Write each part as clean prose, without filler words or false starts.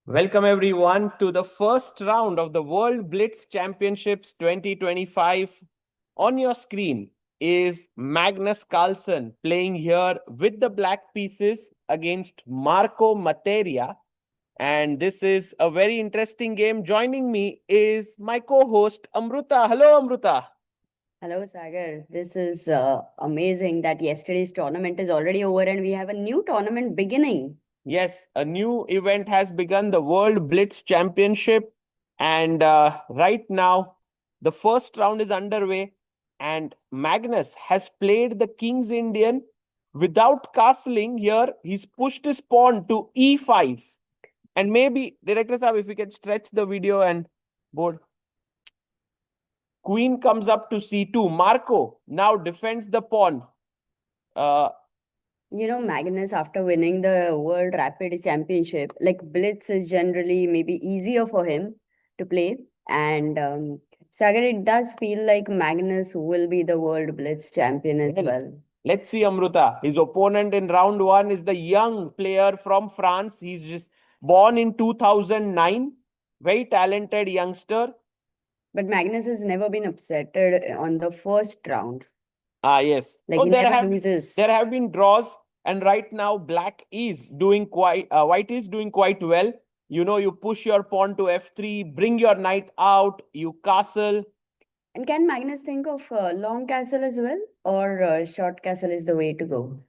Welcome everyone to the first round of the World Blitz Championships 2025. On your screen is Magnus Carlsen playing here with the black pieces against Marco Materia. And this is a very interesting game. Joining me is my co-host Amruta. Hello, Amruta. Hello, Sagar. This is amazing that yesterday's tournament is already over and we have a new tournament beginning. Yes, a new event has begun, the World Blitz Championship. And right now, the first round is underway. And Magnus has played the King's Indian without castling here. He's pushed his pawn to e5. And maybe, Director Saab, if we can stretch the video and board. Queen comes up to c2. Marco now defends the pawn. Magnus, after winning the World Rapid Championship, like Blitz is generally maybe easier for him to play. And Sagar, it does feel like Magnus will be the World Blitz champion as well. Let's see, Amruta. His opponent in round one is the young player from France. He's just born in 2009. Very talented youngster. But Magnus has never been upset on the first round. Yes. Like he never loses. There have been draws. And right now, white is doing quite well. You know, you push your pawn to f3, bring your knight out, you castle. And can Magnus think of long castle as well? Or short castle is the way to go?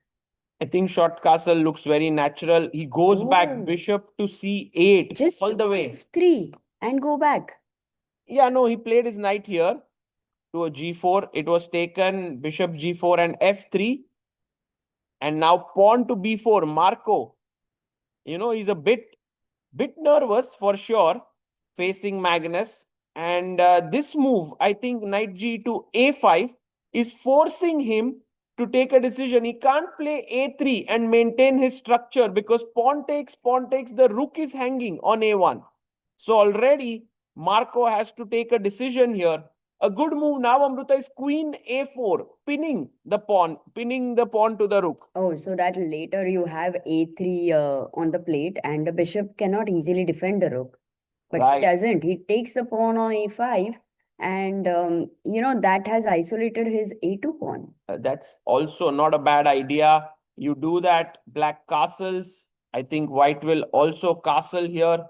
I think short castle looks very natural. He goes back bishop to c8. Just all the way. f3 and go back. Yeah, no, he played his knight here to a g4. It was taken bishop g4 and f3. And now pawn to b4, Marco. You know, he's a bit nervous for sure, facing Magnus. And this move, I think knight g to a5 is forcing him to take a decision. He can't play a3 and maintain his structure because pawn takes, the rook is hanging on a1. So already Marco has to take a decision here. A good move now, Amruta, is queen a4, pinning the pawn to the rook. Oh, so that later you have a3 on the plate and the bishop cannot easily defend the rook. But he doesn't. He takes the pawn on a5 and, that has isolated his a2 pawn. That's also not a bad idea. You do that, black castles. I think white will also castle here.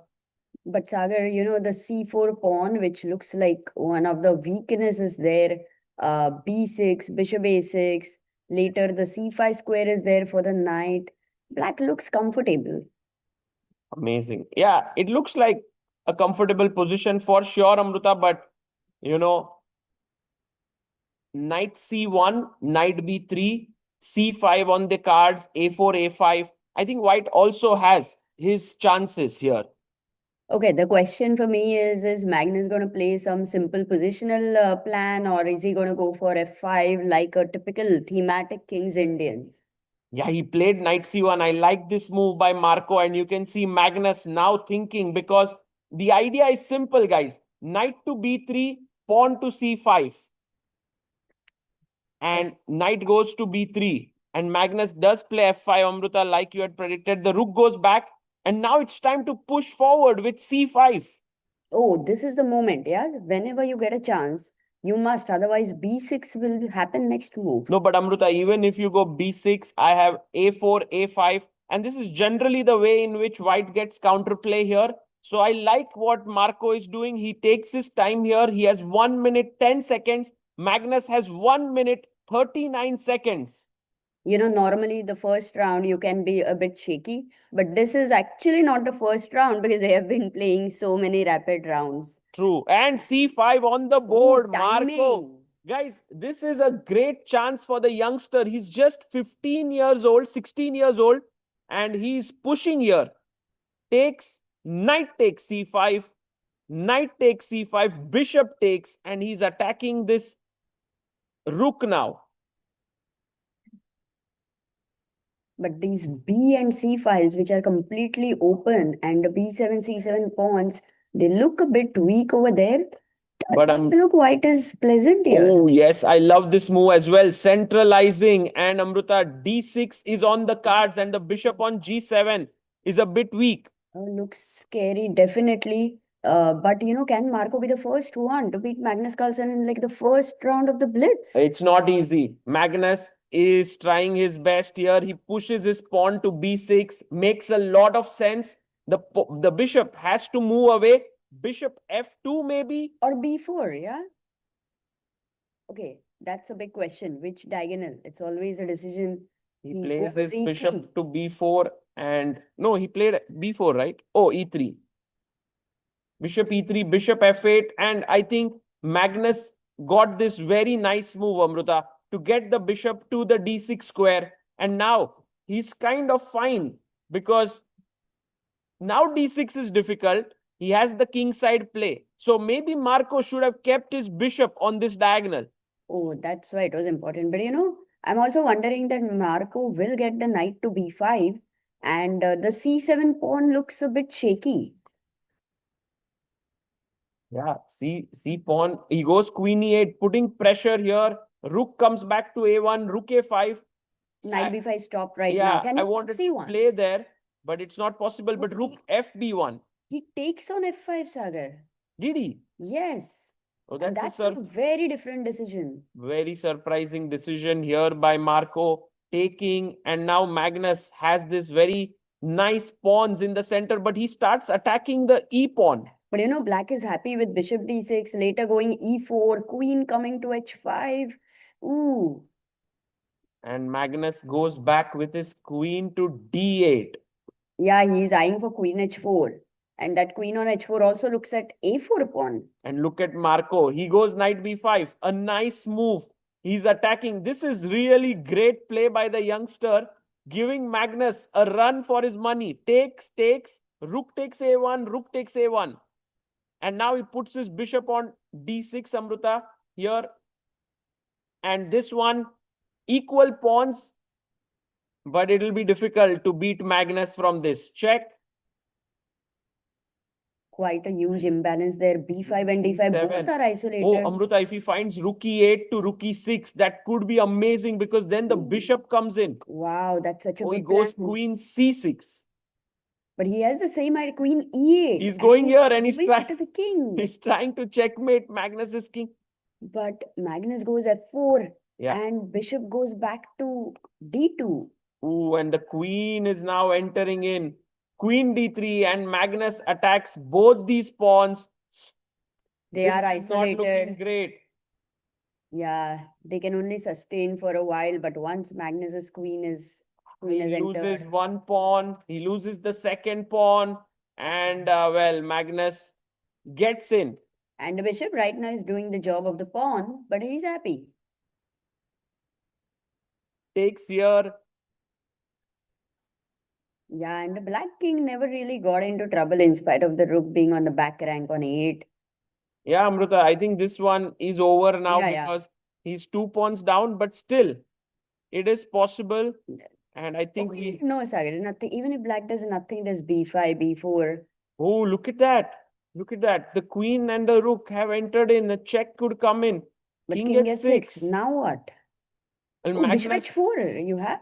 But Sagar, the c4 pawn, which looks like one of the weaknesses there, b6, bishop a6, later the c5 square is there for the knight. Black looks comfortable. Amazing. Yeah, it looks like a comfortable position for sure, Amruta, but, knight c1, knight b3, c5 on the cards, a4, a5. I think white also has his chances here. Okay, the question for me is Magnus going to play some simple positional plan or is he going to go for f5 like a typical thematic King's Indian? Yeah, he played knight c1. I like this move by Marco, and you can see Magnus now thinking because the idea is simple, guys. Knight to b3, pawn to c5. And knight goes to b3. And Magnus does play f5, Amruta, like you had predicted. The rook goes back. And now it's time to push forward with c5. Oh, this is the moment, yeah? Whenever you get a chance, you must. Otherwise, b6 will happen next move. No, but Amruta, even if you go b6, I have a4, a5. And this is generally the way in which white gets counterplay here. So I like what Marco is doing. He takes his time here. He has 1 minute, 10 seconds. Magnus has 1 minute, 39 seconds. Normally the first round you can be a bit shaky, but this is actually not the first round because they have been playing so many rapid rounds. True. And c5 on the board, Marco. Guys, this is a great chance for the youngster. He's just 15 years old, 16 years old, and he's pushing here. Knight takes c5, knight takes c5, bishop takes, and he's attacking this rook now. But these B and C files, which are completely open, and the B7, C7 pawns, they look a bit weak over there. But look, white is pleasant here. Oh, yes, I love this move as well. Centralizing, and Amruta, D6 is on the cards and the bishop on G7. is a bit weak. Looks scary, definitely. But can Marco be the first one to beat Magnus Carlsen in like the first round of the Blitz? It's not easy. Magnus is trying his best here. He pushes his pawn to b6, makes a lot of sense. The bishop has to move away. Bishop f2 maybe? Or b4, yeah? Okay, that's a big question. Which diagonal? It's always a decision. He plays goes his E3. bishop to b4 and no, he played b4, right? Oh, e3. Bishop e3, bishop f8, and I think Magnus got this very nice move, Amruta, to get the bishop to the d6 square. And now he's kind of fine because now d6 is difficult. He has the king side play. So maybe Marco should have kept his bishop on this diagonal. Oh, that's why it was important. But I'm also wondering that Marco will get the knight to b5 and the c7 pawn looks a bit shaky. Yeah, C pawn. He goes queen e8, putting pressure here. Rook comes back to a1, rook a5. Knight b5 stopped right yeah, now. Can I you wanted to c1? play there, but it's not possible. But rook fb1. He takes on f5, Sagar. Did he? Yes. Oh, And that's that's a very different decision. very surprising decision here by Marco taking. And now Magnus has this very nice pawns in the center, but he starts attacking the e pawn. But black is happy with bishop d6, later going e4, queen coming to h5. Ooh. And Magnus goes back with his queen to d8. Yeah, he's eyeing for queen h4. And that queen on h4 also looks at a4 pawn. And look at Marco. He goes knight b5. A nice move. He's attacking. This is really great play by the youngster, giving Magnus a run for his money. Takes. Rook takes a1. Rook takes a1. And now he puts his bishop on d6, Amruta, here. And this one, equal pawns. But it will be difficult to beat Magnus from this. Check. Quite a huge imbalance there. b5 and d5 both are isolated. Oh, Amruta, if he finds rook e8 to rook e6, that could be amazing because then the bishop comes in. Wow, that's such a he good goes plan. queen c6. But he has the same idea, queen e8. He's going here and he's trying to the king. He's trying to checkmate Magnus's king. But Magnus goes f4. Yeah. And bishop goes back to d2. Ooh, and the queen is now entering in. Queen d3 and Magnus attacks both these pawns. They are isolated. Not looking great. Yeah, they can only sustain for a while, but once Magnus's queen is loses one pawn, he loses the second pawn, and well, Magnus gets in. And the bishop right now is doing the job of the pawn, but he's happy. Takes here. Yeah, and the black king never really got into trouble in spite of the rook being on the back rank on 8. Yeah, Amruta, I think this one is over now Yeah, because he's 2 pawns down, but still, it is possible. And I think no, Sagar, nothing. Even if black does nothing, there's b5, b4. Oh, look at that. Look at that. The queen and the rook have entered in. The check could come in. But King king gets s6. Now what? And Oh, bishop h4 you have?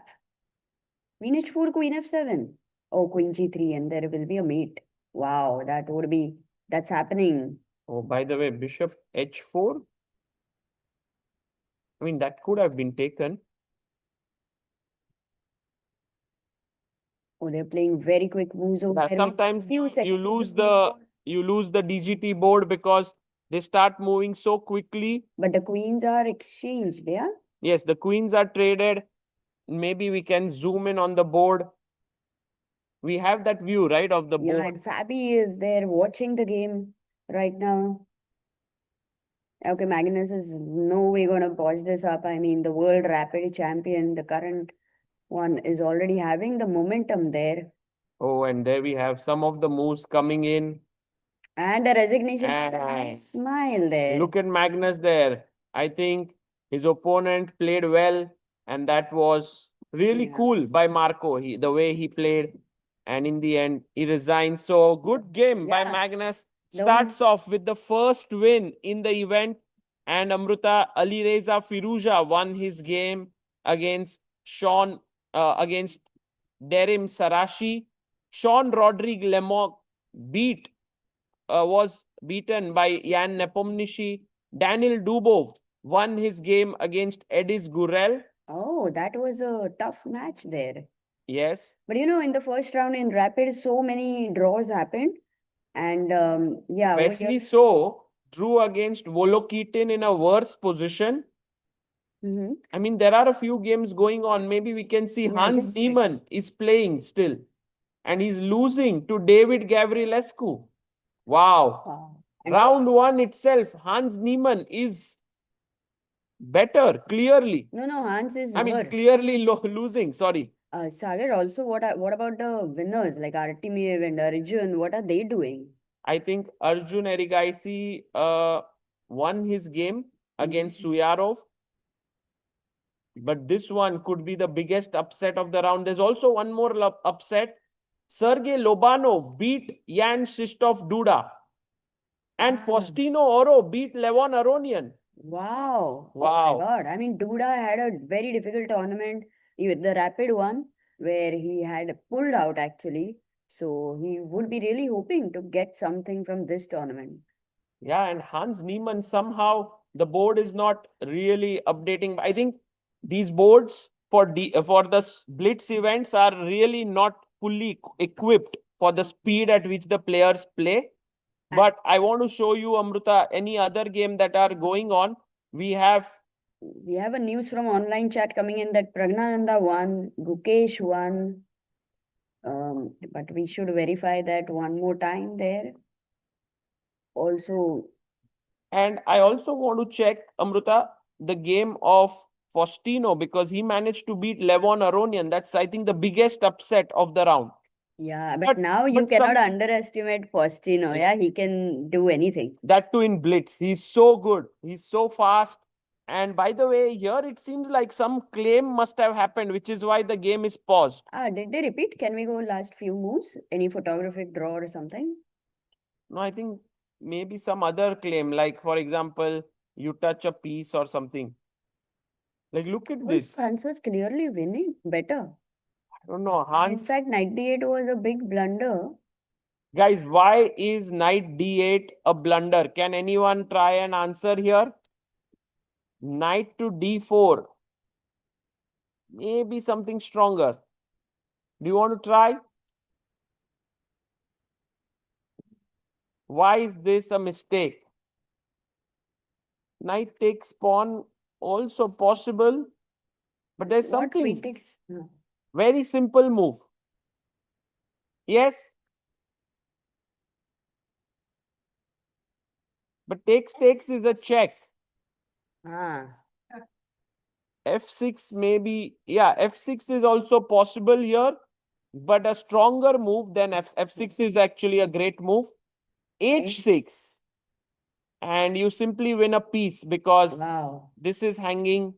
Queen h4, queen f7. Oh, queen g3 and there will be a mate. Wow, that's happening. Oh, by the way, bishop h4. I mean, that could have been taken. Oh, they're playing very quick moves over there. Sometimes you lose the DGT board because they start moving so quickly. But the queens are exchanged, yeah? Yes, the queens are traded. Maybe we can zoom in on the board. We have that view, right, of the board. Yeah, and Fabi is there watching the game right now. Okay, Magnus is no way going to botch this up. I mean, the world rapid champion, the current one, is already having the momentum there. Oh, and there we have some of the moves coming in. And a resignation with a nice smile there. Look at Magnus there. I think his opponent played well, and that was really cool by Marco. The way he played, and in the end, he resigned. So good game by Magnus. Starts off with the first win in the event, and Amruta Alireza Firouzja won his game against against Derim Sarashi. Sean Rodrigue Lemoc was beaten by Jan Nepomniachtchi. Daniel Dubov won his game against Edis Gurel. Oh, that was a tough match there. Yes. But in the first round in Rapid, so many draws happened. And yeah, over Wesley here. So drew against Volokitin in a worse position. Mhm. I mean, there are a few games going on. Maybe we can see Yeah, Hans just Niemann is playing still. And he's losing to David Gavrilescu. Wow. wow. And Round one itself, Hans Niemann is better, clearly. no, Hans is I mean, worse. clearly losing, sorry. Sagar, also, what about the winners like Artemiev and Arjun? What are they doing? I think Arjun Erigaisi won his game against Suyarov. But this one could be the biggest upset of the round. There's also one more upset. Sergey Lobanov beat Jan Shistov Duda. And Faustino Oro beat Levon Aronian. Wow. Wow. Oh my God. I mean, Duda had a very difficult tournament, the Rapid one, where he had pulled out actually. So he would be really hoping to get something from this tournament. Yeah, and Hans Niemann, somehow the board is not really updating. I think these boards for the Blitz events are really not fully equipped for the speed at which the players play. But I want to show you, Amruta, any other game that are going on. We have a news from online chat coming in that Pragnananda won, Gukesh won. But we should verify that one more time there. Also, and I also want to check, Amruta, the game of Faustino, because he managed to beat Levon Aronian. That's, I think, the biggest upset of the round. yeah, but now you cannot underestimate Faustino. Yeah, he can do anything. That too in Blitz. He's so good. He's so fast. And by the way, here it seems like some claim must have happened, which is why the game is paused. Did they repeat? Can we go last few moves? Any photographic draw or something? No, I think maybe some other claim, like for example, you touch a piece or something. Like, look at this. Hans was clearly winning better. I don't know. In fact, 98 was a big blunder. Guys, why is knight d8 a blunder? Can anyone try and answer here? Knight to d4. Maybe something stronger. Do you want to try? Why is this a mistake? Knight takes pawn, also possible. But there's something very simple move. Yes. But takes is a check. F6 maybe. Yeah, F6 is also possible here. But a stronger move than F6 is actually a great move. H6. And you simply win a piece because this is hanging.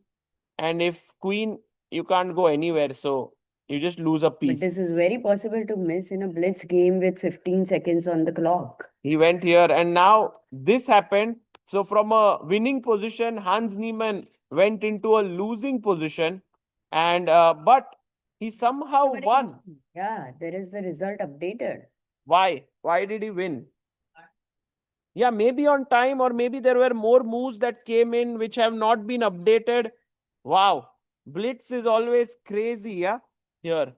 And if queen, you can't go anywhere. So you just lose a piece. But this is very possible to miss in a blitz game with 15 seconds on the clock. He went here and now this happened. So from a winning position, Hans Niemann went into a losing position. And but he somehow won. Yeah, there is the result updated. Why? Why did he win? Yeah, maybe on time, or maybe there were more moves that came in which have not been updated. Wow. Blitz is always crazy, yeah, here.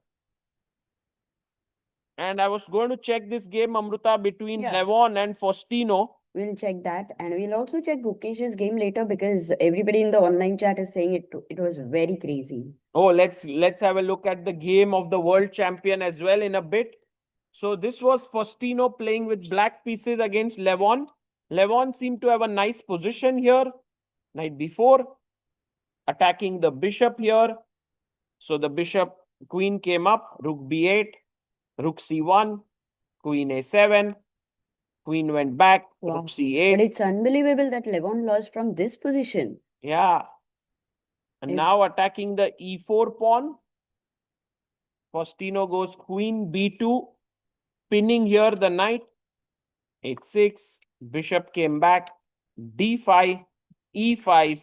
And I was going to check this game, Amruta, between Levon and Faustino. We'll check that. And we'll also check Gukesh's game later because everybody in the online chat is saying it was very crazy. Oh, let's have a look at the game of the world champion as well in a bit. So this was Faustino playing with black pieces against Levon. Levon seemed to have a nice position here. Knight b4. Attacking the bishop here. So the bishop, queen came up. Rook b8. Rook c1. Queen a7. Queen went back. Wow. Rook c8. But it's unbelievable that Levon lost from this position. Yeah. And now attacking the e4 pawn. Faustino goes queen b2. Pinning here the knight. h6. Bishop came back. d5. e5.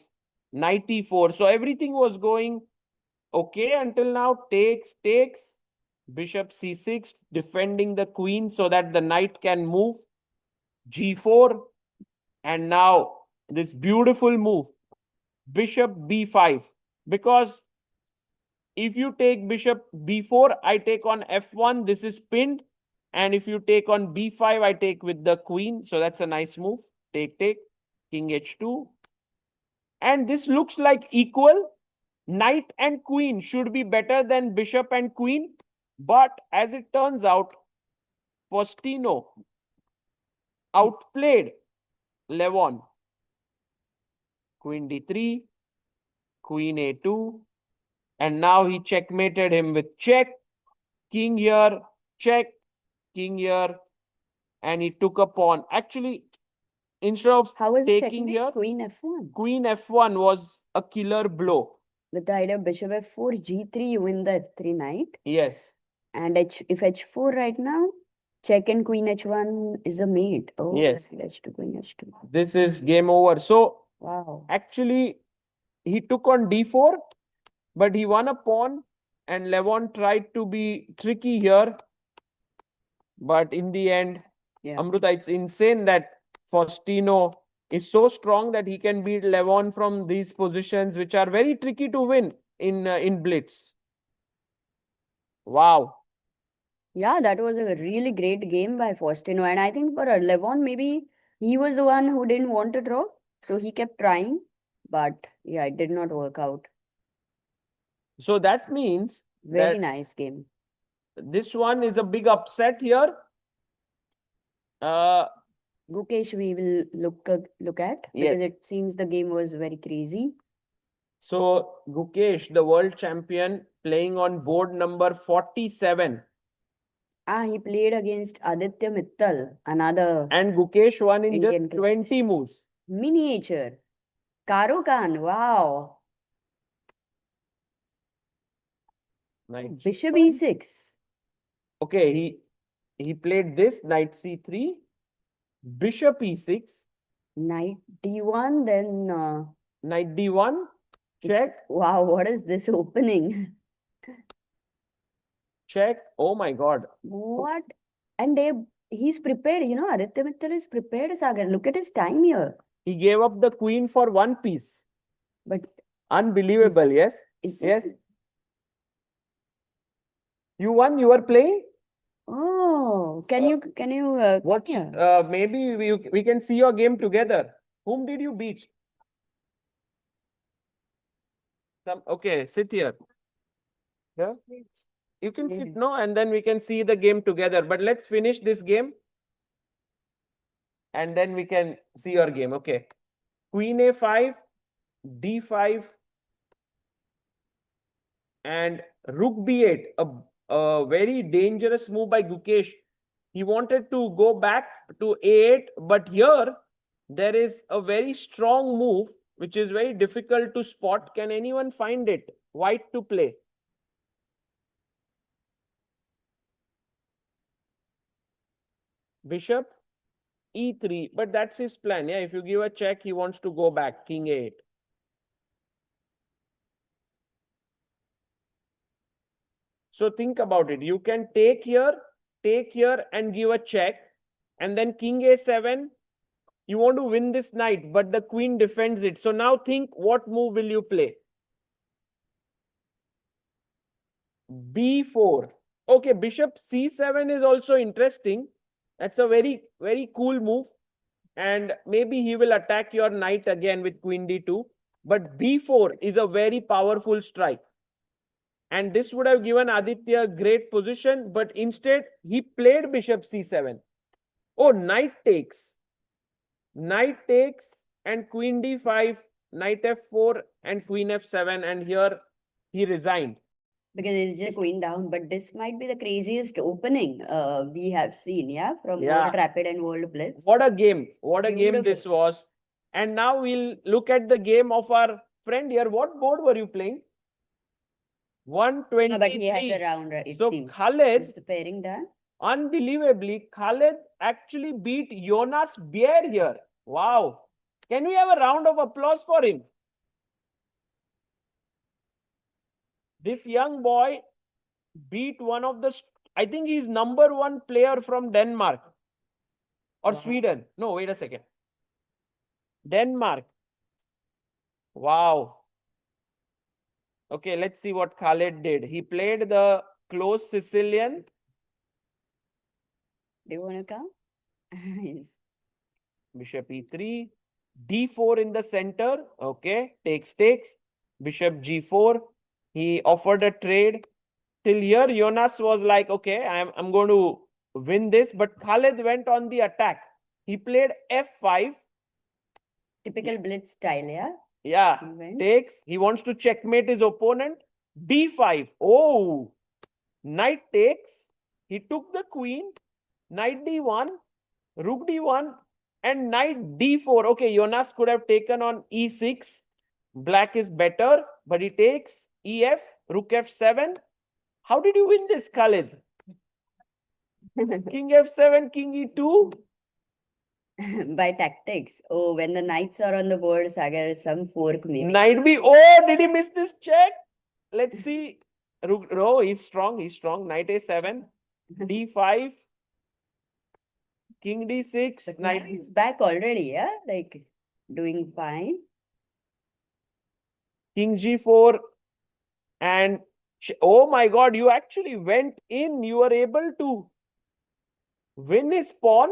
Knight e4. So everything was going okay until now. Takes. Bishop c6, defending the queen so that the knight can move. G4. And now this beautiful move. Bishop b5. Because if you take bishop b4, I take on f1. This is pinned. And if you take on b5, I take with the queen. So that's a nice move. Take, take. King h2. And this looks like equal. Knight and queen should be better than bishop and queen. But as it turns out, Faustino outplayed Levon. Queen d3, queen a2. And now he checkmated him with check. King here, check. King here. And he took a pawn. Actually, instead of How was taking here, Queen f1. Queen f1 was a killer blow. With the idea of bishop f4, g3, you win the f3 knight. Yes. And if h4 right now, check and queen h1 is a mate. Oh, yes. h2, queen h2. This is game over. So, wow. Actually, he took on d4, but he won a pawn, and Levon tried to be tricky here. But in the end, Amruta, it's insane that Faustino is so strong that he can beat Levon from these positions, which are very tricky to win in Blitz. Wow. Yeah, that was a really great game by Faustino. And I think for Levon, maybe he was the one who didn't want to draw. So he kept trying. But yeah, it did not work out. So that means very nice game. This one is a big upset here. Gukesh, we will look at because it seems the game was very crazy. So Gukesh, the world champion, playing on board number 47. He played against Aditya Mittal, another. And Gukesh won in Indian just 20 moves. Miniature. Karo Khan, wow. Bishop e6. Okay, he played this, knight c3, bishop e6. Knight d1, then... knight d1, check. Wow, what is this opening? Check. Oh my God. What? And he's prepared, you know, Aditya Mittal is prepared, Sagar. Look at his time here. He gave up the queen for one piece. But unbelievable, yes? Yes. You won, you were playing? Oh, can you watch? Maybe we can see your game together. Whom did you beat? Okay, sit here. Yeah. You can sit, no, and then we can see the game together. But let's finish this game. And then we can see your game. Okay. Queen a5, d5, and rook b8. A very dangerous move by Gukesh. He wanted to go back to a8, but here there is a very strong move, which is very difficult to spot. Can anyone find it? White to play. Bishop e3, but that's his plan. Yeah, if you give a check, he wants to go back, king a8. So think about it. You can take here, and give a check, and then king a7. You want to win this knight, but the queen defends it. So now think, what move will you play? b4. Okay, bishop c7 is also interesting. That's a very, very cool move. And maybe he will attack your knight again with queen d2. But b4 is a very powerful strike. And this would have given Aditya a great position. But instead, he played bishop c7. Oh, knight takes. Knight takes and queen d5, knight f4 and queen f7. And here he resigned. Because it's just queen down, but this might be the craziest opening we have seen, from World Rapid and World Blitz. What a game. What a game this was. And now we'll look at the game of our friend here. What board were you playing? 123. But he has a round, it so seems. Khaled, is the pairing done? Unbelievably, Khaled actually beat Jonas Bier here. Wow. Can we have a round of applause for him? This young boy beat one of the, I think he's number 1 player from Denmark or Sweden. No, wait a second. Denmark. Wow. Okay, let's see what Khaled did. He played the close Sicilian. Do you want to come? Yes. Bishop e3. d4 in the center. Okay, takes. Bishop g4. He offered a trade. Till here, Jonas was like, okay, I'm going to win this. But Khaled went on the attack. He played f5. Typical blitz style, yeah? Yeah, He went. takes. He wants to checkmate his opponent. d5. Oh, knight takes. He took the queen. Knight d1, rook d1, and knight d4. Okay, Jonas could have taken on e6. Black is better, but he takes ef, rook f7. How did you win this, Khalid? King f7, king e2. By tactics. Oh, when the knights are on the board, Sagar, some fork maybe. Knight b. Oh, did he miss this check? Let's see. Rook. Oh, he's strong. Knight a7, d5, king d6. But Knight he's back already, yeah? Like, doing fine. king g4, and oh my god, you actually went in. You were able to win his pawn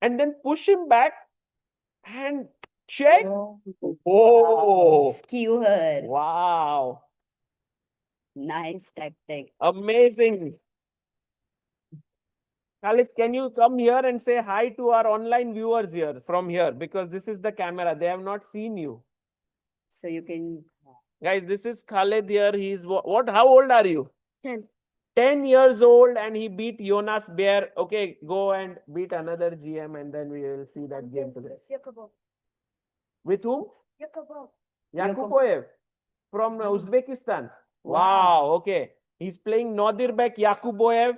and then push him back and check. Oh, Skewer. wow. Nice tactic. Amazing. Khalid, can you come here and say hi to our online viewers here from here? Because this is the camera. They have not seen you. So you can... Guys, this is Khalid here. He's what? How old are you? 10. 10 years old, and he beat Jonas Bear. Okay, go and beat another GM, and then we will see that game together. With whom? Yakuboyev from Uzbekistan. Wow. Okay. He's playing Nadirbek Yakuboyev.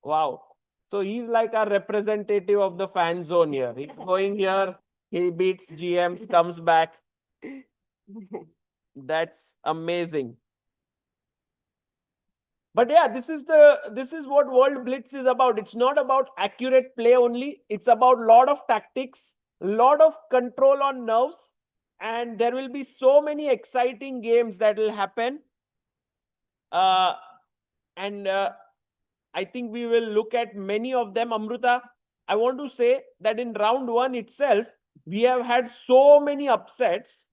Wow. So he's like a representative of the fan zone here. He's going here. He beats GMs, comes back. That's amazing. But yeah, this is what World Blitz is about. It's not about accurate play only. It's about lot of tactics, lot of control on nerves, and there will be so many exciting games that will happen. And I think we will look at many of them. Amruta, I want to say that in round 1 itself, we have had so many upsets.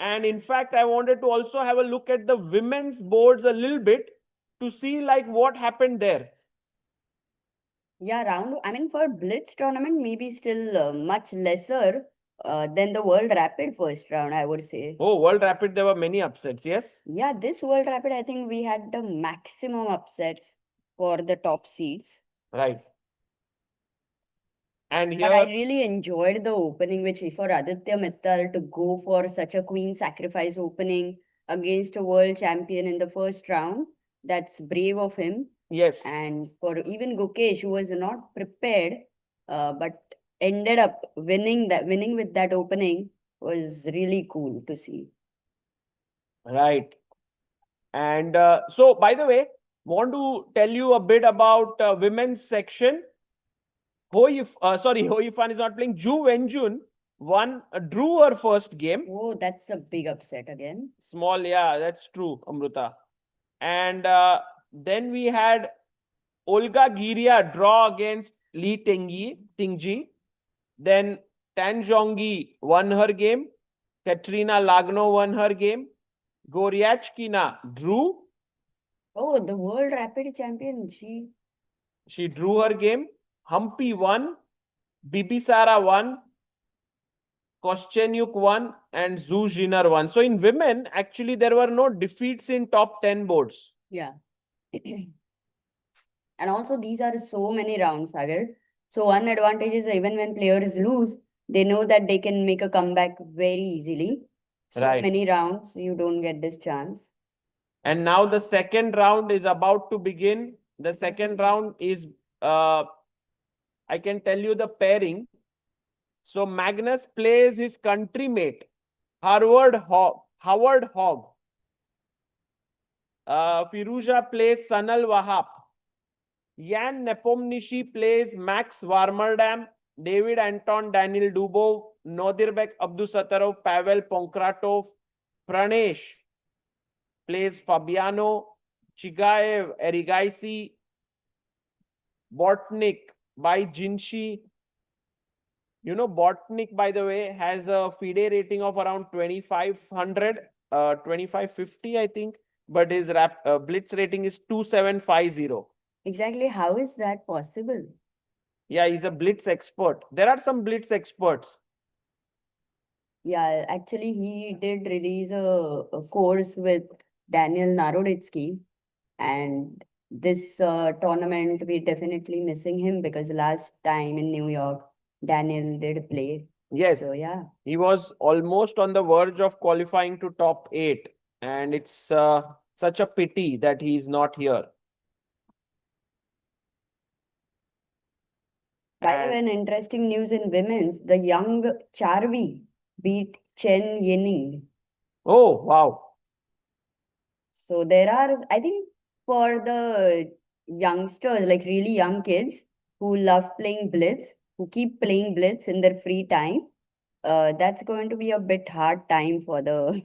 And in fact, I wanted to also have a look at the women's boards a little bit to see like what happened there. Yeah, for Blitz tournament, maybe still much lesser than the World Rapid first round, I would say. Oh, World Rapid, there were many upsets, yes? Yeah, this World Rapid, I think we had the maximum upsets for the top seeds. Right. And here, but I really enjoyed the opening, which for Aditya Mittal to go for such a queen sacrifice opening against a world champion in the first round. That's brave of him. Yes. And for even Gukesh, who was not prepared, but ended up winning with that opening, was really cool to see. Right. And so, by the way, want to tell you a bit about women's section. Ho Yifan is not playing. Ju Wenjun drew her first game. Oh, that's a big upset again. Small, yeah, that's true, Amruta. And then we had Olga Giria draw against Li Tingji. Then Tan Zhongyi won her game. Katrina Lagno won her game. Goryachkina drew. Oh, the World Rapid champion. She drew her game. Humpy won. Bibisara won. Koschenyuk won. And Zhu Jinar won. So in women, actually, there were no defeats in top 10 boards. Yeah. And also, these are so many rounds, Sagar. So one advantage is even when players lose, they know that they can make a comeback very easily. So many rounds, you don't get this chance. And now the second round is about to begin. The second round is, I can tell you the pairing. So Magnus plays his countrymate, Haug. Firouzja plays Sanal Wahab. Jan Nepomniachtchi plays Max Warmerdam. David Anton Daniel Dubov. Nodirbek Abdusattorov. Pavel Pankratov. Pranesh plays Fabiano. Chigaev Erigaisi. Bortnyk by Jinshi. You know, Bortnyk, by the way, has a FIDE rating of around 2500, 2550, I think. But his Blitz rating is 2750. Exactly. How is that possible? Yeah, he's a Blitz expert. There are some Blitz experts. Yeah, actually, he did release a course with Daniel Naroditsky, and this tournament we're definitely missing him because last time in New York, Daniel did play. Yes, So yeah, he was almost on the verge of qualifying to top 8. And it's such a pity that he's not here. by the way, an interesting news in women's: the young Charvi beat Chen Yining. Oh, wow. So there are, I think, for the youngsters, like really young kids who love playing Blitz, who keep playing Blitz in their free time, that's going to be a bit hard time for the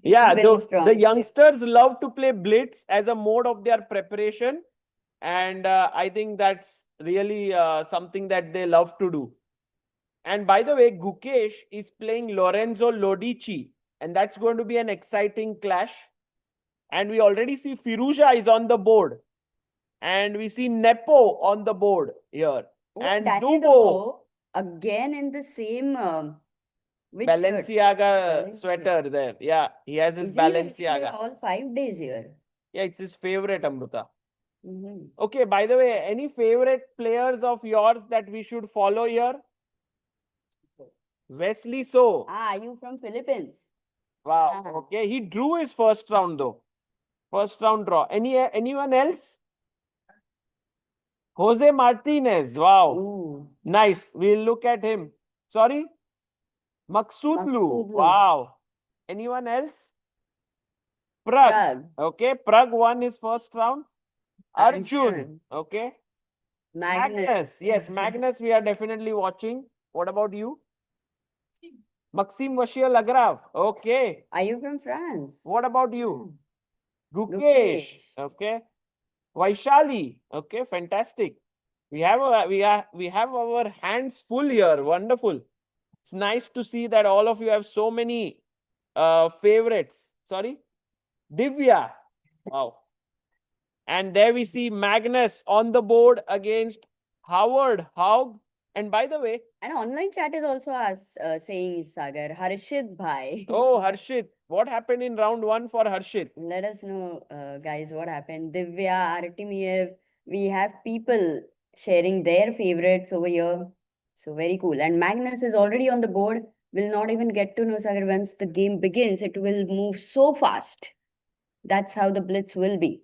Yeah, even the strong. youngsters love to play Blitz as a mode of their preparation. And I think that's really something that they love to do. And by the way, Gukesh is playing Lorenzo Lodici, and that's going to be an exciting clash. And we already see Firouzja is on the board. And we see Nepo on the board here. Oh, And Daniel Dubo, Defoe, again in the same which shirt? Balenciaga Balenciaga. sweater there. Yeah, he has his Is he will play Balenciaga. all 5 days here? Yeah, it's his favorite, Amruta. Mhm. Okay, by the way, any favorite players of yours that we should follow here? Wesley So. Ah, you from Philippines? Wow. Ah. Okay, he drew his first round though. First round draw. Anyone else? Jose Martinez. Wow. Ooh. Nice. We'll look at him. Sorry? Maksudlu. Maksudlu. Wow. Anyone else? Pragg. Pragg. Okay, Pragg won his first round. Arjun. Arjun. Okay. Magnus. Yes, Magnus we are definitely watching. What about you? Maxime Vachier-Lagrave. Okay. Are you from France? What about you? Gukesh. Gukesh. Okay. Vaishali. Okay, fantastic. We have our hands full here. Wonderful. It's nice to see that all of you have so many favorites. Sorry, Divya. Wow. And there we see Magnus on the board against Haug. And by the way, And online chat is also saying Sagar, Harshit Bhai. oh, Harshit, what happened in round 1 for Harshit? Let us know, guys, what happened. Divya, Artemiev, we have people sharing their favorites over here. So very cool. And Magnus is already on the board. We'll not even get to know Sagar once the game begins. It will move so fast. That's how the blitz will be.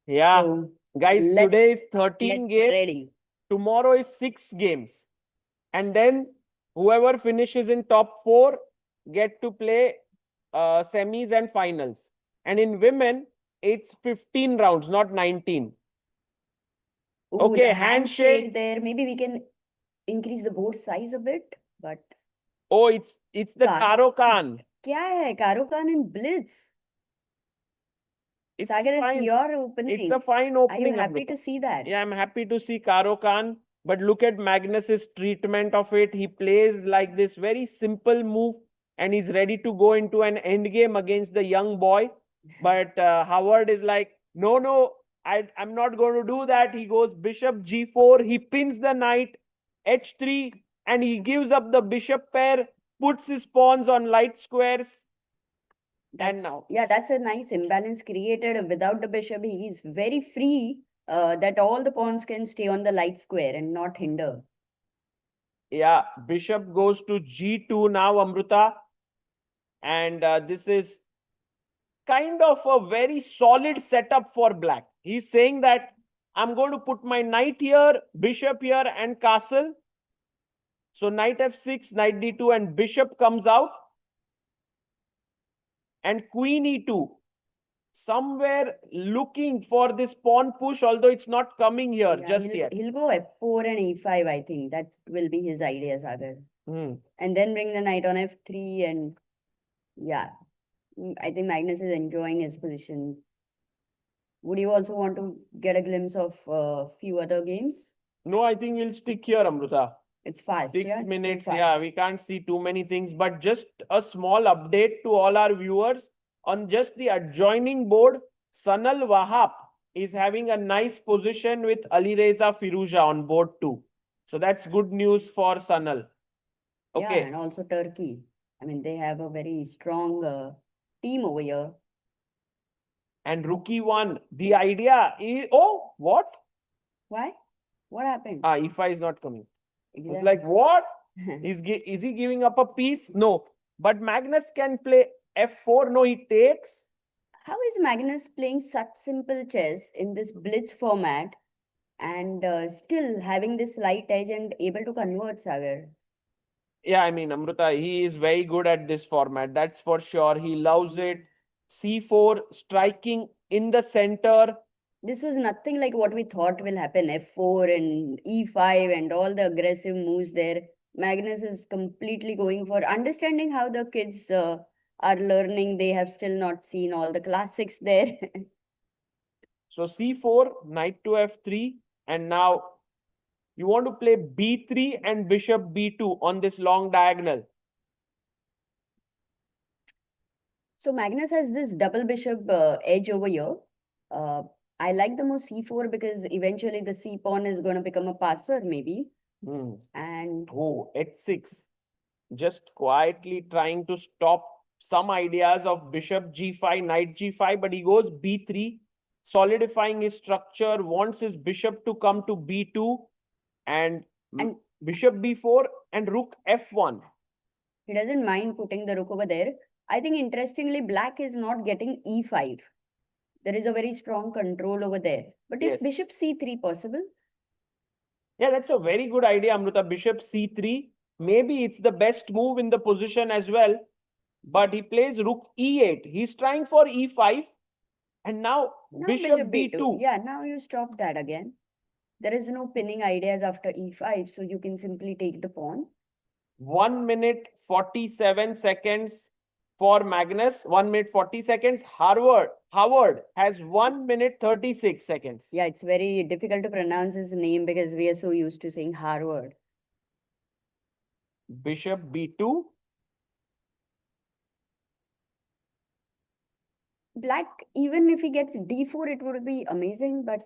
Yeah. So guys, let's today is 13 get games. ready. Tomorrow is 6 games. And then whoever finishes in top 4 get to play semis and finals. And in women, it's 15 rounds, not 19. Ooh, Okay, the handshake. there. Maybe we can increase the board size a bit, but Oh, it's the Karo Khan. kya hai? Karo Khan in Blitz. It's Sagar, fine. it's your opening. It's a fine opening. Are you happy Amrita. to see that? Yeah, I'm happy to see Karo Khan. But look at Magnus's treatment of it. He plays like this very simple move and he's ready to go into an end game against the young boy. But Howard is like, no, I'm not going to do that. He goes bishop g4. He pins the knight h3 and he gives up the bishop pair, puts his pawns on light squares. And now, yeah, that's a nice imbalance created. Without the bishop, he is very free that all the pawns can stay on the light square and not hinder. Yeah, bishop goes to g2 now, Amruta. And this is kind of a very solid setup for black. He's saying that I'm going to put my knight here, bishop here, and castle. So knight f6, knight d2, and bishop comes out. And queen e2. somewhere looking for this pawn push, although it's not coming here Yeah, just yet. he'll go f4 and e5, I think. That will be his idea, Sagar. Hmm. And then bring the knight on f3 and yeah. I think Magnus is enjoying his position. Would you also want to get a glimpse of a few other games? No, I think we'll stick here, Amruta. It's fast, 6 yeah? Too minutes, fast. yeah, we can't see too many things, but just a small update to all our viewers on just the adjoining board. Sanal Wahab is having a nice position with Alireza Firouzja on board 2. So that's good news for Sanal. Yeah, Okay. and also Turkey. I mean, they have a very strong team over here. And Rookie 1, the idea is, oh, what? Why? What happened? E5 is not coming. Exactly. It's like, what? Is he giving up a piece? No. But Magnus can play f4. No, he takes. How is Magnus playing such simple chess in this blitz format and still having this slight edge and able to convert, Sagar? Yeah, I mean, Amruta, he is very good at this format. That's for sure. He loves it. C4, striking in the center. This was nothing like what we thought will happen. F4 and E5 and all the aggressive moves there. Magnus is completely going for understanding how the kids are learning. They have still not seen all the classics there. So C4, knight to F3. And now you want to play B3 and bishop B2 on this long diagonal. So Magnus has this double bishop edge over here. I like the move C4 because eventually the C pawn is going to become a passer maybe. And oh, H6. Just quietly trying to stop some ideas of bishop G5, knight G5, but he goes B3, solidifying his structure, wants his bishop to come to B2 and bishop B4 and rook F1. He doesn't mind putting the rook over there. I think interestingly, black is not getting E5. There is a very strong control over there. But if bishop C3 possible? Yeah, that's a very good idea, Amruta. Bishop C3. Maybe it's the best move in the position as well. But he plays rook E8. He's trying for E5. And now bishop B2. Yeah, now you stop that again. There is no pinning ideas after E5, so you can simply take the pawn. 1 minute 47 seconds for Magnus. 1 minute 40 seconds. Howard has 1 minute 36 seconds. Yeah, it's very difficult to pronounce his name because we are so used to saying Harvard. Bishop B2. Black, even if he gets D4, it would be amazing, but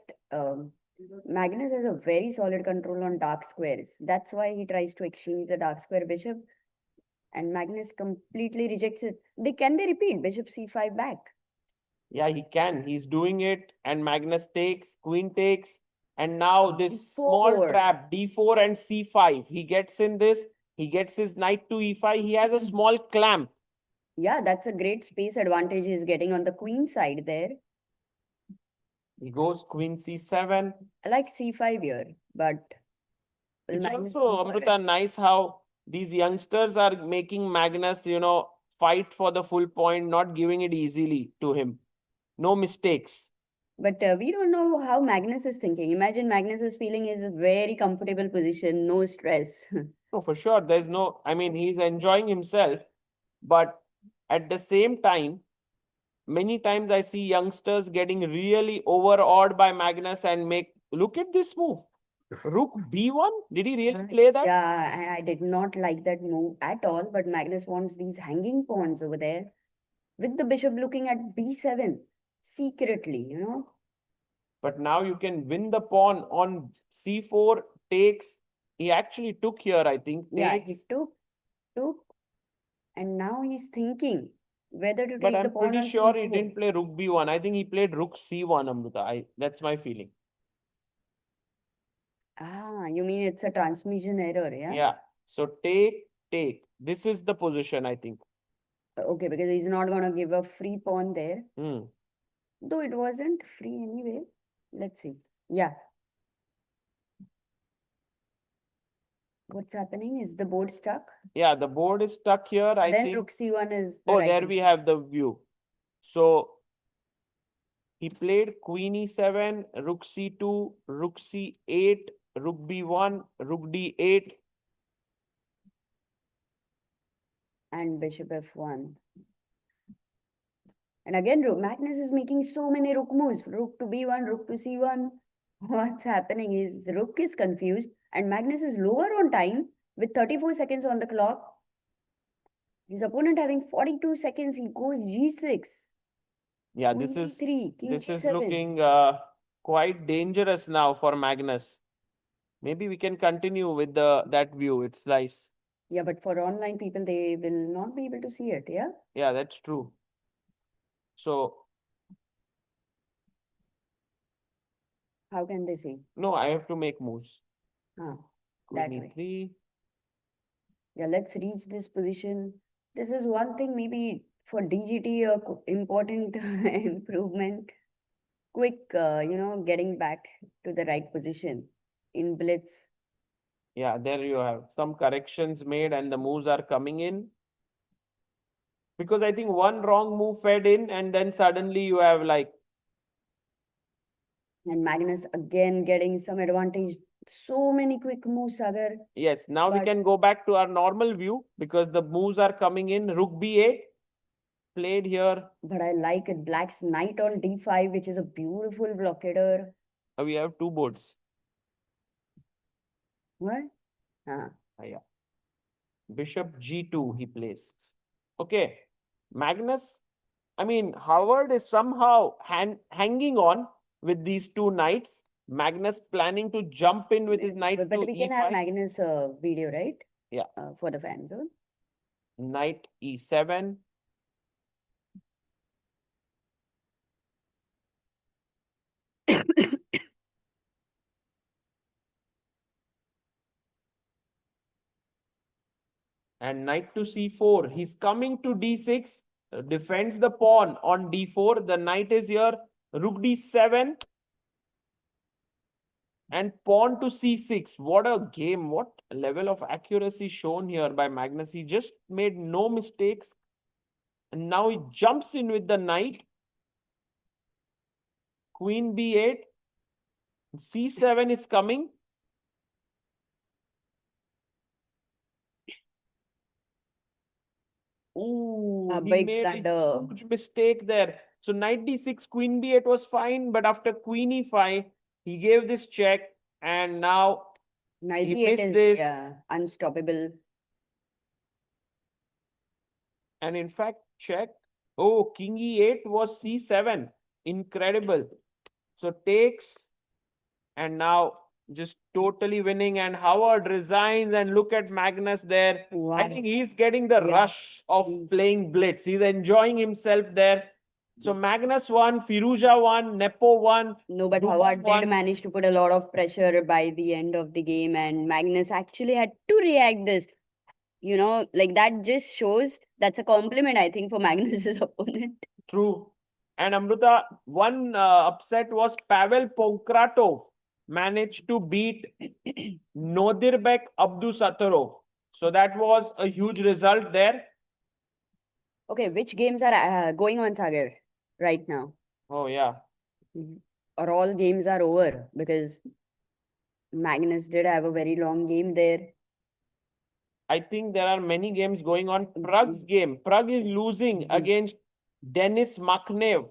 Magnus has a very solid control on dark squares. That's why he tries to exchange the dark square bishop, and Magnus completely rejects it. Can they repeat bishop C5 back? Yeah, he can. He's doing it, and Magnus takes, queen takes, and now this small trap, D4 and C5. He gets in this, he gets his knight to E5. He has a small clamp. Yeah, that's a great space advantage he's getting on the queen side there. He goes queen C7. I like C5 here, but it's also, Amruta, nice how these youngsters are making Magnus, fight for the full point, not giving it easily to him. No mistakes. But we don't know how Magnus is thinking. Imagine Magnus is feeling his very comfortable position, no stress. No, for sure. There's no, I mean, he's enjoying himself. But at the same time, many times I see youngsters getting really overawed by Magnus and look at this move. Rook B1? Did he really play that? Yeah, I did not like that move at all. But Magnus wants these hanging pawns over there with the bishop looking at B7 secretly, But now you can win the pawn on C4, takes. He actually took here, I think. Yeah, he took. And now he's thinking whether to take the pawn. But I'm pretty sure he didn't play rook B1. I think he played rook C1, Amruta. That's my feeling. Ah, you mean it's a transmission error, yeah? Yeah. So take. This is the position, I think. Okay, because he's not going to give a free pawn there. Hmm. Though it wasn't free anyway. Let's see. Yeah. What's happening? Is the board stuck? Yeah, the board is stuck here. So I then think. Rook C1 is there we have the view. So He played queen e7, rook c2, rook c8, rook b1, rook d8. And bishop f1. And again, Magnus is making so many rook moves. Rook to b1, rook to c1. What's happening? His rook is confused. And Magnus is lower on time with 34 seconds on the clock. His opponent having 42 seconds. He goes g6. Yeah, Queen this is d3, king this is g7. looking quite dangerous now for Magnus. Maybe we can continue with that view. It's nice. Yeah, but for online people, they will not be able to see it. Yeah. Yeah, that's true. So How can they see? no, I have to make moves. Ah, Queen that way. e3. Yeah, let's reach this position. This is one thing maybe for DGT, a important improvement. Quick, getting back to the right position in blitz. Yeah, there you have some corrections made and the moves are coming in. Because I think one wrong move fed in and then suddenly you have like. And Magnus again getting some advantage. So many quick moves, Sagar. Yes, now we can go back to our normal view because the moves are coming in. Rook b8 played here. But I like it. Black's knight on d5, which is a beautiful blockader. We have two boards. What? Yeah. Bishop g2 he plays. Okay. Magnus, I mean, Howard is somehow hanging on with these two knights. Magnus planning to jump in with his knight But to we e5. can have Magnus video, right? Yeah. For the fans. Huh? Knight e7. And knight to c4. He's coming to d6, defends the pawn on d4. The knight is here. Rook d7. And pawn to c6. What a game. What level of accuracy shown here by Magnus. He just made no mistakes. And now he jumps in with the knight. Queen b8. c7 is coming. Ooh, he made a huge mistake there. So knight d6, queen b8 was fine, but after queen e5, he gave this check, and now knight he e8 missed is this. Unstoppable. And in fact, check. Oh, king e8 was c7. Incredible. So takes, and now just totally winning. And Howard resigns, and look at Magnus there. Wow. I think he's getting the rush of playing blitz. He's enjoying himself there. So Magnus won, Firouzja won, Nepo won. No, but Howard did manage to put a lot of pressure by the end of the game, and Magnus actually had to react this. Like that just shows that's a compliment, I think, for Magnus's opponent. True. And Amruta, one upset was Pavel Pokratov managed to beat Nodirbek Abdusattorov. So that was a huge result there. Okay, which games are going on, Sagar, right now? Oh, yeah. Or all games are over because Magnus did have a very long game there. I think there are many games going on. Pragg's game. Pragg is losing against Denis Makhnev.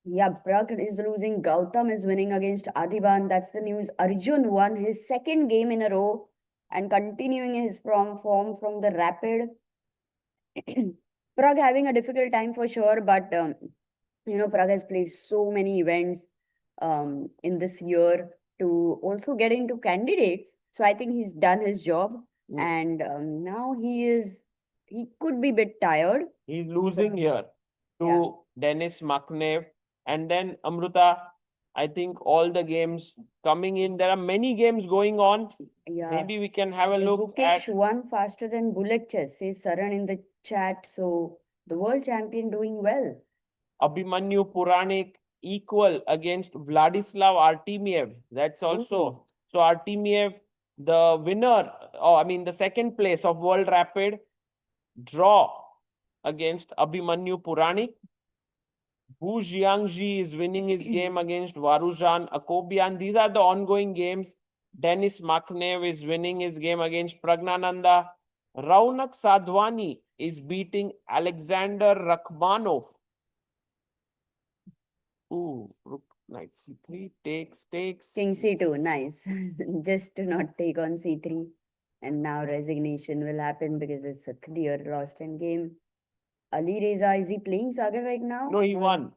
Yeah, Pragg is losing. Gautam is winning against Adiban. That's the news. Arjun won his second game in a row and continuing his form from the Rapid. Pragg having a difficult time for sure, but Pragg has played so many events in this year to also get into candidates. So I think he's done his job, and now he could be a bit tired. He's losing here to Denis Makhnev. And then Amruta, I think all the games coming in. There are many games going on. Yeah. Maybe we can have a look Gukesh won faster than Bullet Chess, says Saran in the chat. So the world champion doing well. Abhimanyu Puranik equal against Vladislav Artemiev. That's also. So Artemiev, the winner, the second place of World Rapid, draw against Abhimanyu Puranik. Wu Jiangji is winning his game against Varujan Akobian. These are the ongoing games. Denis Makhnev is winning his game against Pragnananda. Raunak Sadhwani is beating Alexander Rakhmanov. Ooh, rook, knight c3, takes. King c2, nice. Just to not take on c3. And now resignation will happen because it's a clear lost end game. Ali Reza, is he playing Sagar right now? No, he won.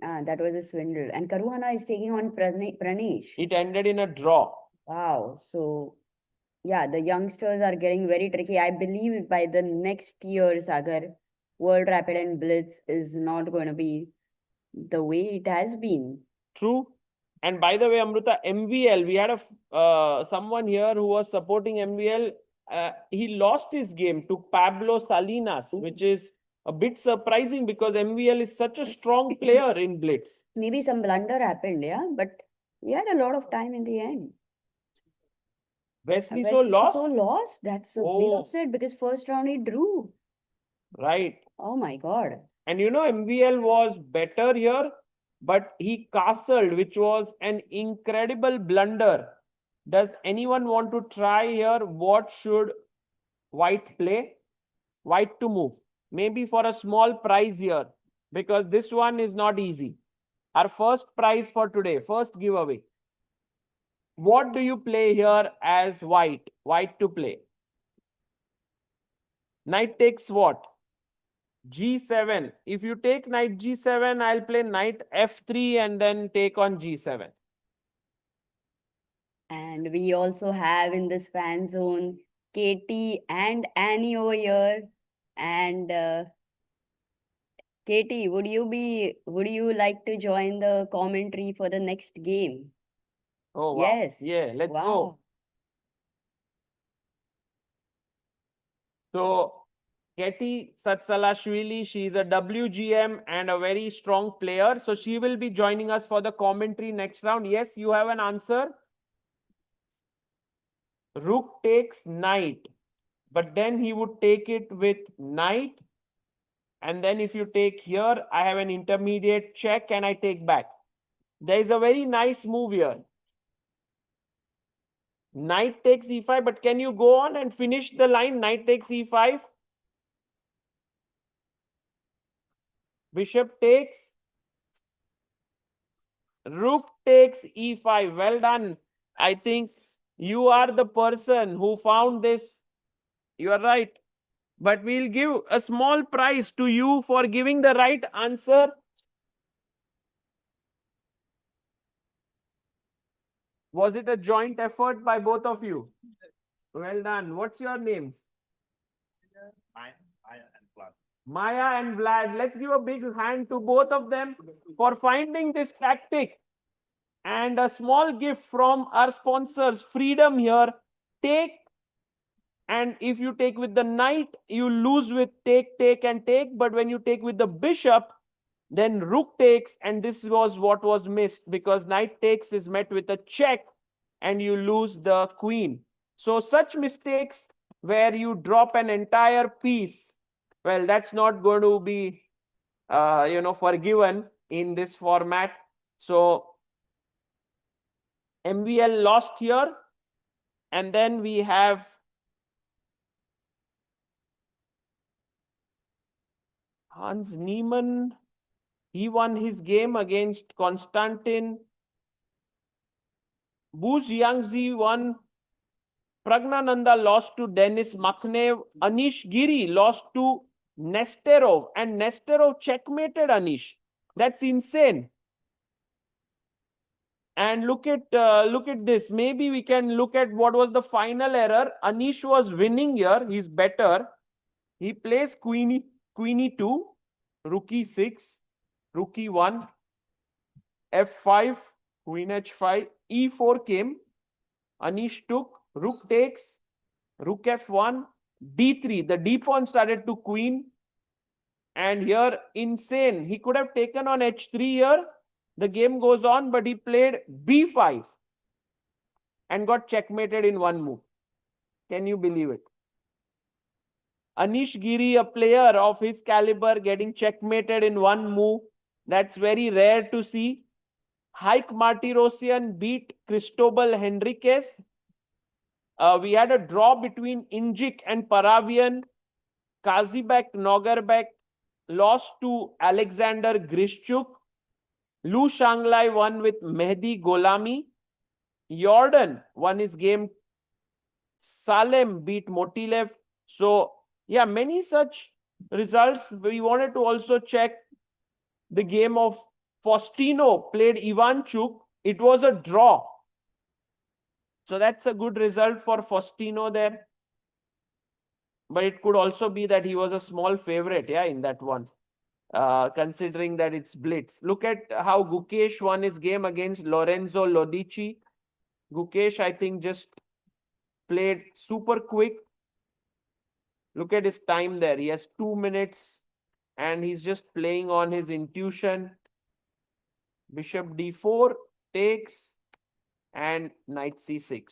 That was a swindle. And Caruana is taking on Pranesh. It ended in a draw. Wow. So, yeah, the youngsters are getting very tricky. I believe by the next year, Sagar, World Rapid and Blitz is not going to be the way it has been. True. And by the way, Amruta, MVL, we had a someone here who was supporting MVL. He lost his game to Pablo Salinas, which is a bit surprising because MVL is such a strong player in Blitz. Maybe some blunder happened, yeah, but we had a lot of time in the end. Wesley so lost? So lost? That's a big upset because first round he drew. Right. Oh my God. And you know, MVL was better here, but he castled, which was an incredible blunder. Does anyone want to try here? What should white play? White to move. Maybe for a small prize here, because this one is not easy. Our first prize for today, first giveaway. What do you play here as white? White to play. Knight takes what? G7. If you take knight G7, I'll play knight F3 and then take on G7. And we also have in this fan zone Katie and Annie over here. And Katie, would you like to join the commentary for the next game? Oh, wow. Yes. Yeah, let's go. So, Katie Satsalashvili, she's a WGM and a very strong player. So, she will be joining us for the commentary next round. Yes, you have an answer. Rook takes knight, but then he would take it with knight. And then if you take here, I have an intermediate check and I take back. There is a very nice move here. Knight takes e5, but can you go on and finish the line? Knight takes e5. Bishop takes. Rook takes e5. Well done. I think you are the person who found this. You are right. But we'll give a small prize to you for giving the right answer. Was it a joint effort by both of you? Well done. What's your names? Maya and Vlad. Let's give a big hand to both of them for finding this tactic. And a small gift from our sponsors, Freedom here. Take, and if you take with the knight, you lose with take, and take. But when you take with the bishop, then rook takes, and this was what was missed because knight takes is met with a check and you lose the queen. So such mistakes where you drop an entire piece, well, that's not going to be, forgiven in this format. So MVL lost here. And then we have Hans Niemann. He won his game against Konstantin. Bu Jiangzi won. Pragnananda lost to Denis Makhnev. Anish Giri lost to Nesterov. And Nesterov checkmated Anish. That's insane. And look at this. Maybe we can look at what was the final error. Anish was winning here. He's better. He plays queen e2, rook e6, rook e1, f5, queen h5, e4 came. Anish took, rook takes, rook f1, d3. The d pawn started to queen. And here, insane. He could have taken on h3 here. The game goes on, but he played b5 and got checkmated in one move. Can you believe it? Anish Giri, a player of his caliber, getting checkmated in one move. That's very rare to see. Haug Martirosyan beat Cristobal Henriquez. We had a draw between Injik and Paravian. Kazibek Nogerbek lost to Alexander Grishchuk. Lu Shanglai won with Mehdi Golami. Jordan won his game. Salem beat Motilev. So, yeah, many such results. We wanted to also check the game of Faustino played Ivanchuk. It was a draw. So that's a good result for Faustino there. But it could also be that he was a small favorite, yeah, in that one. Considering that it's blitz. Look at how Gukesh won his game against Lorenzo Lodici. Gukesh, I think, just played super quick. Look at his time there. He has 2 minutes and he's just playing on his intuition. Bishop d4 takes and knight c6.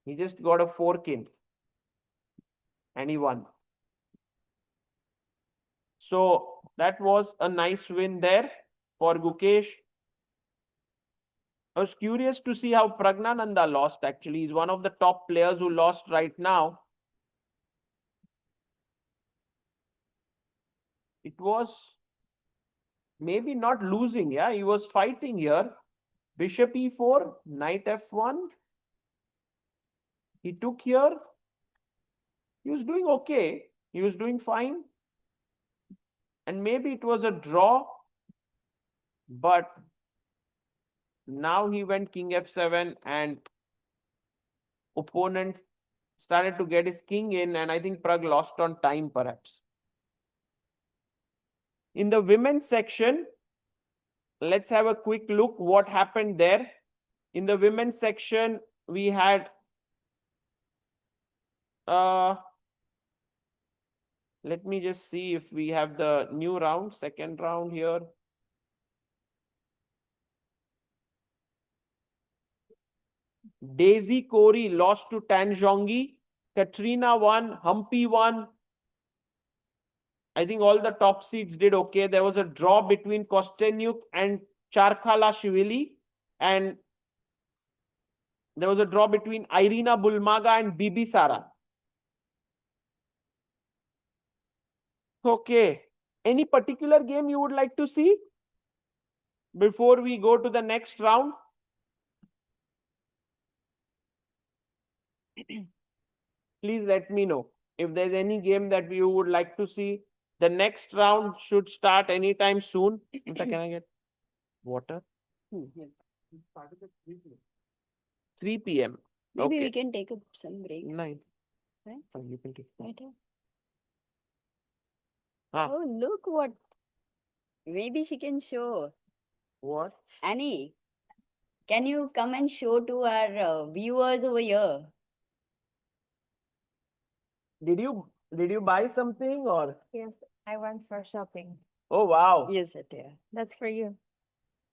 He just got a fork in and he won. So that was a nice win there for Gukesh. I was curious to see how Pragnananda lost actually. He's one of the top players who lost right now. It was maybe not losing, yeah. He was fighting here. Bishop e4, knight f1. He took here. He was doing okay. He was doing fine. And maybe it was a draw. But now he went king f7 and opponent started to get his king in. And I think Pragg lost on time perhaps. In the women's section, let's have a quick look what happened there. In the women's section, we had let me just see if we have the new round, second round here. Daisy Corey lost to Tanjongi. Katrina won. Humpy won. I think all the top seeds did okay. There was a draw between Kostenyuk and Charkhalashvili. And there was a draw between Irina Bulmaga and Bibi Sara. Okay. Any particular game you would like to see before we go to the next round? Please let me know if there's any game that you would like to see. The next round should start anytime soon. Can I get water? 3 p.m. Maybe Okay. we can take some break. 9. Right? You can take. Right here. Ah. Oh, look what. Maybe she can show. What? Annie, can you come and show to our viewers over here? Did you buy something or? Yes, I went for shopping. Oh wow. Use it here. That's for you.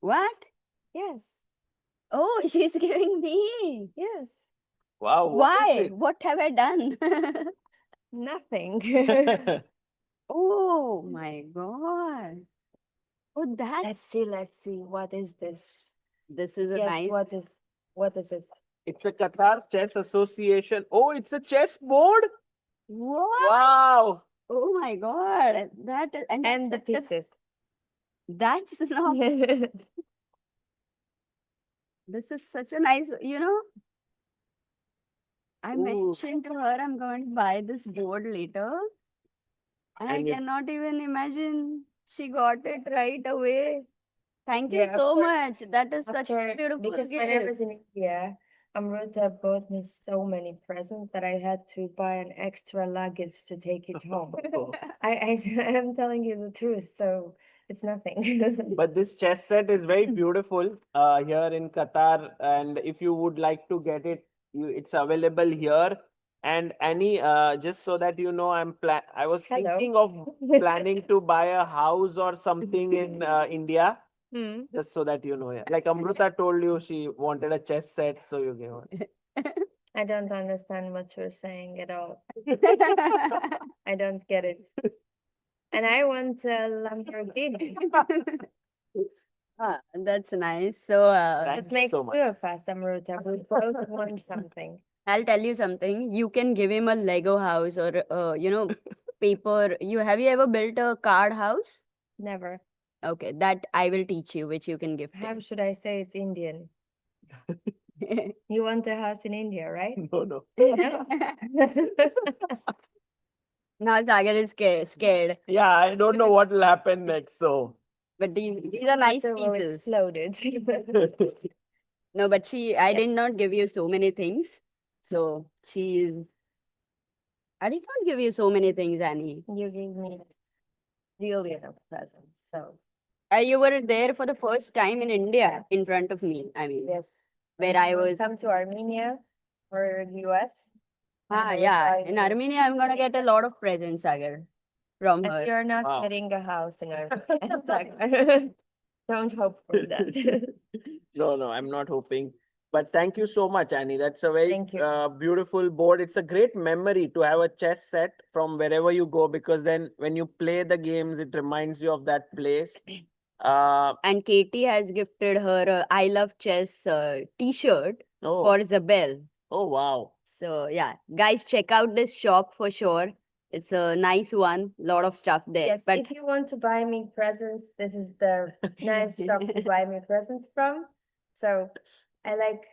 What? Yes, Oh, she's giving me. yes. Wow. Why? What have I done? Nothing. Oh my God. Oh, that. Let's see. What is this? This is a Yes, nice. what is it? It's a Qatar Chess Association. Oh, it's a chess board. What? Wow. Oh my God. That is, and And the that's such a- pieces. That's not. This is such a nice, I Ooh. mentioned to her I'm going to buy this board later. And I And you- cannot even imagine she got it right away. Thank you Yeah, of so course. much. That is such a After, beautiful because when I gift. was in India, Amruta bought me so many presents that I had to buy an extra luggage to take it home. I'm telling you the truth, so it's nothing. But this chess set is very beautiful here in Qatar. And if you would like to get it, it's available here. And Annie, just so that you know, I was Hello. thinking of planning to buy a house or something in India. Hmm. Just so that you know, yeah. Like Amruta told you she wanted a chess set, so you gave her. I don't understand what you're saying at all. I don't get it. And I want a Lamborghini. That's nice. So Thank That you makes so two much. of us, Amruta. We both want something. I'll tell you something. You can give him a Lego house or paper. Have you ever built a card house? Never. Okay, that I will teach you, which you can gift How should I say it's Indian? him. You want a house in India, right? No, no. No? Now Sagar is scared. Yeah, I don't know what will happen next. So, But these are nice Water will pieces. explode it. No, but I Yeah. did not give you so many things. So I did not give you so many things, Annie. You gave me zillion of presents, so You were there for the first time in India in front of me. I mean, yes. where When I you was. come to Armenia or US. I will Yeah. buy In you- Armenia, I'm gonna get a lot of presents, Sagar, from And her. you're not Wow. getting a house in Armenia. Don't hope for that. No, I'm not hoping. But thank you so much, Annie. That's a very Thank you. beautiful board. It's a great memory to have a chess set from wherever you go, because then when you play the games, it reminds you of that place. And Katie has gifted her a I Love Chess T-shirt Oh, for Zabel. oh, wow. So yeah, guys, check out this shop for sure. It's a nice one. Lot of stuff there. Yes, But if you want to buy me presents, this is the nice shop to buy me presents from. So I like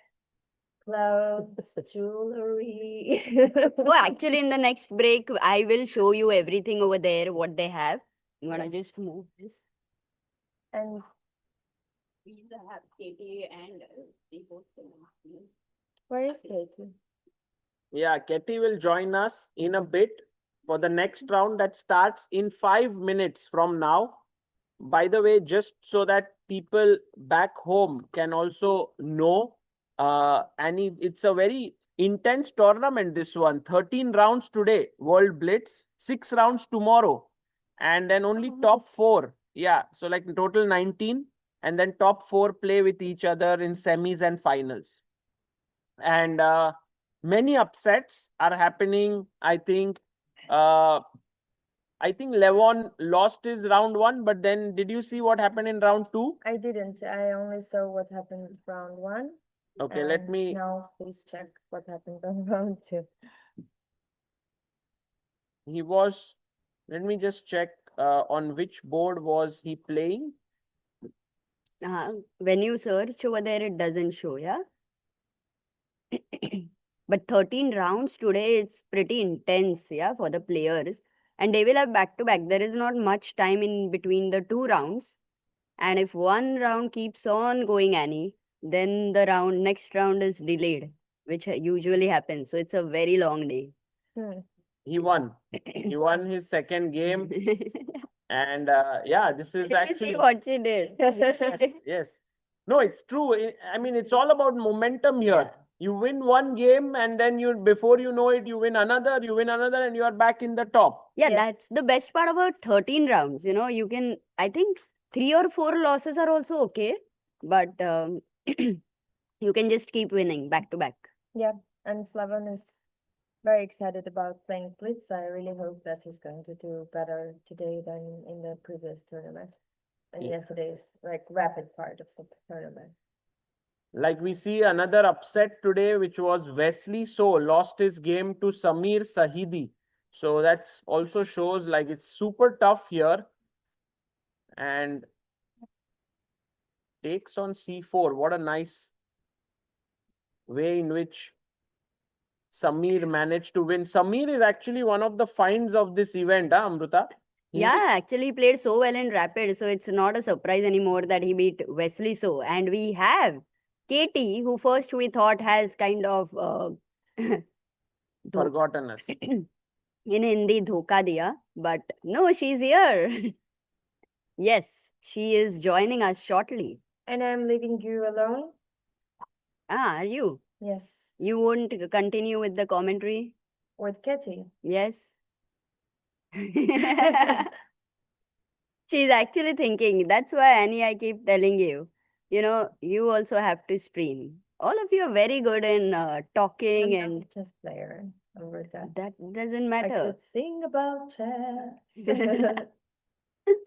clothes, jewelry. oh, actually, in the next break, I will show you everything over there, what they have. I'm gonna Yes. just move this. And We have Katie and the host. where is Katie? Yeah, Ketty will join us in a bit for the next round that starts in 5 minutes from now. By the way, just so that people back home can also know, it's a very intense tournament, this one. 13 rounds today, World Blitz, 6 rounds tomorrow, and then only Oh, top 4. Yeah, so like in total 19, and then top 4 play with each other in semis and finals. And many upsets are happening. I think Levon lost his round 1, but then did you see what happened in round 2? I didn't. I only saw what happened with round 1. Okay, let And me. now please check what happened on round 2. He was. Let me just check on which board was he playing. When you search over there, it doesn't show, yeah? But 13 rounds today, it's pretty intense, yeah, for the players. And they will have back to back. There is not much time in between the 2 rounds. And if one round keeps on going, Annie, then the next round is delayed, which usually happens. So it's a very long day. He won. He won his second game. And yeah, this is Did you actually. see what she did? Yes. No, it's true. I mean, it's all about momentum here. Yeah. You win one game, and then before you know it, you win another, and you are back in the top. Yeah, Yeah. that's the best part about 13 rounds. You can, I think 3 or 4 losses are also okay, but you can just keep winning back to back. Yeah, and Flavon is very excited about playing Blitz. I really hope that he's going to do better today than in the previous tournament. And Yeah. yesterday's rapid part of the tournament. Like we see another upset today, which was Wesley So lost his game to Samir Sahidi. So that's also shows like it's super tough here. And takes on C4. What a nice way in which Samir managed to win. Samir is actually one of the finds of this event, Amruta? Yeah, actually played so well in Rapid, so it's not a surprise anymore that he beat Wesley So. And we have Katie, who first we thought has kind of Forgotten us. in Hindi dhoka diya, but no, she's here. Yes, she is joining us shortly. And I'm leaving you alone? Are you? Yes. You won't continue with the commentary? With Katie. Yes. She's actually thinking. That's why, Annie, I keep telling you, you also have to stream. All of you are very good in talking, I'm not and a chess player. Amrita. that doesn't I matter. could sing about chess.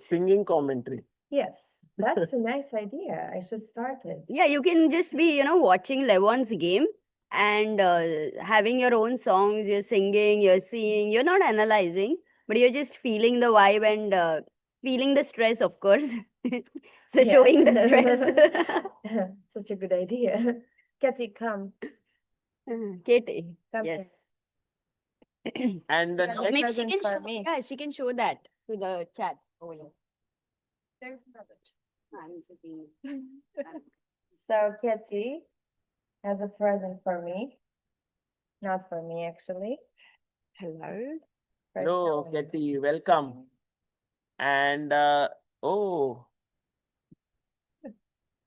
Singing commentary. Yes, that's a nice idea. I should start it. Yeah, you can just be, watching Levon's game and having your own songs. You're singing, you're seeing, you're not analyzing, but you're just feeling the vibe and feeling the stress, of course. So showing the stress. Such a good idea. Katy, come. Katie, Come here. yes. And the Yeah, next, Maybe she present can for show. me. Yeah, she can show that to the chat. Oh, yeah. There's another chat. So Katy has a present for me. Not for me, actually. Hello. For hello, Shahid. Katie, welcome. And oh,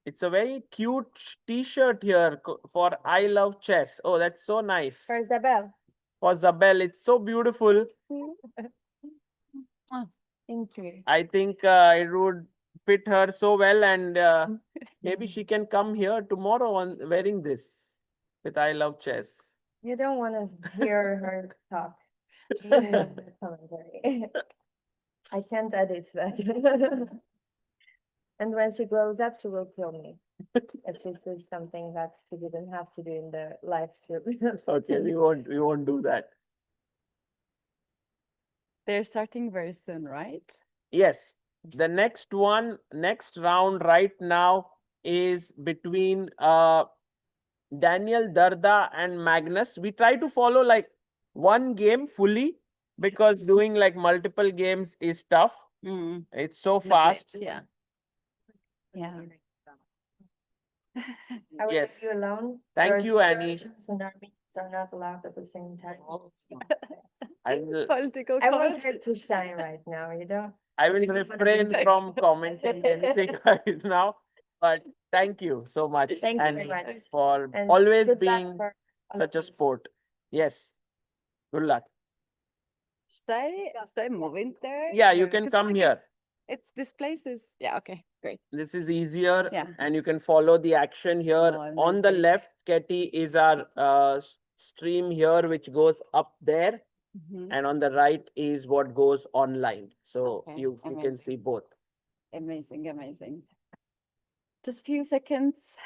it's a very cute t-shirt here for I Love Chess. Oh, that's so nice. For Isabel. For Zabel, it's so beautiful. Thank you. I think it would fit her so well, and maybe she can come here tomorrow on wearing this with I Love Chess. You don't want to hear her talk. Even in the commentary. I can't edit that. And when she grows up, she will kill me if she says something that she didn't have to do in the live stream. Okay, we won't do that. They're starting very soon, right? Yes, the next round right now is between Daniel Dardha and Magnus. We try to follow like one game fully because doing like multiple games is tough. Mm, It's so the fast. Blitz, yeah. Yeah. I will Yes. leave you alone. Thank you, Annie. And Armenians are not allowed at the same time. I will Political I want correct. her to shine right now, you know? refrain from commenting anything right now. But thank you so much, Thank you Annie, very much. for And always good luck being for all such a of us. sport. Yes. Good luck. Should I move in there? Yeah, you can Because come here. It's this place is yeah, okay, great. This is easier, Yeah. and you can follow the action here. Oh, On the amazing. left, Katie, is our stream here, which goes up there, Mhm. and on the right is what goes online. So Okay, you can amazing. see both. Amazing, amazing. Just few seconds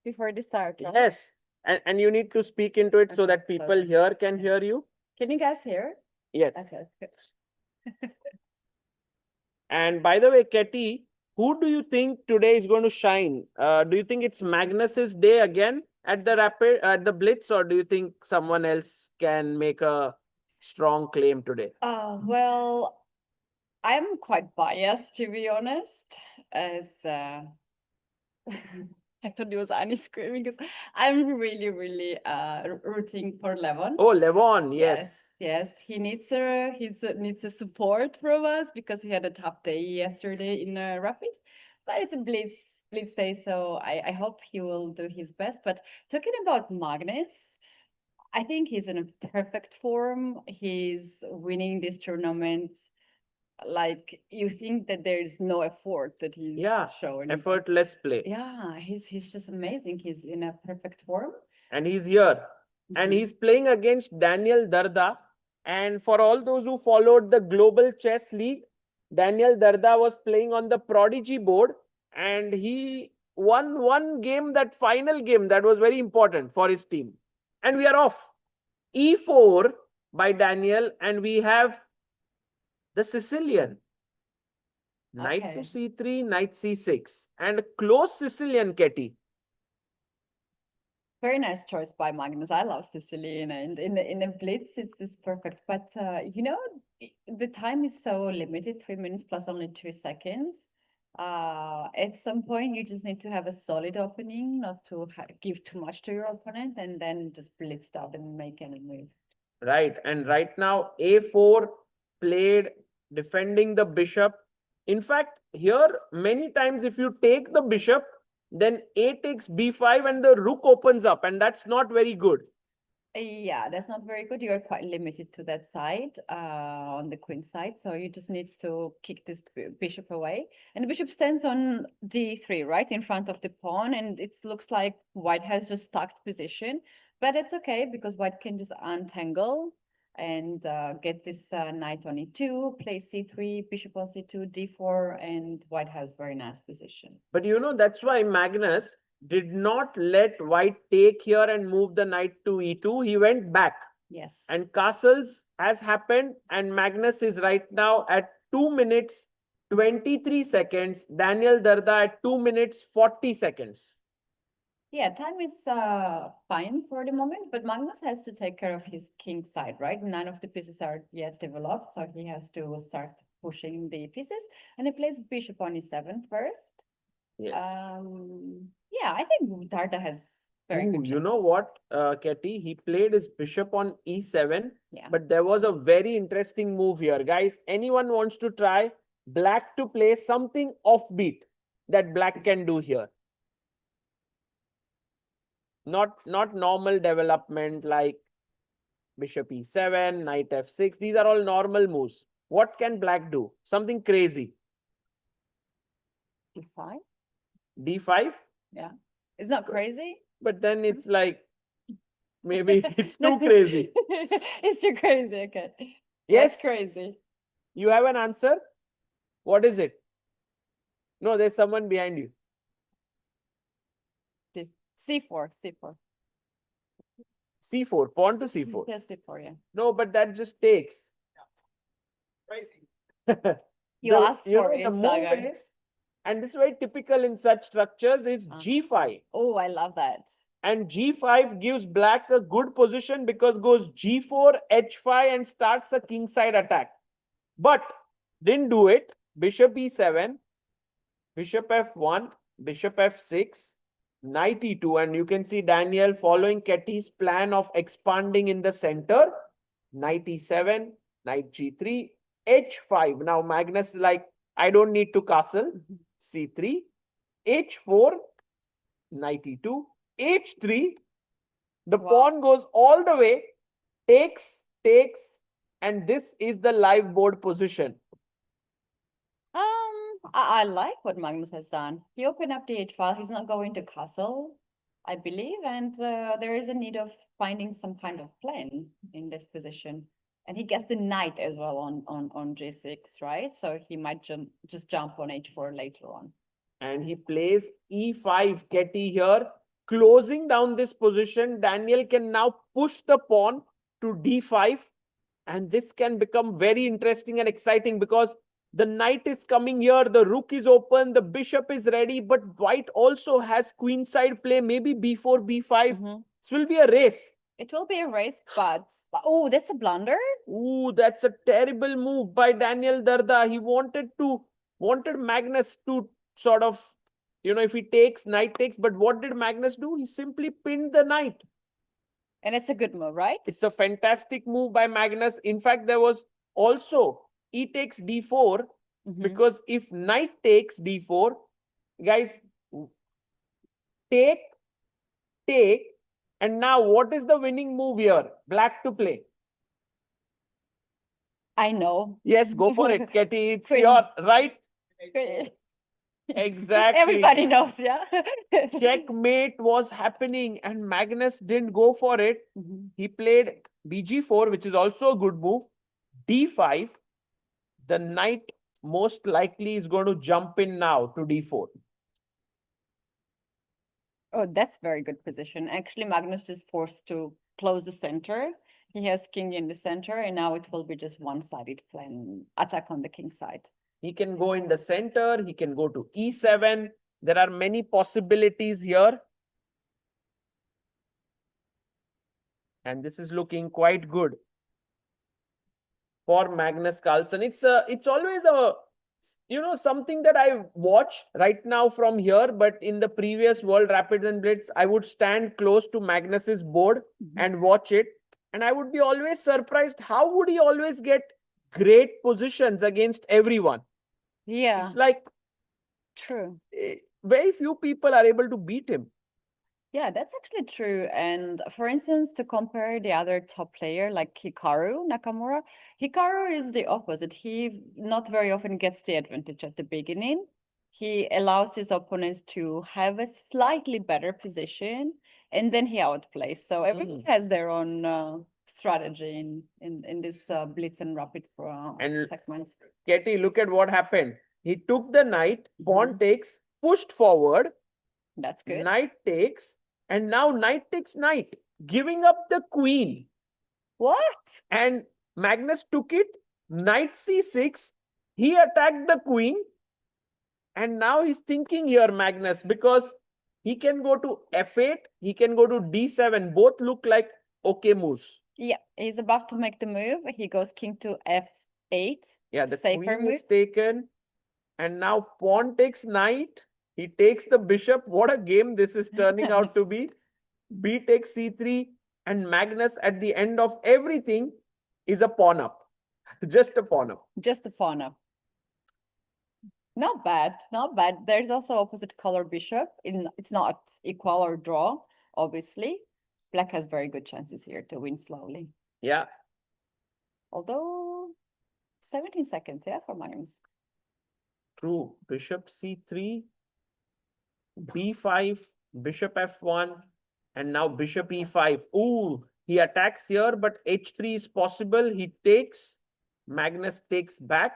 before the start. right? Yes, and you need to speak into it so Okay, that people perfect. here can hear you. Can you guys hear? Yes. Okay. good. And by the way, Katie, who do you think today is going to shine? Do you think it's Magnus's day again at the Blitz, or do you think someone else can make a strong claim today? Well, I'm quite biased to be honest, as I thought it was Annie screaming because I'm really rooting for Levon. Oh, Levon, yes. Yes, he needs a support from us because he had a tough day yesterday in Rapid, but it's a blitz day, so I hope he will do his best. But talking about Magnus, I think he's in a perfect form. He's winning this tournament. Like you think that there's no effort that he's Yeah, showing. effortless play. Yeah, he's just amazing. He's in a perfect form. And he's here. And Mhm. he's playing against Daniel Dardha. And for all those who followed the Global Chess League, Daniel Dardha was playing on the Prodigy board, and he won one game, that final game that was very important for his team. And we are off. E4 by Daniel, and we have the Sicilian. Knight to Okay. c3, knight c6, and close Sicilian, Katie. Very nice choice by Magnus. I love Sicilian, and in a blitz, it's perfect. But the time is so limited, 3 minutes plus only 2 seconds. At some point, you just need to have a solid opening, not to give too much to your opponent, and then just blitz out and make any move. Right, and right now a4 played, defending the bishop. In fact, here many times if you take the bishop, then a takes b5 and the rook opens up, and that's not very good. Yeah, that's not very good. You're quite limited to that side, on the queen side. So you just need to kick this bishop away. And the bishop stands on d3, right, in front of the pawn. And it looks like white has just stuck position. But it's okay because white can just untangle and get this knight on e2, play c3, bishop on c2, d4, and white has very nice position. But that's why Magnus did not let white take here and move the knight to e2. He went back. Yes. And castles has happened, and Magnus is right now at 2 minutes 23 seconds. Daniel Dardha at 2 minutes 40 seconds. Yeah, time is fine for the moment, but Magnus has to take care of his king side, right? None of the pieces are yet developed, so he has to start pushing the pieces. And he plays bishop on e7 first. Yes. Yeah, I think Dardha has very good You know chances. what, Ketty? He played his bishop on e7, Yeah. but there was a very interesting move here. Guys, anyone wants to try black to play something offbeat that black can do here? Not normal development like bishop e7, knight f6. These are all normal moves. What can black do? Something crazy. d5? d5? Yeah. It's not crazy. But then it's like, maybe it's too crazy. It's too crazy, okay. Yes? That's crazy. You have an answer? What is it? No, there's someone behind you. c4, c4. c4, pawn to c4. Yes, c4, yeah. No, but that just takes. Crazy. You asked for the it, move Sagar. is, and this is very typical in such structures, is g5. Oh, I love that. And g5 gives black a good position because goes g4, h5 and starts a kingside attack. But didn't do it. Bishop e7, bishop f1, bishop f6, knight e2, and you can see Daniel following Ketty's plan of expanding in the center. Knight e7, knight g3, h5. Now Magnus is like, I don't need to castle. c3, h4, knight e2, h3. The pawn goes all the way, takes, and this is the live board position. I like what Magnus has done. He opened up the h file. He's not going to castle, I believe, and there is a need of finding some kind of plan in this position. And he gets the knight as well on g6, right? So he might just jump on h4 later on. And he plays e5, Ketty here, closing down this position. Daniel can now push the pawn to d5, and this can become very interesting and exciting because the knight is coming here, the rook is open, the bishop is ready, but white also has queenside play, maybe b4, b5. This will be a race. It will be a race, but oh, that's a blunder. Ooh, that's a terrible move by Daniel Dardha. He wanted Magnus to sort of, if he takes, knight takes, but what did Magnus do? He simply pinned the knight. And it's a good move, right? It's a fantastic move by Magnus. In fact, there was also e takes d4, because if knight takes d4, guys, take, and now what is the winning move here? Black to play. I know. Yes, go for it, Ketty. It's Queen. your right. Queen. Exactly. Everybody knows, yeah. Checkmate was happening and Magnus didn't go for it. He played bg4, which is also a good move. d5. The knight most likely is going to jump in now to d4. Oh, that's very good position. Actually, Magnus is forced to close the center. He has king in the center, and now it will be just one-sided plan, attack on the king side. He can go in the center. He can go to e7. There are many possibilities here. And this is looking quite good for Magnus Carlsen. It's always a, something that I watch right now from here, but in the previous World Rapids and Blitz, I would stand close to Magnus's board and watch it. And I would be always surprised, how would he always get great positions against everyone? Yeah. It's like, true. Very few people are able to beat him. Yeah, that's actually true. And for instance, to compare the other top player like Hikaru Nakamura, Hikaru is the opposite. He not very often gets the advantage at the beginning. He allows his opponents to have a slightly better position and then he outplays. So everyone has their own strategy in this blitz and rapid And segments. Ketty, look at what happened. He took the knight, pawn takes, pushed forward, That's good. knight takes, and now knight takes knight, giving up the queen. What? And Magnus took it, knight c6, he attacked the queen, and now he's thinking here, Magnus, because he can go to f8, he can go to d7, both look like okay moves. Yeah, he's about to make the move. He goes king to f8. Yeah, the safer queen move. is taken, and now pawn takes knight, he takes the bishop. What a game this is turning out to be. B takes c3, and Magnus at the end of everything is a pawn up. Just a pawn up. Just a pawn up. Not bad, not bad. There's also opposite color bishop. It's not equal or draw, obviously. Black has very good chances here to win slowly. Yeah. Although 17 seconds, yeah, for Magnus. True. Bishop c3, b5, bishop f1, and now bishop e5. Ooh, he attacks here, but h3 is possible. He takes, Magnus takes back.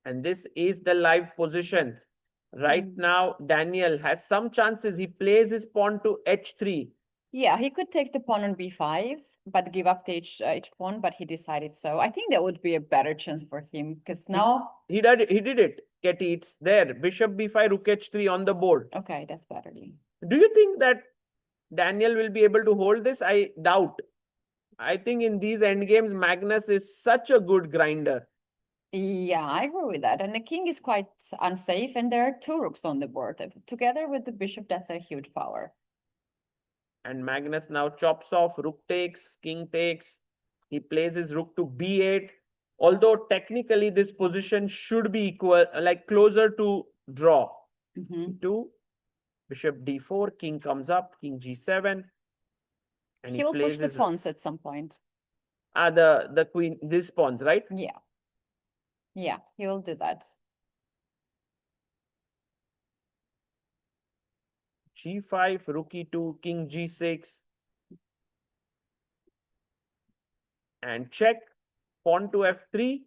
And this is the live position. Right now, Daniel has some chances. He plays his pawn to h3. Yeah, he could take the pawn on b5, but give up the h pawn, but he decided so. I think that would be a better chance for him, because now... He did it, Ketty. It's there. Bishop b5, rook h3 on the board. Okay, that's better. Do you think that Daniel will be able to hold this? I doubt. I think in these endgames, Magnus is such a good grinder. Yeah, I agree with that. And the king is quite unsafe, and there are two rooks on the board. Together with the bishop, that's a huge power. And Magnus now chops off, rook takes, king takes. He plays his rook to b8. Although technically this position should be equal, like closer to draw. Two, bishop d4, king comes up, king g7. And He will plays push the his pawns at some point. the queen, these pawns, right? Yeah. Yeah, he will do that. g5, rook e2, king g6. And check, pawn to f3.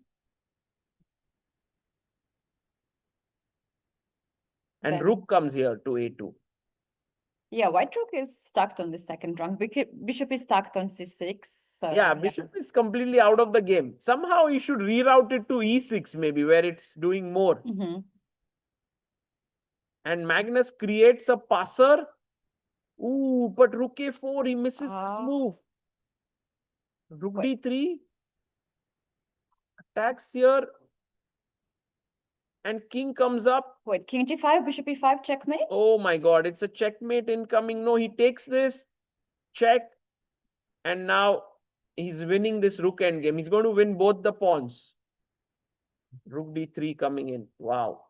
And Then- rook comes here to a2. Yeah, white rook is stuck on the second rank. Bishop is stuck on c6. So Yeah, bishop is completely out of the game. Somehow he should reroute it to e6 maybe, where it's doing more. And Magnus creates a passer. Ooh, but rook a4, he misses this move. Rook d3. Attacks here. And king comes up. Wait, king g5, bishop e5, checkmate? Oh my god, it's a checkmate incoming. No, he takes this. Check. And now he's winning this rook endgame. He's going to win both the pawns. Rook d3 coming in. Wow.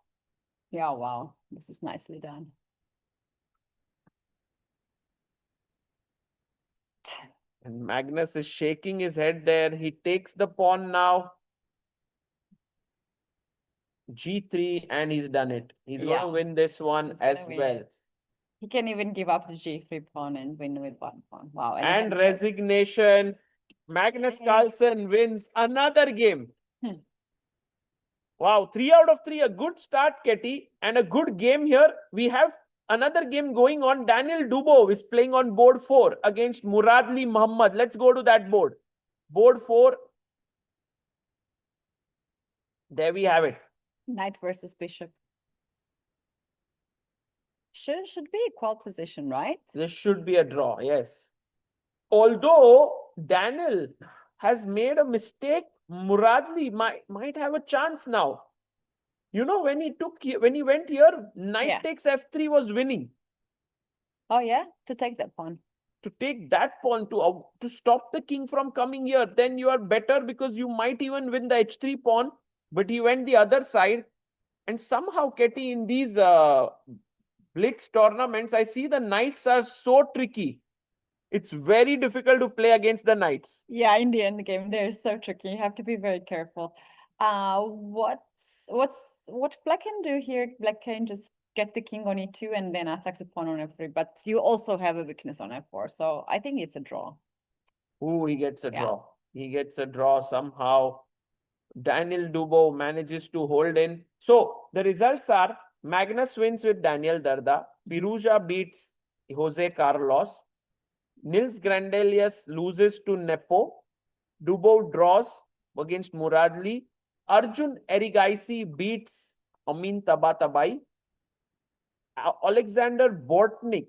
Yeah, wow. This is nicely done. And Magnus is shaking his head there. He takes the pawn now. g3, and he's done it. He's going to win this one He's as gonna win well. it. He can even give up the g3 pawn and win with one pawn. Wow. he And can check. resignation. Magnus Carlsen wins another game. Wow, 3 out of 3. A good start, Ketty, and a good game here. We have another game going on. Daniel Dubov is playing on board 4 against Muradli Muhammad. Let's go to that board. Board 4. There we have it. Knight versus bishop. Should be equal position, right? This should be a draw, yes. Although Daniel has made a mistake, Muradli might have a chance now. You know, when he went here, knight takes f3 was winning. Oh yeah, to take that pawn. To take that pawn to stop the king from coming here, then you are better because you might even win the h3 pawn. But he went the other side, and somehow, Ketty, in these blitz tournaments, I see the knights are so tricky. It's very difficult to play against the knights. Yeah, in the end game, they're so tricky. You have to be very careful. What Black can do here? Black can just get the king on e2 and then attack the pawn on f3. But you also have a weakness on f4. So I think it's a draw. Ooh, he gets a Yeah. draw. He gets a draw somehow. Daniel Dubo manages to hold in. So the results are Magnus wins with Daniel Dardha. Firouzja beats Jose Carlos. Nils Grandelius loses to Nepo. Dubo draws against Muradli. Arjun Erigaisi beats Amin Tabatabaei. Alexander Bortnyk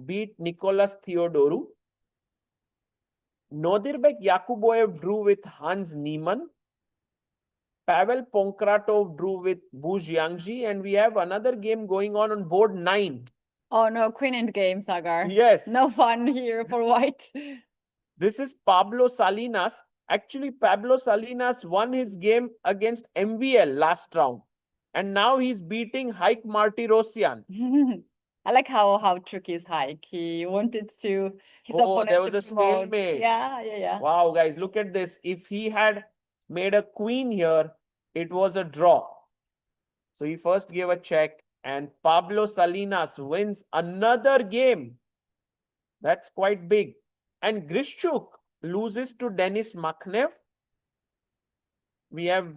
beat Nicolas Theodoru. Nodirbek Yakuboev drew with Hans Niemann. Pavel Ponkratov drew with Bu Jiangji. And we have another game going on board 9. Oh no, queen end game, Sagar. Yes. No fun here for white. This is Pablo Salinas. Actually, Pablo Salinas won his game against MVL last round. And now he's beating Haug Martirosyan. I like how tricky is Hike. He wanted to his Oh, opponent there was to a promote. stalemate. Yeah. Wow, guys, look at this. If he had made a queen here, it was a draw. So he first gave a check and Pablo Salinas wins another game. That's quite big. And Grishchuk loses to Denis Makhnev. We have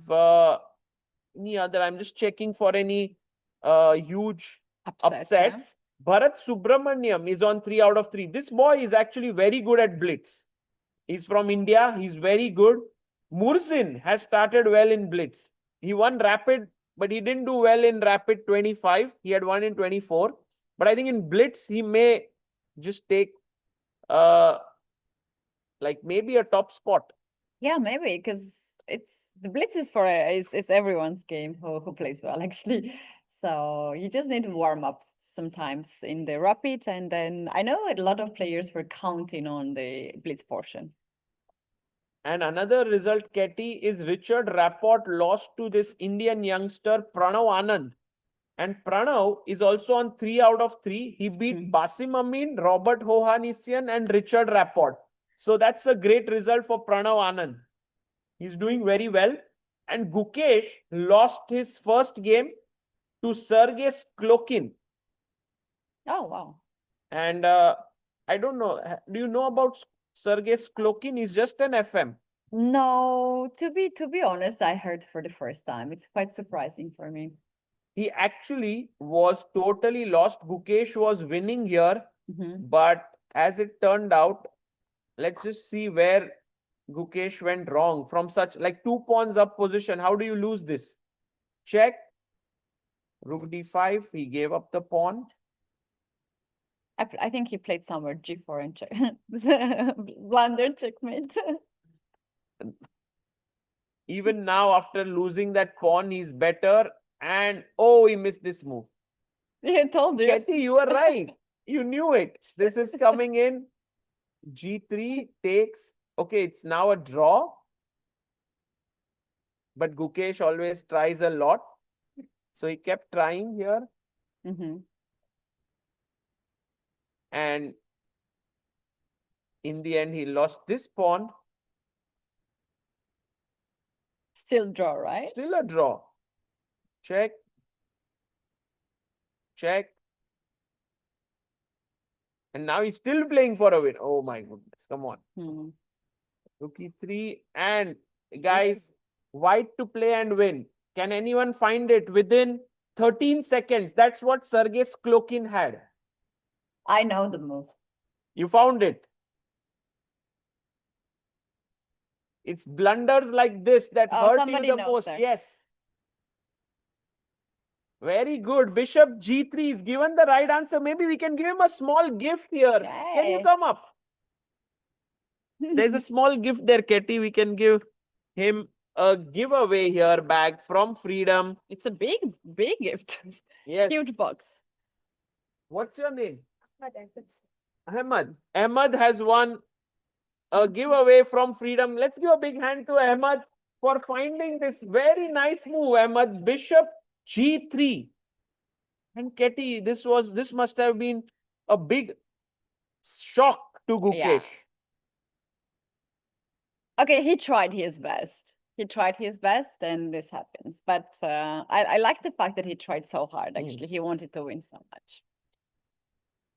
any other, I'm just checking for any huge upsets. Bharat Subramaniam is on 3 out of 3. This boy is actually very good at blitz. He's from India. He's very good. Murzin has started well in blitz. He won rapid, but he didn't do well in rapid 25. He had won in 24. But I think in blitz, he may just take like maybe a top spot. Yeah, maybe because it's the blitz is for it's everyone's game who plays well actually. So you just need to warm up sometimes in the rapid, and then I know a lot of players were counting on the blitz portion. And another result, Ketty, is Richard Rapport lost to this Indian youngster Pranav Anand. And Pranav is also on 3 out of 3. He beat Basim Amin, Robert Hovhannissian, and Richard Rapport. So that's a great result for Pranav Anand. He's doing very well. And Gukesh lost his first game to Sergei Sklokin. Oh, wow. And I don't know. Do you know about Sergei Sklokin? He's just an FM. No, to be honest, I heard for the first time. It's quite surprising for me. He actually was totally lost. Gukesh was winning here. But as it turned out, let's just see where Gukesh went wrong. From such like 2 pawns up position, how do you lose this? Check. Rook d5. He gave up the pawn. I think he played somewhere g4 and check. Blunder checkmate. Even now, after losing that pawn, he's better. And oh, he missed this move. I told you. Ketty, you were right. You knew it. This is coming in. G3 takes. Okay, it's now a draw. But Gukesh always tries a lot. So he kept trying here. And in the end, he lost this pawn. Still draw, right? Still a draw. Check. Check. And now he's still playing for a win. Oh my goodness. Come on. Rook e3. And guys, white to play and win. Can anyone find it within 13 seconds? That's what Sergei Sklokin had. I know the move. You found it. It's blunders like this that hurt you somebody the knows most. there. Yes. Very good. Bishop G3 is given the right answer. Maybe we can give him a small gift here. Can you Yay. come up? There's a small gift there, Ketty. We can give him a giveaway here bag from Freedom. It's a big gift. Yes. Huge box. What's your name? Ahmed. Ahmed has won a giveaway from Freedom. Let's give a big hand to Ahmed for finding this very nice move. Ahmed, Bishop G3. And Ketty, this must have been a big shock to Gukesh. Yeah. Okay, he tried his best. he tried his best, and this happens. But I like the fact that he tried so hard. Actually, he wanted to win so much.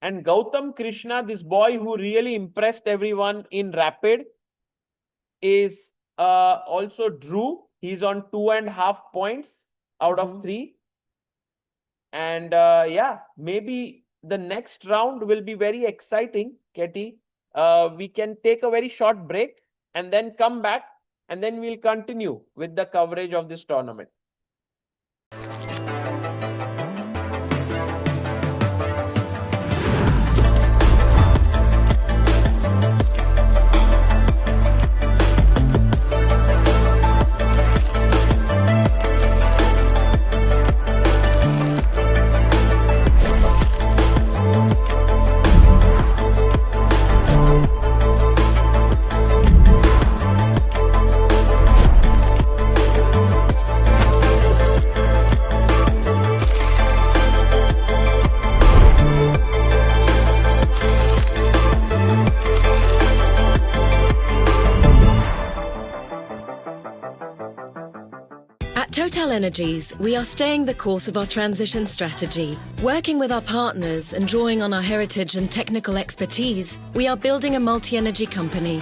And Gautam Krishna, this boy who really impressed everyone in Rapid, is also drew. He's on 2.5 points out of 3. And yeah, maybe the next round will be very exciting, Katie. We can take a very short break and then come back, and then we'll continue with the coverage of this tournament. TotalEnergies, we are staying the course of our transition strategy. Working with our partners and drawing on our heritage and technical expertise, we are building a multi-energy company.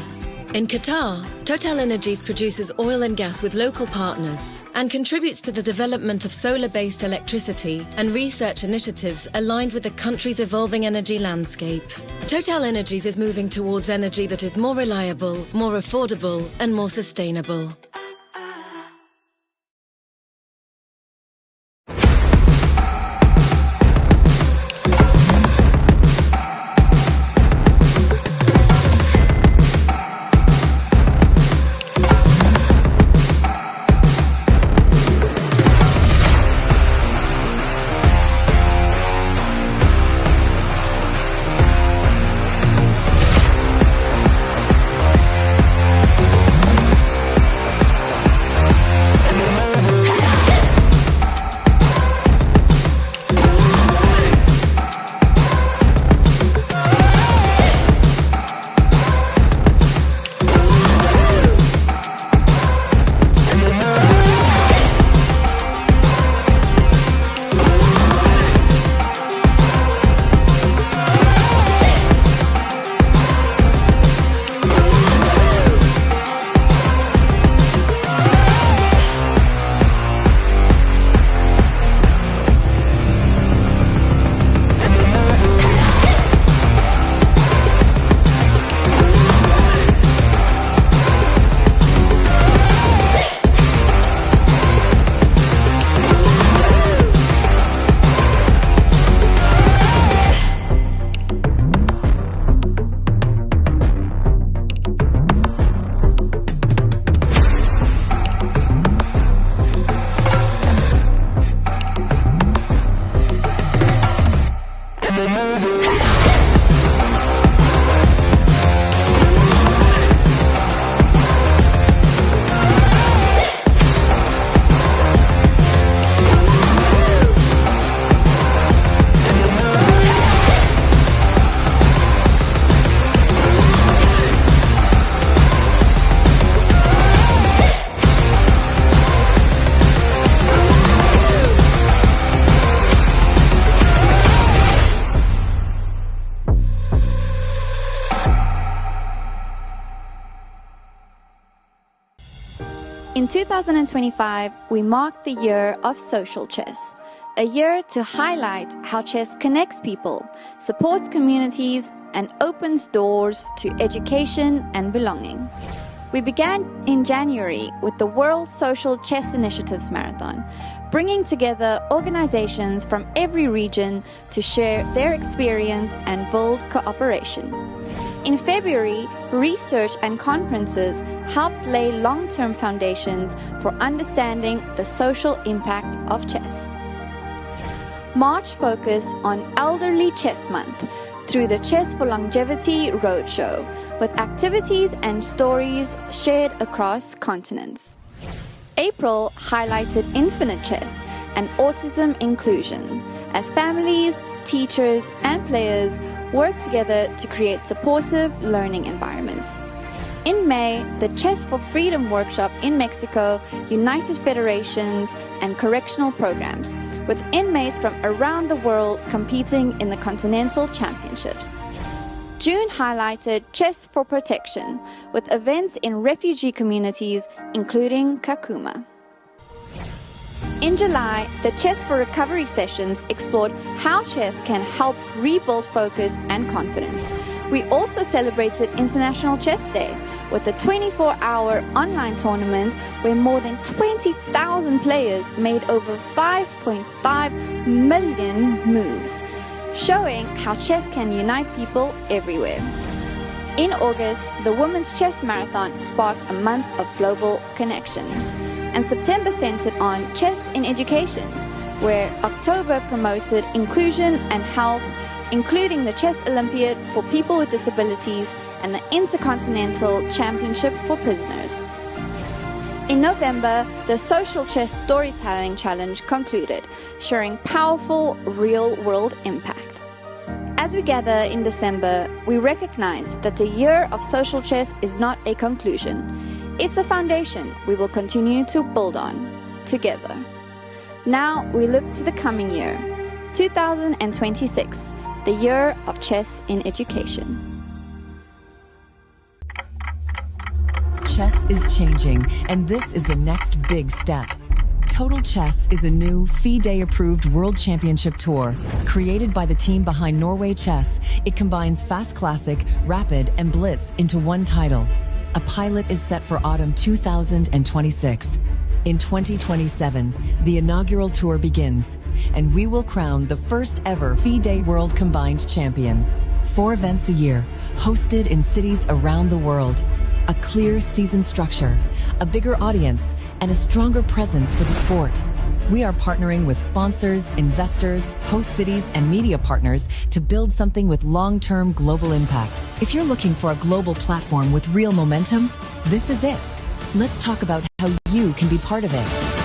In Qatar, TotalEnergies produces oil and gas with local partners and contributes to the development of solar-based electricity and research initiatives aligned with the country's evolving energy landscape. TotalEnergies is moving towards energy that is more reliable, more affordable, and more sustainable. In 2025, we mark the year of social chess, a year to highlight how chess connects people, supports communities, and opens doors to education and belonging. We began in January with the World Social Chess Initiatives Marathon, bringing together organizations from every region to share their experience and build cooperation. In February, research and conferences helped lay long-term foundations for understanding the social impact of chess. March focused on Elderly Chess Month through the Chess for Longevity Roadshow, with activities and stories shared across continents. April highlighted infinite chess and autism inclusion, as families, teachers, and players work together to create supportive learning environments. In May, the Chess for Freedom workshop in Mexico united federations and correctional programs, with inmates from around the world competing in the Continental Championships. June highlighted Chess for Protection, with events in refugee communities, including Kakuma. In July, the Chess for Recovery sessions explored how chess can help rebuild focus and confidence. We also celebrated International Chess Day with a 24-hour online tournament where more than 20,000 players made over 5.5 million moves, showing how chess can unite people everywhere. In August, the Women's Chess Marathon sparked a month of global connection, and September centered on chess in education, where October promoted inclusion and health, including the Chess Olympiad for people with disabilities and the Intercontinental Championship for prisoners. In November, the Social Chess Storytelling Challenge concluded, sharing powerful real-world impact. As we gather in December, we recognize that the year of social chess is not a conclusion. It's a foundation we will continue to build on, together. Now we look to the coming year, 2026, the year of chess in education. Chess is changing, and this is the next big step. Total Chess is a new FIDE-approved World Championship Tour. Created by the team behind Norway Chess, it combines Fast Classic, Rapid, and Blitz into one title. A pilot is set for autumn 2026. In 2027, the inaugural tour begins, and we will crown the first ever FIDE World Combined Champion. 4 events a year, hosted in cities around the world. A clear season structure, a bigger audience, and a stronger presence for the sport. We are partnering with sponsors, investors, host cities, and media partners to build something with long-term global impact. If you're looking for a global platform with real momentum, this is it. Let's talk about how you can be part of it.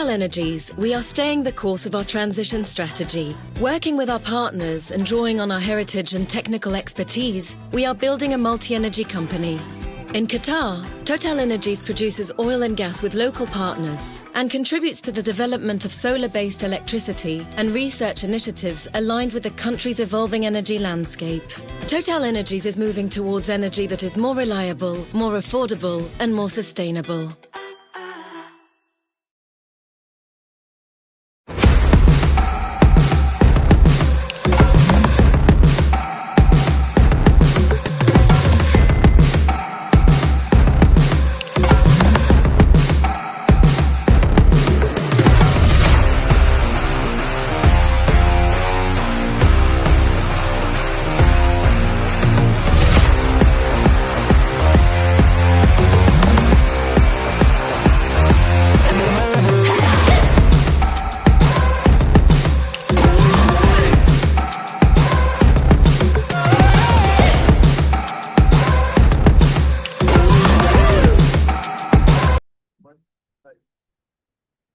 Energies, we are staying the course of our transition strategy. Working with our partners and drawing on our heritage and technical expertise, we are building a multi-energy company. In Qatar, TotalEnergies produces oil and gas with local partners and contributes to the development of solar-based electricity and research initiatives aligned with the country's evolving energy landscape. TotalEnergies is moving towards energy that is more reliable, more affordable, and more sustainable.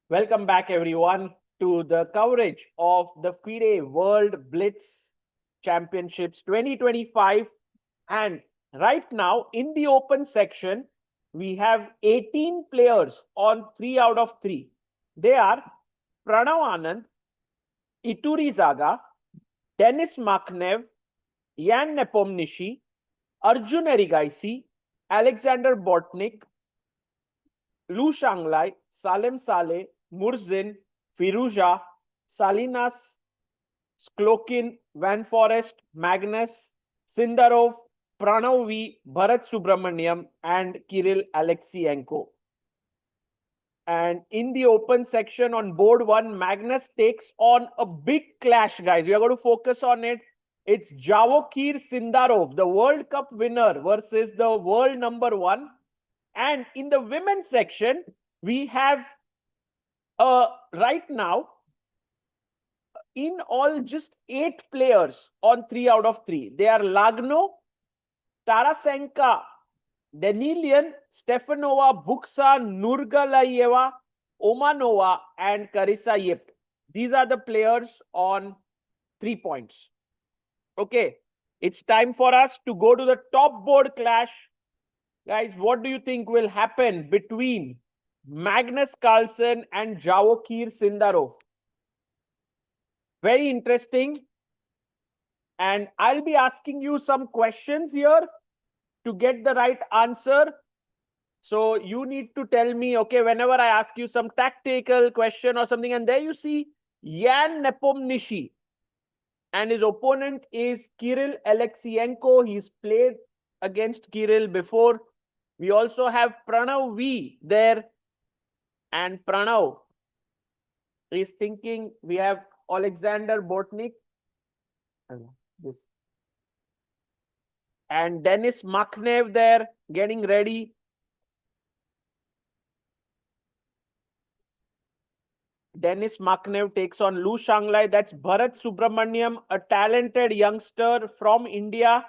Welcome back, everyone, to the coverage of the FIDE World Blitz Championships 2025. And right now, in the open section, we have 18 players on 3 out of 3. They are Pranav Anand, Ituri Zaga, Denis Makhnev, Yan Nepomniachtchi, Arjun Erigaisi, Alexander Bortnyk, Lu Shanglai, Salem Saleh, Murzin, Firouzja, Salinas, Sklokin, Van Forest, Magnus, Sindarov, Pranav V, Bharat Subramaniam, and Kirill Alexienko. And in the open section on board 1, Magnus takes on a big clash, guys. We are going to focus on it. It's Javokir Sindarov, the World Cup winner, versus the world number 1. And in the women's section, we have right now, in all, just 8 players on 3 out of 3. They are Lagno, Tarasenka, Danilian, Stefanova, Buksa, Nurgalayeva, Omanova, and Carissa Yip. These are the players on 3 points. Okay, it's time for us to go to the top board clash. Guys, what do you think will happen between Magnus Carlsen and Javokir Sindarov? Very interesting. And I'll be asking you some questions here to get the right answer. So you need to tell me, okay, whenever I ask you some tactical question or something, and there you see Yan Nepomniachtchi, and his opponent is Kirill Alexienko. He's played against Kirill before. We also have Pranav V there, and Pranav is thinking. We have Alexander Bortnyk and Denis Makhnev there getting ready. Denis Makhnev takes on Lu Shanglai. That's Bharat Subramaniam, a talented youngster from India.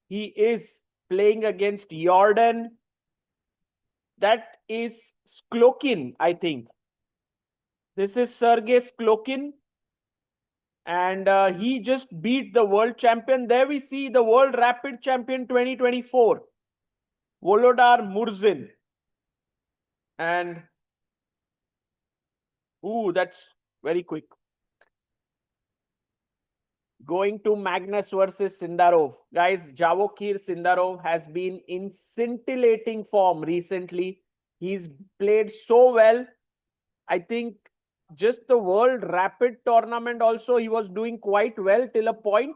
He is playing against Jordan. That is Sklokin, I think. This is Sergei Sklokin. And he just beat the world champion. There we see the world rapid champion 2024, Volodar Murzin. And ooh, that's very quick. Going to Magnus versus Sindarov. Guys, Javokir Sindarov has been in scintillating form recently. He's played so well. I think just the World Rapid tournament also, he was doing quite well till a point.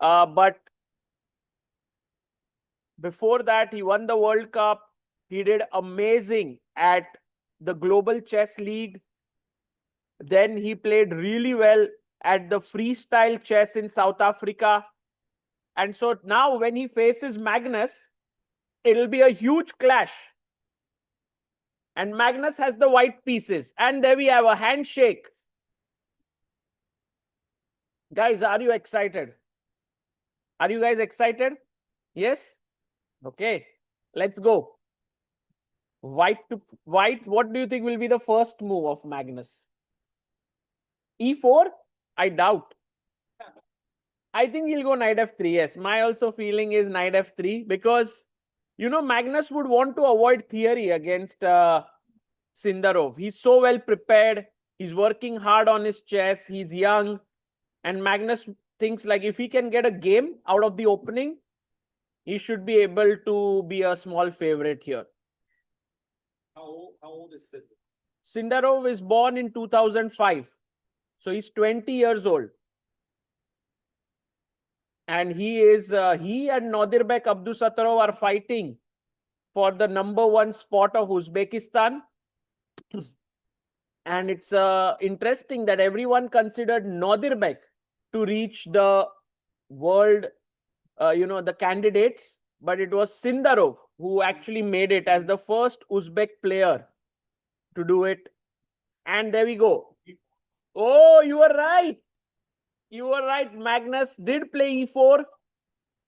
But before that, he won the World Cup. He did amazing at the Global Chess League. Then he played really well at the freestyle chess in South Africa. And so now when he faces Magnus, it'll be a huge clash. And Magnus has the white pieces. And there we have a handshake. Guys, are you excited? Are you guys excited? Yes? Okay, let's go. White to white. What do you think will be the first move of Magnus? E4? I doubt. I think he'll go knight f3. Yes, my also feeling is knight f3 because, you know, Magnus would want to avoid theory against Sindarov. He's so well prepared. He's working hard on his chess. He's young. And Magnus thinks like if he can get a game out of the opening, he should be able to be a small favorite here. How old is Sid? Sindarov is born in 2005. So he's 20 years old. And he is, he and Nodirbek Abdusattorov are fighting for the #1 spot of Uzbekistan. And it's interesting that everyone considered Nodirbek to reach the world, the candidates. But it was Sindarov who actually made it as the first Uzbek player to do it. And there we go. Oh, you were right. You were right. Magnus did play e4,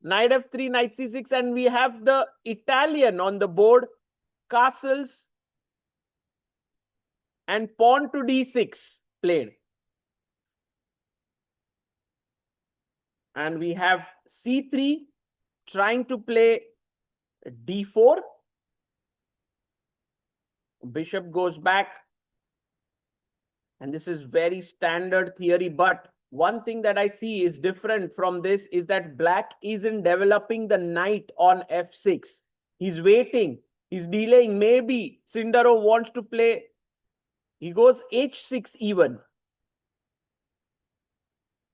knight f3, knight c6, and we have the Italian on the board, castles, and pawn to d6 played. And we have c3 trying to play d4. Bishop goes back. And this is very standard theory, but one thing that I see is different from this is that black isn't developing the knight on f6. He's waiting. He's delaying. Maybe Sindarov wants to play. He goes h6 even.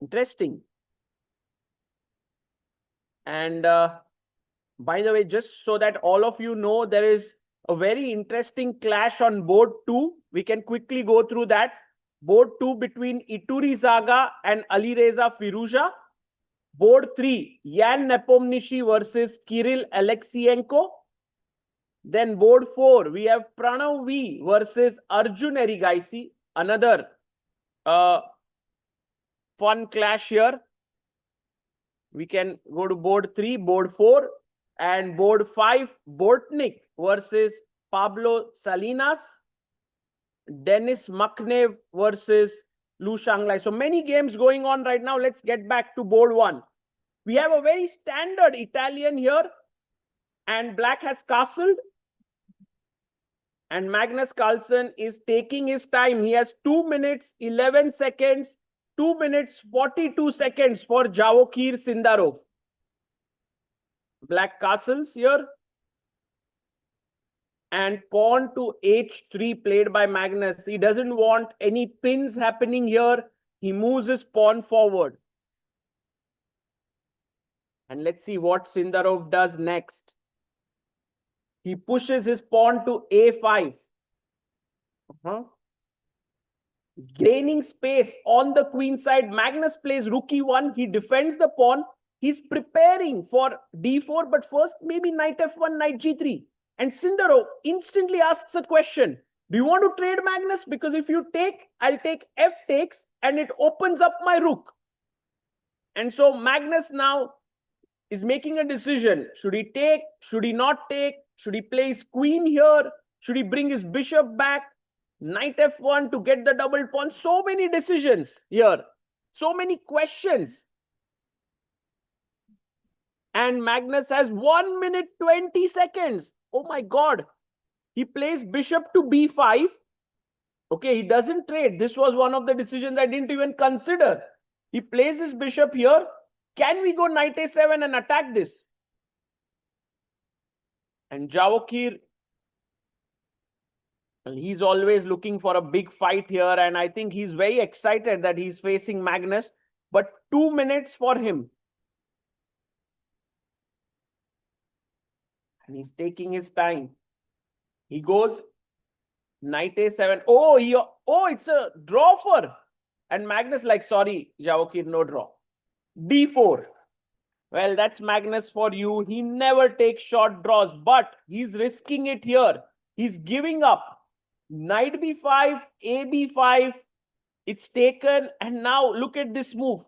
Interesting. And by the way, just so that all of you know, there is a very interesting clash on board 2. We can quickly go through that. Board 2 between Iturizaga and Alireza Firouzja. Board 3, Yan Nepomniachtchi versus Kirill Alexienko. Then board 4, we have Pranav V versus Arjun Erigaisi. Another fun clash here. We can go to board 3, board 4, and board 5, Bortnyk versus Pablo Salinas. Denis Makhnev versus Lu Shanglai. So many games going on right now. Let's get back to board 1. We have a very standard Italian here, and black has castled. And Magnus Carlsen is taking his time. He has 2 minutes, 11 seconds, 2 minutes, 42 seconds for Jahokir Sindarov. Black castles here. And pawn to h3 played by Magnus. He doesn't want any pins happening here. He moves his pawn forward. And let's see what Sindarov does next. He pushes his pawn to a5. Gaining space on the queen side. Magnus plays rook e1. He defends the pawn. He's preparing for d4, but first maybe knight f1, knight g3. And Sindarov instantly asks a question. Do you want to trade, Magnus? Because if you take, I'll take f takes, and it opens up my rook. And so Magnus now is making a decision. Should he take? Should he not take? Should he play his queen here? Should he bring his bishop back? Knight f1 to get the double pawn. So many decisions here. So many questions. And Magnus has 1 minute 20 seconds. Oh my God. He plays bishop to b5. Okay, he doesn't trade. This was one of the decisions I didn't even consider. He plays his bishop here. Can we go knight a7 and attack this? And Jahokir, he's always looking for a big fight here. And I think he's very excited that he's facing Magnus. But 2 minutes for him. And he's taking his time. He goes knight a7. Oh, it's a draw for. And Magnus like, sorry, Jahokir, no draw. d4. Well, that's Magnus for you. He never takes short draws, but he's risking it here. He's giving up. Knight b5, a b5. It's taken. And now look at this move.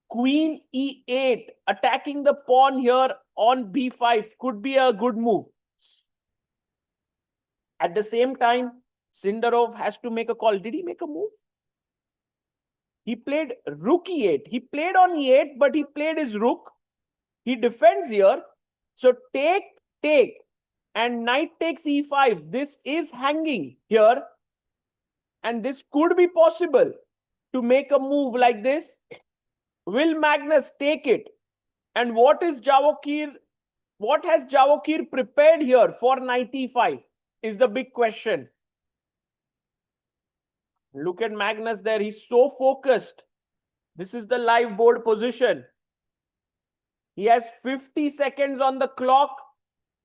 Queen e8. Attacking the pawn here on b5 could be a good move. At the same time, Sindarov has to make a call. Did he make a move? He played rook e8. He played on e8, but he played his rook. He defends here. So take. And knight takes e5. This is hanging here. And this could be possible to make a move like this. Will Magnus take it? And what has Jahokir prepared here for knight e5 is the big question. Look at Magnus there. He's so focused. This is the live board position. He has 50 seconds on the clock.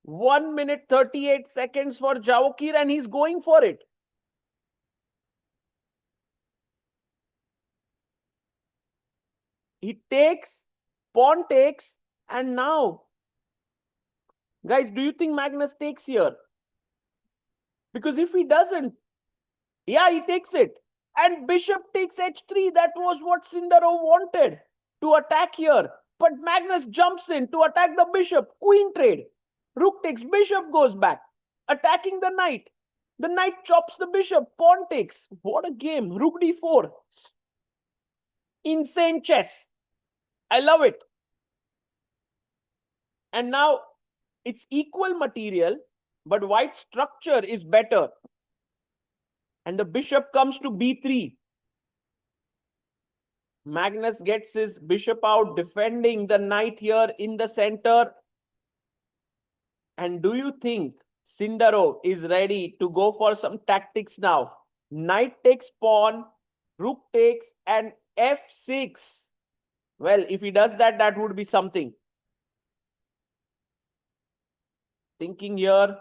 1 minute 38 seconds for Jahokir, and he's going for it. He takes, pawn takes, and now, guys, do you think Magnus takes here? Because if he doesn't, yeah, he takes it. And bishop takes h3. That was what Sindarov wanted to attack here. But Magnus jumps in to attack the bishop. Queen trade. Rook takes, bishop goes back. Attacking the knight. The knight chops the bishop. Pawn takes. What a game. Rook d4. Insane chess. I love it. And now it's equal material, but white structure is better. And the bishop comes to b3. Magnus gets his bishop out, defending the knight here in the center. And do you think Sindarov is ready to go for some tactics now? Knight takes pawn, rook takes, and f6. Well, if he does that, that would be something. Thinking here.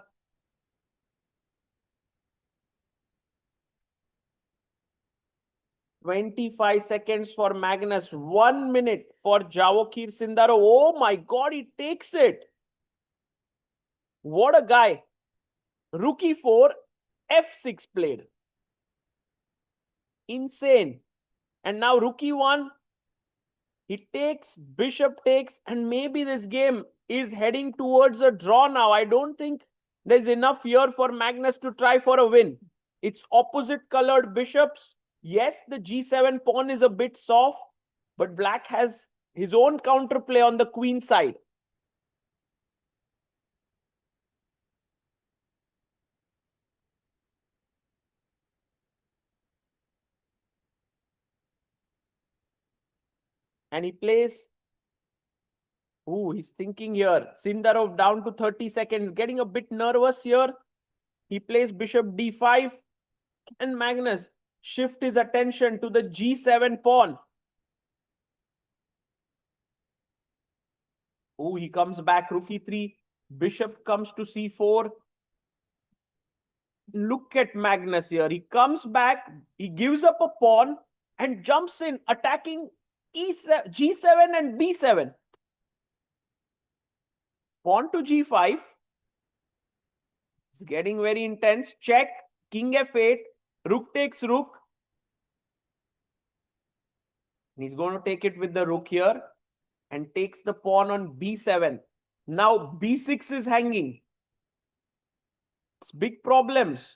$25 for Magnus. 1 minute for Jawokir Sindarov. Oh my God, he takes it. What a guy. Rookie 4, F6 played. Insane. And now rookie 1. He takes, bishop takes, and maybe this game is heading towards a draw now. I don't think there's enough here for Magnus to try for a win. It's opposite colored bishops. Yes, the G7 pawn is a bit soft, but black has his own counterplay on the queen side. And he plays. Ooh, he's thinking here. Sindarov down to 30 seconds, getting a bit nervous here. He plays bishop d5, and Magnus shift his attention to the G7 pawn. Oh, he comes back, rook e3. Bishop comes to c4. Look at Magnus here. He comes back, he gives up a pawn and jumps in, attacking E7, G7 and B7. Pawn to G5. It's getting very intense. Check, king f8, rook takes rook. And he's going to take it with the rook here and takes the pawn on B7. Now B6 is hanging. It's big problems.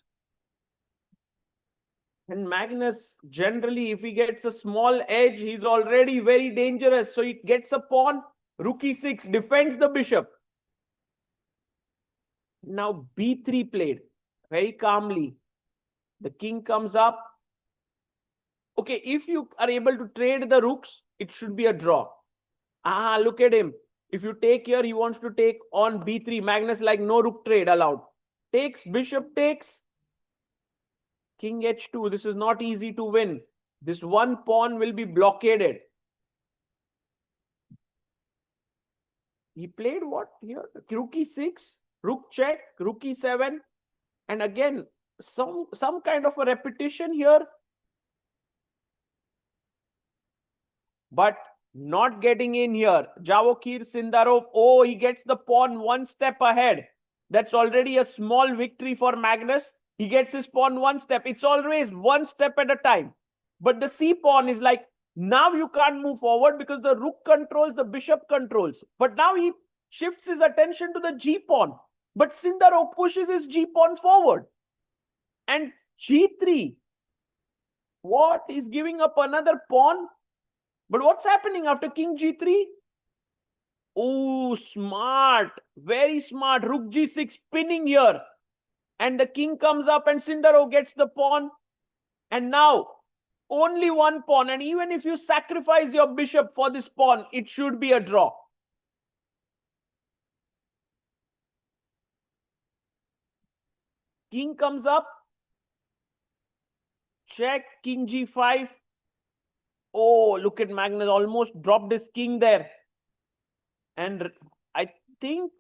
And Magnus, generally, if he gets a small edge, he's already very dangerous. So he gets a pawn, rook e6, defends the bishop. Now b3 played very calmly. The king comes up. Okay, if you are able to trade the rooks, it should be a draw. Ah, look at him. If you take here, he wants to take on b3. Magnus like no rook trade allowed. Takes, bishop takes. King h2. This is not easy to win. This one pawn will be blockaded. He played what here? Rook e6, rook check, rook e7. And again, some kind of a repetition here. But not getting in here. Jawokir Sindarov. Oh, he gets the pawn one step ahead. That's already a small victory for Magnus. He gets his pawn one step. It's always one step at a time. But the c pawn is like, now you can't move forward because the rook controls, the bishop controls. But now he shifts his attention to the g pawn. But Sindarov pushes his g pawn forward. And g3. What? He's giving up another pawn? But what's happening after king g3? Oh, smart. Very smart. Rook g6 spinning here. And the king comes up and Sindarov gets the pawn. And now, only one pawn. And even if you sacrifice your bishop for this pawn, it should be a draw. King comes up. Check, king g5. Oh, look at Magnus, almost dropped his king there. And I think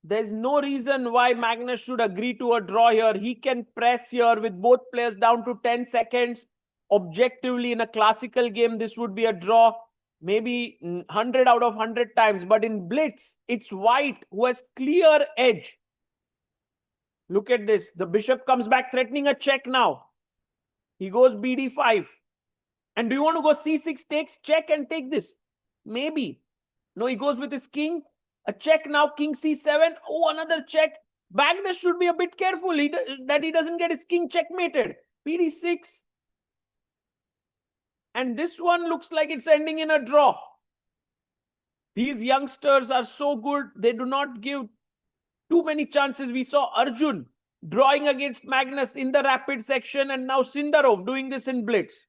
there's no reason why Magnus should agree to a draw here. He can press here with both players down to 10 seconds. Objectively, in a classical game, this would be a draw. Maybe 100 out of 100 times. But in Blitz, it's white who has clear edge. Look at this. The bishop comes back threatening a check now. He goes bd5. And do you want to go c6 takes, check and take this? Maybe. No, he goes with his king. A check now, king c7. Oh, another check. Magnus should be a bit careful that he doesn't get his king checkmated. bd6. And this one looks like it's ending in a draw. These youngsters are so good. They do not give too many chances. We saw Arjun drawing against Magnus in the rapid section, and now Sindarov doing this in Blitz.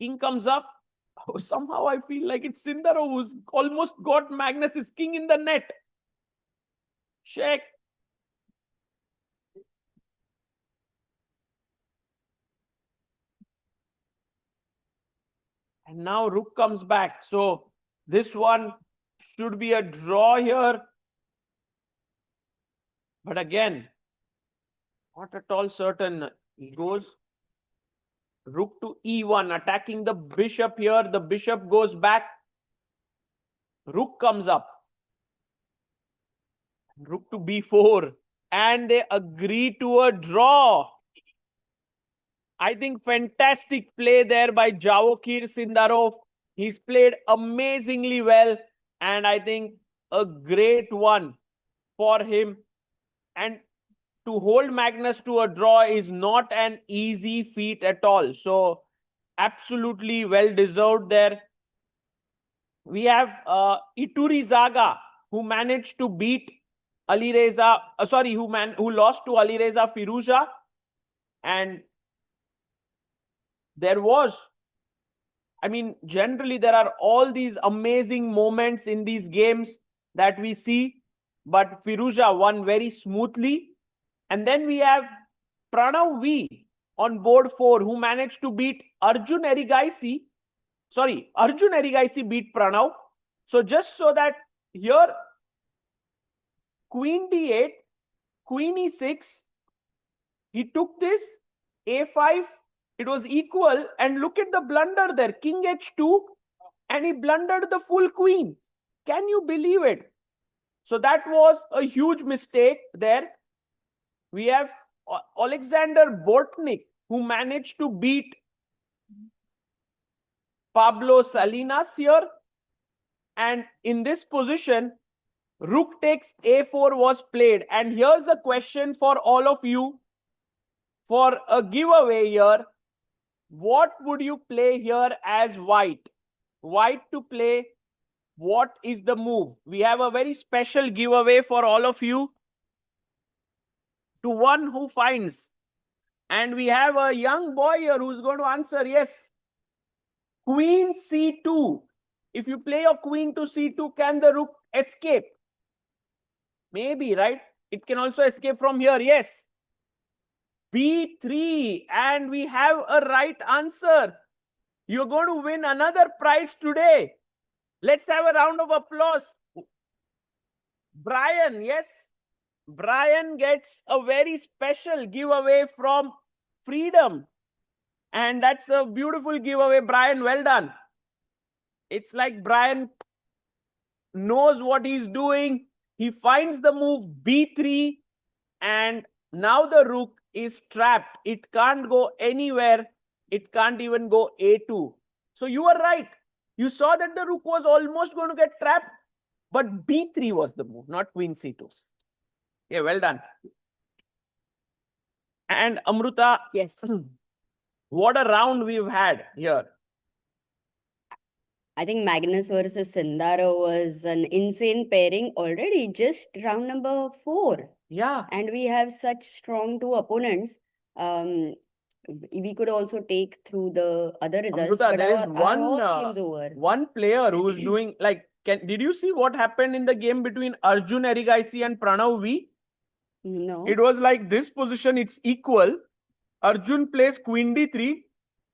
King comes up. Oh, somehow I feel like it's Sindarov who's almost got Magnus's king in the net. Check. And now rook comes back. So this one should be a draw here. But again, not at all certain. He goes rook to e1, attacking the bishop here. The bishop goes back. Rook comes up. Rook to b4. And they agree to a draw. I think fantastic play there by Jawokir Sindarov. He's played amazingly well. And I think a great one for him. And to hold Magnus to a draw is not an easy feat at all. So absolutely well deserved there. We have Iturizaga, who managed to beat Alireza, who lost to Alireza Firouzja. And there was, generally there are all these amazing moments in these games that we see, but Firouzja won very smoothly. And then we have Pranav V on board 4, who managed to beat Arjun Erigaisi. Arjun Erigaisi beat Pranav. So just so that here, Queen D8, Queen E6, he took this, A5, it was equal, and look at the blunder there, King H2, and he blundered the full queen. Can you believe it? So that was a huge mistake there. We have Alexander Bortnyk, who managed to beat Pablo Salinas here. And in this position, rook takes a4 was played. And here's a question for all of you. For a giveaway here, what would you play here as white? White to play, what is the move? We have a very special giveaway for all of you. To one who finds. And we have a young boy here who's going to answer yes. Queen C2. If you play your queen to C2, can the rook escape? Maybe, right? It can also escape from here. Yes. B3. And we have a right answer. You're going to win another prize today. Let's have a round of applause. Brian, yes. Brian gets a very special giveaway from Freedom. And that's a beautiful giveaway, Brian. Well done. It's like Brian knows what he's doing. He finds the move B3, and now the rook is trapped. It can't go anywhere. It can't even go A2. So you were right. You saw that the rook was almost going to get trapped, but B3 was the move, not Queen C2. Yeah, well done. And Amruta, Yes. what a round we've had here. I think Magnus versus Sindarov was an insane pairing already, just round number 4. Yeah. And we have such strong 2 opponents. We could also take through the other results. Amruta, but there is our game's over. one player who's doing like, did you see what happened in the game between Arjun Erigaisi and Pranav V? No. It was like this position, it's equal. Arjun plays Queen D3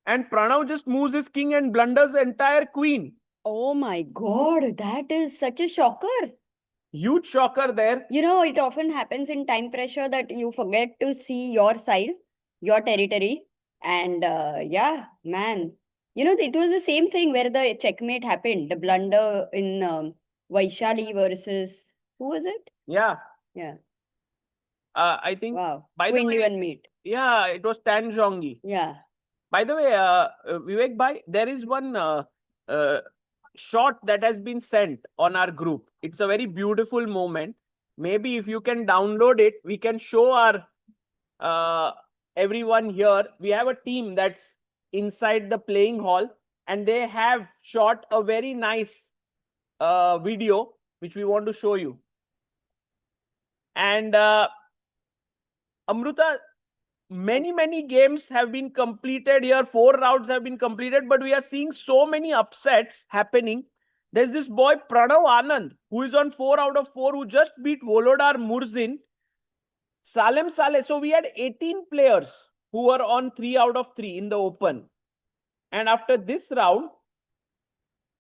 and Pranav just moves his king and blunders the entire queen. Oh my God, that is such a shocker. Huge shocker there. You know, it often happens in time pressure that you forget to see your side, your territory. And yeah, man. You know, it was the same thing where the checkmate happened. The blunder in Vaishali versus, who was it? Yeah. Yeah. I think, Wow. by the Queen way, even meet. yeah, it was Tan Zhongi. Yeah. By the way, Vivek Bhai, there is one shot that has been sent on our group. It's a very beautiful moment. Maybe if you can download it, we can show our everyone here. We have a team that's inside the playing hall, and they have shot a very nice video, which we want to show you. And Amruta, many games have been completed here. 4 rounds have been completed, but we are seeing so many upsets happening. There's this boy Pranav Anand, who is on 4 out of 4, who just beat Volodar Murzin. Salem Saleh. So we had 18 players who were on 3 out of 3 in the open. And after this round,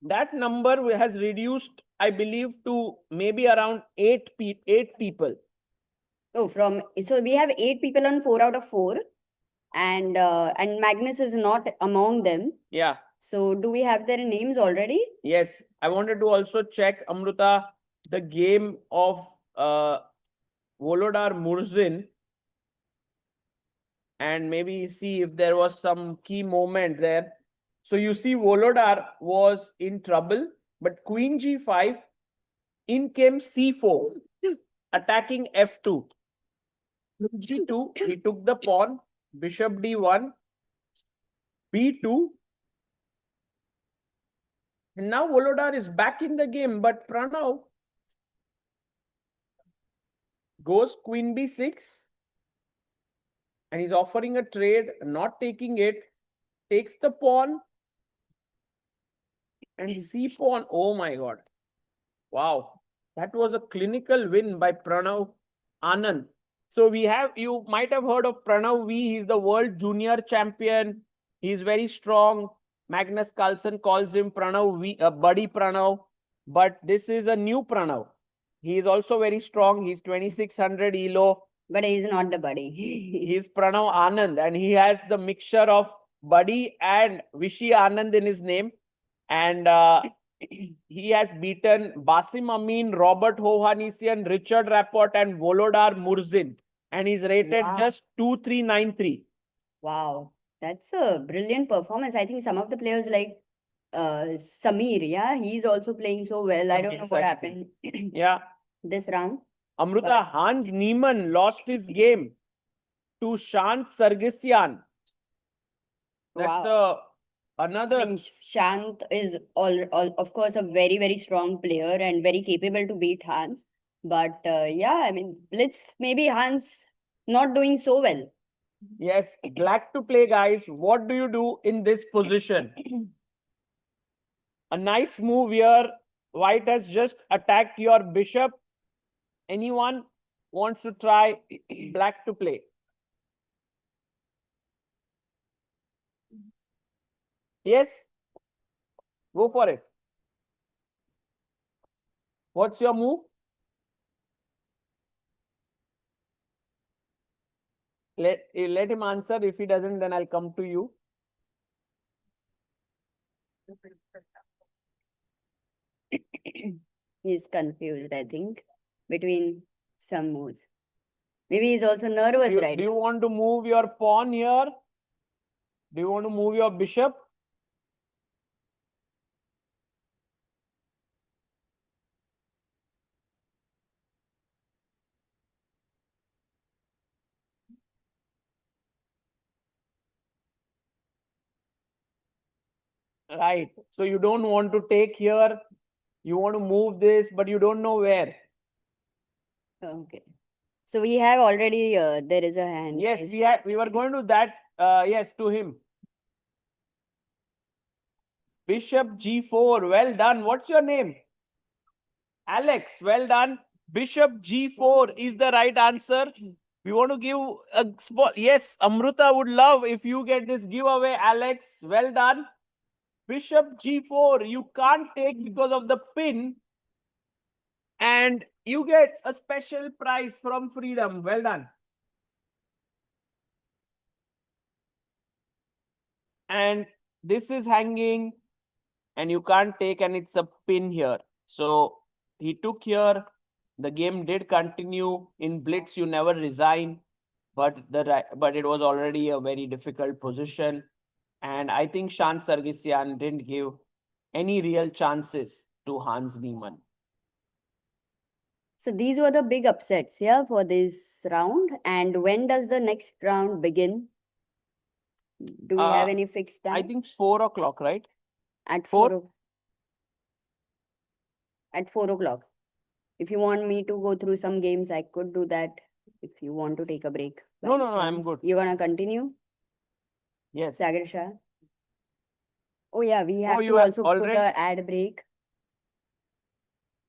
That number has reduced, I believe, to maybe around eight people. Oh, so we have 8 people on 4 out of 4, and Magnus is not among them. Yeah. So do we have their names already? Yes. I wanted to also check, Amruta, the game of Volodar Murzin, and maybe see if there was some key moment there. So you see Volodar was in trouble, but Queen G5, in came C4, attacking F2. G2, he took the pawn, Bishop D1, B2. And now Volodar is back in the game, but Pranav goes Queen B6. And he's offering a trade, not taking it, takes the pawn, and C pawn. Oh my God. Wow. That was a clinical win by Pranav Anand. So you might have heard of Pranav V. He's the world junior champion. He's very strong. Magnus Carlsen calls him Pranav V, Buddy Pranav. But this is a new Pranav. He is also very strong. He's 2600 ELO. But he's not the buddy. He's Pranav Anand, and he has the mixture of Buddy and Vishy Anand in his name. And he has beaten Basim Amin, Robert Hovhannissian, Richard Rapport, and Volodar Murzin. And he's rated just 2393. Wow, that's a brilliant performance. I think some of the players like Samir, yeah, he's also playing so well. I don't know what happened Yeah. this round. Amruta, Hans Niemann lost his game to Shant Sargsyan. That's another. I mean, Shant is of course a very, very strong player and very capable to beat Hans. But yeah, I mean, Blitz, maybe Hans not doing so well. Yes, black to play, guys. What do you do in this position? A nice move here. White has just attacked your bishop. Anyone wants to try black to play? Yes? Go for it. What's your move? Let him answer. If he doesn't, then I'll come to you. He's confused, I think, between some moves. Maybe he's also nervous, right? Do you want to move your pawn here? Do you want to move your bishop? Right. So you don't want to take here. You want to move this, but you don't know where. Okay. So we have already, there is a hand. Yes, we were going to that, yes, to him. Bishop G4, well done. What's your name? Alex, well done. Bishop G4 is the right answer. We want to give a spot. Yes, Amruta would love if you get this giveaway, Alex. Well done. Bishop G4, you can't take because of the pin. And you get a special prize from Freedom. Well done. And this is hanging and you can't take, and it's a pin here. So he took here. The game did continue. In Blitz, you never resign. But it was already a very difficult position. And I think Shant Sargsyan didn't give any real chances to Hans Niemann. So these were the big upsets, yeah, for this round. And when does the next round begin? Do we have any fixed time? I think 4 o'clock, right? At 4? At 4 o'clock. If you want me to go through some games, I could do that. If you want to take a break. No, I'm good. You want to continue? Yes. Sagar Shah. Oh yeah, we have to also put an ad break.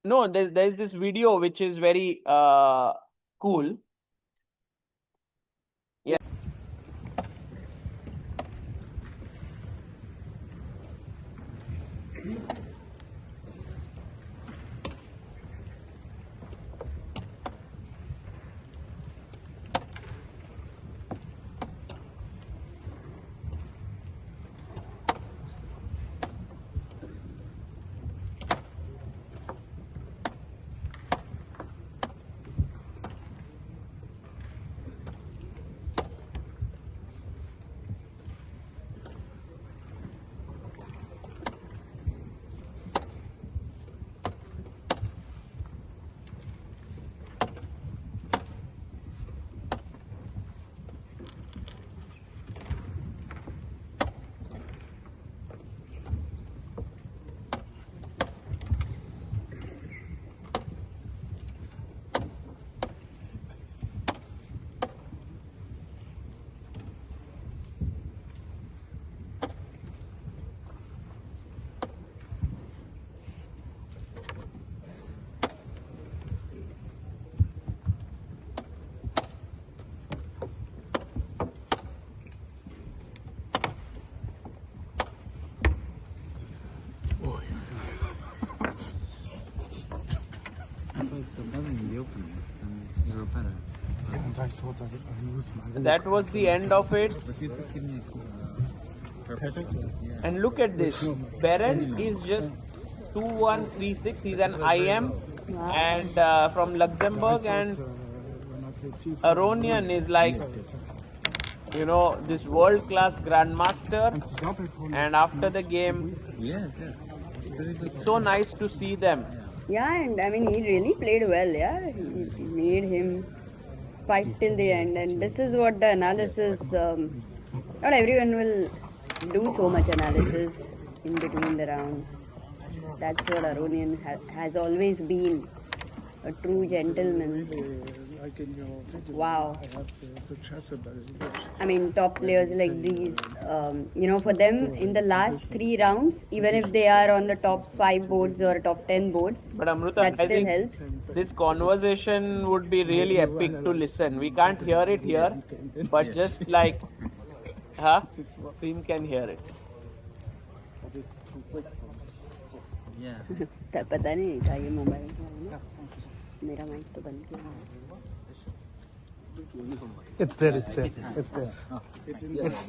No, there's this video which is very cool. Yeah. That was the end of it. And look at this. Beren is just 2136. He's an IM and from Luxembourg, and Aronian is like, you know, this world-class grandmaster. And after the game, it's so nice to see them. Yeah, and I mean, he really played well. Yeah, he made him fight till the end. And this is what the analysis, not everyone will do so much analysis in between the rounds. That's what Aronian has always been, a true gentleman. Wow. I mean, top players like these, you know, for them in the last 3 rounds, even if they are on the top 5 boards or top 10 boards, But Amruta, that I still think helps. this conversation would be really epic to listen. We can't hear it here, but just like, stream can hear it. पता नहीं था ये mobile मेरा mic तो बंद किया है. It's there.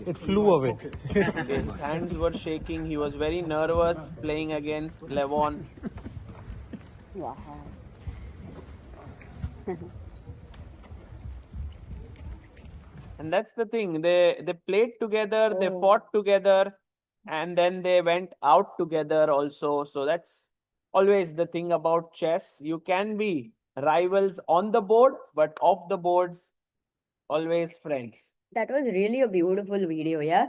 It flew away. His hands were shaking. He was very nervous playing against Levon. Wow. And that's the thing. They played together, they fought together, and then they went out together also. So that's always the thing about chess. You can be rivals on the board, but off the boards, always friends. That was really a beautiful video, yeah.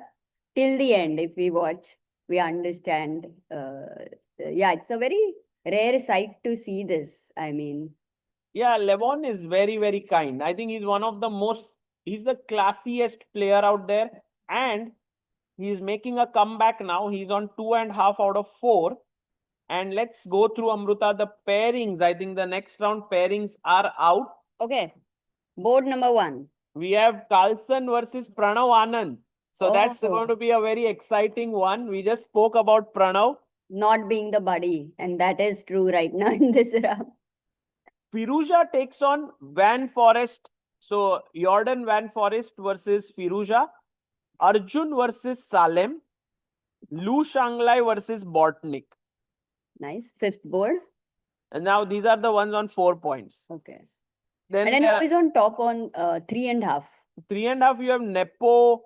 Till the end, if we watch, we understand. Yeah, it's a very rare sight to see this. I mean, yeah, Levon is very, very kind. I think he's one of the most, he's the classiest player out there. And he's making a comeback now. He's on 2.5 out of 4. And let's go through, Amruta, the pairings. I think the next round pairings are out. okay. Board number 1. We have Carlson versus Pranav Anand. So that's going to be a very exciting one. We just spoke about Pranav. Not being the buddy. And that is true right now in this round. Firouzja takes on Van Forest. So Jordan Van Forest versus Firouzja. Arjun versus Salem. Lu Shanglai versus Bortnyk. Nice. 5th board. And now these are the ones on 4 points. Okay. Then And then who is on top on 3.5? 3.5, you have Nepo,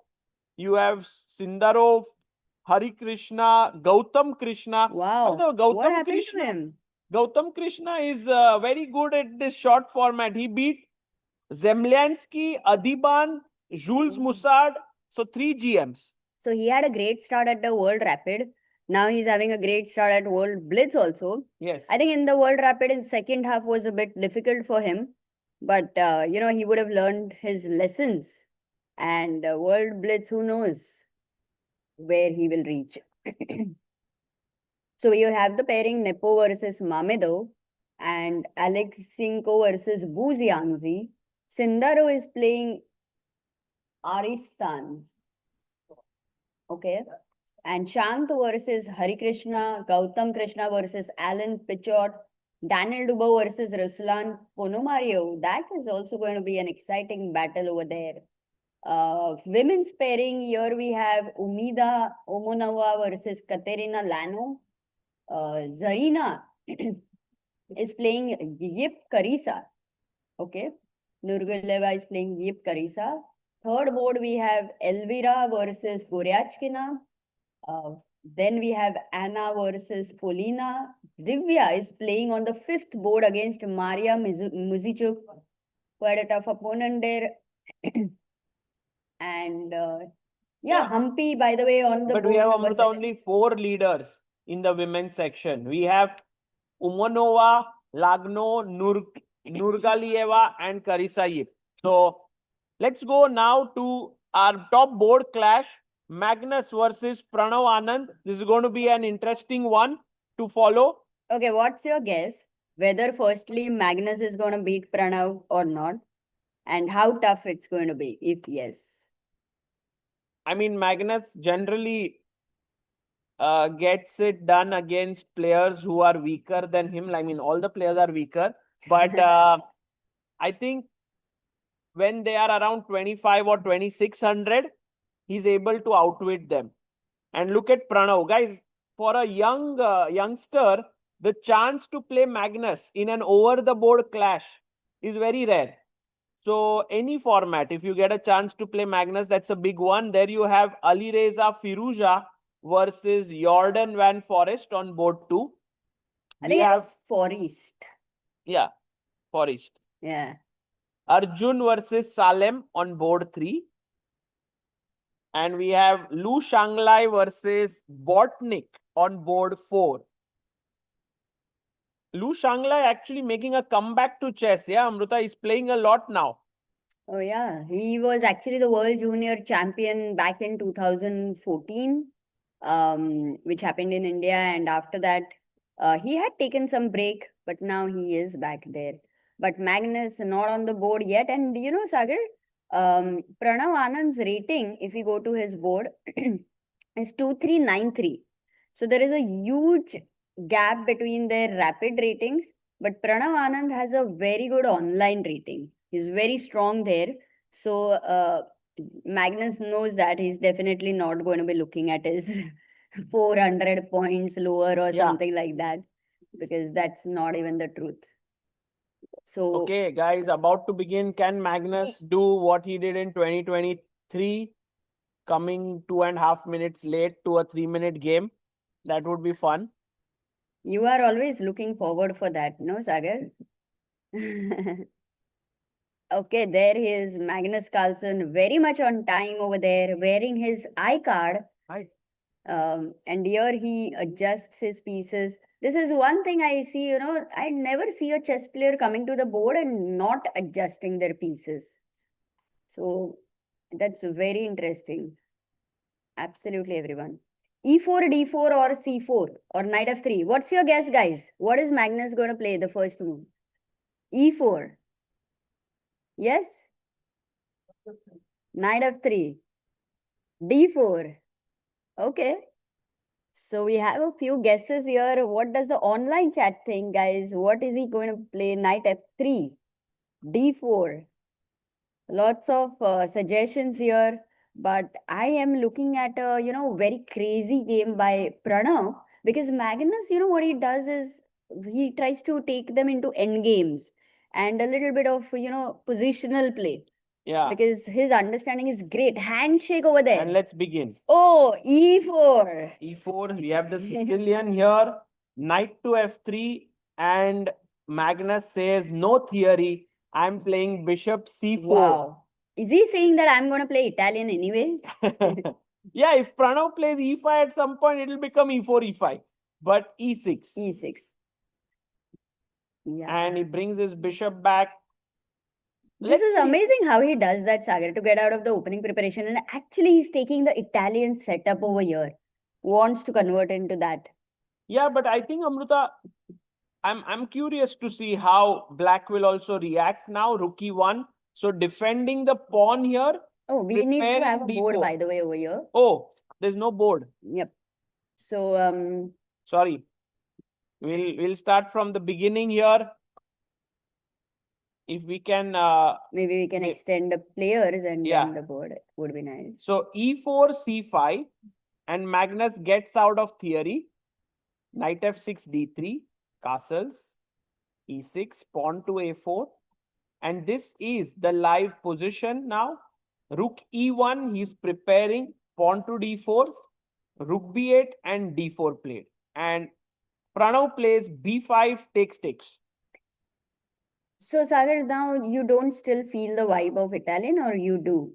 you have Sindarov, Hari Krishna, Gautam Krishna. Wow. Although What happened to him? Gautam Krishna is very good at this short format. He beat Zemlyansky, Adiban, Jules Moussard. So 3 GMs. So he had a great start at the World Rapid. Now he's having a great start at World Blitz also. Yes. I think in the World Rapid in second half was a bit difficult for him. But, you know, he would have learned his lessons. And World Blitz, who knows where he will reach. So you have the pairing Nepo versus Mamedov and Alexinko versus Buziangzi. Sindarov is playing Aristan. Okay. And Shant versus Hari Krishna, Gautam Krishna versus Alan Pichot, Daniel Dubois versus Ruslan Ponomario. That is also going to be an exciting battle over there. Women's pairing, here we have Umida Omonova versus Katerina Lano. Zarina is playing Yip Karisa. Okay. Nurguleva is playing Yip Karisa. Third board, we have Elvira versus Goryachkina. Then we have Anna versus Polina. Divya is playing on the 5th board against Maria Muzichuk. Quite a tough opponent there. And yeah, Humpy, by the way, on the But board. we have number Amruta 7. only 4 leaders in the women's section. We have Umanova, Lagno, Nurgalieva, and Karisa Yip. So let's go now to our top board clash. Magnus versus Pranav Anand. This is going to be an interesting one to follow. Okay, what's your guess? Whether firstly Magnus is going to beat Pranav or not? And how tough it's going to be, if yes. I mean, Magnus generally gets it done against players who are weaker than him. I mean, all the players are weaker. But I think when they are around 25 or 2600, he's able to outwit them. And look at Pranav. Guys, for a youngster, the chance to play Magnus in an over-the-board clash is very rare. So any format, if you get a chance to play Magnus, that's a big one. There you have Alireza Firouzja versus Jordan Van Forest on board 2. I think it was Forest. Yeah, Forest. Yeah. Arjun versus Salem on board 3. And we have Lu Shanglai versus Bortnyk on board 4. Lu Shanglai actually making a comeback to chess. Yeah, Amruta is playing a lot now. Oh, yeah. He was actually the world junior champion back in 2014, which happened in India. And after that, he had taken some break, but now he is back there. But Magnus not on the board yet. And you know, Sagar, Pranav Anand's rating, if you go to his board, is 2393. So there is a huge gap between their rapid ratings. But Pranav Anand has a very good online rating. He's very strong there. So Magnus knows that he's definitely not going to be looking at his 400 points lower or something like that, because that's not even the truth. So okay, guys, about to begin. Can Magnus do what he did in 2023, coming 2.5 minutes late to a 3-minute game? That would be fun. You are always looking forward for that, no, Sagar? Okay, there he is, Magnus Carlsen, very much on time over there, wearing his iCard. Hi. And here he adjusts his pieces. This is one thing I see, you know, I never see a chess player coming to the board and not adjusting their pieces. So that's very interesting. Absolutely, everyone. E4, D4 or C4 or knight F3. What's your guess, guys? What is Magnus going to play the first move? E4. Yes? Knight F3. D4. Okay. So we have a few guesses here. What does the online chat think, guys? What is he going to play? Knight F3. D4. Lots of suggestions here. But I am looking at a, you know, very crazy game by Pranav, because Magnus, you know, what he does is he tries to take them into end games and a little bit of, you know, positional play. Yeah. Because his understanding is great. Handshake over there. And let's begin. Oh, E4. E4, we have the Sicilian here. Knight to F3, and Magnus says, no theory, I'm playing bishop C4. Wow. Is he saying that I'm going to play Italian anyway? Yeah, if Pranav plays E5 at some point, it will become E4, E5. But E6. E6. Yeah. And he brings his bishop back. This is amazing how he does that, Sagar, to get out of the opening preparation. And actually, he's taking the Italian setup over here. Wants to convert into that. Yeah, but I think, Amruta, I'm curious to see how Black will also react now. Rook E1. So defending the pawn here. Oh, we need to have a board, D4. by the way, over here. Oh, there's no board. Yep. So, sorry. We'll start from the beginning here. If we can... maybe we can extend the players and then the board would be nice. So E4, C5, and Magnus gets out of theory. Knight F6, D3, castles, E6, pawn to A4. And this is the live position now. Rook E1, he's preparing, pawn to D4, Rook B8 and D4 played. And Pranav plays B5, takes. So, Sagar, now you don't still feel the vibe of Italian, or you do?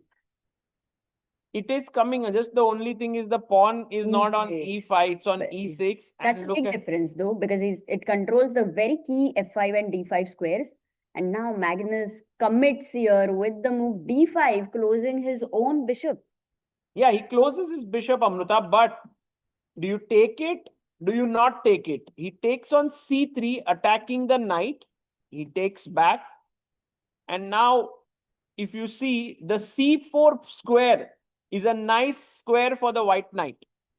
It is coming. Just the only thing is the pawn is not on E5, it's on E6. That's a big difference, though, because it controls the very key F5 and D5 squares. And now Magnus commits here with the move D5, closing his own bishop. Yeah, he closes his bishop, Amruta, but do you take it? Do you not take it? He takes on C3, attacking the knight. He takes back. And now, if you see, the C4 square is a nice square for the white knight.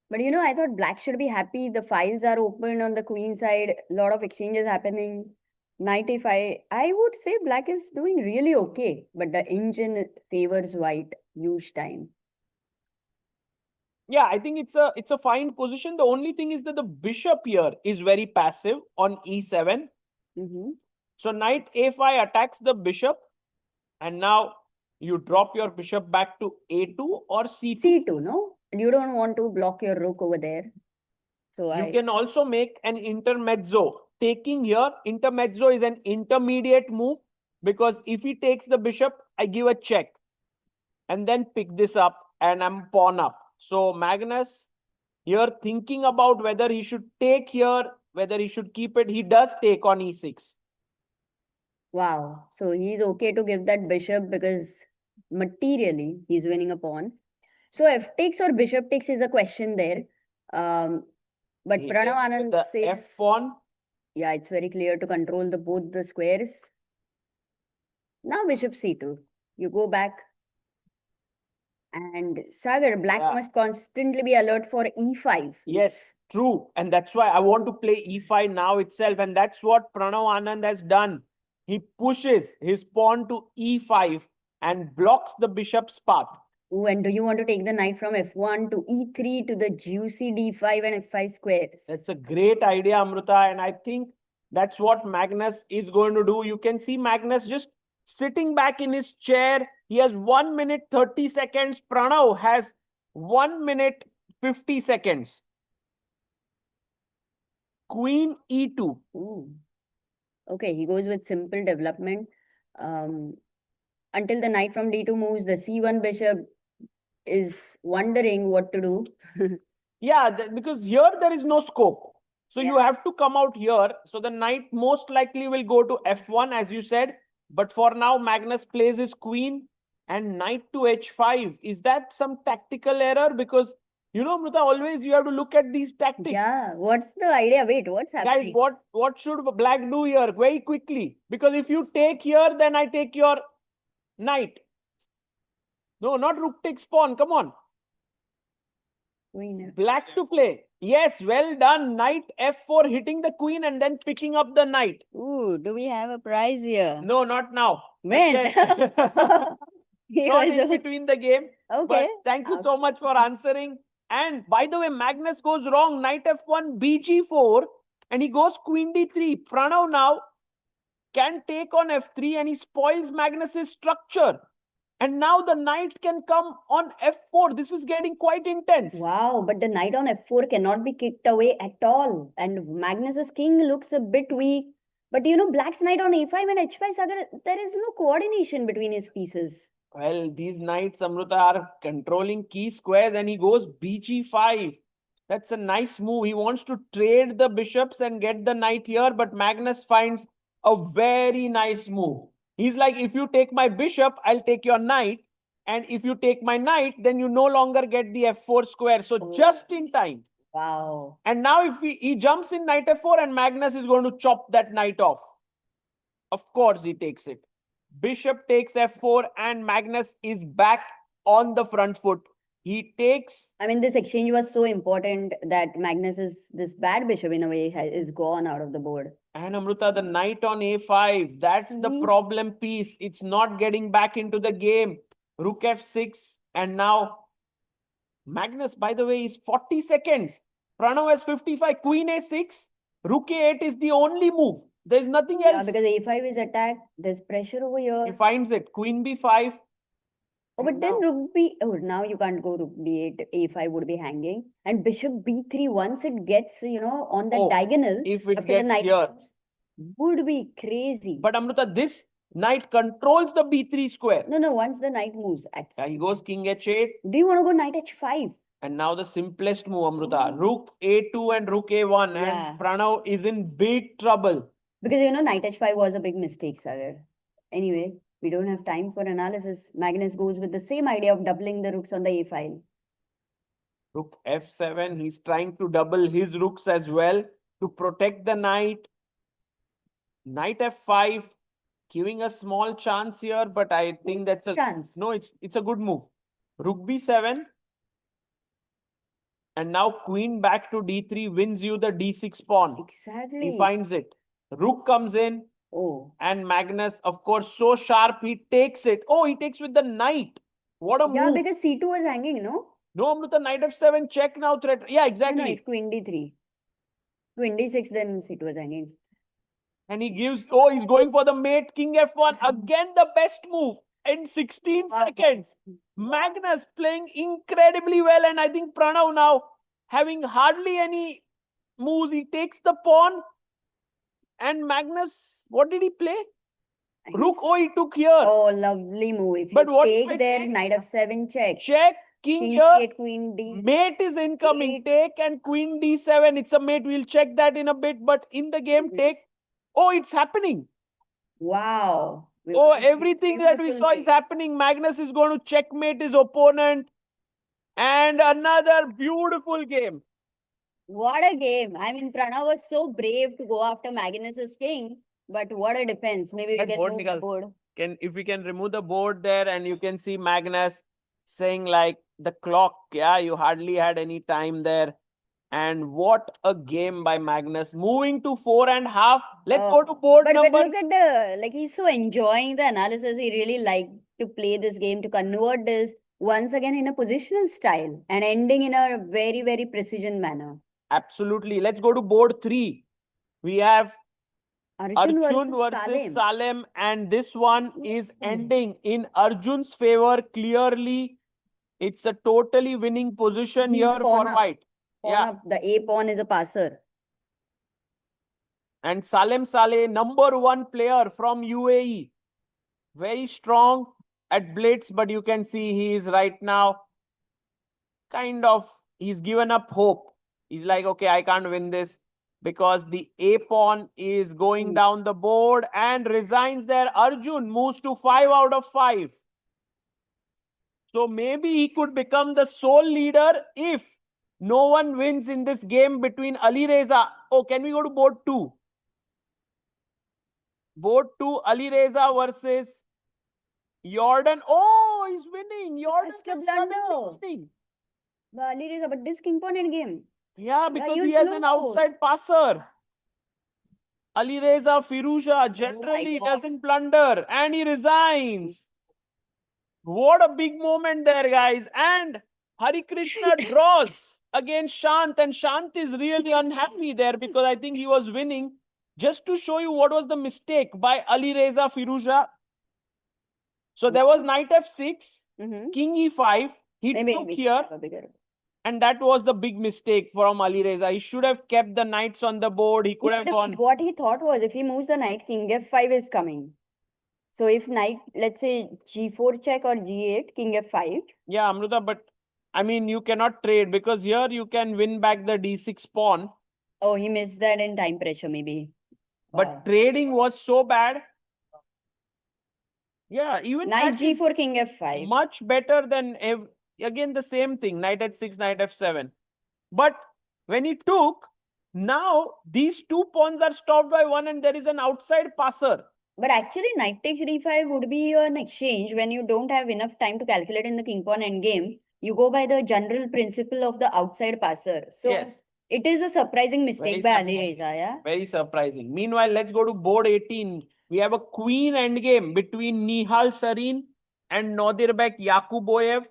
But you know, I thought Black should be happy. The files are open on the queen side. A lot of exchanges happening. Knight I would say black is doing really okay, but the engine favors white huge time. Yeah, I think it's a fine position. The only thing is that the bishop here is very passive on e7. So knight a5 attacks the bishop, and now you drop your bishop back to a2 or c2. C2, no? You don't want to block your rook over there. So You can also make an intermezzo. Taking here, intermezzo is an intermediate move, because if he takes the bishop, I give a check and then pick this up and I'm pawn up. So Magnus here thinking about whether he should take here, whether he should keep it. He does take on e6. Wow. So he's okay to give that bishop because materially he's winning a pawn. So f takes or bishop takes is a question there. But He Pranav takes Anand with the says, f pawn. yeah, it's very clear to control the both the squares. Now bishop c2. You go back. And Sagar, black Yeah. must constantly be alert for e5. Yes, true. And that's why I want to play e5 now itself. And that's what Pranav Anand has done. He pushes his pawn to e5 and blocks the bishop's path. Ooh, and do you want to take the knight from f1 to e3 to the juicy d5 and f5 squares? That's a great idea, Amruta. And I think that's what Magnus is going to do. You can see Magnus just sitting back in his chair. He has 1 minute 30 seconds. Pranav has 1 minute 50 seconds. Queen e2. Ooh. Okay, he goes with simple development. Until the knight from d2 moves, the c1 bishop is wondering what to do. Yeah, because here there is no scope. So you have to come out here. So the knight most likely will go to f1, as you said. But for now, Magnus plays his queen and knight to h5. Is that some tactical error? Because, you know, Amruta, always you have to look at these tactics. Yeah, what's the idea? Wait, what's happening? Guys, what should black do here? Very quickly. Because if you take here, then I take your knight. No, not rook takes pawn. Come on. Queen. Black to play. Yes, well done. Knight f4 hitting the queen and then picking up the knight. Ooh, do we have a prize here? No, not now. When? He Not was in between the game. okay. But thank you so much for answering. And by the way, Magnus goes wrong. Knight f1, bg4. And he goes queen d3. Pranav now can take on f3 and he spoils Magnus's structure. And now the knight can come on f4. This is getting quite intense. Wow, but the knight on f4 cannot be kicked away at all. And Magnus's king looks a bit weak. But you know, black's knight on a5 and h5, Sagar, there is no coordination between his pieces. Well, these knights, Amruta, are controlling key squares and he goes bg5. That's a nice move. He wants to trade the bishops and get the knight here, but Magnus finds a very nice move. He's like, if you take my bishop, I'll take your knight. And if you take my knight, then you no longer get the f4 square. So just in time. Wow. And now if he jumps in knight f4 and Magnus is going to chop that knight off. Of course, he takes it. Bishop takes f4 and Magnus is back on the front foot. He takes... I mean, this exchange was so important that this bad bishop in a way is gone out of the board. And Amruta, the knight on a5, that's the problem piece. It's not getting back into the game. Rook f6 and now Magnus, by the way, is 40 seconds. Pranav has 55. Queen a6. Rook a8 is the only move. There's nothing else. Yeah, because a5 is attacked. There's pressure over here. He finds it. Queen b5. Oh, but then rook b... Oh, now you can't go rook b8. a5 would be hanging. And bishop b3, once it gets, you know, on that diagonal... If it after gets the knight here. moves, would be crazy. But Amruta, this knight controls the b3 square. No, once the knight moves. Yeah, he goes king h8. Do you want to go knight h5? And now the simplest move, Amruta. Rook a2 and rook a1. Yeah. And Pranav is in big trouble. Because, you know, knight h5 was a big mistake, Sagar. Anyway, we don't have time for analysis. Magnus goes with the same idea of doubling the rooks on the a file. Rook f7. He's trying to double his rooks as well to protect the knight. Knight f5. Giving a small chance here, but I think that's a... chance. No, it's a good move. Rook b7. And now queen back to d3 wins you the d6 pawn. Exactly. He finds it. Rook comes in. Oh. And Magnus, of course, so sharp, he takes it. Oh, he takes with the knight. What a Yeah, move. because C2 was hanging, no? No, Amrita, knight f7, check now, threat. Yeah, No, exactly. no, it's queen d3. Queen d6, then C2 was hanging. And he gives, oh, he's going for the mate, king f1. Again, the best move in 16 seconds. Magnus playing incredibly well. And I think Pranav now having hardly any moves. He takes the pawn. And Magnus, what did he play? Rook, oh, he took here. Oh, lovely move. If But you what take if I there, take? knight f7 check. Check, king King here. c8, queen d. Mate is incoming. Eight. Take and queen d7. It's a mate. We'll check that in a bit. But in the game, take. Oh, it's happening. Wow. Oh, everything that we Beautiful saw is mate. happening. Magnus is going to checkmate his opponent. And another beautiful game. What a game. I mean, Pranav was so brave to go after Magnus's king. But what a defense. Maybe we But can move the Bortnyk, board. if we can remove the board there and you can see Magnus saying like the clock, yeah, you hardly had any time there. And what a game by Magnus. Moving to 4.5. Let's go to board But number. look at the, like, he's so enjoying the analysis. He really liked to play this game, to convert this once again in a positional style and ending in a very, very precision manner. Absolutely. Let's go to board 3. We have Arjun Arjun versus versus Salem. Salem, and this one is ending in Arjun's favor clearly. It's a totally winning position He's here pawn for up. white. Pawn Yeah. up. The A pawn is a passer. And Salem Saleh, number 1 player from UAE. Very strong at blitz, but you can see he is right now kind of, he's given up hope. He's like, okay, I can't win this because the A pawn is going down the board and resigns there. Arjun moves to 5 out of 5. So maybe he could become the sole leader if no one wins in this game between Ali Reza. Oh, can we go to board 2? Board 2, Ali Reza versus Jordan. Oh, he's winning. Jordan Mr. is suddenly Blunder. winning. Ali Reza, but this king pawn end game. Yeah, because you he has an slow. outside passer. Ali Reza Firouzja generally God. doesn't plunder and he resigns. What a big moment there, guys. And Hari Krishna draws against Shant, and Shant is really unhappy there because I think he was winning. Just to show you what was the mistake by Ali Reza Firouzja. So there was knight f6, king e5. He took here. And that was the big mistake from Ali Reza. He should have kept the knights on the board. He could have gone. What he thought was, if he moves the knight, king f5 is coming. So if knight, let's say g4 check or g8, king f5. Yeah, Amruta, but I mean, you cannot trade because here you can win back the d6 pawn. Oh, he missed that in time pressure, maybe. But trading was so bad. Yeah, even Knight that is g4, king f5. much better than, again, the same thing, knight h6, knight f7. But when he took, now these two pawns are stopped by one and there is an outside passer. But actually, knight takes d5 would be an exchange when you don't have enough time to calculate in the king pawn endgame. You go by the general principle of the outside passer. So Yes. It is a surprising mistake by Ali Reza, yeah? Very surprising. Meanwhile, let's go to board 18. We have a queen endgame between Nihal Sarin and Nodirbek Yakuboyev.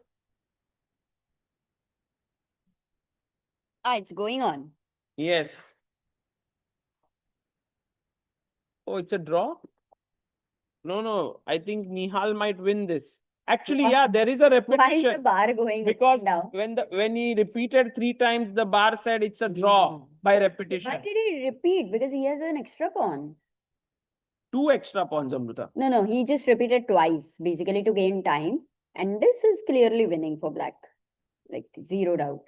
Ah, it's going on. Yes. Oh, it's a draw? No. I think Nihal might win this. Actually, yeah, there is a repetition. Why is the bar going because down? when he repeated 3 times, the bar said it's a draw by repetition. Why did he repeat? Because he has an extra pawn. 2 extra pawns, Amruta. No, he just repeated twice, basically to gain time. And this is clearly winning for black. Like, zero doubt.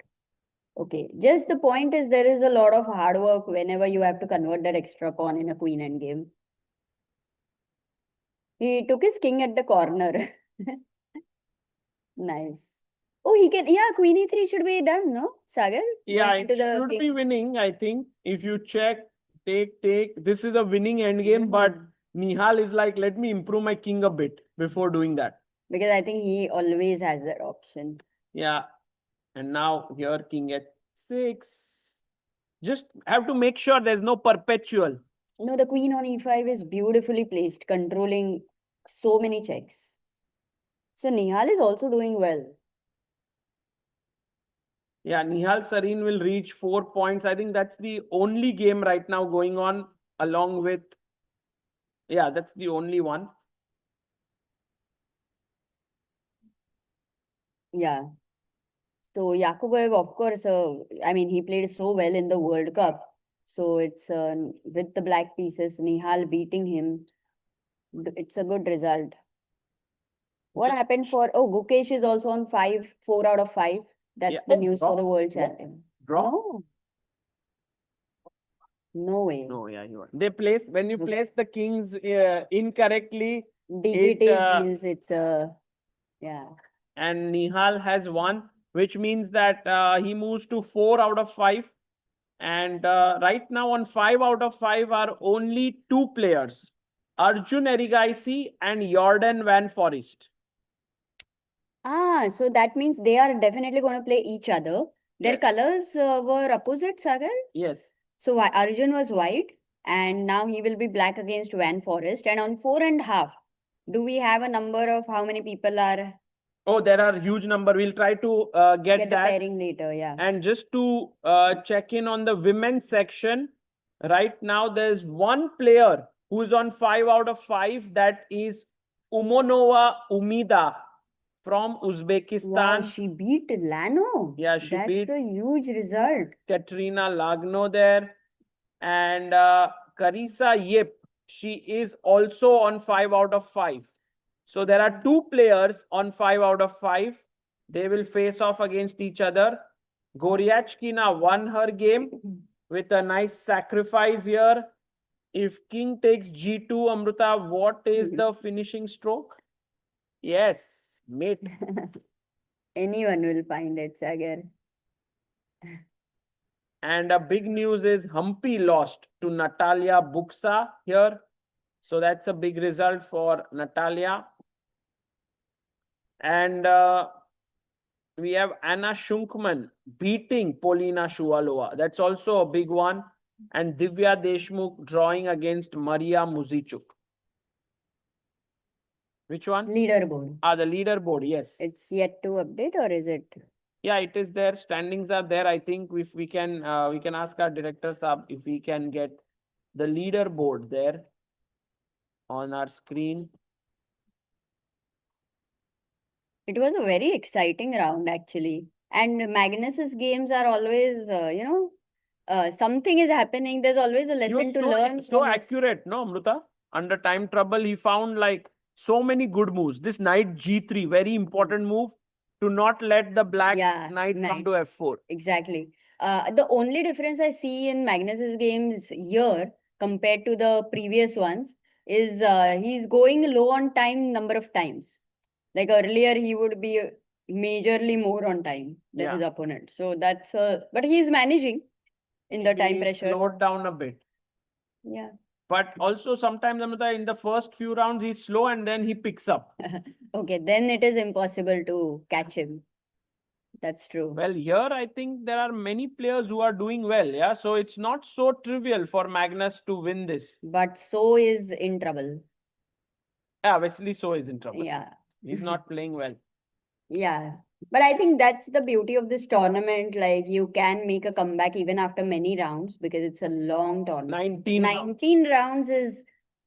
Okay, just the point is there is a lot of hard work whenever you have to convert that extra pawn in a queen endgame. He took his king at the corner. Nice. Oh, he can, yeah, queen e3 should be done, no? Sagar? Yeah, Going it into the should king. be winning, I think. If you check, take. This is a winning endgame, but Nihal is like, let me improve my king a bit before doing that. Because I think he always has that option. Yeah. And now here, king at 6. Just have to make sure there's no perpetual. No, the queen on e5 is beautifully placed, controlling so many checks. So Nihal is also doing well. Yeah, Nihal Sarin will reach 4 points. I think that's the only game right now going on along with. Yeah, that's the only one. Yeah. So Yakubev, of course, I mean, he played so well in the World Cup. So it's with the black pieces, Nihal beating him. It's a good result. What Just- happened for, oh, Gukesh is also on 4 out of 5. That's Yeah. the Oh, news draw, for the world draw, champion. Draw? No. No way. No, yeah, you are. They place, when you place the kings incorrectly, DGT means it's yeah. and Nihal has won, which means that he moves to 4 out of 5. And right now on 5 out of 5 are only 2 players, Arjun Erigaisi and Jordan Van Forest. Ah, so that means they are definitely going to play each other. Their Yes. colors were opposite, Sagar. Yes. So Arjun was white, and now he will be black against Van Forest. And on 4.5, do we have a number of how many people are Oh, there are huge number. We'll try to get the that. pairing later? Yeah. And just to check in on the women's section, right now there's one player who's on 5 out of 5. That is Umonova Umida from Uzbekistan. Wow, she beat Lano. Yeah, she That's beat a huge result. Katrina Lagno there. And Carissa Yip, she is also on 5 out of 5. So there are 2 players on 5 out of 5. They will face off against each other. Goryachkina won her game with a nice sacrifice here. If king takes g2, Amruta, what is the finishing stroke? Yes, mate. Anyone will find it, Sagar. And a big news is Humpy lost to Natalia Buksa here. So that's a big result for Natalia. And we have Anna Shunkman beating Polina Shuvalova. That's also a big one. And Divya Deshmukh drawing against Maria Muzichuk. Which one? Leaderboard. Ah, the leaderboard, yes. It's yet to update, or is it? Yeah, it is there. Standings are there. I think if we can ask our director Saab if we can get the leaderboard there on our screen. It was a very exciting round, actually. And Magnus's games are always, something is happening. There's always a He was lesson to learn so from his- accurate, no, Amruta? Under time trouble, he found like so many good moves. This knight g3, very important move to not let the black knight come to f4. Exactly. The only difference I see in Magnus's games here compared to the previous ones is he's going low on time number of times. Like earlier, he would be majorly more on time than his opponent. So that's but he's managing in the time pressure. Slowed down a bit. Yeah. But also sometimes, Amruta, in the first few rounds, he's slow and then he picks up. Okay, then it is impossible to catch him. That's true. Well, here I think there are many players who are doing well. Yeah, so it's not so trivial for Magnus to win this. But So is in trouble. Yeah, Wesley So is in trouble. Yeah. He's not playing well. Yeah. But I think that's the beauty of this tournament. Like you can make a comeback even after many rounds because it's a long tournament. 19 rounds is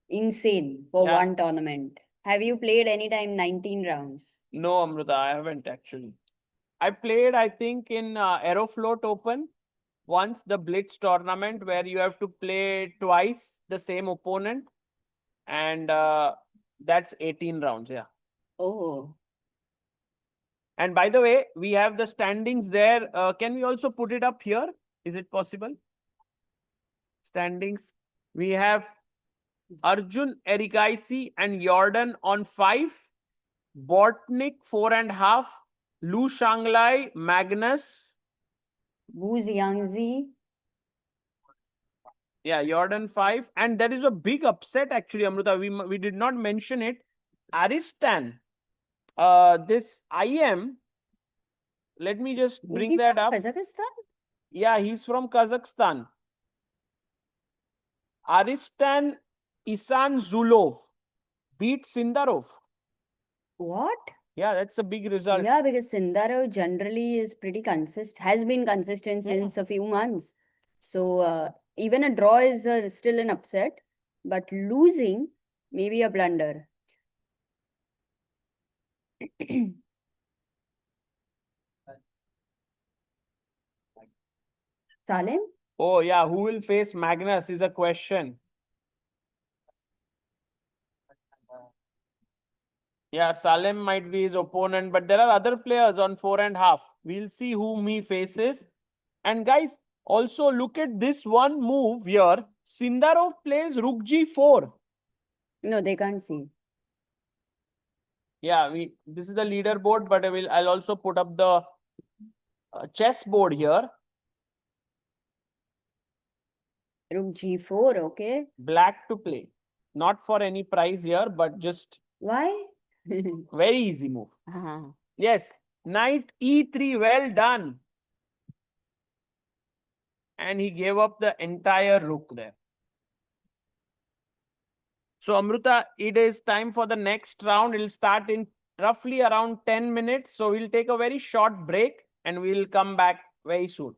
insane for one tournament. Have you played anytime 19 rounds? No, Amruta, I haven't actually. I played, I think, in Aeroflot Open once, the Blitz tournament, where you have to play twice the same opponent. And that's 18 rounds, yeah. Oh. And by the way, we have the standings there. Can we also put it up here? Is it possible? Standings. We have Arjun Erigaisi and Jordan on 5. Bortnyk 4.5. Lu Shanglai, Magnus. Wu Xiangzi. Yeah, Jordan 5. And there is a big upset actually, Amruta. We did not mention it. Aristan. This IM. Let me just bring that up. Kazakhstan? Yeah, he's from Kazakhstan. Aristan Isanzulov beat Sindarov. What? Yeah, that's a big result. Yeah, because Sindarov generally is pretty has been consistent Yeah. since a few months. So even a draw is still an upset, but losing may be a blunder. Salim? Oh, yeah. Who will face Magnus is a question. Yeah, Salem might be his opponent, but there are other players on 4.5. We'll see whom he faces. And guys, also look at this one move here. Sindarov plays Rook G4. No, they can't see. Yeah, this is the leaderboard, but I'll also put up the chess board here. Rook G4, okay. Black to play. Not for any prize here, but just Why? very easy move. Ah. Yes, Knight E3, well done. And he gave up the entire rook there. So Amruta, it is time for the next round. It'll start in roughly around 10 minutes. So we'll take a very short break and we'll come back very soon.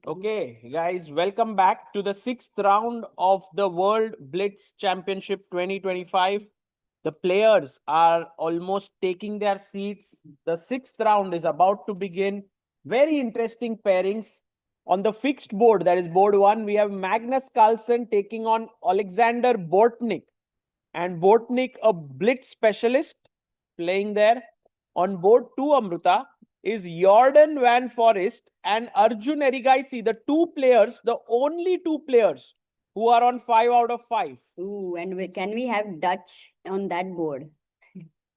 Okay, guys, welcome back to the 6th round of the World Blitz Championship 2025. The players are almost taking their seats. The 6th round is about to begin. Very interesting pairings. On the fixed board, that is board 1, we have Magnus Carlsen taking on Alexander Bortnyk. And Bortnyk, a blitz specialist, playing there. On board 2, Amruta, is Jordan Van Forest and Arjun Erigaisi, the the only two players who are on 5 out of 5. Ooh, and can we have Dutch on that board?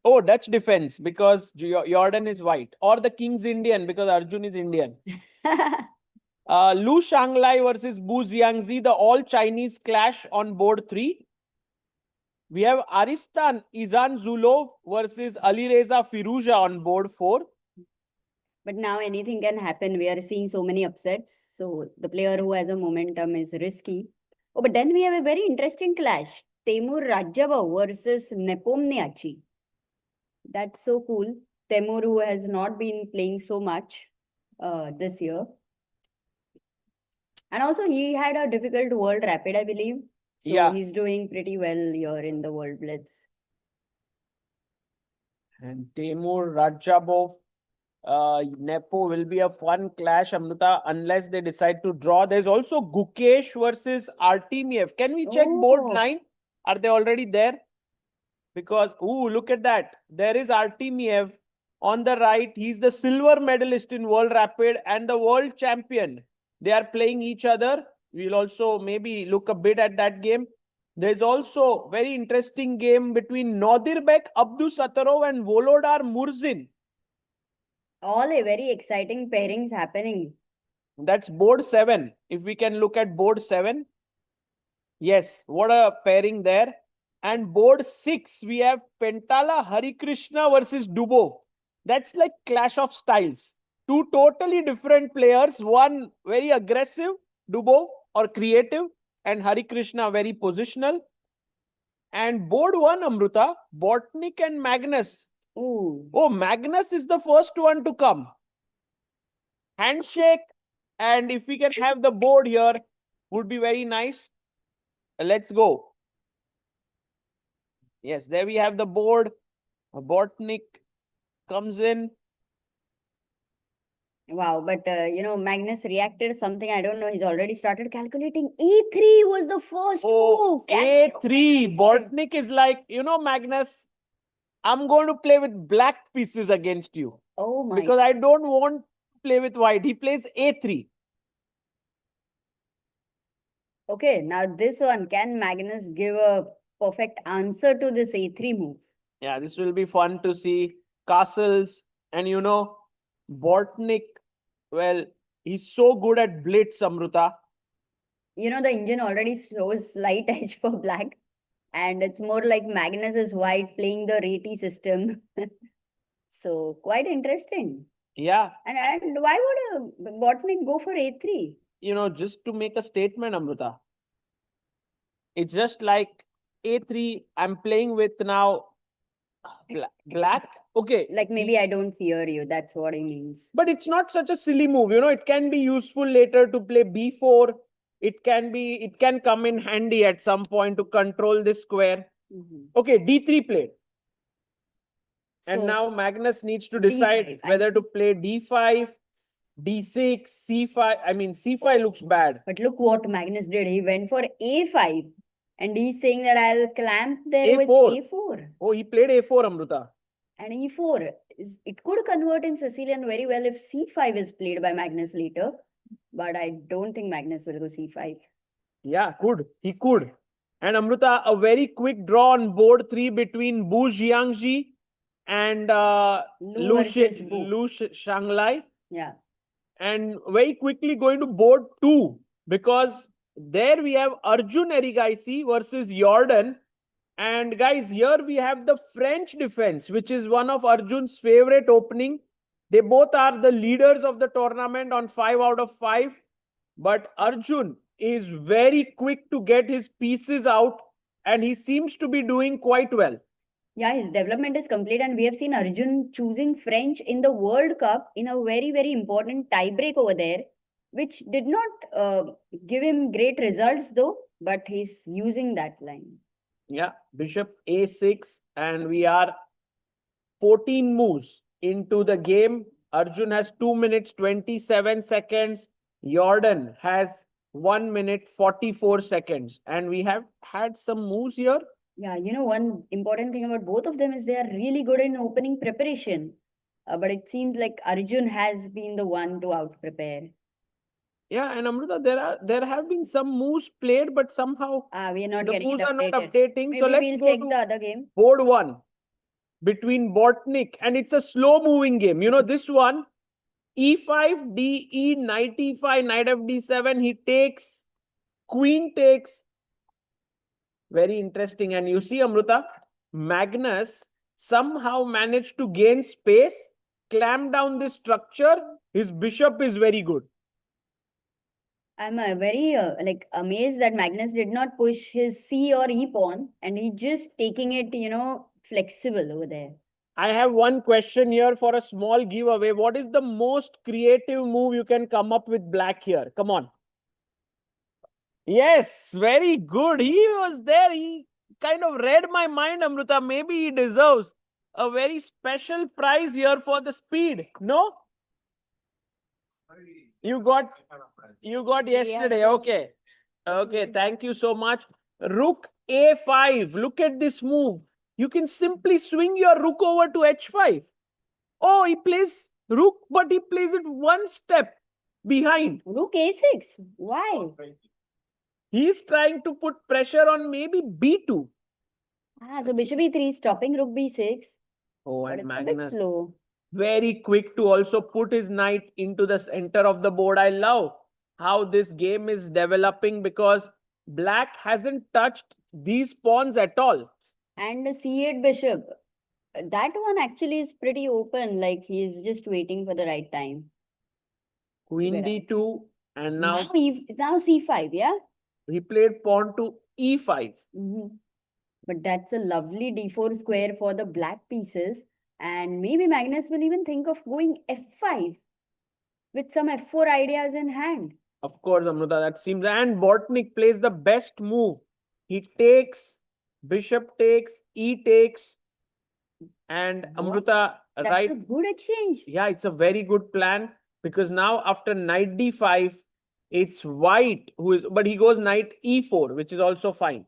Oh, Dutch defense because Jordan is white, or the King's Indian because Arjun is Indian. Lu Shanglai versus Bu Jiangzi, the all Chinese clash on board 3. We have Aristan Izan Zulov versus Alireza Firouzja on board 4. But now anything can happen. We are seeing so many upsets. So the player who has a momentum is risky. Oh, but then we have a very interesting clash. Temur Rajabov versus Nepomniachtchi. That's so cool. Temur, who has not been playing so much this year. And also he had a difficult World Rapid, I believe. So Yeah. he's doing pretty well here in the World Blitz. And Temur Rajabov, Nepo will be a fun clash, Amrita, unless they decide to draw. There's also Gukesh versus Artemiev. Can we check board Oh. 9? Are they already there? Because, ooh, look at that. There is Artemiev on the right. He's the silver medalist in World Rapid and the world champion. They are playing each other. We'll also maybe look a bit at that game. There's also very interesting game between Nodirbek Abdusattorov and Volodar Murzin. All a very exciting pairings happening. That's board 7. If we can look at board 7. Yes, what a pairing there. And board 6, we have Pentala Harikrishna versus Dubov. That's like clash of styles. Two totally different players. One very aggressive, Dubov, or creative, and Harikrishna very positional. And board 1, Amruta, Bortnyk and Magnus. Ooh. Oh, Magnus is the first one to come. Handshake. And if we can have the board here, would be very nice. Let's go. Yes, there we have the board. Bortnyk comes in. Wow, but Magnus reacted something. I don't know. He's already started calculating. A3 was the first Oh, move. Can you A3. believe it? Bortnyk is like, Magnus, I'm going to play with black pieces against you. Oh my. Because I don't want to play with white. He plays A3. Okay, now this one. Can Magnus give a perfect answer to this A3 move? Yeah, this will be fun to see. Castles and Bortnyk, well, he's so good at blitz, Amruta. The engine already shows slight edge for black. And it's more like Magnus is white playing the Reti system. So quite interesting. Yeah. And why would a Bortnyk go for A3? Just to make a statement, Amruta. It's just like A3, I'm playing with now black. Okay. Like maybe I don't fear you. That's what he means. But it's not such a silly move. It can be useful later to play B4. It can come in handy at some point to control this square. Okay, D3 played. And So, now Magnus needs to decide D5. whether to play D5, D6, C5. I mean, C5 looks bad. But look what Magnus did. He went for A5. And he's saying that I'll clamp there with A4. A4. Oh, he played A4, Amruta. And E4. It could convert in Sicilian very well if C5 is played by Magnus later. But I don't think Magnus will go C5. Yeah, could. He could. And Amruta, a very quick draw on board 3 between Bu Jiangji and Lu versus Bu. Shanglai. Yeah. And very quickly going to board 2 because there we have Arjun Erigaisi versus Jordan. And guys, here we have the French defense, which is one of Arjun's favorite opening. They both are the leaders of the tournament on 5 out of 5. But Arjun is very quick to get his pieces out and he seems to be doing quite well. Yeah, his development is complete and we have seen Arjun choosing French in the World Cup in a very, very important tiebreak over there. which did not give him great results though, but he's using that line. Yeah, bishop a6, and we are 14 moves into the game. Arjun has 2 minutes 27 seconds. Jordan has 1 minute 44 seconds. And we have had some moves here. Yeah, you know, one important thing about both of them is they are really good in opening preparation. But it seems like Arjun has been the one to out prepare. Yeah, and Amrita, there have been some moves played, but somehow We are not the getting it moves are not updated. updating. Maybe So let's we'll go check to the other game. board 1 between Bortnyk, and it's a slow moving game. You know, this one, e5, de, knight e5, knight fd7, he takes, queen takes. Very interesting. And you see, Amrita, Magnus somehow managed to gain space, clamp down this structure. His bishop is very good. I'm very like amazed that Magnus did not push his C or E pawn, and he just taking it, you know, flexible over there. I have one question here for a small giveaway. What is the most creative move you can come up with black here? Come on. Yes, very good. He was there. He kind of read my mind, Amrita. Maybe he deserves a very special prize here for the speed. No? You got yesterday. Okay. Okay, thank you so much. Rook a5. Look at this move. You can simply swing your rook over to h5. Oh, he plays rook, but he plays it one step behind. Rook a6. Why? He's trying to put pressure on maybe b2. So bishop e3 is stopping rook b6. Oh, But and it's a bit Magnus slow. very quick to also put his knight into the center of the board. I love how this game is developing because black hasn't touched these pawns at all. And the c8 bishop. That one actually is pretty open, like he's just waiting for the right time. Queen Right. d2, and now Now c5, yeah? he played pawn to e5. But that's a lovely d4 square for the black pieces. And maybe Magnus will even think of going f5 with some f4 ideas in hand. Of course, Amrita, that seems. And Bortnyk plays the best move. He takes, bishop takes, e takes. And What? Amrita, That's right? a good exchange. Yeah, it's a very good plan because now after knight d5, it's white who is, but he goes knight e4, which is also fine.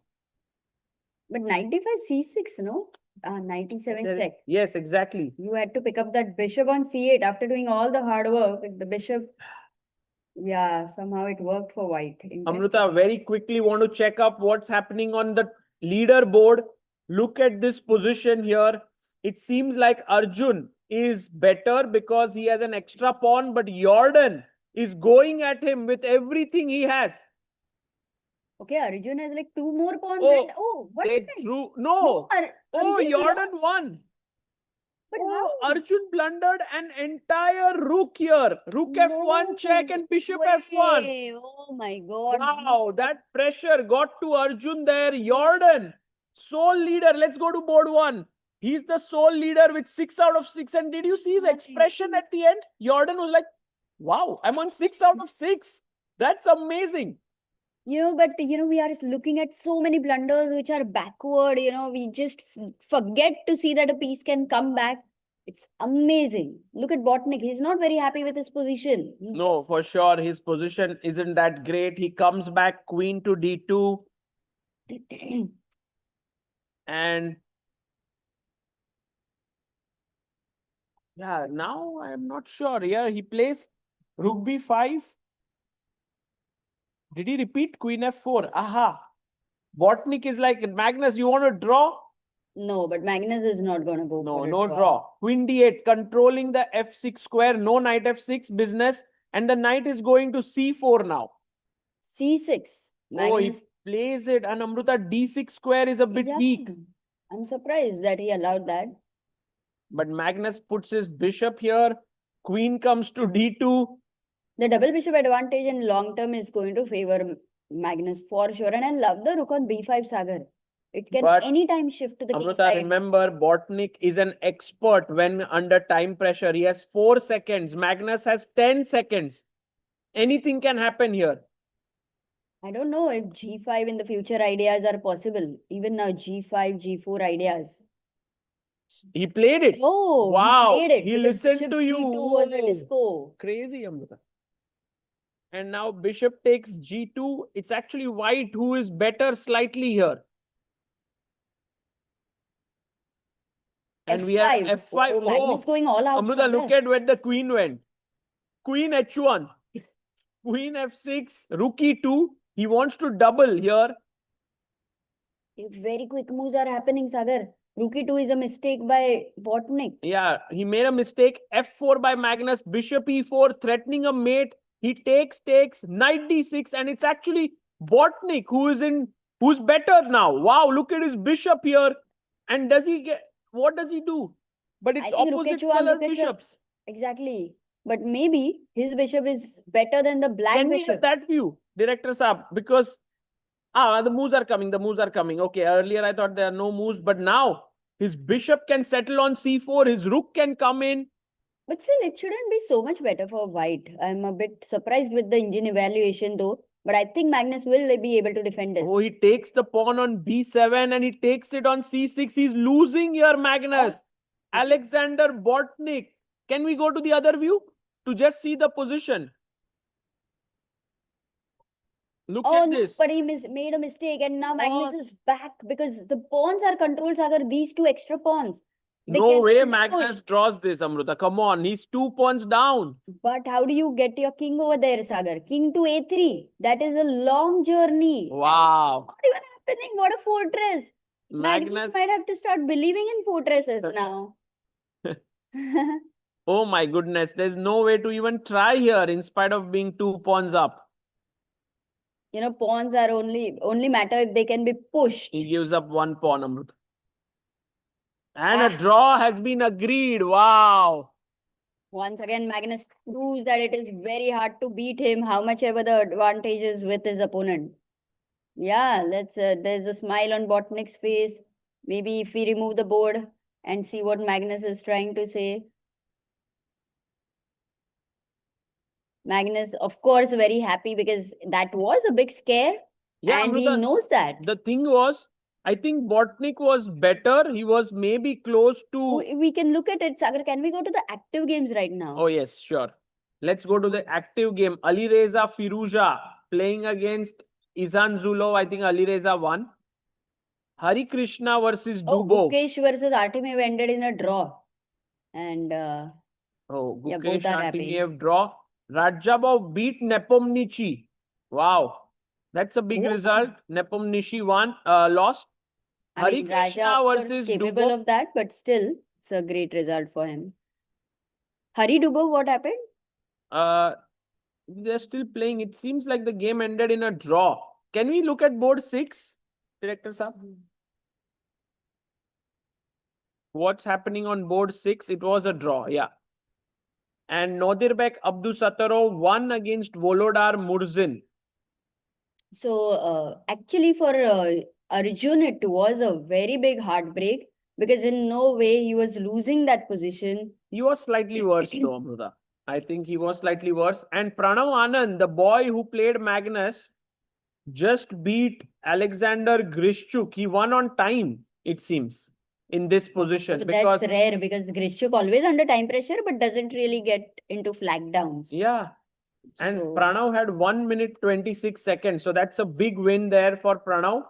But knight d5 c6, no? Knight e7 check. Yes, exactly. You had to pick up that bishop on c8 after doing all the hard work. The bishop, yeah, somehow it worked for white. Amrita, very quickly want to check up what's happening on the leaderboard. Look at this position here. It seems like Arjun is better because he has an extra pawn, but Jordan is going at him with everything he has. Okay, Arjun has like 2 more pawns. Oh, And, what They happened? drew. No. Oh, Arjun Jordan lost. won. But Oh, how? Arjun blundered an entire rook here. Rook f1 check and bishop f1. way. Oh my God. Wow, that pressure got to Arjun there. Jordan, sole leader. Let's go to board 1. He's the sole leader with 6 out of 6. And did you see his expression at the end? Jordan was like, wow, I'm on 6 out of 6. That's amazing. You know, but you know, we are looking at so many blunders which are backward. You know, we just forget to see that a piece can come back. It's amazing. Look at Bortnyk. He's not very happy with his position. No, for sure. His position isn't that great. He comes back queen to d2. And yeah, now I'm not sure. Yeah, he plays rook b5. Did he repeat queen f4? Aha. Bortnyk is like, Magnus, you want to draw? No, but Magnus is not going to go No, for a no draw. Queen d8, controlling the f6 square. No knight f6 business. And the knight is going to c4 now. c6. Oh, he Magnus, plays it. And Amrita, d6 square is a bit weak. I'm surprised that he allowed that. But Magnus puts his bishop here. Queen comes to d2. The double bishop advantage in long term is going to favor Magnus for sure. And I love the rook on b5, Sagar. It can But anytime shift to the king Amrita, side. remember, Bortnyk is an expert when under time pressure. He has 4 seconds. Magnus has 10 seconds. Anything can happen here. I don't know if G5 in the future ideas are possible. Even now, G5, G4 ideas. He played it. Oh, Wow. he played it. He because listened Bishop to you. G2 was a Whoa. disco. Crazy, Amrita. And now bishop takes G2. It's actually white who is better slightly here. And we have F5. F5. Oh, Magnus going all out. Amrita, look Sagar. at where the queen went. Queen H1. Queen F6. Rook E2. He wants to double here. Very quick moves are happening, Sagar. Rook E2 is a mistake by Bortnyk. Yeah, he made a mistake. F4 by Magnus. Bishop E4 threatening a mate. He takes, knight D6, and it's actually Bortnyk who's better now. Wow, look at his bishop here. And what does he do? But it's I think opposite Rook H1, colored Rook H1. bishops. Exactly. But maybe his bishop is better than the black Can we bishop. have that view, Director Saab? Because the moves are coming. The moves are coming. Okay, earlier I thought there are no moves, but now his bishop can settle on C4. His rook can come in. But still, it shouldn't be so much better for white. I'm a bit surprised with the engine evaluation though. But I think Magnus will be able to defend this. Oh, he takes the pawn on B7 and he takes it on C6. He's losing here, Magnus. Alexander Bortnyk. Can we go to the other view to just see the position? Look at No, this. but he made a mistake and now Magnus is back because the pawns are controlled, Sagar. These two extra pawns. They No cannot way be Magnus pushed. draws this, Amrita. Come on. He's 2 pawns down. But how do you get your king over there, Sagar? King to A3. That is a long journey. Wow. What even happening? What a fortress. Magnus Magnus. might have to start believing in fortresses now. Oh my goodness. There's no way to even try here in spite of being 2 pawns up. You know, pawns are only matter if they can be pushed. He gives up 1 pawn, Amrita. And a draw has been agreed. Wow. Once again, Magnus proves that it is very hard to beat him, how much ever the advantage is with his opponent. Yeah, there's a smile on Bortnyk's face. Maybe if we remove the board and see what Magnus is trying to say. Magnus, of course, very happy because that was a big scare. Yeah, and Amrita, he knows that. The thing was, I think Bortnyk was better. He was maybe close to... We can look at it, Sagar. Can we go to the active games right now? Oh, yes, sure. Let's go to the active game. Alireza Firouzja playing against Izan Zulov. I think Alireza won. Hari Krishna versus Dubo. Gukesh versus Artemiev ended in a draw. And Gukesh both are happy. Artemiev draw. Rajabov beat Nepomniachtchi. Wow. That's a big result. Nepomniachtchi lost. I mean, Krishna Raja, of course, versus capable Dubo. of that, but still, it's a great result for him. Hari Dubo, what happened? They're still playing. It seems like the game ended in a draw. Can we look at board 6, Director Saab? What's happening on board 6? It was a draw, yeah. And Nodirbek Abdusattorov won against Volodar Murzin. So, actually for Arjun, it was a very big heartbreak because in no way he was losing that position. He was slightly worse though, Amruta. I think he was slightly worse. And Pranav Anand, the boy who played Magnus, just beat Alexander Grishchuk. He won on time, it seems, in this position. So because that's rare because Grishchuk always under time pressure but doesn't really get into flag downs. Yeah. And So- Pranav had 1 minute 26 seconds. So that's a big win there for Pranav.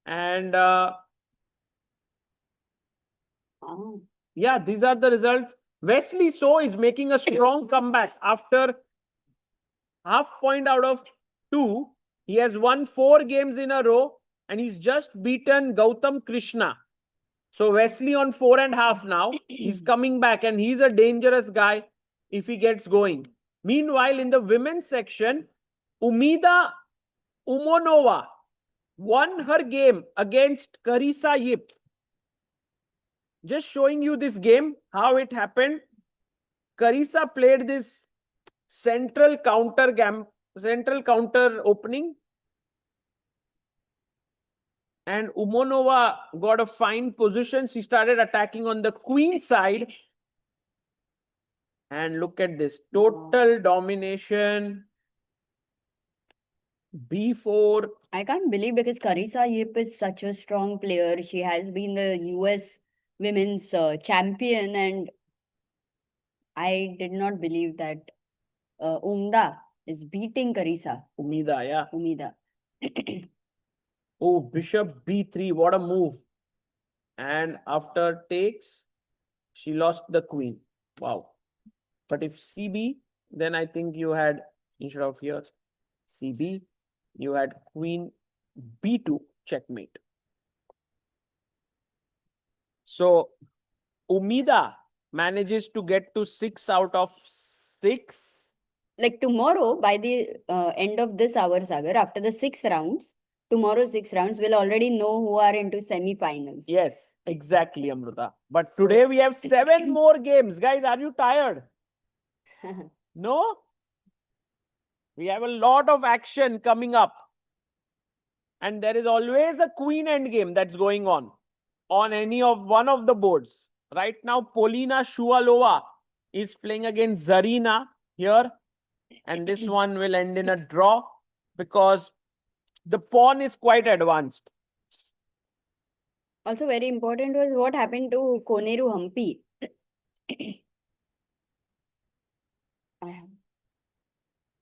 And yeah, these are the results. Wesley So is making a strong comeback after half point out of 2. He has won 4 games in a row and he's just beaten Gautam Krishna. So Wesley on 4.5 now. He's coming back and he's a dangerous guy if he gets going. Meanwhile, in the women's section, Umida Umonova won her game against Carissa Yip. Just showing you this game, how it happened. Carissa played this central counter opening. And Umonova got a fine position. She started attacking on the queen side. And look at this, total domination. B4. I can't believe because Carissa Yip is such a strong player. She has been the US women's champion, and I did not believe that Umda is beating Carissa. Umida, yeah. Umida. Oh, bishop B3. What a move. And after takes, she lost the queen. Wow. But if CB, then I think you had, instead of here, CB, you had queen B2 checkmate. So Umida manages to get to 6 out of 6. Like tomorrow, by the end of this hour, Sagar, after the 6 rounds, tomorrow's 6 rounds, we'll already know who are into semi-finals. Yes, exactly, Amruta. But today we have 7 more games. Guys, are you tired? No? We have a lot of action coming up. And there is always a queen endgame that's going on any of one of the boards. Right now, Polina Shuvalova is playing against Zarina here. And this one will end in a draw because the pawn is quite advanced. Also very important was what happened to Koneru Hampi.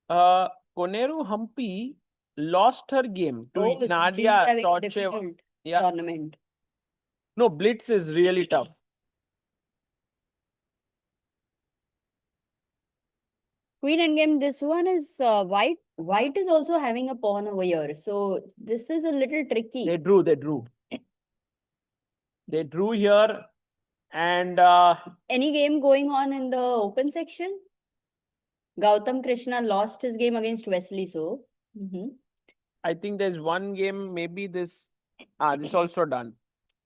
Koneru Hampi lost her game to Oh, she's Nadia having a Tocheva. difficult Yeah. tournament. No, Blitz is really tough. Queen endgame, this one is white. White is also having a pawn over here. So this is a little tricky. They drew. They drew here. And Any game going on in the open section? Gautam Krishna lost his game against Wesley. So I think there's one game, maybe this. This also done.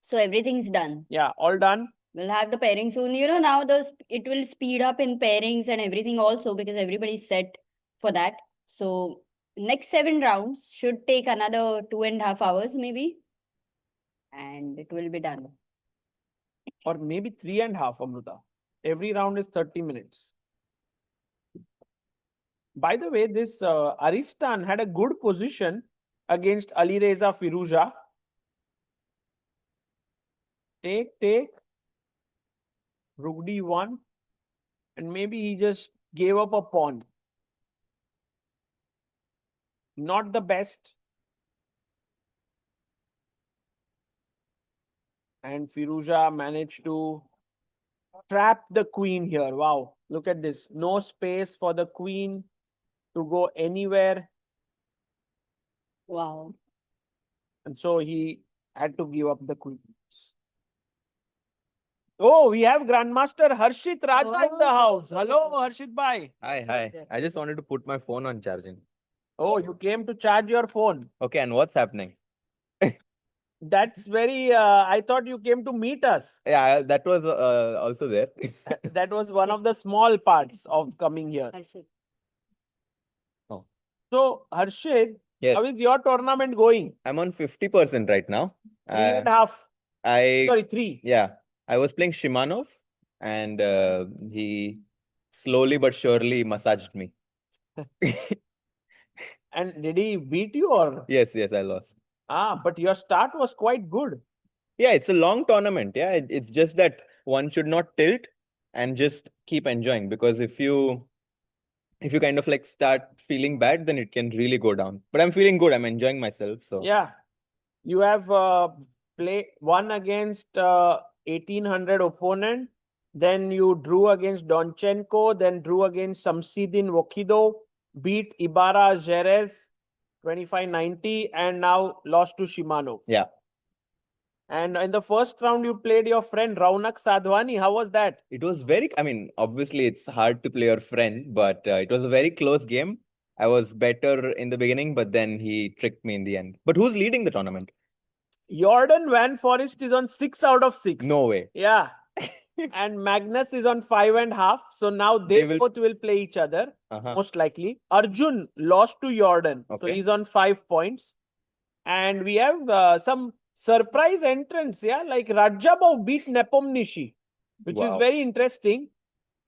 so everything's done. Yeah, all done. We'll have the pairing soon. You know, now it will speed up in pairings and everything also because everybody's set for that. So next 7 rounds should take another 2.5 hours maybe. And it will be done. Or maybe 3.5, Amruta. Every round is 30 minutes. By the way, this Aristan had a good position against Alireza Firouzja. Take. Rook D1. And maybe he just gave up a pawn. Not the best. And Firouzja managed to trap the queen here. Wow, look at this. No space for the queen to go anywhere. Wow. And so he had to give up the queen. Oh, we have Grandmaster Harshit Raja in the house. Hello, Harshit Bhai. Hi. I just wanted to put my phone on charging. Oh, you came to charge your phone. Okay, and what's happening? That's very, I thought you came to meet us. Yeah, that was also there. That was one of the small parts of coming here. Harshit. Oh. So, Harshit, Yes, how is your tournament going? I'm on 50% right now. 3.5. Sorry, 3. Yeah, I was playing Shimanov and he slowly but surely massaged me. And did he beat you or? Yes, I lost. But your start was quite good. Yeah, it's a long tournament. Yeah, it's just that one should not tilt and just keep enjoying, because if you kind of like start feeling bad, then it can really go down. But I'm feeling good. I'm enjoying myself. So Yeah. You have won against 1800 opponent. Then you drew against Donchenko. Then drew against Samsidin Wokido. Beat Ibarra Jerez 25-90 and now lost to Shimano. Yeah. And in the first round, you played your friend Raunak Sadhwani. How was that? it was obviously it's hard to play your friend, but it was a very close game. I was better in the beginning, but then he tricked me in the end. But who's leading the tournament? Jordan Van Forest is on 6 out of 6. No way. Yeah. And Magnus is on 5.5. So now they both will play each other, most likely. Arjun lost to Jordan. So Okay. he's on 5 points. And we have some surprise entrants, yeah, like Rajabov beat Nepomniachtchi, which is Wow. very interesting.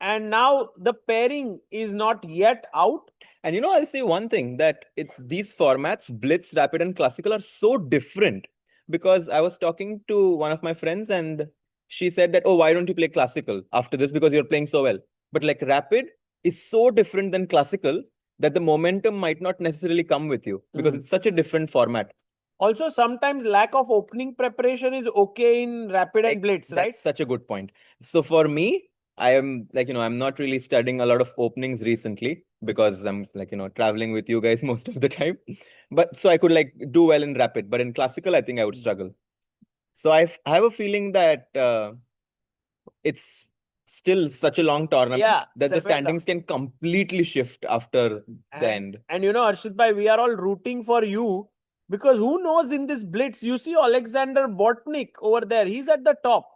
And now the pairing is not yet out. And I'll say one thing, that these formats, Blitz, Rapid, and Classical, are so different. Because I was talking to one of my friends and she said that, oh, why don't you play Classical after this? Because you're playing so well. But like Rapid is so different than Classical that the momentum might not necessarily come with you because it's such a different format. Also, sometimes lack of opening preparation is okay in Rapid and Blitz, right? That's such a good point. So for me, I am like, I'm not really studying a lot of openings recently because I'm like, traveling with you guys most of the time. But so I could like do well in Rapid, but in Classical, I think I would struggle. So I have a feeling that it's still such a long tournament that the 7 standings can completely shift after the end. And Arshit bhai, we are all rooting for you because who knows in this Blitz? You see Alexander Bortnyk over there. He's at the top.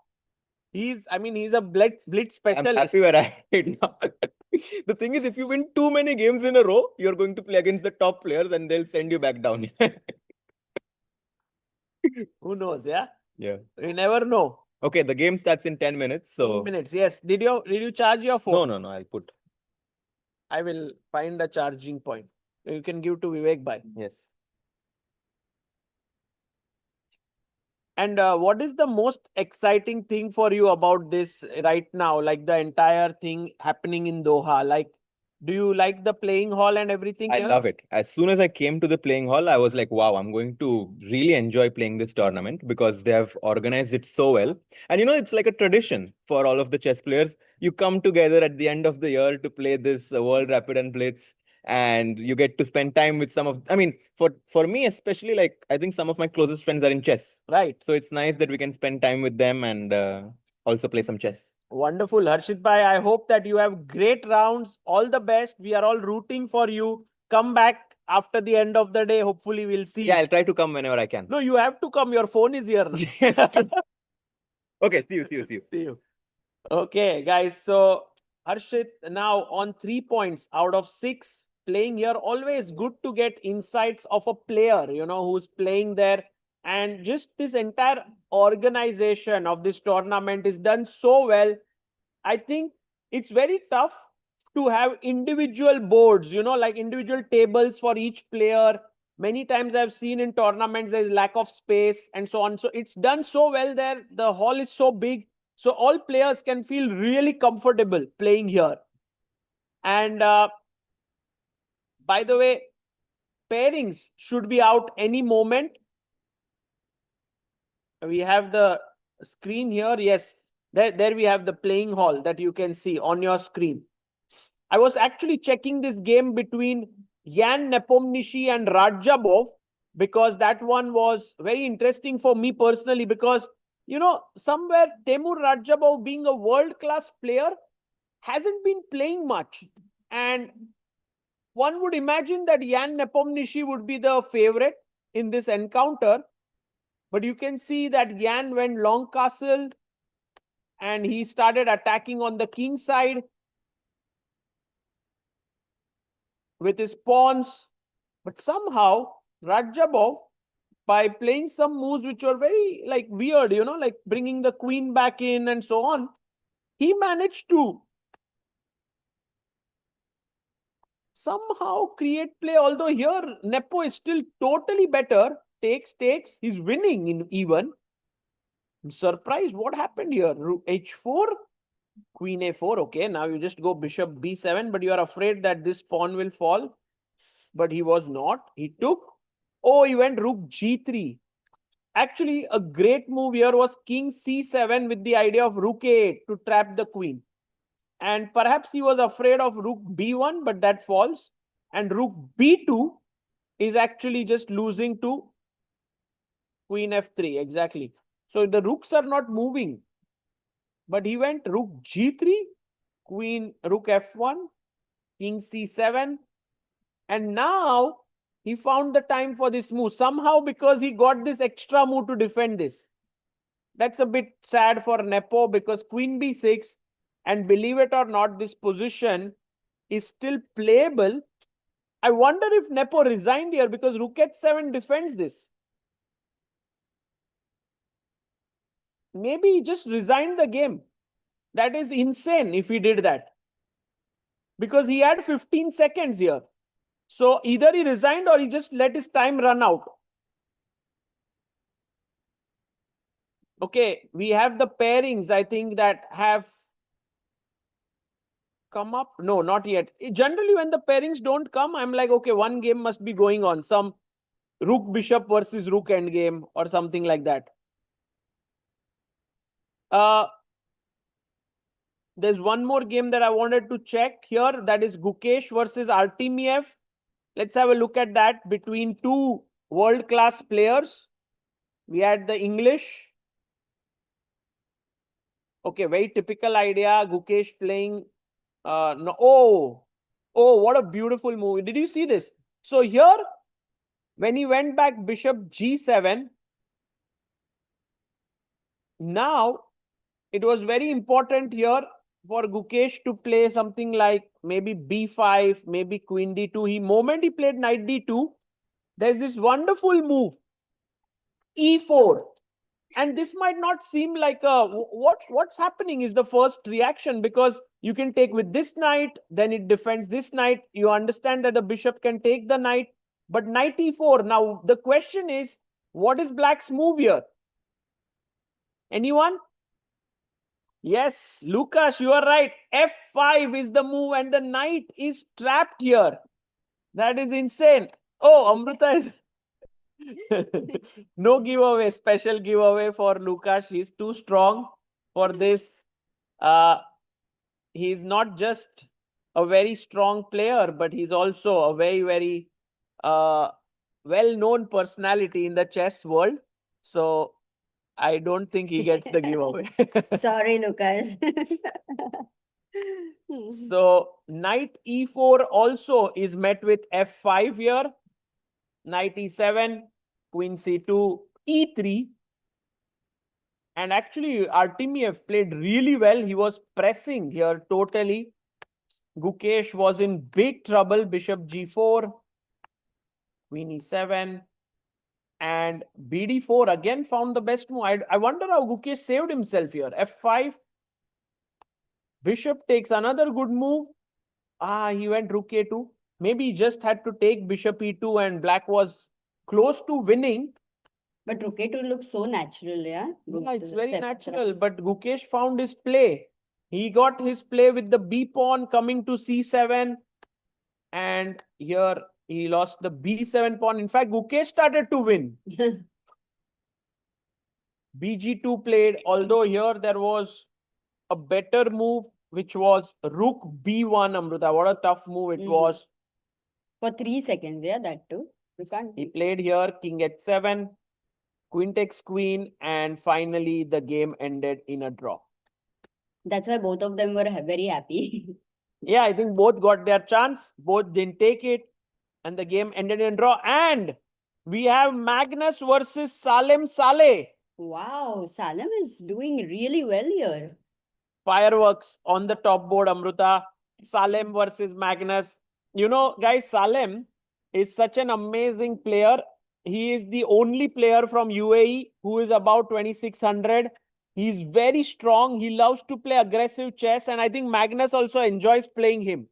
He's a Blitz I'm specialist. happy where I am right now. The thing is, if you win too many games in a row, you're going to play against the top players and they'll send you back down. Who knows, yeah? Yeah. You never know. Okay, the game starts in 10 minutes. So 10 minutes, yes. Did you charge your phone? No, I'll put. I will find a charging point. You can give to Vivek bhai. Yes. And what is the most exciting thing for you about this right now? Like the entire thing happening in Doha? Like, do you like the playing hall and everything? I love it. As soon as I came to the playing hall, I was like, wow, I'm going to really enjoy playing this tournament because they have organized it so well. And it's like a tradition for all of the chess players. You come together at the end of the year to play this World Rapid and Blitz. And you get to spend time with for me especially, like I think some of my closest friends are in chess. Right. So it's nice that we can spend time with them and also play some chess. Wonderful. Harshit bhai, I hope that you have great rounds. All the best. We are all rooting for you. Come back after the end of the day. Hopefully we'll see. Yeah, I'll try to come whenever I can. No, you have to come. Your phone is here. Yes. Okay, see you. See you. Okay, guys. So Harshit now on 3 points out of 6 playing here. Always good to get insights of a player, who's playing there. And just this entire organization of this tournament is done so well. I think it's very tough to have individual boards, like individual tables for each player. Many times I've seen in tournaments there's lack of space and so on. So it's done so well there. The hall is so big. So all players can feel really comfortable playing here. And by the way, pairings should be out any moment. We have the screen here. Yes, there we have the playing hall that you can see on your screen. I was actually checking this game between Jan Nepomniachtchi and Radjabov because that one was very interesting for me personally because, somewhere Temur Radjabov being a world-class player hasn't been playing much. And one would imagine that Jan Nepomniachtchi would be the favorite in this encounter. But you can see that Jan went long castle and he started attacking on the king side with his pawns. But somehow Radjabov, by playing some moves which were very weird, like bringing the queen back in and so on, he managed to somehow create play. Although here Nepo is still totally better. Takes, he's winning in even. I'm surprised what happened here. Rook h4, queen a4. Okay, now you just go bishop b7, but you are afraid that this pawn will fall. But he was not. He took. Oh, he went rook g3. Actually, a great move here was king c7 with the idea of rook a8 to trap the queen. And perhaps he was afraid of rook b1, but that falls. And rook b2 is actually just losing to queen f3, exactly. So the rooks are not moving. But he went rook g3, queen, rook f1, king c7. And now he found the time for this move. Somehow because he got this extra move to defend this. That's a bit sad for Nepo because queen b6, and believe it or not, this position is still playable. I wonder if Nepo resigned here because rook h7 defends this. Maybe he just resigned the game. That is insane if he did that. Because he had 15 seconds here. So either he resigned or he just let his time run out. Okay, we have the pairings, I think, that have come up. No, not yet. Generally, when the pairings don't come, I'm like, okay, one game must be going on. Some rook bishop versus rook endgame or something like that. There's one more game that I wanted to check here. That is Gukesh versus Artemiev. Let's have a look at that between two world-class players. We had the English. Okay, very typical idea. Gukesh playing. No. Oh, what a beautiful move. Did you see this? So here, when he went back bishop g7, now it was very important here for Gukesh to play something like maybe b5, maybe queen d2. Moment he played knight d2, there's this wonderful move, e4. And this might not seem like what's happening is the first reaction, because you can take with this knight, then it defends this knight. You understand that the bishop can take the knight, but knight e4. Now, the question is, what is black's move here? Anyone? Yes, Lukash, you are right. F5 is the move and the knight is trapped here. That is insane. Oh, Amrita is... No giveaway, special giveaway for Lukash. He's too strong for this. He's not just a very strong player, but he's also a very, very well-known personality in the chess world. So I don't think he gets the giveaway. Sorry, Lukash. So knight e4 also is met with f5 here. Knight e7, queen c2, e3. And actually, Artemiev played really well. He was pressing here totally. Gukesh was in big trouble. Bishop g4, queen e7, and bd4 again found the best move. I wonder how Gukesh saved himself here. f5. Bishop takes another good move. He went rook a2. Maybe he just had to take bishop e2 and black was close to winning. But rook a2 looks so natural, yeah? Yeah, it's very natural. But Gukesh found his play. He got his play with the b pawn coming to c7. And here he lost the b7 pawn. In fact, Gukesh started to win. bg2 played, although here there was a better move, which was rook b1, Amrita. What a tough move it was. For 3 seconds, yeah, that too. You can't. He played here, king h7, queen takes queen, and finally the game ended in a draw. That's why both of them were very happy. Yeah, I think both got their chance. Both didn't take it. And the game ended in a draw. And we have Magnus versus Saleh. Wow, Salem is doing really well here. Fireworks on the top board, Amrita. Salem versus Magnus. You know, guys, Salem is such an amazing player. He is the only player from UAE who is about 2600. He's very strong. He loves to play aggressive chess. And I think Magnus also enjoys playing him.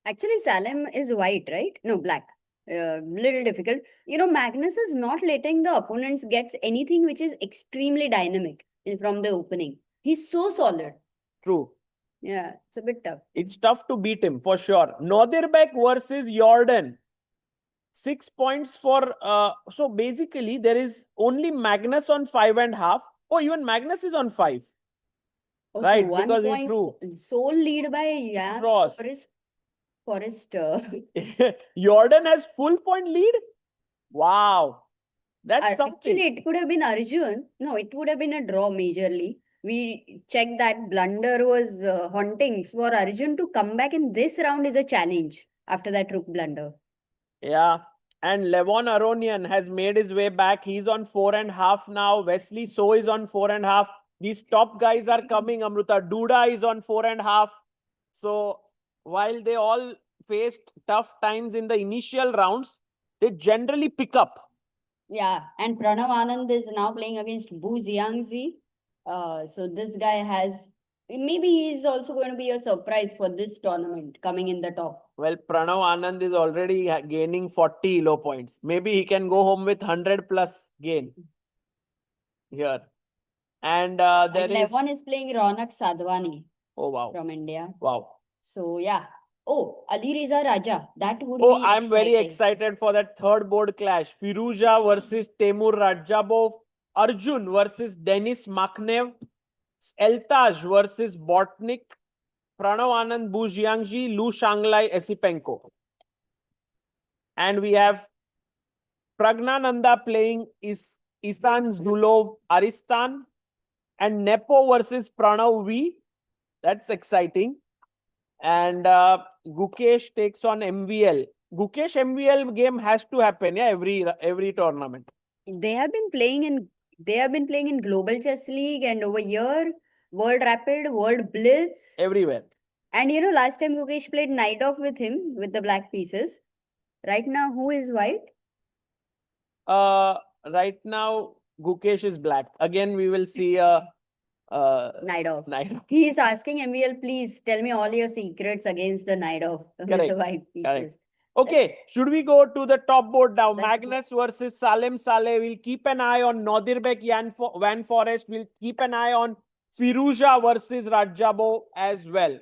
Actually, Salem is white, right? No, black. Little difficult. You know, Magnus is not letting the opponents get anything which is extremely dynamic from the opening. He's so solid. True. Yeah, it's a bit tough. It's tough to beat him for sure. Nodirbek versus Jordan. 6 points for... so basically, there is only Magnus on 5.5. Oh, even Magnus is on 5. Oh, Right, so 1 because he point drew. sole lead by Cross. Forest. Jordan has full point lead? Wow. That's something. Actually, it could have been Arjun. No, it would have been a draw majorly. We checked that blunder was haunting. For Arjun to come back in this round is a challenge after that rook blunder. Yeah. And Levon Aronian has made his way back. He's on 4.5 now. Wesley So is on 4.5. These top guys are coming, Amrita. Duda is on 4.5. So while they all faced tough times in the initial rounds, they generally pick up. Yeah, and Pranav Anand is now playing against Bu Xiangzi. So this guy has Maybe he's also going to be a surprise for this tournament coming in the top. Well, Pranav Anand is already gaining 40 elo points. Maybe he can go home with 100 plus gain here. And there is... 11 is playing Ronak Sadhwani Oh, wow. from India. Wow. So, yeah. Oh, Ali Reza Raja. That would Oh, be I'm very exciting. excited for that third board clash. Firouzja versus Temur Rajabov. Arjun versus Denis Makhnev. Eltaj versus Bortnyk. Pranav Anand Bujiangji, Lu Shanglai Esipenko. And we have Pragnananda playing Isan Zulov Aristan. And Nepo versus Pranav V. That's exciting. And Gukesh takes on MVL. Gukesh MVL game has to happen, yeah, every tournament. They have been playing in Global Chess League and over here, World Rapid, World Blitz. Everywhere. And you know, last time Gukesh played Knight Off with him with the black pieces. Right now, who is white? Right now, Gukesh is black. Again, we will see a Knight Off. Knight Off. He is asking MVL, please tell me all your secrets against the Knight Off with the Correct, white pieces. correct. Okay, should we go to the top board now? Let's go. Magnus versus Salem Saleh. We'll keep an eye on Nodirbek Van Forest. We'll keep an eye on Firouzja versus Rajabo as well.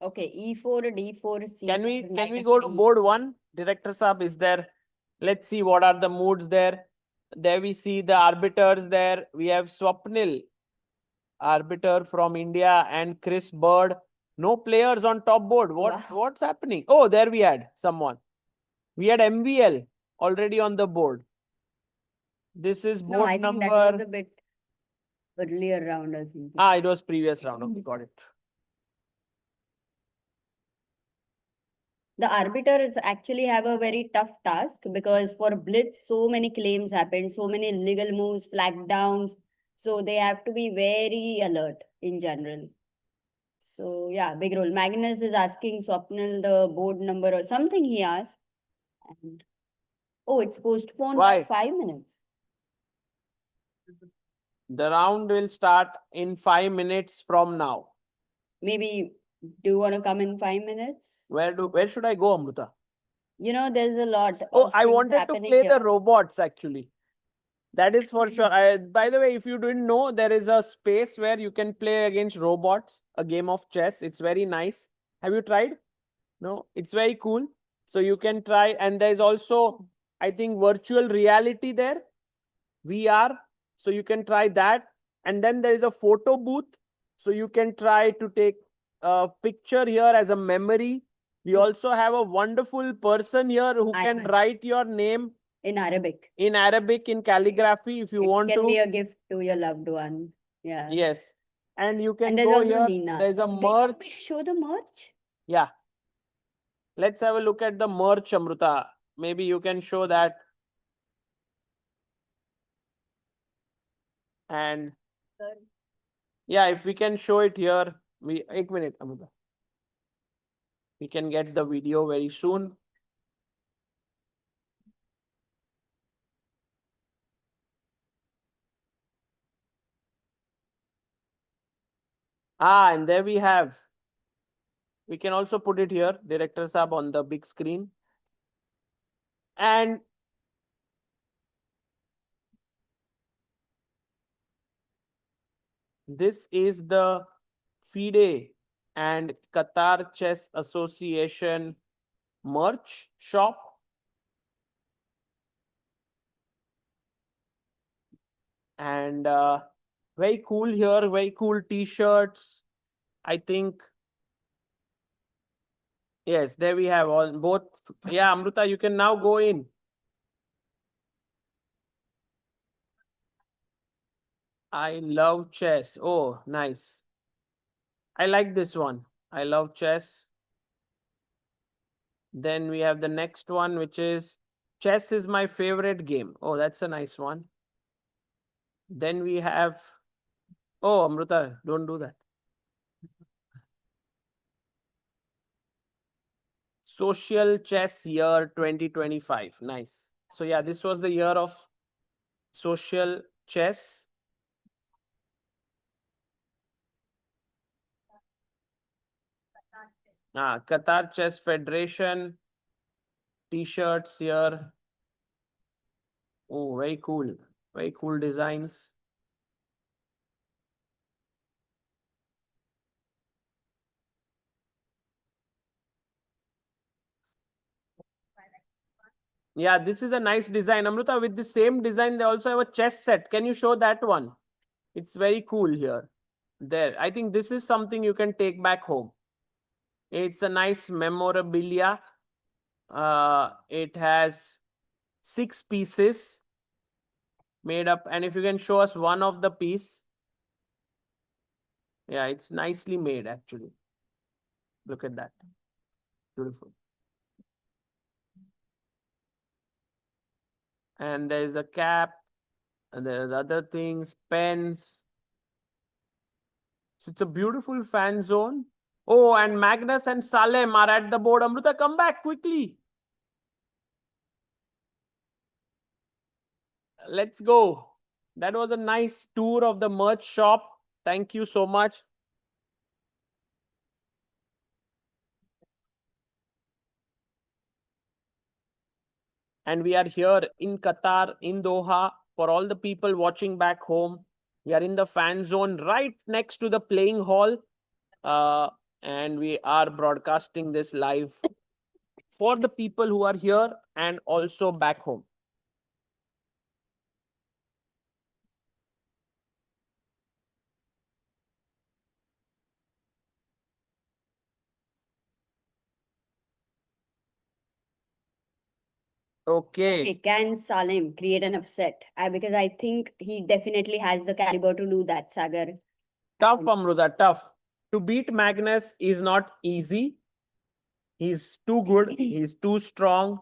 Okay, E4, D4, C4. Can we Knight go to F3. board one? Director Saab is there. Let's see what are the moods there. There we see the arbiters there. We have Swapnil, arbiter from India, and Chris Bird. No players on top board. What's happening? Oh, there we had someone. We had MVL already on the board. This is board No, I think number... that was a bit earlier round or something. It was previous round. Okay, got it. The arbiters actually have a very tough task because for Blitz, so many claims happened, so many illegal moves, flag downs. So they have to be very alert in general. So yeah, big role. Magnus is asking Swapnil the board number or something he asked. And oh, it's postponed Why? by 5 minutes. The round will start in 5 minutes from now. Maybe do you want to come in 5 minutes? Where should I go, Amruta? You know, there's a lot. Oh, of I things wanted to happening play here. the robots actually. That is for sure. By the way, if you didn't know, there is a space where you can play against robots, a game of chess. It's very nice. Have you tried? No, it's very cool. So you can try. And there's also, I think, virtual reality there, VR. So you can try that. And then there is a photo booth. So you can try to take a picture here as a memory. We also have a wonderful person here who can Ahmed. write your name In Arabic. in calligraphy if you It want can to. be a gift to your loved one. Yeah. Yes. And you can And there's go also here. Nina. There's a Wait, merch. show the merch. Yeah. Let's have a look at the merch, Amruta. Maybe you can show that. And yeah, if we can show it here, one minute, Amruta. We can get the video very soon. And there we have. We can also put it here, Director Saab, on the big screen. And this is the FIDE and Qatar Chess Association merch shop. And very cool here, very cool t-shirts. I think, yes, there we have on both. Yeah, Amruta, you can now go in. I love chess. Oh, nice. I like this one. I love chess. Then we have the next one, which is chess is my favorite game. Oh, that's a nice one. Then we have, oh, Amruta, don't do that. Social Chess Year 2025. Nice. So yeah, this was the year of social chess. Qatar Chess Federation t-shirts here. Oh, very cool. Very cool designs. Yeah, this is a nice design. Amruta, with the same design, they also have a chess set. Can you show that one? It's very cool here. There. I think this is something you can take back home. It's a nice memorabilia. It has 6 pieces made up. And if you can show us one of the piece. Yeah, it's nicely made actually. Look at that. Beautiful. And there is a cap. And there are other things, pens. So it's a beautiful fan zone. Oh, and Magnus and Salem are at the board. Amruta, come back quickly. Let's go. That was a nice tour of the merch shop. Thank you so much. And we are here in Qatar, in Doha. For all the people watching back home, we are in the fan zone right next to the playing hall. And we are broadcasting this live for the people who are here and also back home. Okay. Can Salim create an upset? Because I think he definitely has the caliber to do that, Sagar. Tough, Amruta, tough. To beat Magnus is not easy. He's too good. He's too strong.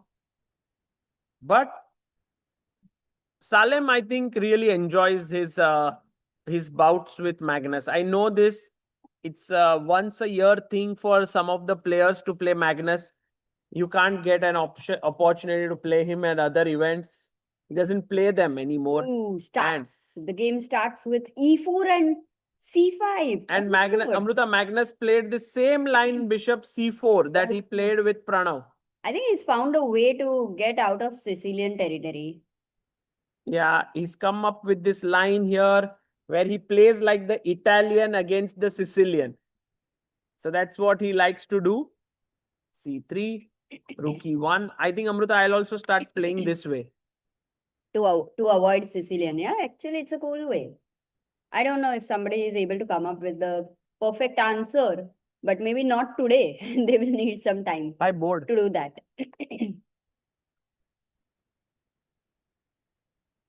But Salem, I think, really enjoys his bouts with Magnus. I know this. It's a once a year thing for some of the players to play Magnus. You can't get an opportunity to play him at other events. He doesn't play them anymore. Ooh, the game starts with E4 and C5. And Amruta, Magnus played the same line bishop C4 that he played with Pranav. I think he's found a way to get out of Sicilian territory. Yeah, he's come up with this line here where he plays like the Italian against the Sicilian. So that's what he likes to do. C3, rook E1. I think, Amruta, I'll also start playing this way. To avoid Sicilian. Yeah, actually, it's a cool way. I don't know if somebody is able to come up with the perfect answer, but maybe not today. They will need some time by board to do that.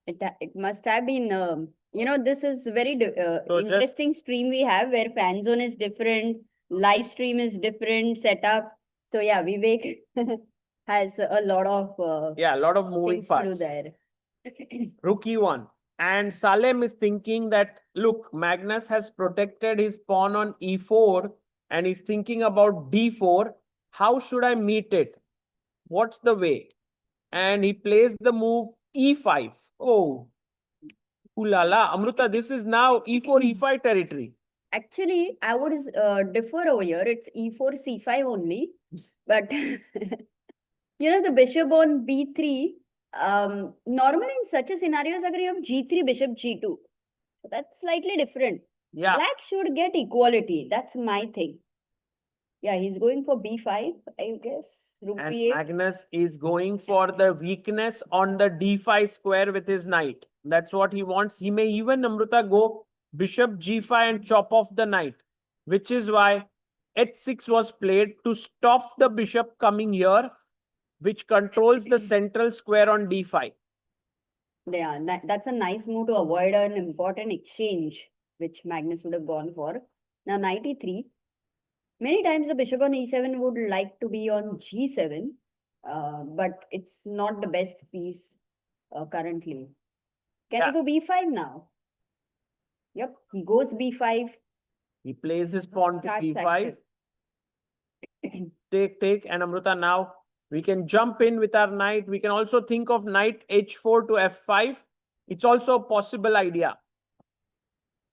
It must have been, this is very interesting stream we have where fan zone is different, live stream is different setup. So yeah, Vivek has a lot of a lot of moving parts to do there. Rook E1. And Salem is thinking that, look, Magnus has protected his pawn on E4 and he's thinking about D4. How should I meet it? What's the way? And he plays the move E5. Oh, ooh la la. Amruta, this is now E4, E5 territory. Actually, I would differ over here. It's E4, C5 only. But, the bishop on B3, normally in such a scenario, you have G3, bishop G2. So that's slightly different. Yeah. Black should get equality. That's my thing. Yeah, he's going for B5, I guess. Rook and B8. Magnus is going for the weakness on the D5 square with his knight. That's what he wants. He may even, Amruta, go bishop G5 and chop off the knight, which is why H6 was played to stop the bishop coming here, which controls the central square on D5. Yeah, that's a nice move to avoid an important exchange, which Magnus would have gone for. Now, knight E3. Many times the bishop on E7 would like to be on G7, but it's not the best piece currently. Can he go B5 now? Yep, he goes B5. He plays his pawn to B5. Take, and Amruta, now we can jump in with our knight. We can also think of knight H4 to F5. It's also a possible idea.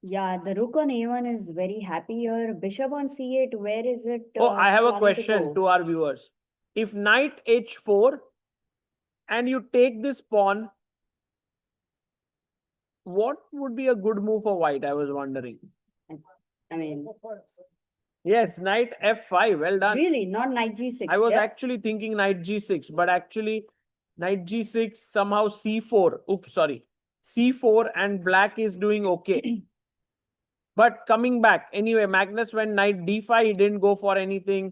Yeah, the rook on a1 is very happy here. Bishop on c8, where is it? Oh, I have a planning to question go? to our viewers. If knight h4 and you take this pawn, what would be a good move for white? I was wondering. I mean, Yes, knight f5. Well done. really, not knight g6. I was yeah? actually thinking knight g6, but actually knight g6, somehow c4. Oops, sorry. c4 and black is doing okay. But coming back, anyway, Magnus went knight d5. He didn't go for anything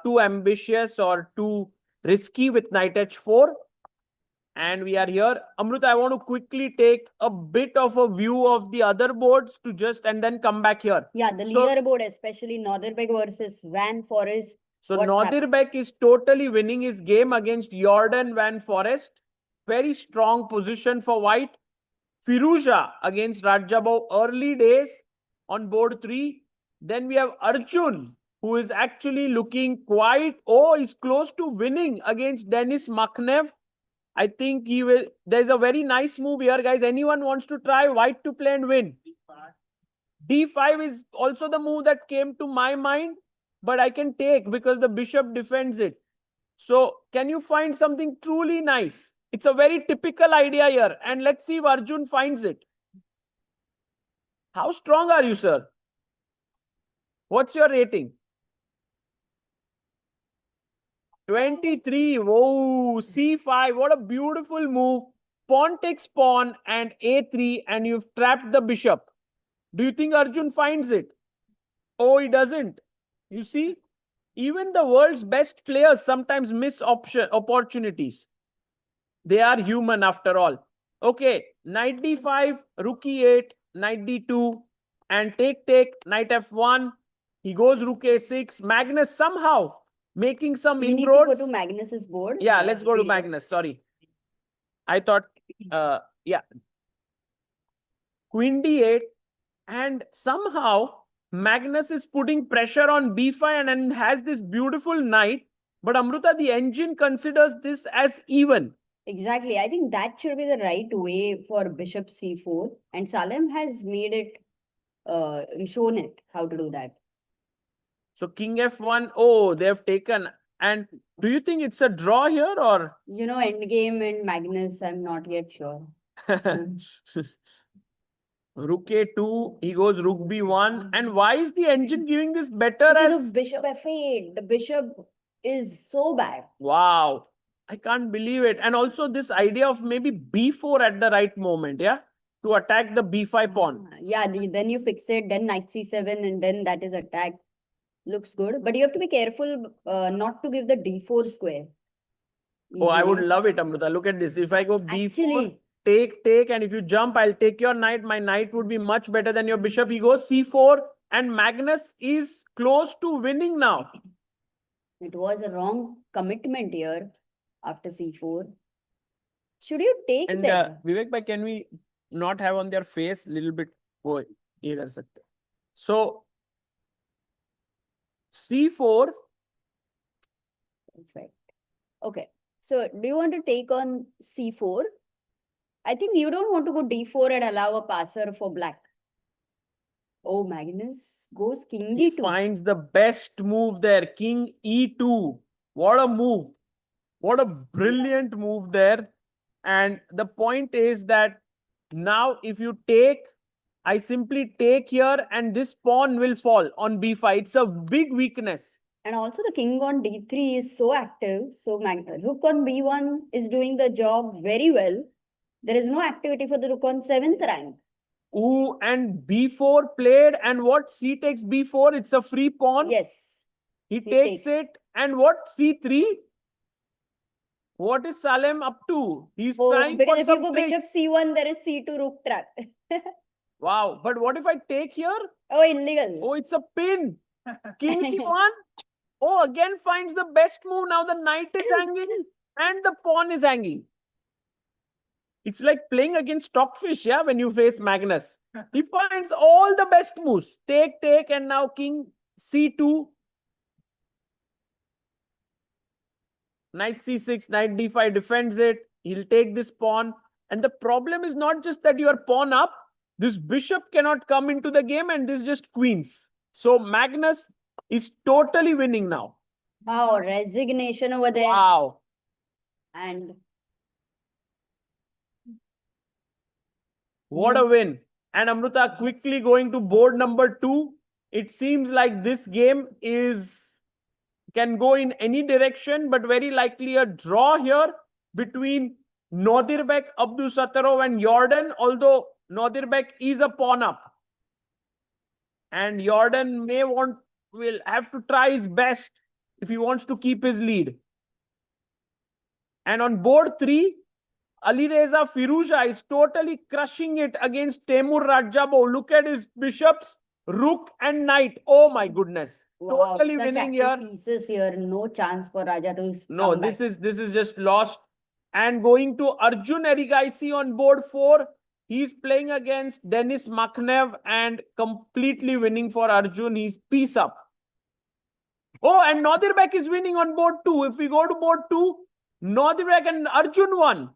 too ambitious or too risky with knight h4. And we are here. Amrut, I want to quickly take a bit of a view of the other boards to just and then come back here. Yeah, the So- leaderboard, especially Northern versus Van Forest. So What's Nordirbeck is totally winning his game against Jordan Van Forest. Very strong position for white. Firouzja against Rajabov early days on board 3. Then we have Arjun, who is actually looking quite, he's close to winning against Denis Makhnev. I think he will. There's a very nice move here, guys. Anyone wants to try white to play and win? D5 is also the move that came to my mind, but I can take because the bishop defends it. So can you find something truly nice? It's a very typical idea here. And let's see if Arjun finds it. How strong are you, sir? What's your rating? 23. Whoa, c5. What a beautiful move. Pawn takes pawn and a3, and you've trapped the bishop. Do you think Arjun finds it? Oh, he doesn't. You see, even the world's best players sometimes miss opportunities. They are human after all. Okay, knight d5, rook e8, knight d2, and take, knight f1. He goes rook a6. Magnus somehow making some We need to inroads. go to Magnus's board. Yeah, let's go to video. Magnus. Sorry. I thought, yeah. Queen d8. And somehow Magnus is putting pressure on b5 and has this beautiful knight. But Amruta, the engine considers this as even. Exactly. I think that should be the right way for bishop c4. And Salem has made it, shown it how to do that. So king f1. Oh, they have taken. And do you think it's a draw here or? You know, endgame and Magnus, I'm not yet sure. Rook a2, he goes rook b1. And why is the engine giving this better Because as? of bishop f8. The bishop is so bad. Wow, I can't believe it. And also this idea of maybe b4 at the right moment, yeah? To attack the b5 pawn. Yeah, then you fix it, then knight c7, and then that is attacked. Looks good. But you have to be careful not to give the d4 square. Oh, I would easily. love it, Amruta. Look at this. If I go b4, Actually, take, and if you jump, I'll take your knight. My knight would be much better than your bishop. He goes c4, and Magnus is close to winning now. it was a wrong commitment here after c4. Should you take And them? Vivek bhai, can we not have on their face little bit? Oh, ye kar sakte. So c4. Perfect. Okay. So do you want to take on c4? I think you don't want to go d4 and allow a passer for black. Oh, Magnus goes king He d2. finds the best move there. King e2. What a move. What a brilliant move there. And the point is that now if you take, I simply take here and this pawn will fall on b5. It's a big weakness. And also the king on d3 is so active. So rook on b1 is doing the job very well. There is no activity for the rook on 7th rank. Ooh, and b4 played, and what? C takes b4. It's a free pawn. Yes. He he takes takes. it. And what? C3. What is Salem up to? He's Oh, trying because for if you some go bishop tricks. c1, there is c2 rook trap. Wow. But what if I take here? Oh, illegal. Oh, it's a pin. King e1. Oh, again finds the best move. Now the knight is hanging and the pawn is hanging. It's like playing against stockfish, yeah, when you face Magnus. He finds all the best moves. Take, and now king c2. Knight c6, knight d5 defends it. He'll take this pawn. And the problem is not just that you are pawn up, This bishop cannot come into the game and this just queens. So Magnus is totally winning now. Wow, resignation over there. Wow. And What a win. And Amruta quickly going to board number 2. It seems like this game can go in any direction, but very likely a draw here between Nodirbek, Abdusattorov and Jordan, although Nodirbek is a pawn up. And Jordan will have to try his best if he wants to keep his lead. And on board 3, Alireza Firouzja is totally crushing it against Temur Rajabo. Look at his bishops, rook and knight. Oh my goodness. wow, Totally such winning active here. pieces here. No chance for Raja to No, come back. this is just lost. And going to Arjun Erigaisi on board 4. He's playing against Denis Makhnev and completely winning for Arjun. He's piece up. Oh, and Nodirbek is winning on board 2. If we go to board 2, Nodirbek and Arjun won.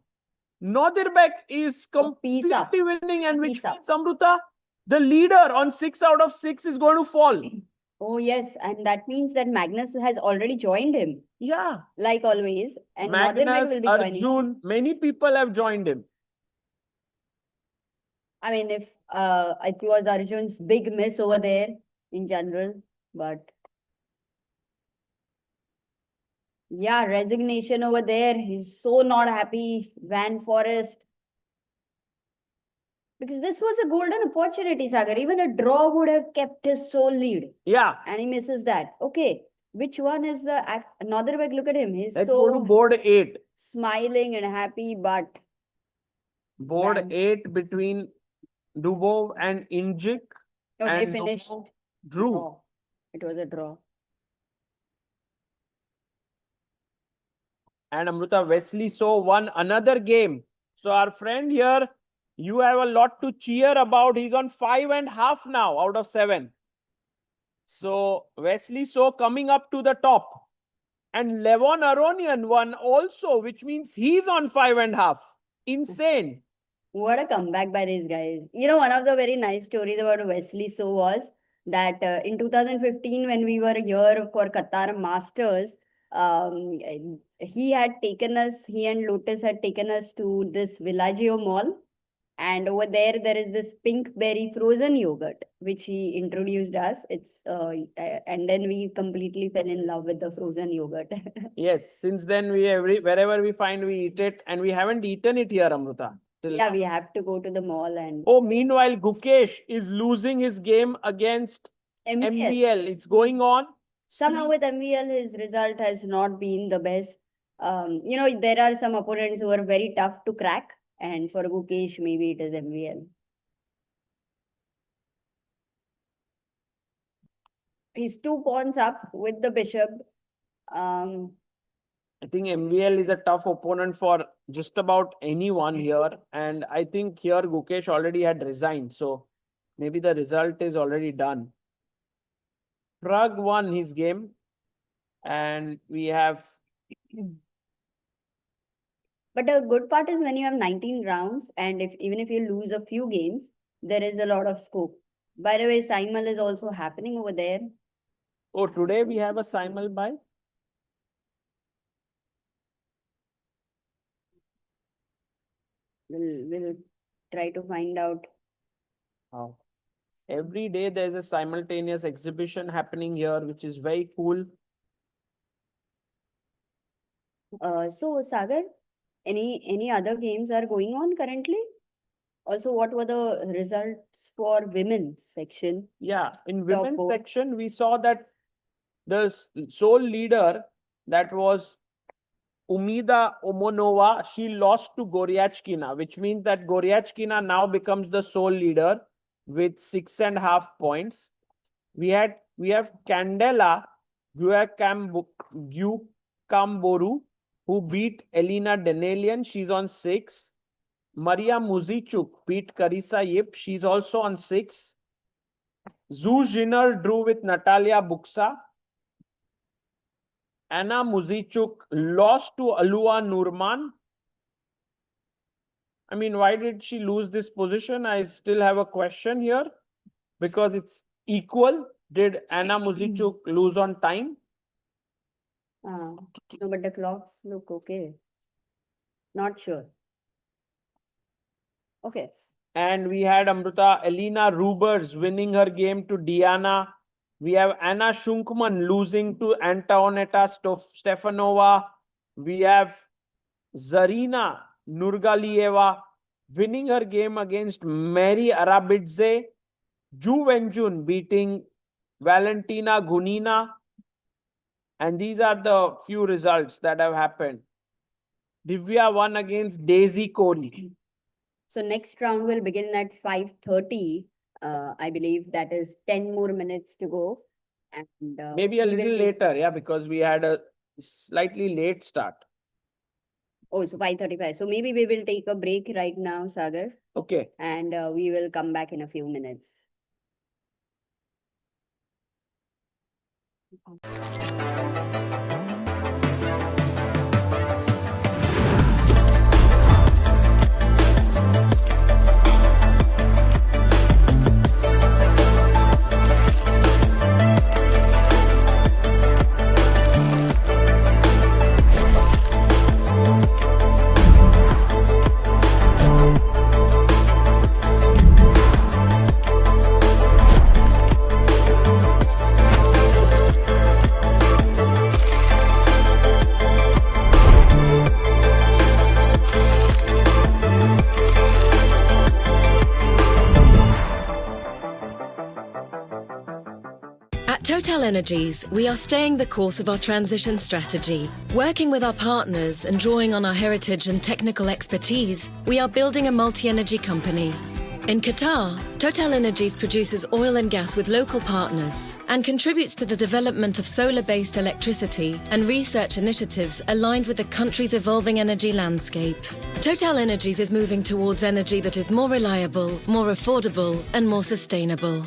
Nodirbek is completely winning, and which means, Amruta, the leader on 6 out of 6 is going to fall. Oh, yes. And that means that Magnus has already joined him. Yeah. Like always. And Magnus, Nodirbek will be joining. Arjun, many people have joined him. I mean, if it was Arjun's big miss over there in general, but yeah, resignation over there. He's so not happy. Van Forest. Because this was a golden opportunity, Sagar. Even a draw would have kept his sole lead. Yeah. And he misses that. Okay. Which one is the Nodirbek? Look at him. He's Let's so go to board 8. smiling and happy, but Board Van. 8 between Dubov and Injik. no, and they finished. Dubov drew. Draw. It was a draw. And Amruta, Wesley So won another game. So our friend here, you have a lot to cheer about. He's on 5.5 now out of 7. So Wesley So coming up to the top. And Levon Aronian won also, which means he's on 5.5. Insane. What a comeback by these guys. You know, one of the very nice stories about Wesley So was that in 2015, when we were here for Qatar Masters, he and Lotus had taken us to this Villaggio Mall. And over there is this pink berry frozen yogurt, which he introduced us. And then we completely fell in love with the frozen yogurt. Yes, since then wherever we find, we eat it, and we haven't eaten it here, Amruta. Yeah, we have to go to the mall and. Oh, meanwhile, Gukesh is losing his game against MVL. It's going on. Somehow with MVL, his result has not been the best. You know, there are some opponents who are very tough to crack. And for Gukesh, maybe it is MVL. He's 2 pawns up with the bishop. I think MVL is a tough opponent for just about anyone here. And I think here Gukesh already had resigned. So maybe the result is already done. Pragg won his game. And we have... But the good part is when you have 19 rounds and even if you lose a few games, there is a lot of scope. By the way, Simul is also happening over there. Oh, today we have a Simul by? We'll try to find out. Oh. Every day there's a simultaneous exhibition happening here, which is very cool. So Sagar, any other games are going on currently? Also, what were the results for women's section? Yeah, in Top women's four. section, we saw that the sole leader, that was Umida Omonova, she lost to Goryachkina, which means that Goryachkina now becomes the sole leader with 6.5 points. We have Candela Gukamboru, who beat Elena Denelian. She's on 6. Maria Muzichuk beat Carissa Yip. She's also on 6. Zhu Jinner drew with Natalia Buksa. Anna Muzichuk lost to Alua Nurman. I mean, why did she lose this position? I still have a question here because it's equal. Did Anna Muzichuk lose on time? No, but the clocks look okay. Not sure. Okay. And we had Amrita Elena Rubers winning her game to Diana. We have Anna Shunkman losing to Antonetta Stefanova. We have Zarina Nurgalieva winning her game against Mary Arabidze. Ju Wenjun beating Valentina Gunina. And these are the few results that have happened. Divya won against Daisy Corey. So next round will begin at 5:30. I believe that is 10 more minutes to go. And Maybe a we will little take- later, yeah, because we had a slightly late start. Oh, so 5:35. So maybe we will take a break right now, Sagar, Okay. and we will come back in a few minutes. At Total Energies, we are staying the course of our transition strategy. Working with our partners and drawing on our heritage and technical expertise, we are building a multi-energy company. In Qatar, Total Energies produces oil and gas with local partners and contributes to the development of solar-based electricity and research initiatives aligned with the country's evolving energy landscape. Total Energies is moving towards energy that is more reliable, more affordable, and more sustainable.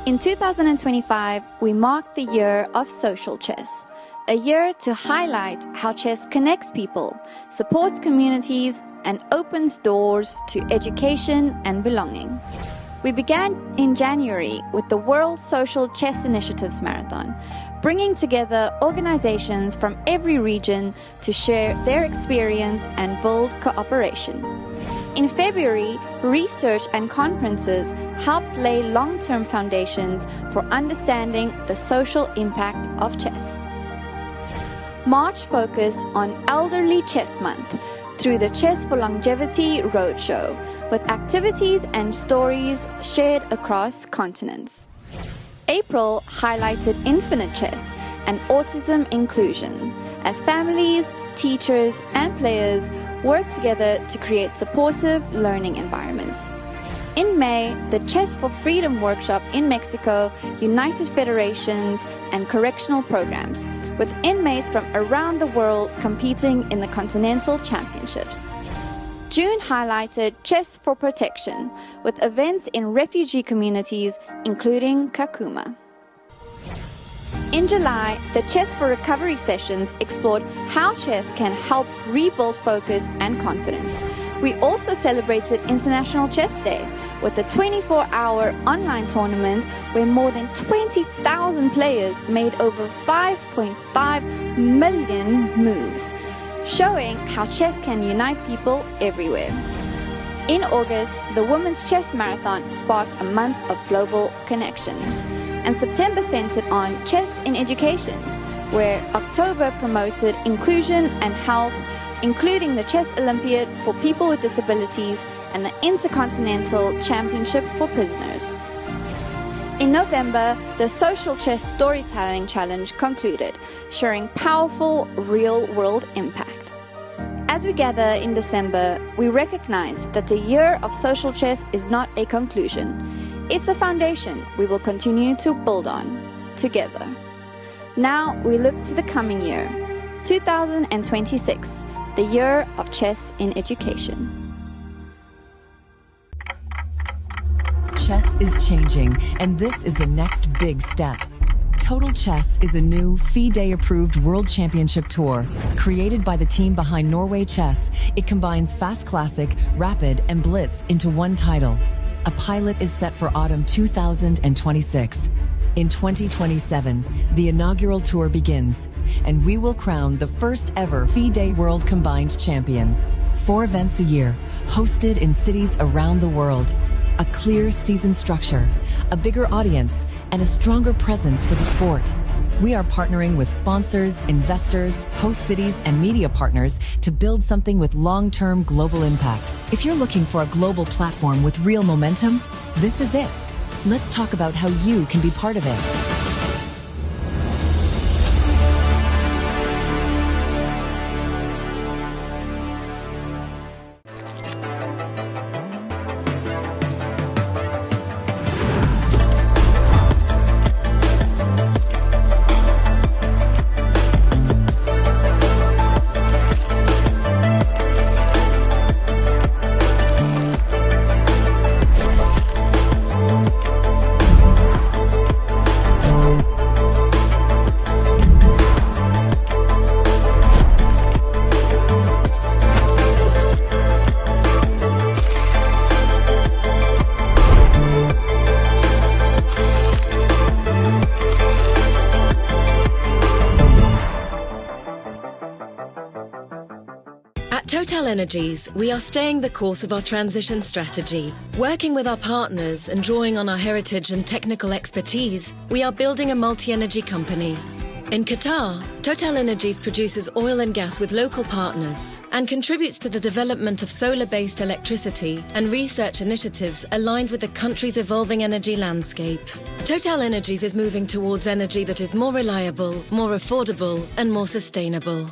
In 2025, we mark the year of social chess, a year to highlight how chess connects people, supports communities, and opens doors to education and belonging. We began in January with the World Social Chess Initiatives Marathon, bringing together organizations from every region to share their experience and build cooperation. In February, research and conferences helped lay long-term foundations for understanding the social impact of chess. March focused on Elderly Chess Month through the Chess for Longevity Roadshow, with activities and stories shared across continents. April highlighted infinite chess and autism inclusion as families, teachers, and players work together to create supportive learning environments. In May, the Chess for Freedom workshop in Mexico united federations and correctional programs, with inmates from around the world competing in the Continental Championships. June highlighted Chess for Protection, with events in refugee communities, including Kakuma. In July, the Chess for Recovery sessions explored how chess can help rebuild focus and confidence. We also celebrated International Chess Day with a 24-hour online tournament where more than 20,000 players made over 5.5 million moves, showing how chess can unite people everywhere. In August, the Women's Chess Marathon sparked a month of global connection. And September centered on chess in education, where October promoted inclusion and health, including the Chess Olympiad for people with disabilities and the Intercontinental Championship for prisoners. In November, the Social Chess Storytelling Challenge concluded, sharing powerful real-world impact. As we gather in December, we recognize that the year of social chess is not a conclusion. It's a foundation we will continue to build on together. Now we look to the coming year, 2026, the year of chess in education. Chess is changing, and this is the next big step. Total Chess is a new FIDE-approved World Championship Tour. Created by the team behind Norway Chess, it combines Fast Classic, Rapid, and Blitz into one title. A pilot is set for autumn 2026. In 2027, the inaugural tour begins, and we will crown the first ever FIDE World Combined Champion. 4 events a year, hosted in cities around the world. A clear season structure, a bigger audience, and a stronger presence for the sport. We are partnering with sponsors, investors, host cities, and media partners to build something with long-term global impact. If you're looking for a global platform with real momentum, this is it. Let's talk about how you can be part of it. Energies, we are staying the course of our transition strategy. Working with our partners and drawing on our heritage and technical expertise, we are building a multi-energy company. In Qatar, TotalEnergies produces oil and gas with local partners and contributes to the development of solar-based electricity and research initiatives aligned with the country's evolving energy landscape. TotalEnergies is moving towards energy that is more reliable, more affordable, and more sustainable.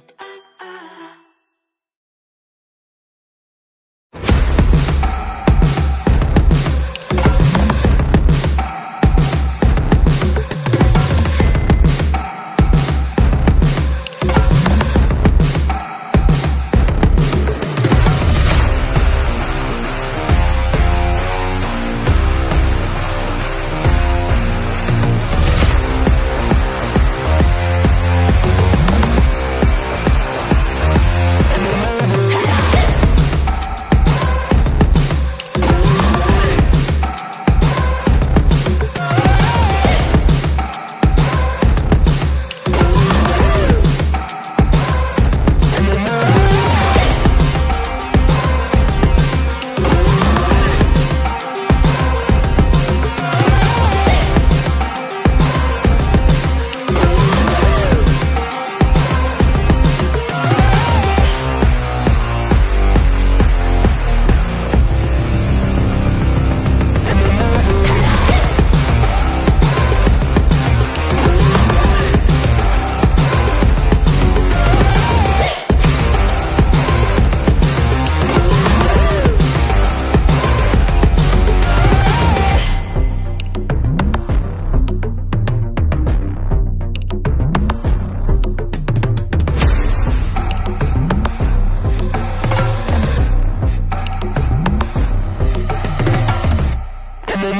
In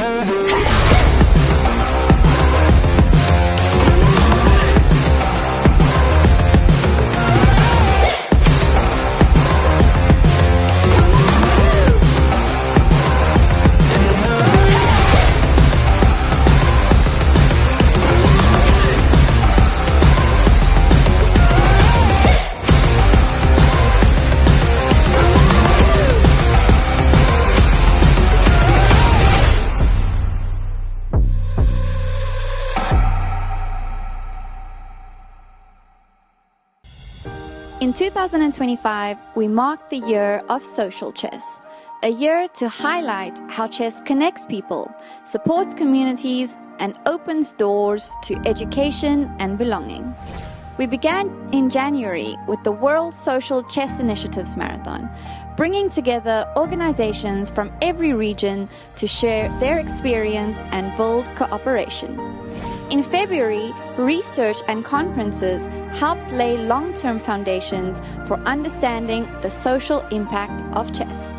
2025, we mark the year of social chess, a year to highlight how chess connects people, supports communities, and opens doors to education and belonging. We began in January with the World Social Chess Initiatives Marathon, bringing together organizations from every region to share their experience and build cooperation. In February, research and conferences helped lay long-term foundations for understanding the social impact of chess.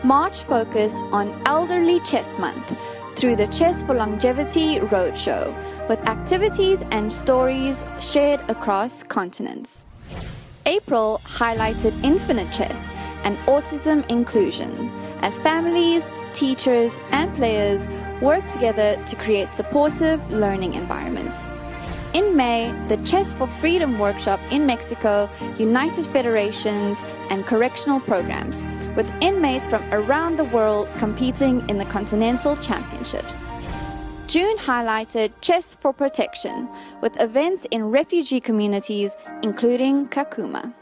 March focused on Elderly Chess Month through the Chess for Longevity Roadshow, with activities and stories shared across continents. April highlighted infinite chess and autism inclusion, as families, teachers, and players work together to create supportive learning environments. In May, the Chess for Freedom workshop in Mexico united federations and correctional programs, with inmates from around the world competing in the Continental Championships. June highlighted Chess for Protection, with events in refugee communities, including Kakuma.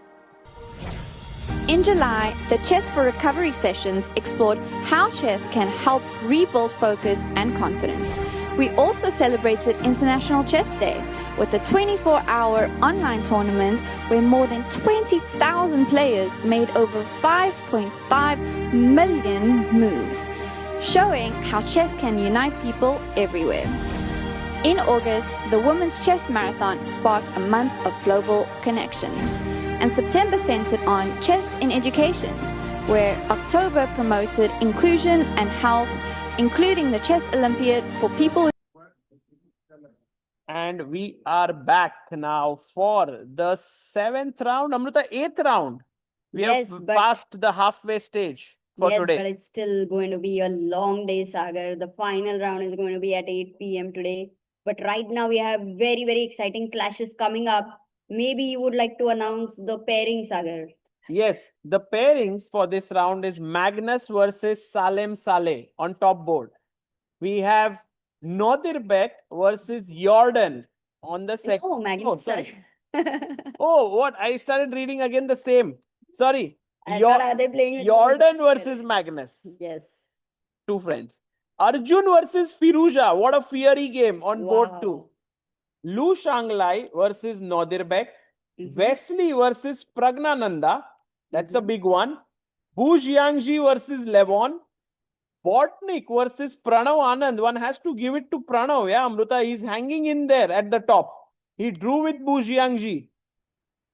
In July, the Chess for Recovery sessions explored how chess can help rebuild focus and confidence. We also celebrated International Chess Day with a 24-hour online tournament where more than 20,000 players made over 5.5 million moves, showing how chess can unite people everywhere. In August, the Women's Chess Marathon sparked a month of global connection, and September centered on chess in education, where October promoted inclusion and health, including the Chess Olympiad for people. And we are back now for the 7th round. Amrita, 8th round. We Yes, have but- passed the halfway stage for Yes, today. but it's still going to be a long day, Sagar. The final round is going to be at 8 p.m. today. But right now we have very, very exciting clashes coming up. Maybe you would like to announce the pairing, Sagar. Yes, the pairings for this round is Magnus versus Salem Saleh on top board. We have Nodirbek versus Jordan on the second. Oh, Magnus. Oh, sorry. Oh, what? I started reading again the same. Sorry. I thought, are they playing with Jordan together? versus Magnus. Yes. Two friends. Arjun versus Firouzja. What a fiery game on board Wow. two. Lu Shanglai versus Nodirbek. Mhm. Wesley versus Pragnananda. That's a Mhm. big one. Bu Jiangji versus Levon. Bortnyk versus Pranav Anand. One has to give it to Pranav. Yeah, Amrita. He's hanging in there at the top. He drew with Bu Jiangji.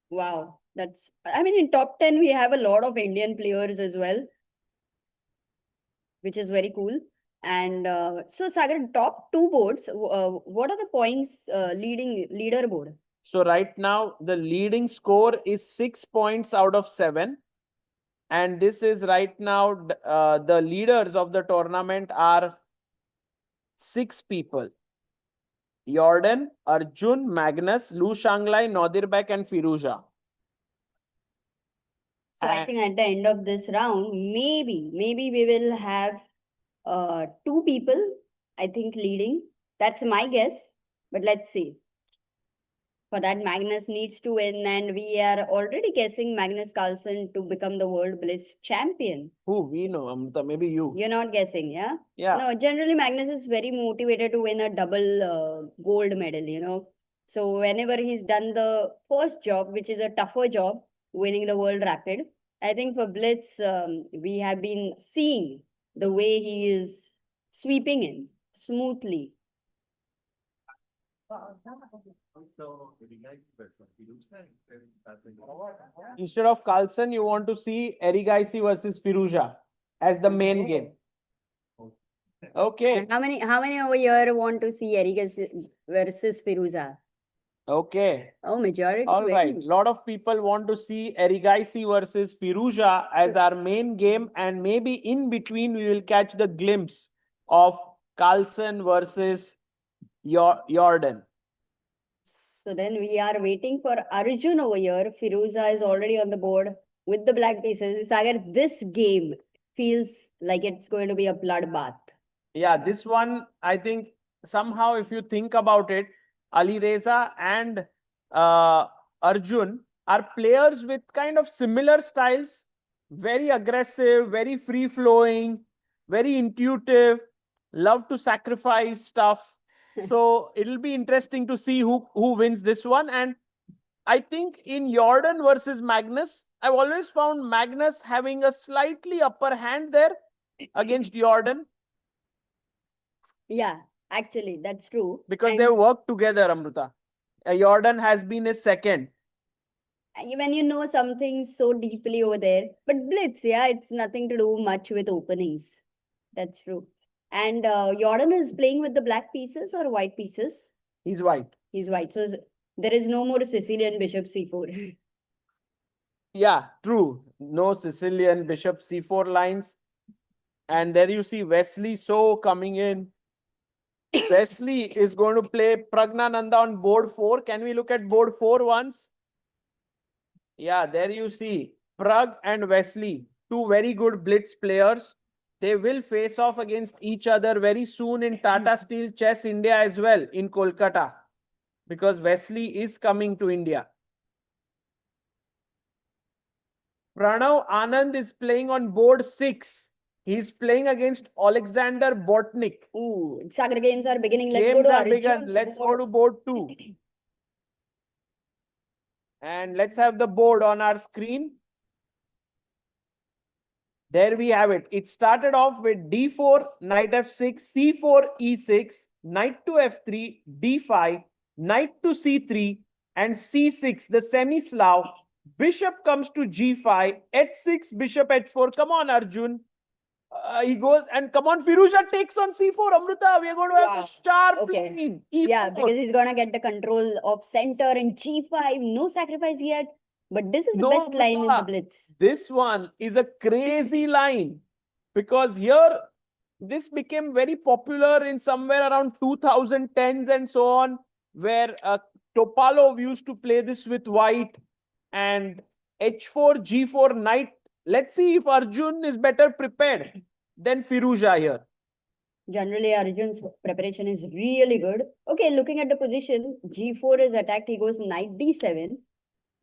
Wow. That's, I mean, in top 10, we have a lot of Indian players as well, which is very cool. And so, Sagar, top two boards, what are the points leaderboard? So right now, the leading score is 6 points out of 7. And this is right now, the leaders of the tournament are 6 people. Jordan, Arjun, Magnus, Lu Shanglai, Nodirbek, and Firouzja. So I think at the end of this round, maybe we will have 2 people, I think, leading. That's my guess, but let's see. For that, Magnus needs to win, and we are already guessing Magnus Carlsen to become the World Blitz champion. Who we know, Amrita, maybe you. You're not guessing, yeah? Yeah. No, generally Magnus is very motivated to win a double gold medal, you know. So whenever he's done the first job, which is a tougher job, winning the World Rapid, I think for Blitz, we have been seeing the way he is sweeping in smoothly. Instead of Carlsen, you want to see Erigaisi versus Firouzja as the main game. Okay. How many over here want to see Erigas versus Firouzja? Okay. Oh, majority All right. wins. Lot of people want to see Erigaisi versus Firouzja as our main game, and maybe in between we will catch the glimpse of Carlsen versus Jordan. So then we are waiting for Arjun over here. Firouzja is already on the board with the black pieces. Sagar, this game feels like it's going to be a bloodbath. Yeah, this one, I think somehow if you think about it, Ali Reza and Arjun are players with kind of similar styles, very aggressive, very free flowing, very intuitive, love to sacrifice stuff. So it'll be interesting to see who wins this one. And I think in Jordan versus Magnus, I've always found Magnus having a slightly upper hand there against Jordan. Yeah, actually, that's true. Because And they work together, Amruta. Jordan has been his second. when you know something so deeply over there. But Blitz, yeah, it's nothing to do much with openings. That's true. And Jordan is playing with the black pieces or white pieces? He's white. He's white. So there is no more Sicilian bishop c4. Yeah, true. No Sicilian bishop c4 lines. And there you see Wesley So coming in. Wesley is going to play Pragnananda on board 4. Can we look at board 4 once? Yeah, there you see Pragg and Wesley, two very good blitz players. They will face off against each other very soon in Tata Steel Chess India as well in Kolkata, because Wesley is coming to India. Pranav Anand is playing on board 6. He's playing against Alexander Bortnyk. Ooh, Sagar games are beginning. Let's Games go to are begun. Arjun's Let's go board. to board 2. And let's have the board on our screen. There we have it. It started off with d4, knight f6, c4, e6, knight to f3, d5, knight to c3, and c6, the semi-Slav. Bishop comes to g5, h6, bishop h4. Come on, Arjun. He goes, and come on, Firouzja takes on c4. Amruta, we are going to have a sharp line. E4. Yeah, because he's going to get the control of center in g5. No sacrifice yet. But this is the best line in the blitz. This one is a crazy line, because here this became very popular in somewhere around 2010s and so on, where Topalov used to play this with white, and h4, g4, knight. Let's see if Arjun is better prepared than Firouzja here. Generally, Arjun's preparation is really good. Okay, looking at the position, g4 is attacked. He goes knight d7.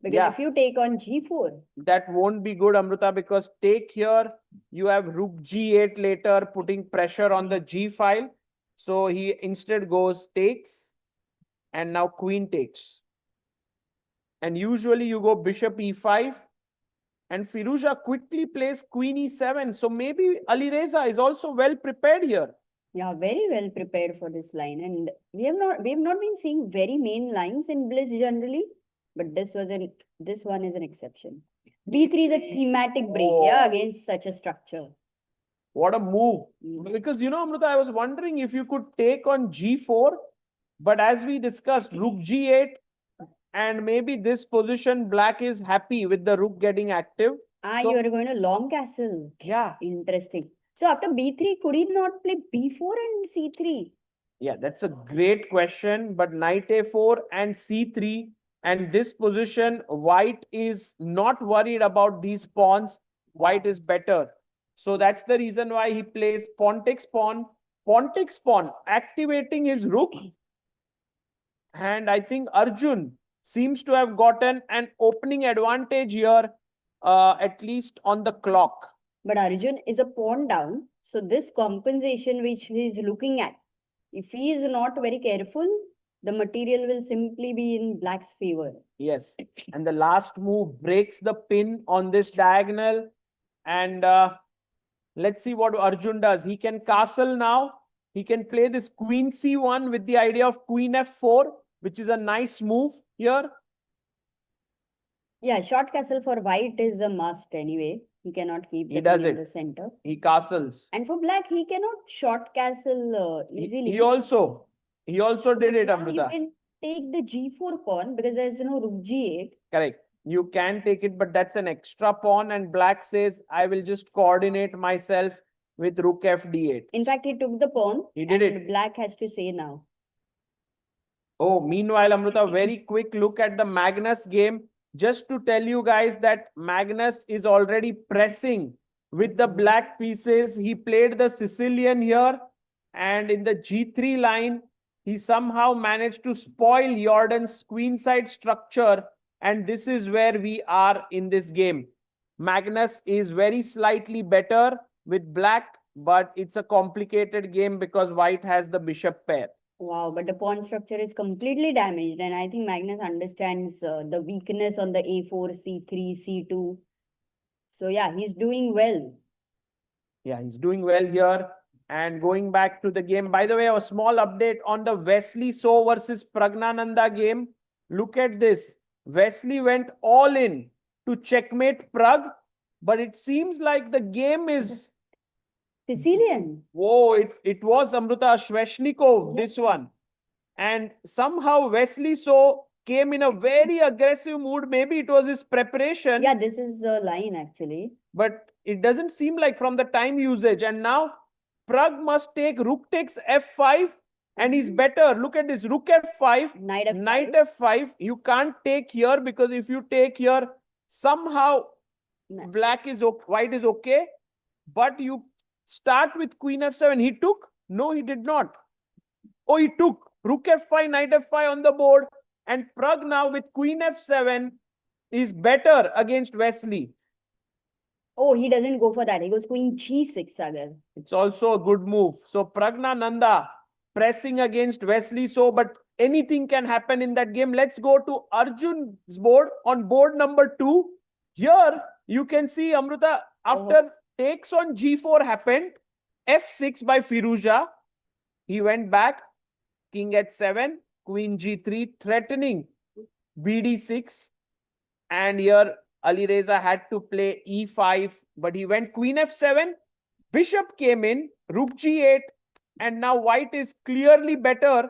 Because if you take on g4, that won't be good, Amruta, because take here, you have rook g8 later, putting pressure on the g file. So he instead goes takes, and now queen takes. And usually you go bishop e5, and Firouzja quickly plays queen e7. So maybe Ali Reza is also well prepared here. Yeah, very well prepared for this line. And we have not been seeing very main lines in Blitz generally. But this one is an exception. B3 is a thematic break, against such a structure. What a move. Because, Amruta, I was wondering if you could take on g4, but as we discussed, rook g8, and maybe this position, black is happy with the rook getting active. So, you are going to long castle. Yeah. Interesting. So after b3, could he not play b4 and c3? Yeah, that's a great question. But knight a4 and c3, and this position, white is not worried about these pawns. White is better. So that's the reason why he plays pawn takes pawn, activating his rook. And I think Arjun seems to have gotten an opening advantage here, at least on the clock. But Arjun is a pawn down. So this compensation which he is looking at, if he is not very careful, the material will simply be in black's favor. Yes. And the last move breaks the pin on this diagonal. And let's see what Arjun does. He can castle now. He can play this queen c1 with the idea of queen f4, which is a nice move here. Yeah, short castle for white is a must anyway. He cannot keep He the does queen in it. the center. He castles. And for black, he cannot short castle easily. He also did But it, yeah, Amrita. you can take the g4 pawn because there's no rook g8. Correct. You can take it, but that's an extra pawn, and black says, I will just coordinate myself with rook fd8. In fact, he took the pawn. He did and it. Black has to say now. Oh, meanwhile, Amrita, very quick look at the Magnus game. Just to tell you guys that Magnus is already pressing with the black pieces. He played the Sicilian here, and in the g3 line, he somehow managed to spoil Jordan's queenside structure, and this is where we are in this game. Magnus is very slightly better with black, but it's a complicated game because white has the bishop pair. Wow, but the pawn structure is completely damaged, and I think Magnus understands the weakness on the a4, c3, c2. So yeah, he's doing well. Yeah, he's doing well here. And going back to the game, by the way, a small update on the Wesley So versus Pragnananda game. Look at this. Wesley went all in to checkmate Pragg, but it seems like the game is... Sicilian. Whoa, it was Amrita Sveshnikov, this one. And somehow Wesley So came in a very aggressive mood. Maybe it was his preparation. Yeah, this is the line actually. But it doesn't seem like from the time usage. And now Pragg must take rook takes f5 and he's better. Look at this, rook f5, Knight f5. knight f5. You can't take here because if you take here, somehow No. white is okay. But you start with queen f7. He took? No, he did not. Oh, he took rook f5, knight f5 on the board. And Pragg now with queen f7 is better against Wesley. Oh, he doesn't go for that. He goes queen g6, Sagar. It's also a good move. So Pragnananda pressing against Wesley So, but anything can happen in that game. Let's go to Arjun's board on board number 2. Here you can see Amrita after takes on g4 happened. f6 by Firouzja. He went back. King h7. Queen g3 threatening bd6. And here Ali Reza had to play e5, but he went queen f7, bishop came in, rook g8, and now white is clearly better,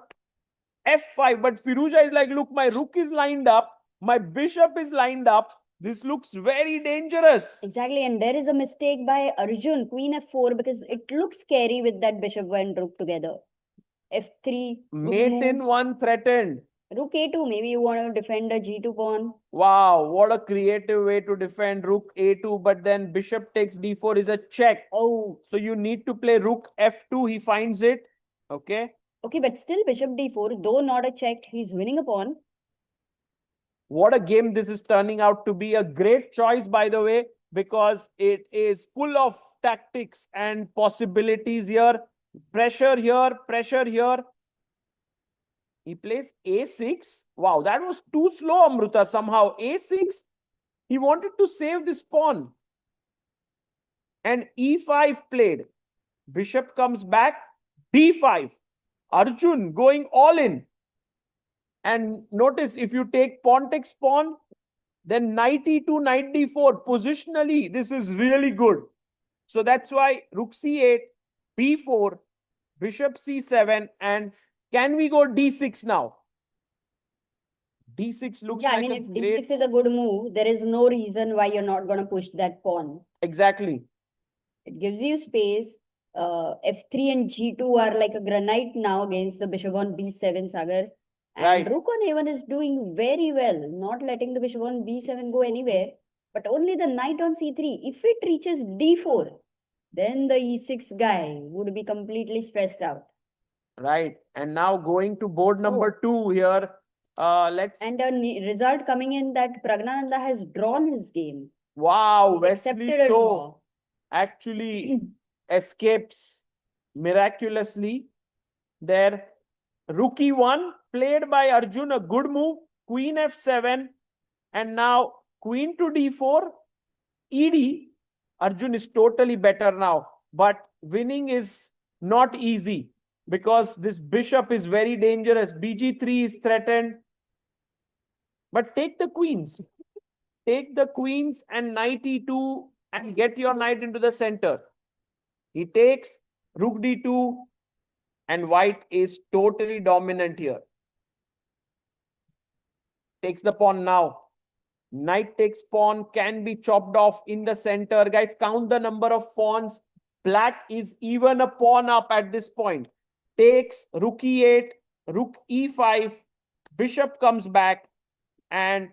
f5, but Firouzja is like, look, my rook is lined up, my bishop is lined up, this looks very dangerous. Exactly, and there is a mistake by Arjun, queen f4, because it looks scary with that bishop and rook together. f3, Mate in one threatened. rook a2, maybe you want to defend a g2 pawn. Wow, what a creative way to defend rook a2, but then bishop takes d4 is a check. Oh. So you need to play rook f2, he finds it. Okay. Okay, but still bishop d4, though not a check, he's winning a pawn. What a game this is turning out to be. A great choice, by the way, because it is full of tactics and possibilities here. Pressure here, pressure here. He plays a6. Wow, that was too slow, Amrita, somehow. a6, he wanted to save this pawn. And e5 played. Bishop comes back, d5. Arjun going all in. And notice, if you take pawn takes pawn, then knight e2, knight d4. Positionally, this is really good. So that's why rook c8, b4, bishop c7, and can we go d6 now? d6 looks Yeah, like I mean, a if great... d6 is a good move, there is no reason why you're not going to push that pawn. Exactly. It gives you space. f3 and g2 are like a granite now against the bishop on b7, Sagar. And Right. rook on a1 is doing very well, not letting the bishop on b7 go anywhere. But only the knight on c3. If it reaches d4, then the e6 guy would be completely stressed out. Right. And now going to board number 2 here. Let's... And a result coming in that Pragnananda has drawn his game. Wow, He's Wesley accepted a So draw. actually escapes miraculously. There, rook e1 played by Arjun, a good move. Queen f7, and now queen to d4, ed. Arjun is totally better now, but winning is not easy because this bishop is very dangerous. bg3 is threatened, but take the queens. Take the queens and knight e2 and get your knight into the center. He takes rook d2 and white is totally dominant here. Takes the pawn now. Knight takes pawn, can be chopped off in the center. Guys, count the number of pawns. Black is even a pawn up at this point. Takes rook e8, rook e5, bishop comes back, and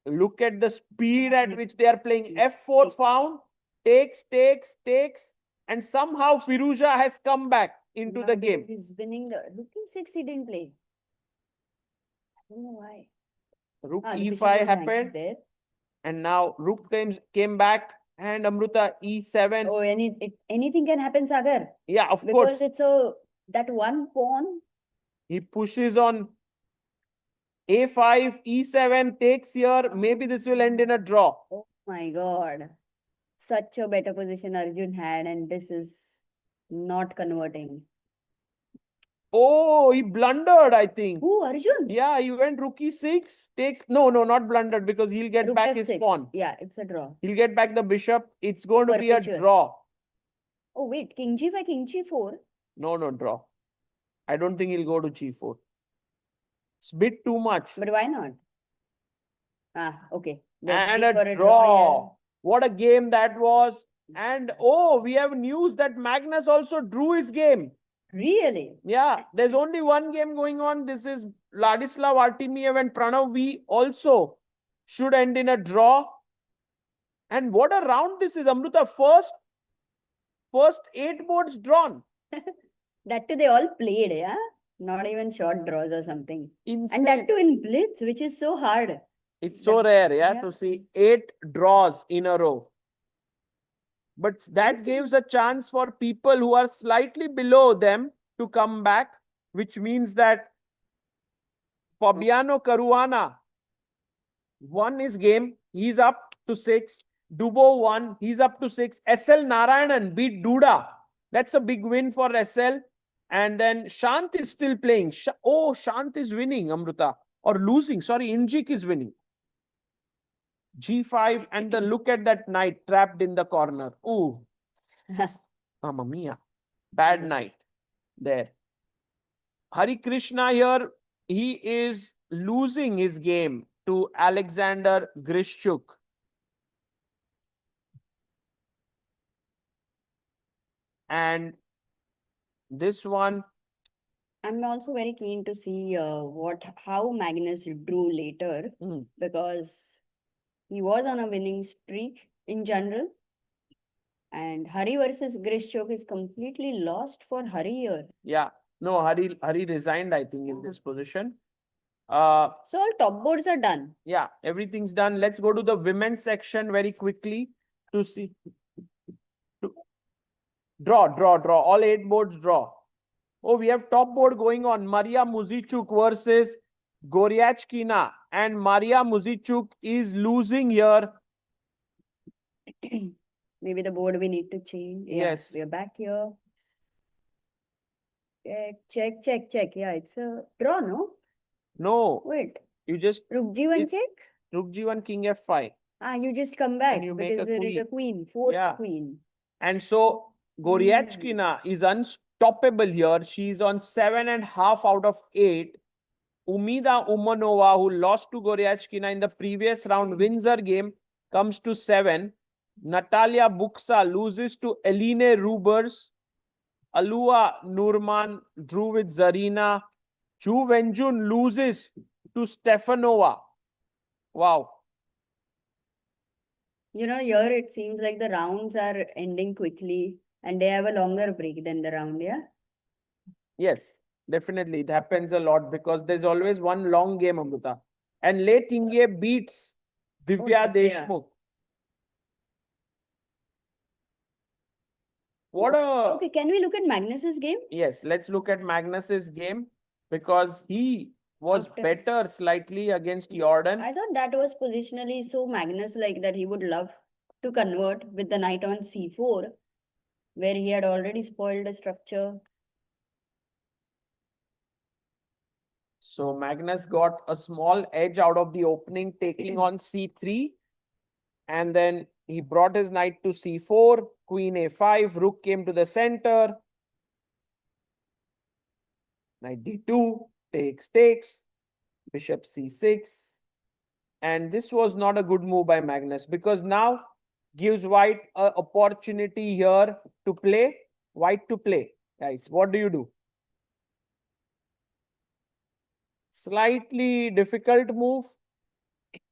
look at the speed at which they are playing. F4 found, takes, and somehow Firouzja has come back into Now the because game. he's winning the rook e6 he didn't play. I don't know why. Rook The bishop e5 was knighted happened, there. and now rook came back, and Amruta e7. Oh, anything can happen, Sagar. Yeah, of Because course. it's that one pawn. He pushes on a5, e7, takes here. Maybe this will end in a draw. Oh my God. Such a better position Arjun had, and this is not converting. Oh, he blundered, I think. Who, Arjun? Yeah, he went rook e6, takes... No, not blundered, because he'll get Rook back his f6. pawn. Yeah, it's a draw. He'll get back the bishop. It's going to be a Perpetual. draw. Oh, wait. King g5, king g4. No, draw. I don't think he'll go to g4. It's a bit too much. But why not? Okay. They And opted for a a draw. What a game that was. And oh, we have news that Magnus also drew his game. Really? Yeah, there's only one game going on. This is Ladislav Artemiev and Pranav V also should end in a draw. And what a round this is, Amruta. First 8 boards drawn. That too, they all played, yeah? Not even short draws or something. Insane. And that too in Blitz, which is so hard. It's so rare, yeah. to see 8 draws in a row. But that gives a chance for people who are slightly below them to come back, which means that Fabiano Caruana won his game. He's up to 6. Dubo won. He's up to 6. SL Narayanan beat Duda. That's a big win for SL. And then Shant is still playing. Shant is winning, Amruta. Or losing. Sorry, Injik is winning. G5, and then look at that knight trapped in the corner. Ooh. Mamma mia. Bad knight there. Hari Krishna here, he is losing his game to Alexander Grishchuk. And this one, I'm also very keen to see how Magnus drew later, because he was on a winning streak in general. And Hari versus Grishchuk is completely lost for Hari here. Yeah. No, Hari resigned, I think, in this position. So all top boards are done. Yeah, everything's done. Let's go to the women's section very quickly to see. Draw. All 8 boards draw. Oh, we have top board going on. Maria Muzichuk versus Goryachkina. And Maria Muzichuk is losing here. Maybe the board we need to change. Yes. We are back here. Check. Yeah, it's a draw, no? No. Wait. You just... Rook g1 check? Rook g1, king f5. You just come back And you make because a there is a queen. Fourth queen. And so Goryachkina is unstoppable here. She's on 7.5 out of 8. Umida Umanova, who lost to Goryachkina in the previous round, wins her game, comes to 7. Natalia Buksa loses to Eline Rubers. Alua Nurman drew with Zarina. Chu Wenjun loses to Stefanova. Wow. Here it seems like the rounds are ending quickly and they have a longer break than the round, yeah? Yes, definitely. It happens a lot because there's always one long game, Amruta. And Le Tingye beats Divya Deshmukh. Okay, can we look at Magnus's game? Yes, let's look at Magnus's game because he was better slightly against Jordan. I thought that was positionally so Magnus-like that he would love to convert with the knight on c4, where he had already spoiled the structure. So Magnus got a small edge out of the opening, taking on c3. And then he brought his knight to c4, queen a5, rook came to the center. Knight d2, takes, bishop c6. And this was not a good move by Magnus because now gives white an opportunity here to play, white to play. Guys, what do you do? Slightly difficult move,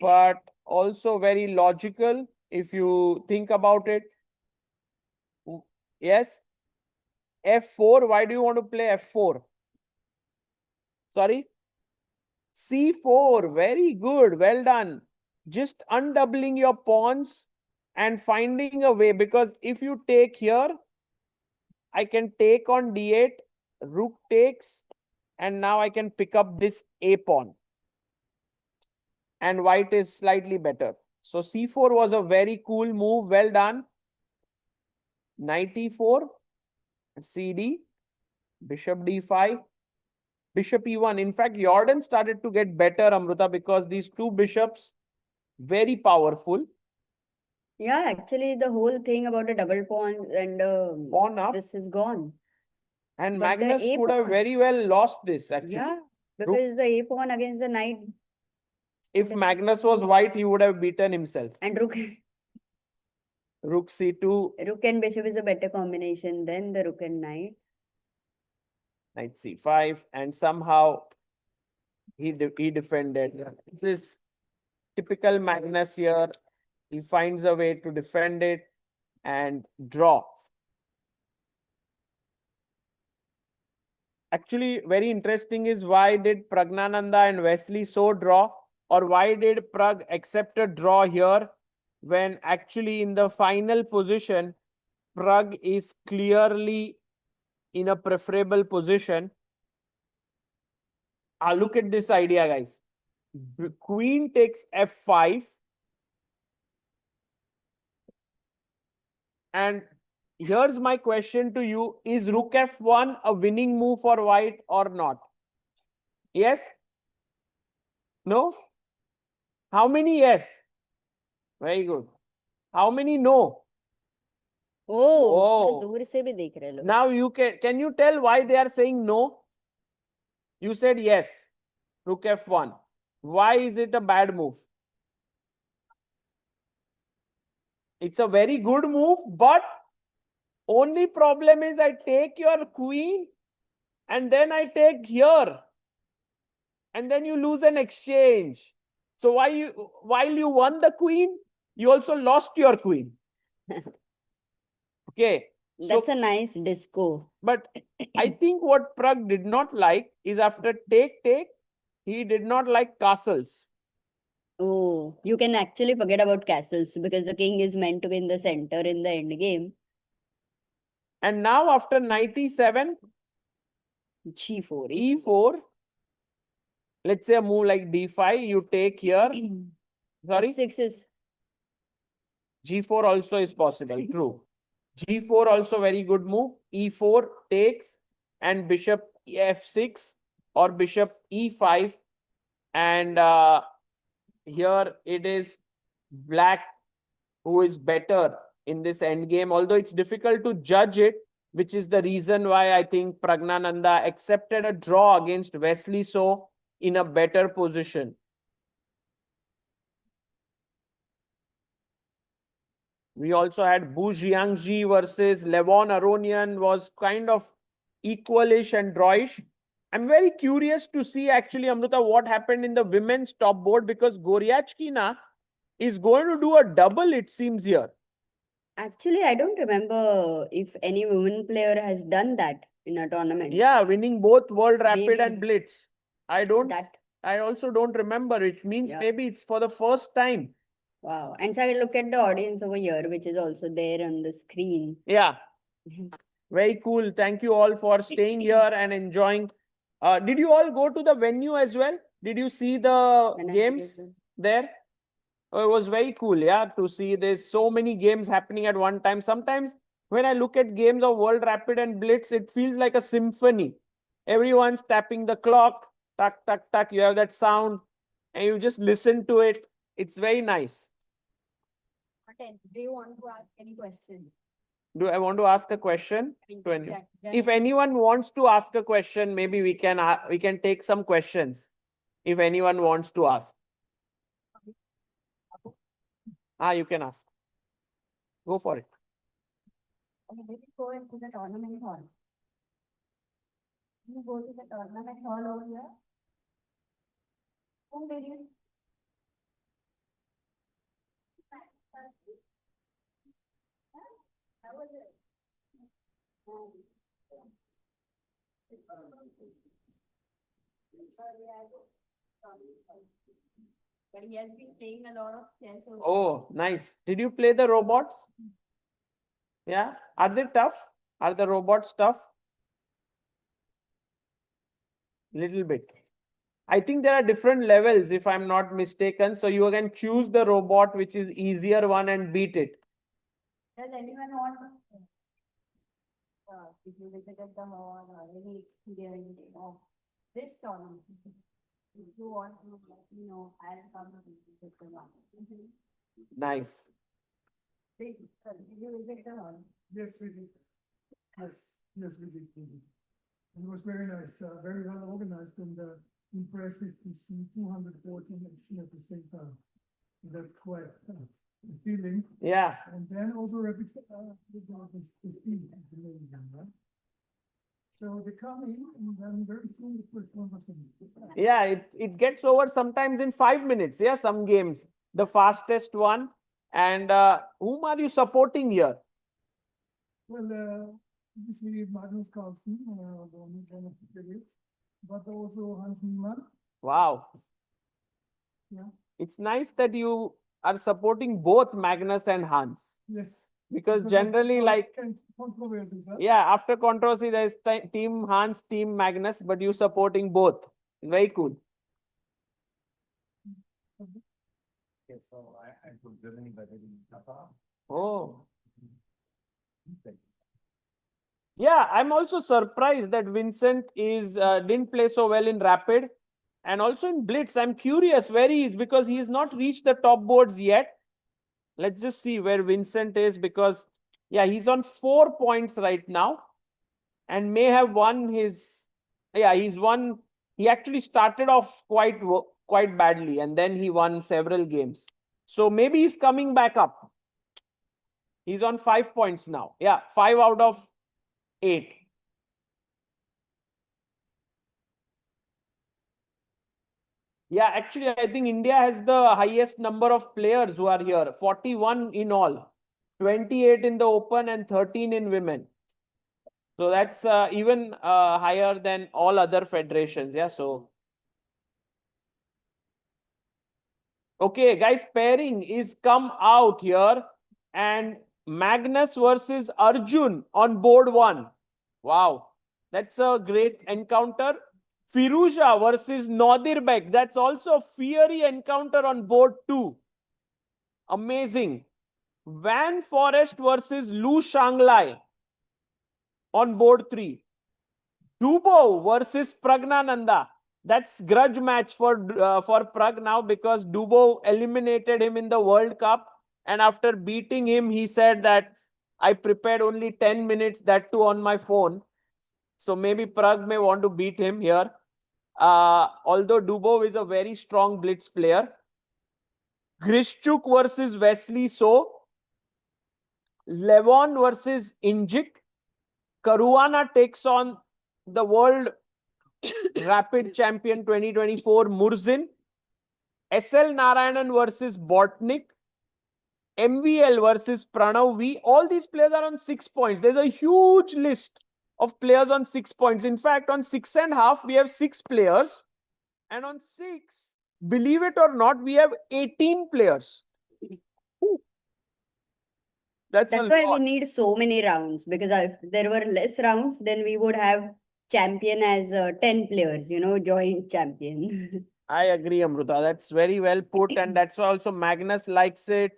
but also very logical if you think about it. Yes. F4, why do you want to play F4? Sorry? C4, very good, well done. Just undoubling your pawns and finding a way, because if you take here, I can take on d8, rook takes, and now I can pick up this a pawn. And white is slightly better. So c4 was a very cool move, well done. Knight e4, cd, bishop d5, bishop e1. In fact, Jordan started to get better, Amruta, because these two bishops, very powerful. Yeah, actually, the whole thing about a double pawn and Pawn up. this is gone. And But the Magnus a could have pawn- very well lost this, actually. Yeah, because the a pawn against the knight If Magnus was white, he would have beaten himself. and rook, Rook c2, rook and bishop is a better combination than the rook and knight. knight c5, and somehow he defended. This is typical Magnus here. He finds a way to defend it and draw. Actually, very interesting is why did Pragnananda and Wesley so draw, or why did Pragg accept a draw here when actually in the final position, Pragg is clearly in a preferable position. Look at this idea, guys. Queen takes f5. And here's my question to you. Is rook f1 a winning move for white or not? Yes? No? How many yes? Very good. How many no? Oh, दूर से भी देख रहे लोग. Now you can you tell why they are saying no? You said yes. Rook f1. Why is it a bad move? It's a very good move, but only problem is I take your queen and then I take here. And then you lose an exchange. So while you won the queen, you also lost your queen. Okay. That's a nice disco. But I think what Pragg did not like is after take, he did not like castles. Oh, you can actually forget about castles because the king is meant to be in the center in the end game. And now after knight e7, G4. e4, let's say a move like d5, you take here. Sorry? F6 is... G4 also is possible, true. G4 also very good move. E4 takes and bishop f6 or bishop e5. And here it is black who is better in this endgame, although it's difficult to judge it, which is the reason why I think Pragnananda accepted a draw against Wesley So in a better position. We also had Bu Jiangji versus Levon Aronian, was kind of equalish and drawish. I'm very curious to see actually, Amruta, what happened in the women's top board, because Goryachkina is going to do a double, it seems here. Actually, I don't remember if any women player has done that in a tournament. Yeah, winning both World Rapid Maybe and Blitz. I that. also don't remember. It means maybe it's for the first time. Wow. And so I look at the audience over here, which is also there on the screen. Yeah. Very cool. Thank you all for staying here and enjoying. Did you all go to the venue as well? Did you see the games there? Oh, it was very cool, yeah, to see there's so many games happening at one time. Sometimes when I look at games of World Rapid and Blitz, it feels like a symphony. Everyone's tapping the clock, tuck, tuck, tuck. You have that sound and you just listen to it. It's very nice. Do you want to ask any question? Do I want to ask a question to anyone? If anyone wants to ask a question, maybe we can take some questions. If anyone wants to ask. You can ask. Go for it. Okay, did you go into the tournament hall? You go to the tournament hall over here? Whom did you? How was it? But he has been playing a lot of chess. Oh, nice. Did you play the robots? Yeah. Are they tough? Are the robots tough? Little bit. I think there are different levels, if I'm not mistaken. So you can choose the robot which is easier one and beat it. Does anyone want if you visited the hall or any experience of this tournament? If you want to let me know, I'll come to visit the hall. Nice. Did you visit the hall? Yes, we did. Yes, we did. It was very nice, very well organized and impressive to see 214 actually at the same time. That's quite a feeling. Yeah. And then also rapid, the speed is amazing, right? So they come in and then very soon the first one was finished. Yeah, it gets over sometimes in 5 minutes. Yeah, some games. The fastest one. And whom are you supporting here? Well, obviously Magnus Carlsen, one of the favorites, but also Hans Niemann. Wow. Yeah. It's nice that you are supporting both Magnus and Hans. Yes. Because generally, like, controversies, huh? yeah, after controversy, there's team Hans, team Magnus, but you supporting both. Very cool. Okay, so I could visit Qatar. Oh. Yeah, I'm also surprised that Vincent didn't play so well in Rapid and also in Blitz. I'm curious where he is because he's not reached the top boards yet. Let's just see where Vincent is because, yeah, he's on 4 points right now and may have won his, yeah, he actually started off quite badly and then he won several games. So maybe he's coming back up. He's on 5 points now. Yeah, 5 out of 8. Yeah, actually, I think India has the highest number of players who are here. 41 in all. 28 in the open and 13 in women. So that's even higher than all other federations. Yeah, so. Okay, guys, pairing is come out here. And Magnus versus Arjun on board 1. Wow, that's a great encounter. Firouzja versus Nadirbek. That's also a fiery encounter on board 2. Amazing. Van Forest versus Lu Shanglai on board 3. Dubo versus Pragnananda. That's grudge match for Pragg now because Dubo eliminated him in the World Cup. And after beating him, he said that I prepared only 10 minutes, that too on my phone. So maybe Pragg may want to beat him here. Although Dubo is a very strong blitz player. Grishchuk versus Wesley So. Levon versus Injik. Caruana takes on the world Rapid champion 2024 Murzin. SL Narayanan versus Bortnyk. MVL versus Pranav V. All these players are on 6 points. There's a huge list of players on 6 points. In fact, on 6.5, we have 6 players. And on 6, believe it or not, we have 18 players. That's why we need so many rounds because if there were less rounds, then we would have champion as 10 players, joint champion. I agree, Amruta. That's very well put. And that's why also Magnus likes it.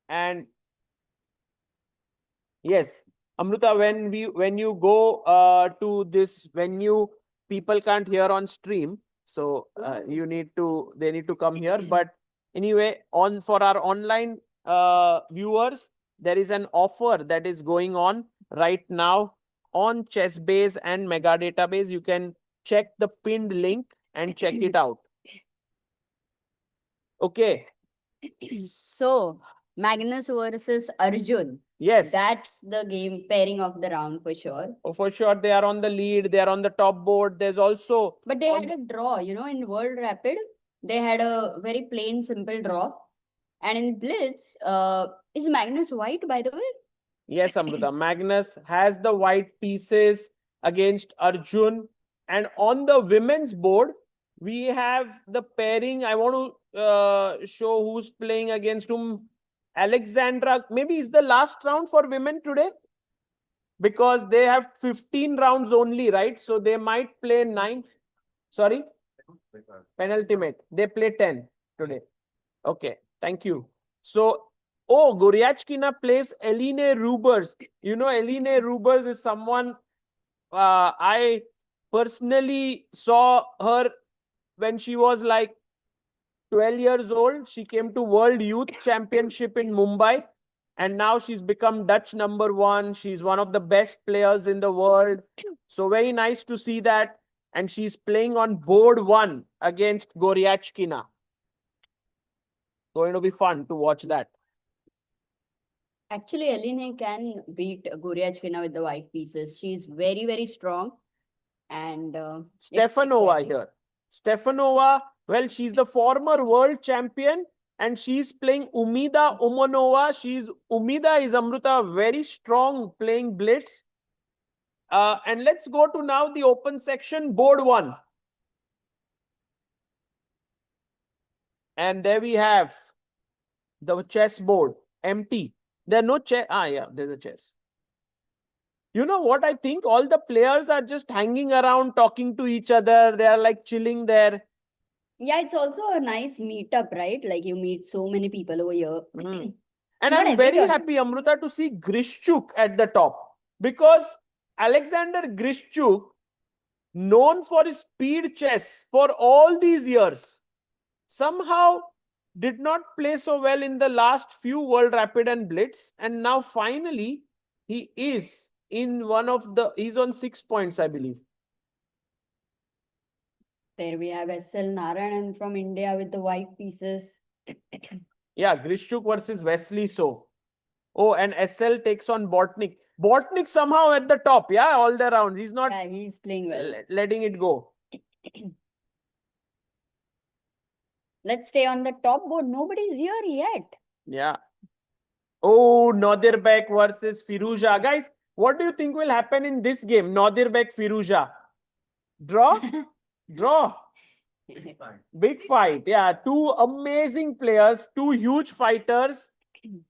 And yes, Amruta, when you go to this venue, people can't hear on stream. So they need to come here. But anyway, for our online viewers, there is an offer that is going on right now on ChessBase and Mega Database. You can check the pinned link and check it out. Okay. So, Magnus versus Arjun. Yes. That's the game pairing of the round for sure. Oh, for sure. They are on the lead. They are on the top board. There's also. But they had a draw, in World Rapid. They had a very plain, simple draw. And in Blitz, is Magnus white, by the way? Yes, Amrita. Magnus has the white pieces against Arjun. And on the women's board, we have the pairing. I want to show who's playing against whom. Alexandra, maybe it's the last round for women today because they have 15 rounds only, right? So they might play 9. Sorry? Penultimate. They play 10 today. Okay. Thank you. So, Goryachkina plays Eline Rubers. Eline Rubers is someone I personally saw her when she was like 12 years old. She came to World Youth Championship in Mumbai. And now she's become Dutch #1. She's one of the best players in the world. So very nice to see that. And she's playing on board 1 against Goryachkina. Going to be fun to watch that. Actually, Eline can beat Goryachkina with the white pieces. She's very, very strong. And Stefanova here. Stefanova, well, she's the former world champion and she's playing Umida Umanova. Umida is Amrita, very strong playing Blitz. And let's go to now the open section, board 1. And there we have the chess board, empty. There are no chess. Yeah, there's a chess. You know what I think? All the players are just hanging around, talking to each other. They are like chilling there. Yeah, it's also a nice meetup, right? Like you meet so many people over here. And I'm very happy, Amrita, to see Grishchuk at the top. Because Alexander Grishchuk, known for his speed chess for all these years, somehow did not play so well in the last few World Rapid and Blitz. And now finally, he is in he's on 6 points, I believe. There we have SL Narayanan from India with the white pieces. Yeah, Grishchuk versus Wesley So. Oh, and SL takes on Bortnyk. Bortnyk somehow at the top, yeah, all the rounds. He's not he's playing well. Letting it go. Let's stay on the top board. Nobody's here yet. Yeah. Oh, Nodirbek versus Firouzja. Guys, what do you think will happen in this game? Nodirbek, Firouzja. Draw? Draw. Big fight. Yeah, 2 amazing players, 2 huge fighters.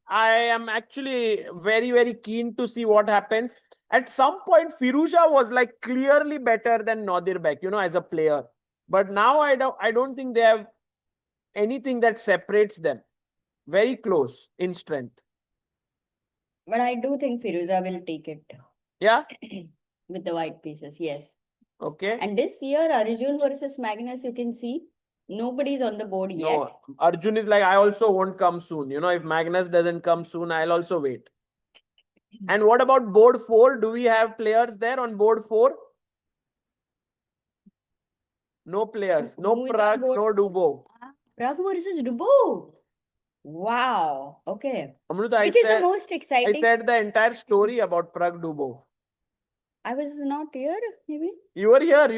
I am actually very, very keen to see what happens. At some point, Firouzja was like clearly better than Nodirbek, as a player. But now I don't think they have anything that separates them. Very close in strength. But I do think Firouzja will take it. Yeah? With the white pieces, yes. Okay. And this year, Arjun versus Magnus, you can see, nobody's on the board yet. No, Arjun is like, I also won't come soon. If Magnus doesn't come soon, I'll also wait. And what about board 4? Do we have players there on board 4? No players. No Pragg, no Dubo. Pragg versus Dubo. Wow. Okay. Amrita, Which is the most exciting? I said the entire story about Pragg Dubo. I was not here, maybe? You were here.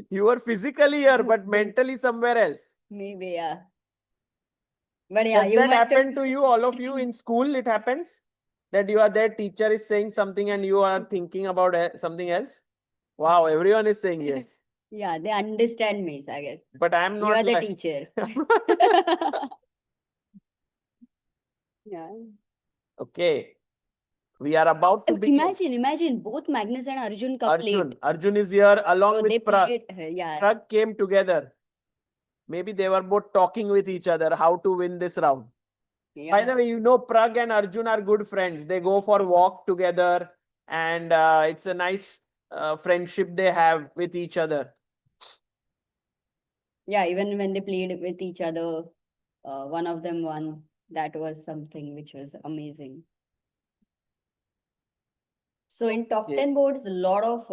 You were physically here, but mentally somewhere else. Maybe, yeah. But yeah, Does you that must happen to you, all of you in school? It happens that you are there, teacher is saying something and you are thinking about something else? Wow, everyone is saying yes. Yeah, they understand me, Sagar. But I'm not. You are the teacher. Yeah. Okay. We are about to begin. Imagine both Magnus and Arjun complete. Arjun is here along with Pragg. Yeah. Pragg came together. Maybe they were both talking with each other how to win this round. Yeah. By the way, Pragg and Arjun are good friends. They go for walk together and it's a nice friendship they have with each other. Yeah, even when they played with each other, one of them won. That was something which was amazing. So in top Yeah. 10 boards, lot of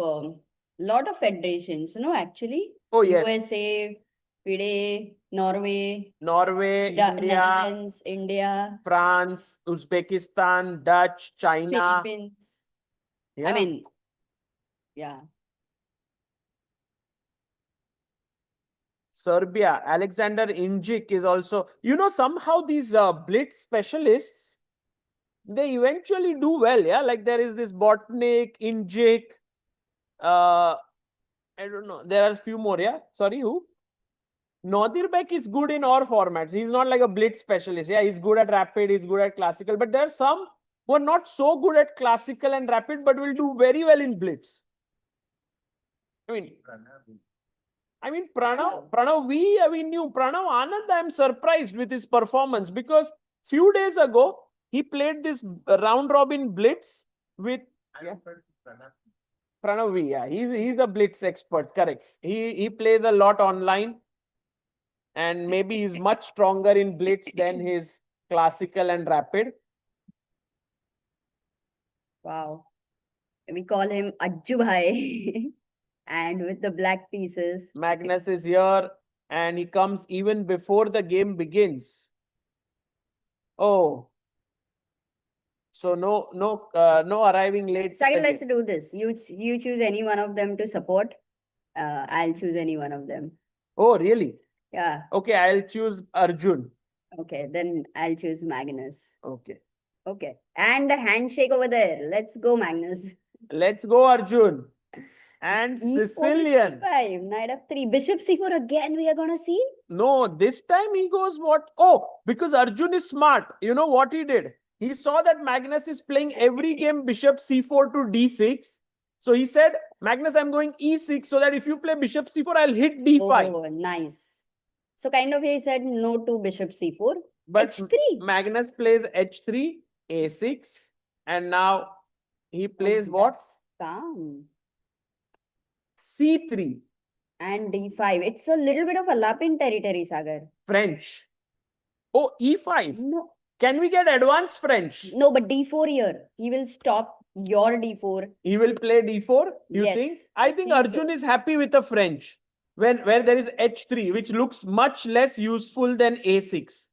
federations, actually. Oh, yes. USA, FIDE, Norway, Norway, India, Netherlands, India, France, Uzbekistan, Dutch, China. Philippines. Yeah. I mean, yeah. Serbia, Alexander Injik is also, somehow these blitz specialists, they eventually do well. Yeah. Like there is this Bortnyk, Injik, I don't know. There are a few more. Yeah. Sorry, who? Nodirbek is good in all formats. He's not like a blitz specialist. Yeah, he's good at rapid, he's good at classical. But there are some who are not so good at classical and rapid, but will do very well in blitz. Pranav, we knew Pranav Anand. I'm surprised with his performance because few days ago he played this round robin blitz with Pranav V. Yeah, he's a blitz expert. Correct. He plays a lot online, and maybe he's much stronger in blitz than his classical and rapid. Wow. We call him Ajju Bhai. And with the black pieces. Magnus is here and he comes even before the game begins. Oh. So no arriving late. Second, let's do this. You choose any one of them to support. I'll choose any one of them. Oh, really? Yeah. Okay, I'll choose Arjun. Okay, then I'll choose Magnus. Okay. Okay. And a handshake over there. Let's go, Magnus. Let's go, Arjun. And E4 Sicilian. C5, knight f3, bishop c4 again we are gonna see? No, this time he goes what? Oh, because Arjun is smart. You know what he did? He saw that Magnus is playing every game bishop c4 to d6. So he said, Magnus, I'm going e6 so that if you play bishop c4, I'll hit d5. Oh, nice. So kind of he said no to bishop c4. But h3. Magnus plays h3, a6, and now he plays what? Calm. c3. And d5. It's a little bit of a lapping territory, Sagar. French. Oh, e5. No. Can we get advanced French? No, but d4 here. He will stop your d4. He will play d4, you Yes, think? I think think Arjun so. is happy with the French. Where there is h3, which looks much less useful than a6.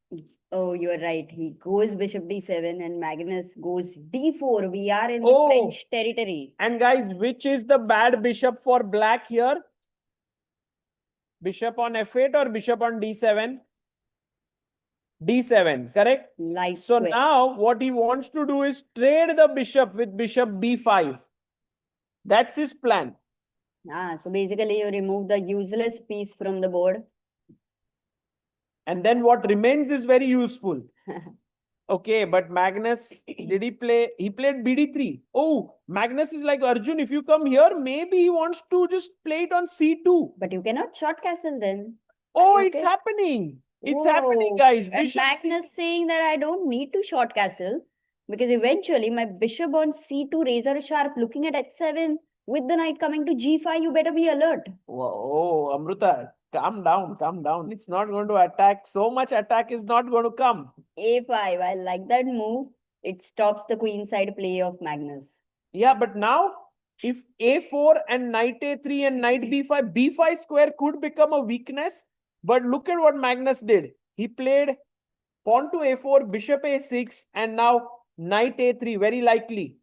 Oh, you're right. He goes bishop d7 and Magnus goes d4. We are in Oh. the French territory. And guys, which is the bad bishop for black here? Bishop on f8 or bishop on d7? d7, correct? Light So square. now what he wants to do is trade the bishop with bishop b5. That's his plan. So basically you remove the useless piece from the board. And then what remains is very useful. Okay, but Magnus, did he play? He played bd3. Oh, Magnus is like, Arjun, if you come here, maybe he wants to just play it on c2. But you cannot short castle then. Oh, Okay. it's happening. It's happening, Whoa. guys. And Bishop Magnus saying that I don't need to short castle because eventually my bishop on c2 razor sharp looking at h7 with the knight coming to g5, you better be alert. Whoa, Amruta, calm down, calm down. It's not going to attack. So much attack is not going to come. a5, I like that move. It stops the queenside play of Magnus. Yeah, but now if a4 and knight a3 and knight b5, b5 square could become a weakness. But look at what Magnus did. He played pawn to a4, bishop a6, and now knight a3, very likely.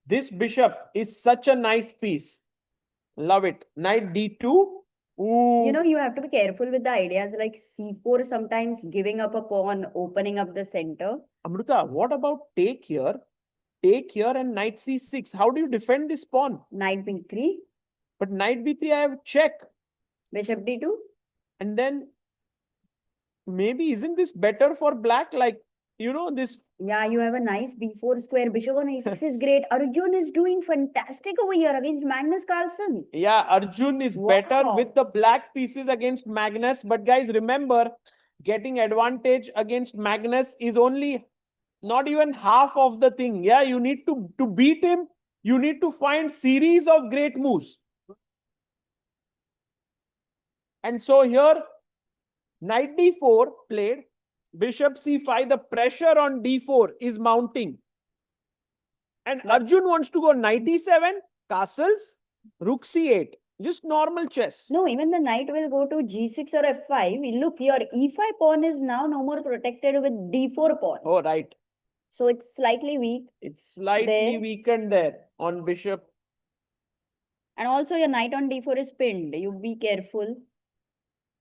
This bishop is such a nice piece. Love it. Knight d2. Ooh. You know, you have to be careful with the ideas like c4, sometimes giving up a pawn, opening up the center. Amruta, what about take here? Take here and knight c6. How do you defend this pawn? Knight b3, But knight b3, I have check. bishop d2. And then maybe isn't this better for black? Like, this. Yeah, you have a nice b4 square. Bishop on a6 is great. Arjun is doing fantastic over here against Magnus Carlsen. Yeah, Arjun is better Wow. with the black pieces against Magnus. But guys, remember, getting advantage against Magnus is only not even half of the thing. Yeah, you need to beat him. You need to find series of great moves. And so here, knight d4 played, bishop c5, the pressure on d4 is mounting. And Arjun wants to go knight e7, castles, rook c8, just normal chess. No, even the knight will go to g6 or f5. Look, your e5 pawn is now no more protected with d4 pawn. Oh, right. So it's slightly weak. It's slightly There. weakened there on bishop. And also your knight on d4 is pinned. You be careful.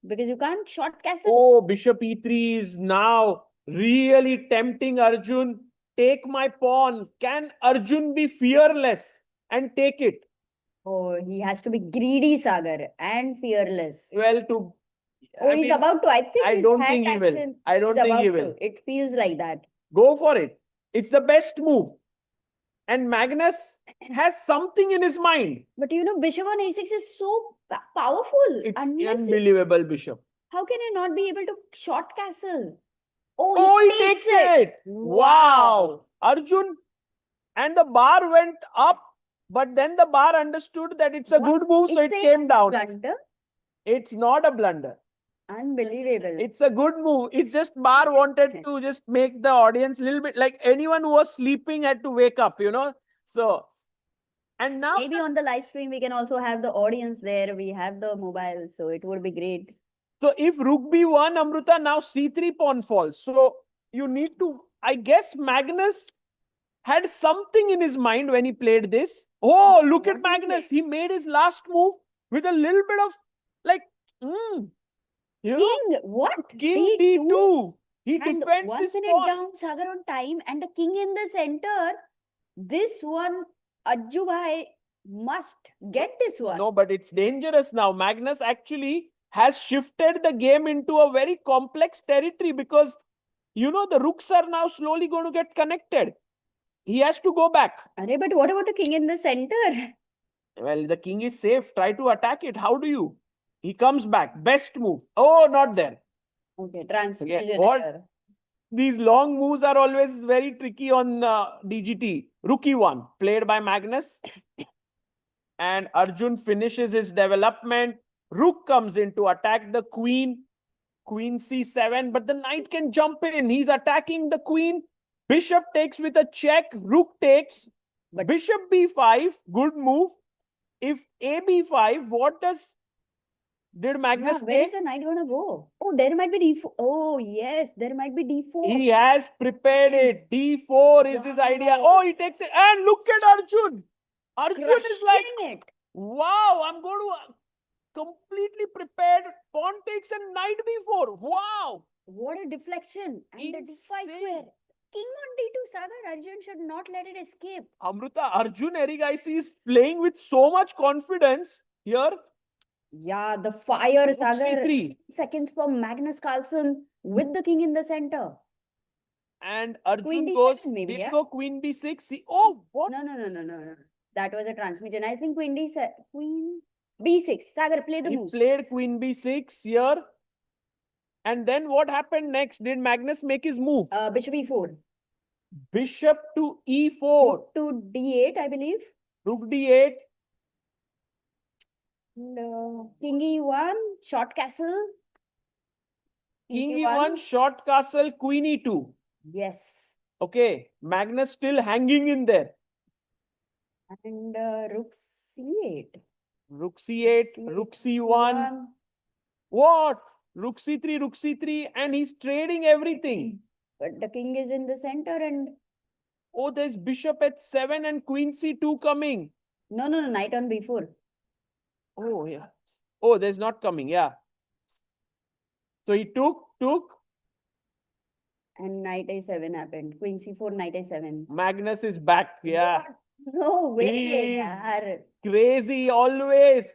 Because you can't short castle. Oh, bishop e3 is now really tempting Arjun. Take my pawn. Can Arjun be fearless and take it? Oh, he has to be greedy, Sagar, and fearless. Well, to Oh, I he's mean, about to. I think I his don't hand think he will. action, I don't he's think he about will. to. It feels like that. Go for it. It's the best move. And Magnus has something in his mind. But you know, bishop on a6 is so powerful. It's Unless unbelievable, bishop. how can you not be able to short castle? Oh, he takes it. Wow. Arjun. And the bar went up, but then the bar understood that it's a good move, so it came down. Blunder? It's not a blunder. Unbelievable. It's a good move. It's just bar wanted to just make the audience a little bit like anyone who was sleeping had to wake up, you know. So, and now Maybe on the live stream we can also have the audience there. We have the mobile, so it would be great. so if rook b1, Amruta, now c3 pawn falls. So you need to, I guess Magnus had something in his mind when he played this. Oh, look at Magnus. He made his last move with a little bit of like, you know, King, what? king d2. He And defends 1 this minute pawn. down, Sagar on time, and the king in the center. This one, Ajju bhai must get this one. No, but it's dangerous now. Magnus actually has shifted the game into a very complex territory because, you know, the rooks are now slowly going to get connected. He has to go back. Arey, but what about the king in the center? Well, the king is safe. Try to attack it. How do you? He comes back. Best move. Oh, not there. Okay, transition. What? error. These long moves are always very tricky on DGT. Rook e1 played by Magnus. And Arjun finishes his development. Rook comes in to attack the queen. Queen c7. But the knight can jump in. He's attacking the queen. Bishop takes with a check. Rook takes. But Bishop b5. Good move. If a b5, what did Magnus yeah, where is take? the knight gonna go? Oh, there might be d4. Oh, yes, there might be d4. He has prepared it. D4 is his idea. Oh, he takes it. And look at Arjun. Arjun is like, Crushing it. wow, I'm going to completely prepared. Pawn takes a knight b4. Wow. What a deflection. And the d5 Insane. square. King on d2, Sagar. Arjun should not let it escape. Amruta, Arjun Erigaisi is playing with so much confidence here. Yeah, the fire, Rook Sagar. c3. Seconds for Magnus Carlsen with the king in the center. And Arjun Queen goes, d7 maybe, did yeah? go queen b6. Oh, what? No. That was a transmission. I think queen d7, queen b6. Sagar, play the He moves. played queen b6 here. And then what happened next? Did Magnus make his move? Bishop e4. Bishop to e4. Rook to d8, I believe. Rook d8. And, king e1, short castle. King e1, short castle, queen e2. Yes. Okay, Magnus still hanging in there. And rook c8. Rook c8, rook c1. What? Rook c3, and he's trading everything. But the king is in the center and... Oh, there's bishop h7 and queen c2 coming. No, knight on b4. Oh, yeah. Oh, there's not coming, yeah. So he took. And knight a7 happened. Queen c4, knight a7. Magnus is back, yeah. No way, He's yaar. crazy always.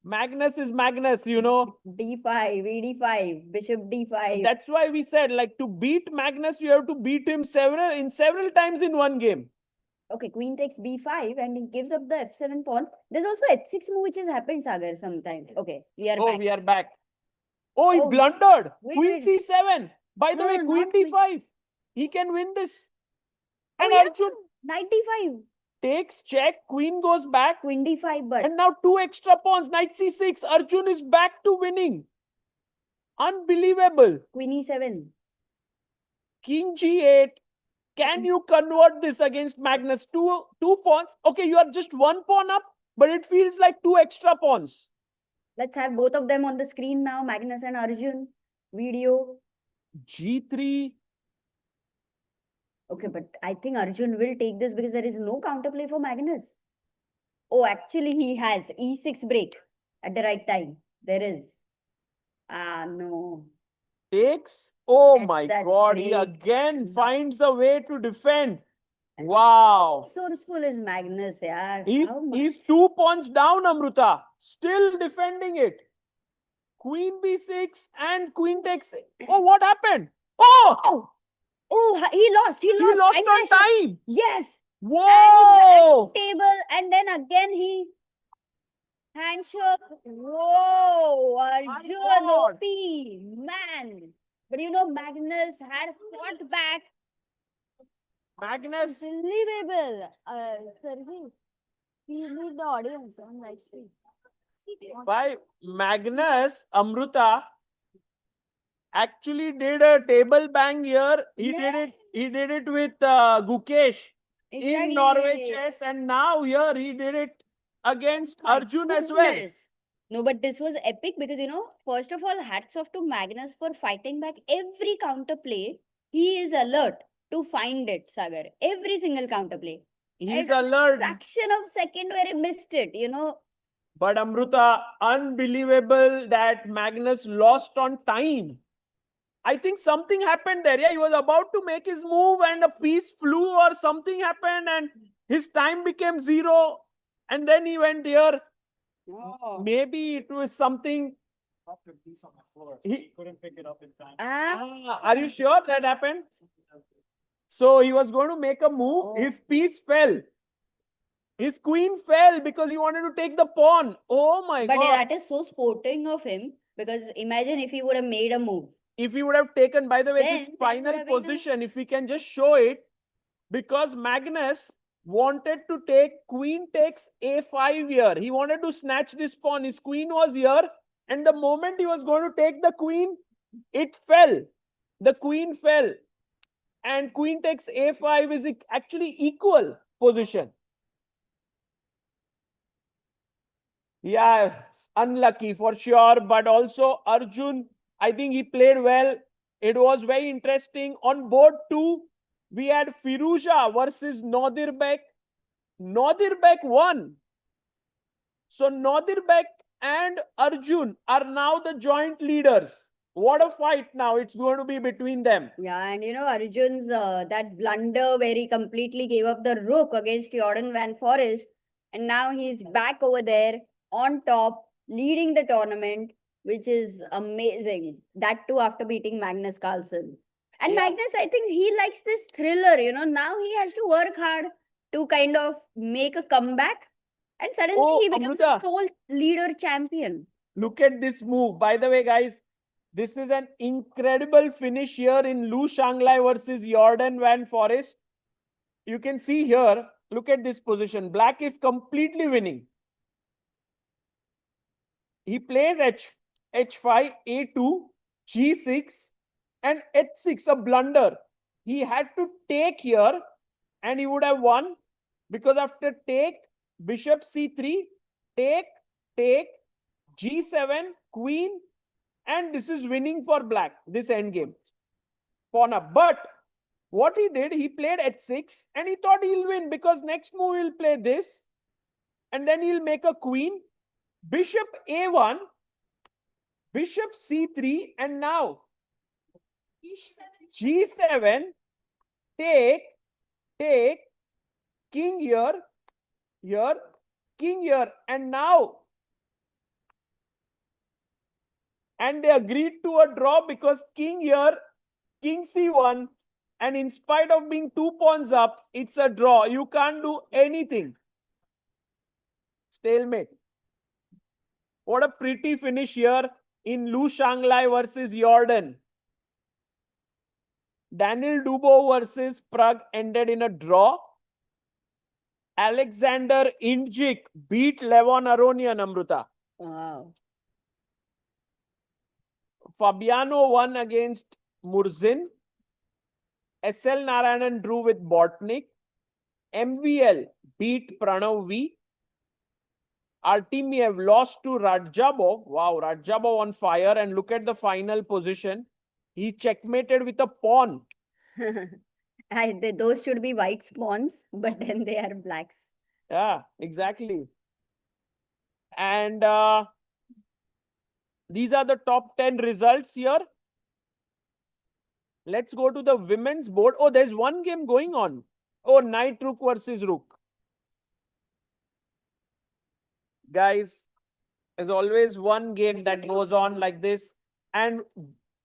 Magnus is Magnus, you know. d5, ed5, bishop d5. That's why we said, like, to beat Magnus, you have to beat him several times in one game. Okay, queen takes b5 and he gives up the f7 pawn. There's also h6 move which has happened, Sagar, sometimes. Okay, we are back. We are back. Oh, he Oh, blundered. wait, Queen c7. By the No, way, no, queen not queen. d5. He can win this. And yeah. Arjun Knight d5. takes check. Queen goes back. Queen d5, but... And now 2 extra pawns. Knight c6. Arjun is back to winning. Unbelievable. Queen e7. King G8. Can you convert this against Magnus? Two pawns. Okay, you are just one pawn up, but it feels like two extra pawns. Let's have both of them on the screen now, Magnus and Arjun. Video. G3. Okay, but I think Arjun will take this because there is no counterplay for Magnus. Oh, actually he has e6 break at the right time. There is. Ah, no. Takes. Oh That's my that God, he break. again finds a way to defend. Wow. Resourceful is Magnus, yeah. He's 2 pawns down, Amruta. Still defending it. Queen b6 and queen takes. Oh, what happened? Oh! Oh, he lost. He He lost on time. Yes. Whoa! Table, and then again he handshake. Whoa, Arjun God. OP, man. But you know, Magnus had fought back. Magnus. Unbelievable. Sergey, you need the audience on live stream. By Magnus, Amruta actually did a table bang here. He did it with Gukesh in Norway chess, and now here he did it against Arjun as well. No, but this was epic because, you know, first of all, hats off to Magnus for fighting back every counterplay. He is alert to find it, Sagar. Every single counterplay. He's At alert. a fraction of second where he missed it, you know. But Amruta, unbelievable that Magnus lost on time. I think something happened there. Yeah, he was about to make his move and a piece flew or something happened and his time became 0. And then he went here. Oh. Maybe it was something. Dropped a piece on the floor. He Couldn't pick it up in time. Are you sure that happened? So he was going to make a move. His piece fell. His queen fell because he wanted to take the pawn. Oh my God. But that is so sporting of him because imagine if he would have made a move. If he would have taken, by the way, Then this that final would have been a- position, if we can just show it, because Magnus wanted to take queen takes a5 here. He wanted to snatch this pawn. His queen was here. And the moment he was going to take the queen, it fell. The queen fell. And queen takes a5 is actually equal position. Yeah, unlucky for sure. But also Arjun, I think he played well. It was very interesting. On board 2, we had Firouzja versus Nadirbek. Nadirbek won. So Nadirbek and Arjun are now the joint leaders. What a fight now. It's going to be between them. Yeah, and you know, Arjun's that blunder where he completely gave up the rook against Jordan Van Forest. And now he's back over there on top, leading the tournament, which is amazing. That too after beating Magnus Carlsen. And Yeah. Magnus, I think he likes this thriller, you know. Now he has to work hard to kind of make a comeback. And suddenly he becomes a Amruta, sole leader champion. look at this move. By the way, guys, this is an incredible finish here in Lu Shanghai versus Jordan Van Forest. You can see here, look at this position. Black is completely winning. He plays H5, A2, G6, and H6, a blunder. He had to take here and he would have won because after take, bishop C3, take, G7, queen, and this is winning for black, this endgame. Pawn up. But what he did, he played H6 and he thought he'll win because next move he'll play this and then he'll make a queen. Bishop A1, bishop C3, and now G7, take, king here, king here, and now. And they agreed to a draw because king here, king C1, and in spite of being 2 pawns up, it's a draw. You can't do anything. Stalemate. What a pretty finish here in Lu Shanghai versus Jordan. Daniel Dubo versus Pragg ended in a draw. Alexander Indjik beat Levon Aronian, Amruta. Wow. Fabiano won against Murzin. SL Narayanan drew with Bortnyk. MVL beat Pranav V. Artemiev lost to Radjabov. Wow, Radjabov on fire. And look at the final position. He checkmated with a pawn. Those should be white spawns, but then they are blacks. Yeah, exactly. And these are the top 10 results here. Let's go to the women's board. Oh, there's one game going on. Oh, Knight Rook versus Rook. Guys, there's always one game that goes on like this. And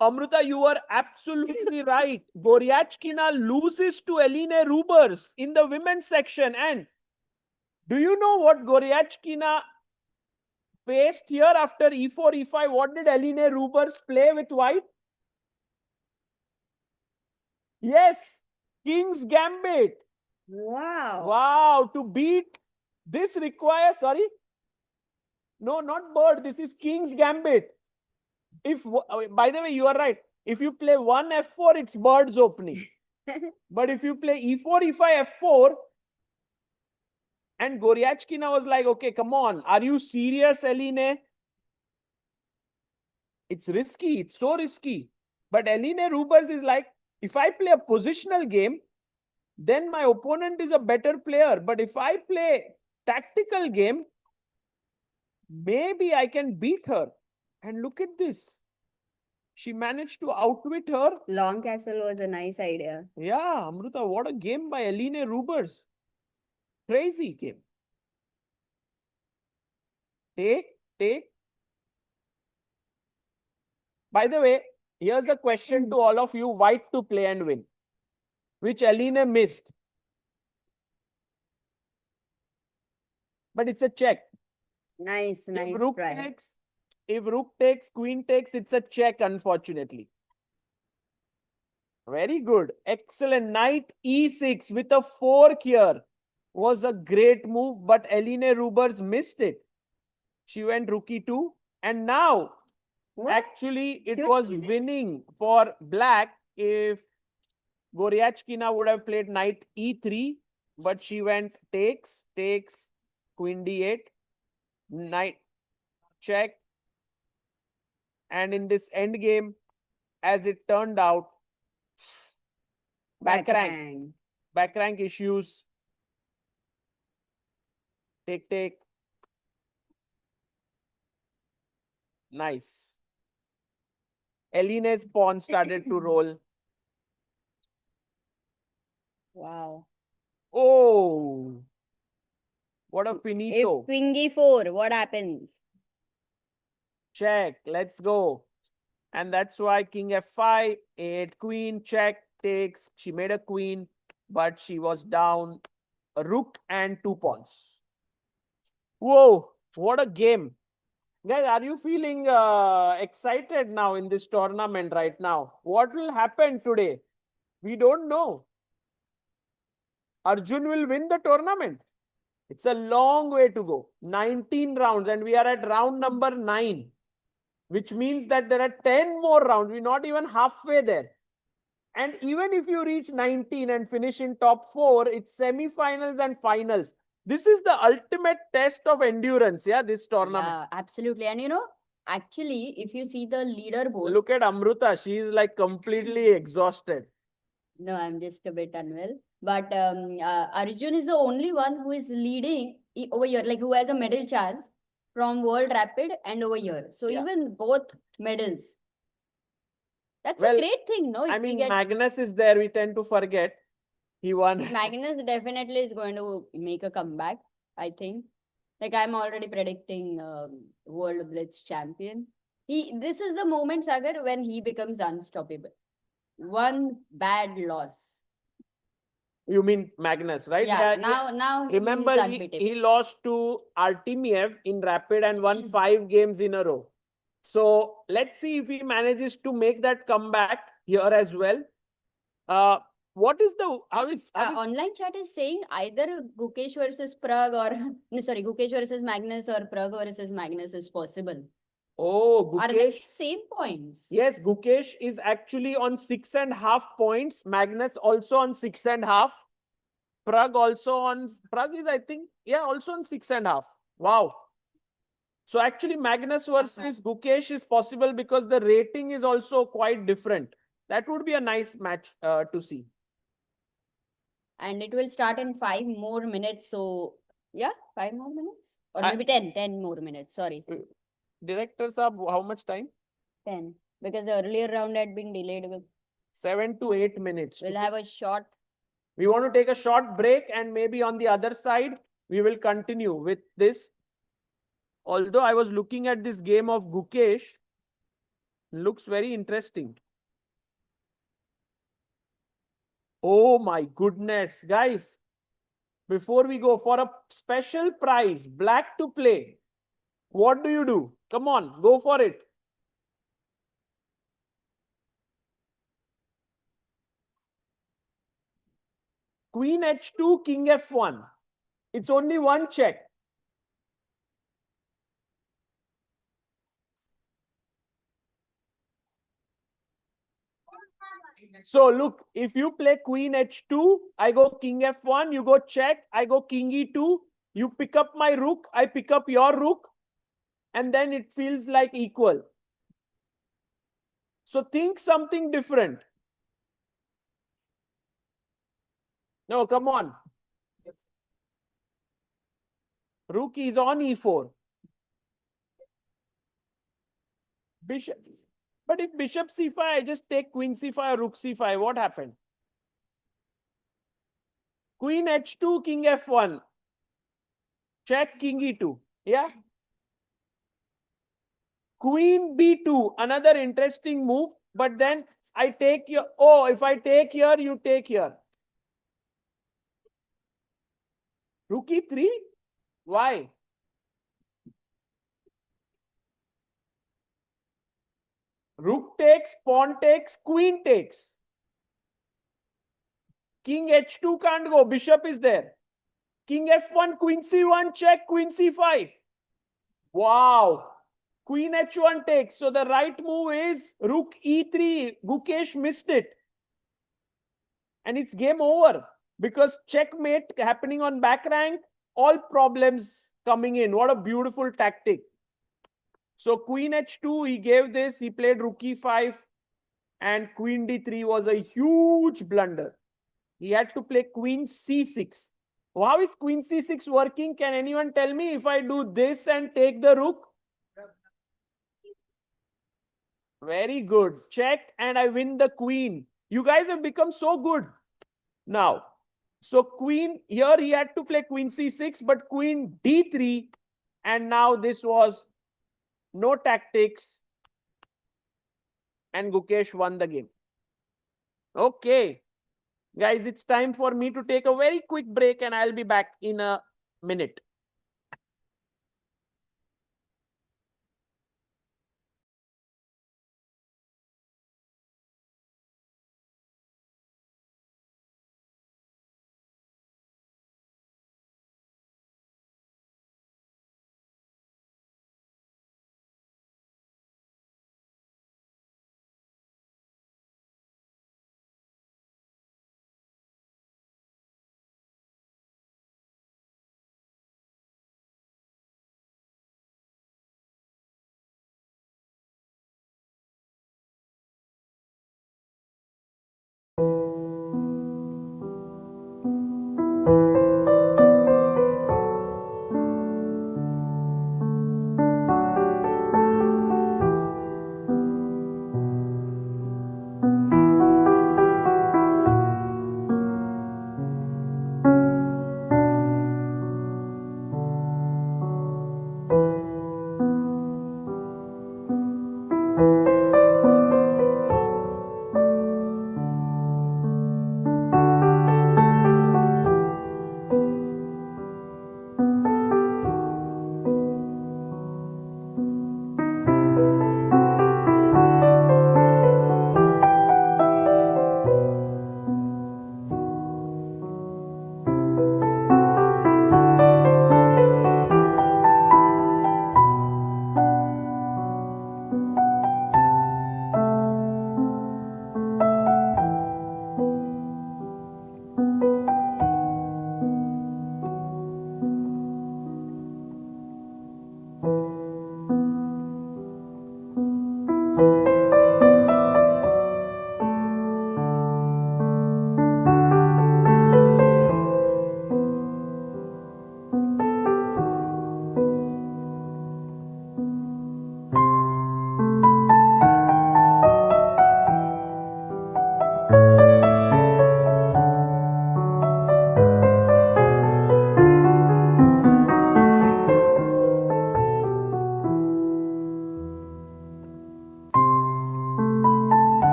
Amruta, you are absolutely right. Goryachkina loses to Eline Rubers in the women's section. And do you know what Goryachkina faced here after e4, e5? What did Eline Rubers play with white? Yes, King's Gambit. Wow. Wow, to beat this requires, sorry? No, not bird. This is King's Gambit. If, by the way, you are right. If you play one f4, it's bird's opening. But if you play e4, e5, f4, and Goryachkina was like, okay, come on. Are you serious, Eline? It's risky. It's so risky. But Eline Rubers is like, if I play a positional game, then my opponent is a better player. But if I play tactical game, maybe I can beat her. And look at this. She managed to outwit her. Long castle was a nice idea. Yeah, Amruta, what a game by Eline Rubers. Crazy game. Take. By the way, here's a question to all of you. White to play and win, which Eline missed. But it's a check. Nice If rook try. takes, if rook takes, queen takes, it's a check, unfortunately. Very good. Excellent. Knight e6 with a fork here was a great move, but Eline Rubers missed it. She went rook e2. And now, What? actually, it was winning for black if Goryachkina would have played knight e3, but she went takes, queen d8, knight check. And in this end game, as it turned out, back rank issues. Take. Nice. Eline's pawn started to roll. Wow. Oh, what a finito. If queen e4, what happens? Check. Let's go. And that's why king f5, 8 queen, check, takes. She made a queen, but she was down a rook and 2 pawns. Whoa, what a game. Guys, are you feeling excited now in this tournament right now? What will happen today? We don't know. Arjun will win the tournament. It's a long way to go. 19 rounds and we are at round number 9, which means that there are 10 more rounds. We're not even halfway there. And even if you reach 19 and finish in top 4, it's semi-finals and finals. This is the ultimate test of endurance, yeah, this tournament. Yeah, absolutely. And you know, actually, if you see the leaderboard. Look at Amruta. She is like completely exhausted. No, I'm just a bit unwell. But Arjun is the only one who is leading over here, like who has a medal chance from World Rapid and over here. So even both medals. That's a great thing, no? I mean, Magnus is there. We tend to forget. He won. Magnus definitely is going to make a comeback, I think. Like I'm already predicting World Blitz champion. This is the moment, Sagar, when he becomes unstoppable. One bad loss. You mean Magnus, right? Yeah, now remember, he lost to Artemiev in Rapid and won 5 games in a row. So let's see if he manages to make that comeback here as well. What is the online chat is saying either Gukesh versus Pragg or Gukesh versus Magnus or Pragg versus Magnus is possible. Oh, Are they Gukesh. same points? Yes, Gukesh is actually on 6.5 points. Magnus also on 6.5. Pragg also on, Pragg is, I think, yeah, also on 6.5. Wow. So actually Magnus versus Gukesh is possible because the rating is also quite different. That would be a nice match to see. And it will start in 5 more minutes. So yeah, 5 more minutes. Or I- maybe 10 more minutes. Sorry. Director Saab, how much time? 10. Because the earlier round had been delayed with 7 to 8 minutes. we'll have a short. We want to take a short break and maybe on the other side, we will continue with this. Although I was looking at this game of Gukesh, looks very interesting. Oh my goodness, guys. Before we go for a special prize, black to play, what do you do? Come on, go for it. Queen h2, king f1. It's only one check. So look, if you play queen h2, I go king f1, you go check, I go king e2, you pick up my rook, I pick up your rook, and then it feels like equal. So think something different. No, come on. Rook is on e4. Bishop. But if bishop c5, I just take queen c5 or rook c5, what happened? Queen h2, king f1. Check king e2. Yeah. Queen b2, another interesting move. But then I take your, oh, if I take here, you take here. Rook e3? Why? Rook takes, pawn takes, queen takes. King h2 can't go, bishop is there. King f1, queen c1, check, queen c5. Wow. Queen h1 takes. So the right move is rook e3. Gukesh missed it. And it's game over. Because checkmate happening on back rank, all problems coming in. What a beautiful tactic. So queen h2, he gave this, he played rook e5, and queen d3 was a huge blunder. He had to play queen c6. How is queen c6 working? Can anyone tell me if I do this and take the rook? Very good. Check and I win the queen. You guys have become so good now. So queen, here he had to play queen c6, but queen d3. And now this was no tactics. And Gukesh won the game. Okay. Guys, it's time for me to take a very quick break and I'll be back in a minute.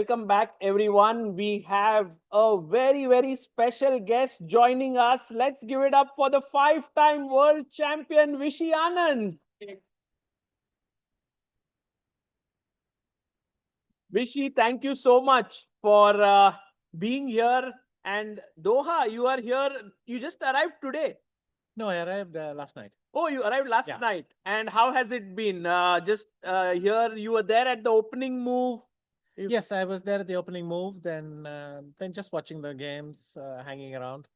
welcome back, everyone. We have a very, very special guest joining us. Let's give it up for the 5-time world champion, Vishy Anand. Vishy, thank you so much for being here. And Doha, you are here. You just arrived today. No, I arrived last night. Oh, you arrived last Yeah. night. And how has it been? Here, you were there at the opening move. Yes, I was there at the opening move, then just watching the games, hanging around.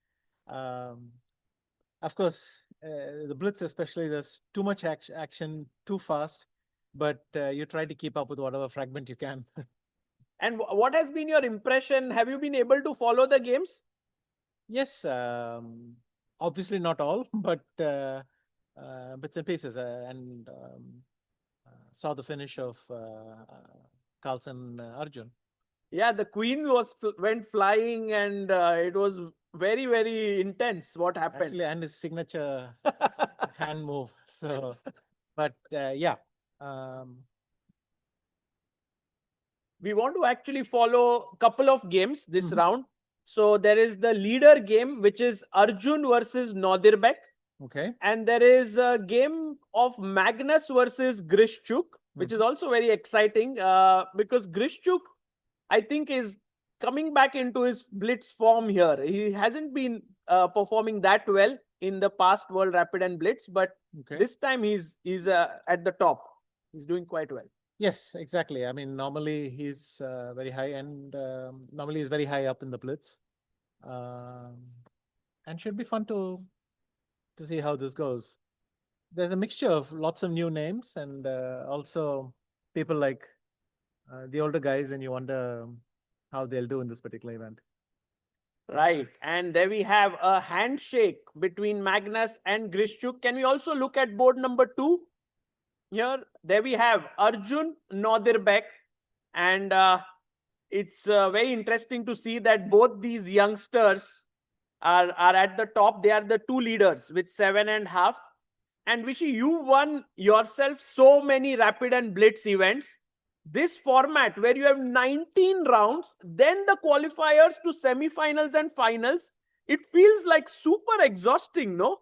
Of course, the Blitz especially, there's too much action, too fast, but you try to keep up with whatever fragment you can. And what has been your impression? Have you been able to follow the games? Yes, obviously not all, but bits and pieces, and saw the finish of Carlsen Arjun. Yeah, the queen went flying, and it was very, very intense what happened. Actually, and his signature hand move. So, but yeah. We want to actually follow a couple of games this round. So there is the leader game, which is Arjun versus Nodirbek. Okay. And there is a game of Magnus versus Grishchuk, which is also very exciting because Grishchuk, I think, is coming back into his blitz form here. He hasn't been performing that well in the past World Rapid and Blitz, but this time he's at the top. He's doing quite well. Yes, exactly. I mean, normally he's very high, and normally he's very high up in the blitz, and should be fun to see how this goes. There's a mixture of lots of new names, and also people like the older guys, and you wonder how they'll do in this particular event. Right. And there we have a handshake between Magnus and Grishchuk. Can we also look at board number 2? Here, there we have Arjun Nodirbek. And it's very interesting to see that both these youngsters are at the top. They are the two leaders with 7.5. And Vishy, you won yourself so many Rapid and Blitz events. This format where you have 19 rounds, then the qualifiers to semifinals and finals, it feels like super exhausting, no?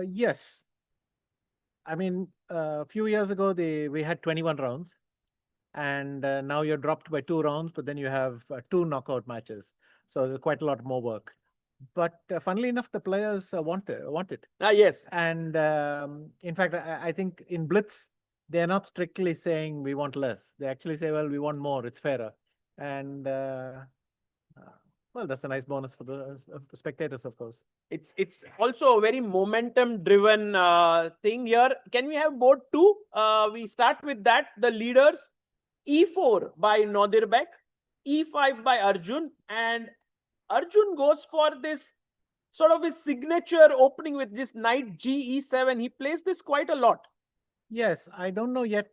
Yes. I mean, a few years ago, we had 21 rounds, and now you're dropped by 2 rounds, but then you have 2 knockout matches. So there's quite a lot more work. But funnily enough, the players want it. Yes. And in fact, I think in Blitz, they're not strictly saying we want less. They actually say, well, we want more. It's fairer. And well, that's a nice bonus for the spectators, of course. It's also a very momentum-driven thing here. Can we have board 2? We start with that. The leaders, E4 by Nodirbek, E5 by Arjun, and Arjun goes for this sort of his signature opening with this knight G E7. He plays this quite a lot. Yes, I don't know yet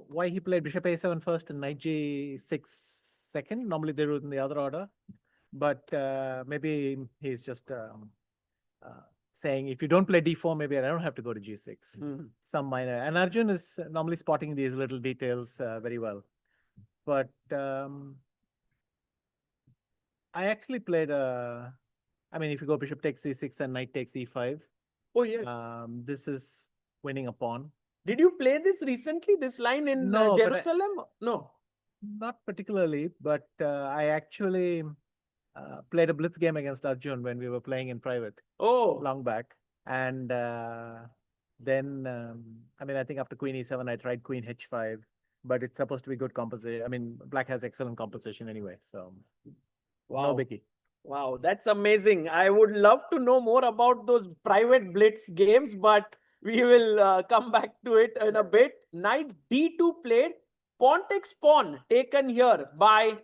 why he played bishop A7 first and knight G6 second. Normally they do it in the other order. But maybe he's just saying, if you don't play D4, maybe I don't have to go to G6. Some minor. And Arjun is normally spotting these little details very well. But I actually played I mean, if you go bishop takes C6 and knight takes E5. Oh, yes. This is winning a pawn. Did you play this recently, this line in Jerusalem? No. Not particularly, but I actually played a blitz game against Arjun when we were playing in private. Oh. Long back. And then, I mean, I think after queen E7, I tried queen H5, but it's supposed to be good composition. I mean, black has excellent composition anyway, so no biggie. Wow, that's amazing. I would love to know more about those private blitz games, but we will come back to it in a bit. Knight D2 played. Pawn takes pawn taken here by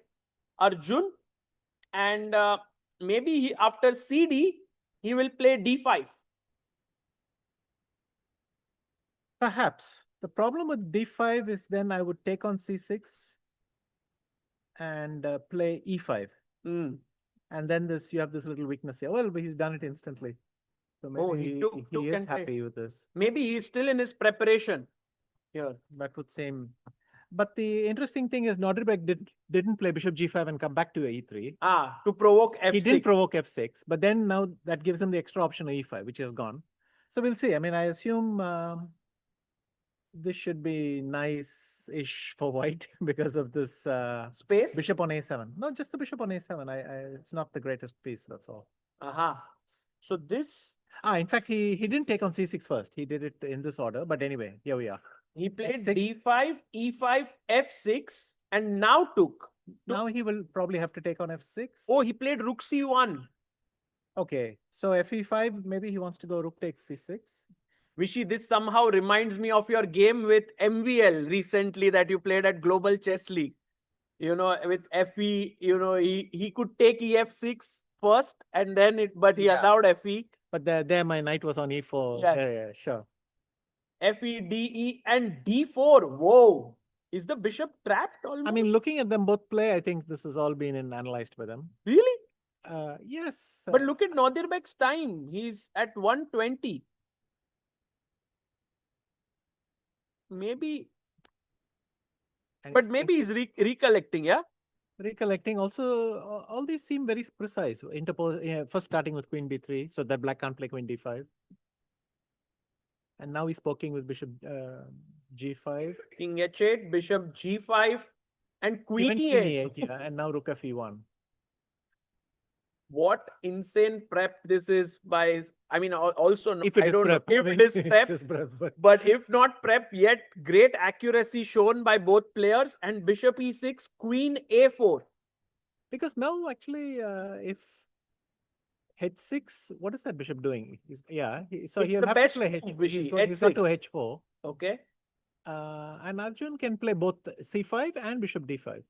Arjun. And maybe after CD, he will play D5. Perhaps. The problem with D5 is then I would take on C6 and play E5. And then you have this little weakness here. Well, but he's done it instantly. So maybe he is happy with this. Maybe he's still in his preparation here. That would seem. But the interesting thing is Norderbeck didn't play bishop g5 and come back to e3. To provoke f6. He didn't provoke f6, but then now that gives him the extra option of e5, which is gone. So we'll see. I mean, I assume this should be nice-ish for white because of this Space? bishop on a7. No, just the bishop on a7. It's not the greatest piece, that's all. So this... In fact, he didn't take on c6 first. He did it in this order. But anyway, here we are. He played f6. d5, e5, f6, and now took. Now he will probably have to take on f6. Oh, he played rook c1. Okay, so fe5, maybe he wants to go rook takes c6. Vishy, this somehow reminds me of your game with MVL recently that you played at Global Chess League. You know, with FE, you know, he could take ef6 first and then but he allowed FE. But there my knight was on e4. Yes. Yeah, sure. FE, DE, and D4. Whoa. Is the bishop trapped almost? I mean, looking at them both play, I think this has all been analyzed by them. Really? Yes. But look at Norderbeck's time. He's at 120. Maybe. But maybe he's recollecting, yeah? Recollecting. Also, all these seem very precise. First starting with queen b3, so that black can't play queen d5. And now he's poking with bishop g5. King h8, bishop g5, and queen Even e8. queen e8, yeah, and now rook fe1. What insane prep this is by, I mean, also, If it I is don't prep. know if it is prep, but if not prep yet, great accuracy shown by both players, and bishop e6, queen a4. Because now actually, if h6, what is that bishop doing? So It's he'll the have best to play move, he's Vishy, got to h6. h4. Okay. And Arjun can play both c5 and bishop d5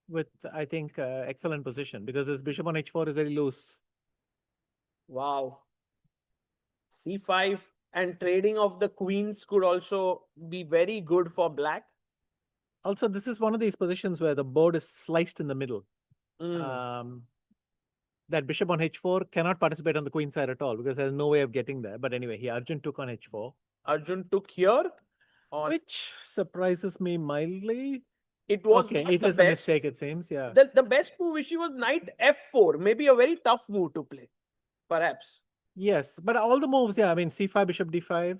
with, I think, excellent position because this bishop on h4 is very loose. Wow. c5 and trading of the queens could also be very good for black. Also, this is one of these positions where the board is sliced in the middle. That bishop on h4 cannot participate on the queen side at all because there's no way of getting there. But anyway, Arjun took on h4. Arjun took here. Which surprises me mildly. It was okay. not It the is a best. mistake, it seems. Yeah. The best move, Vishy, was knight f4. Maybe a very tough move to play, perhaps. Yes, but all the moves, yeah. I mean, c5, bishop d5,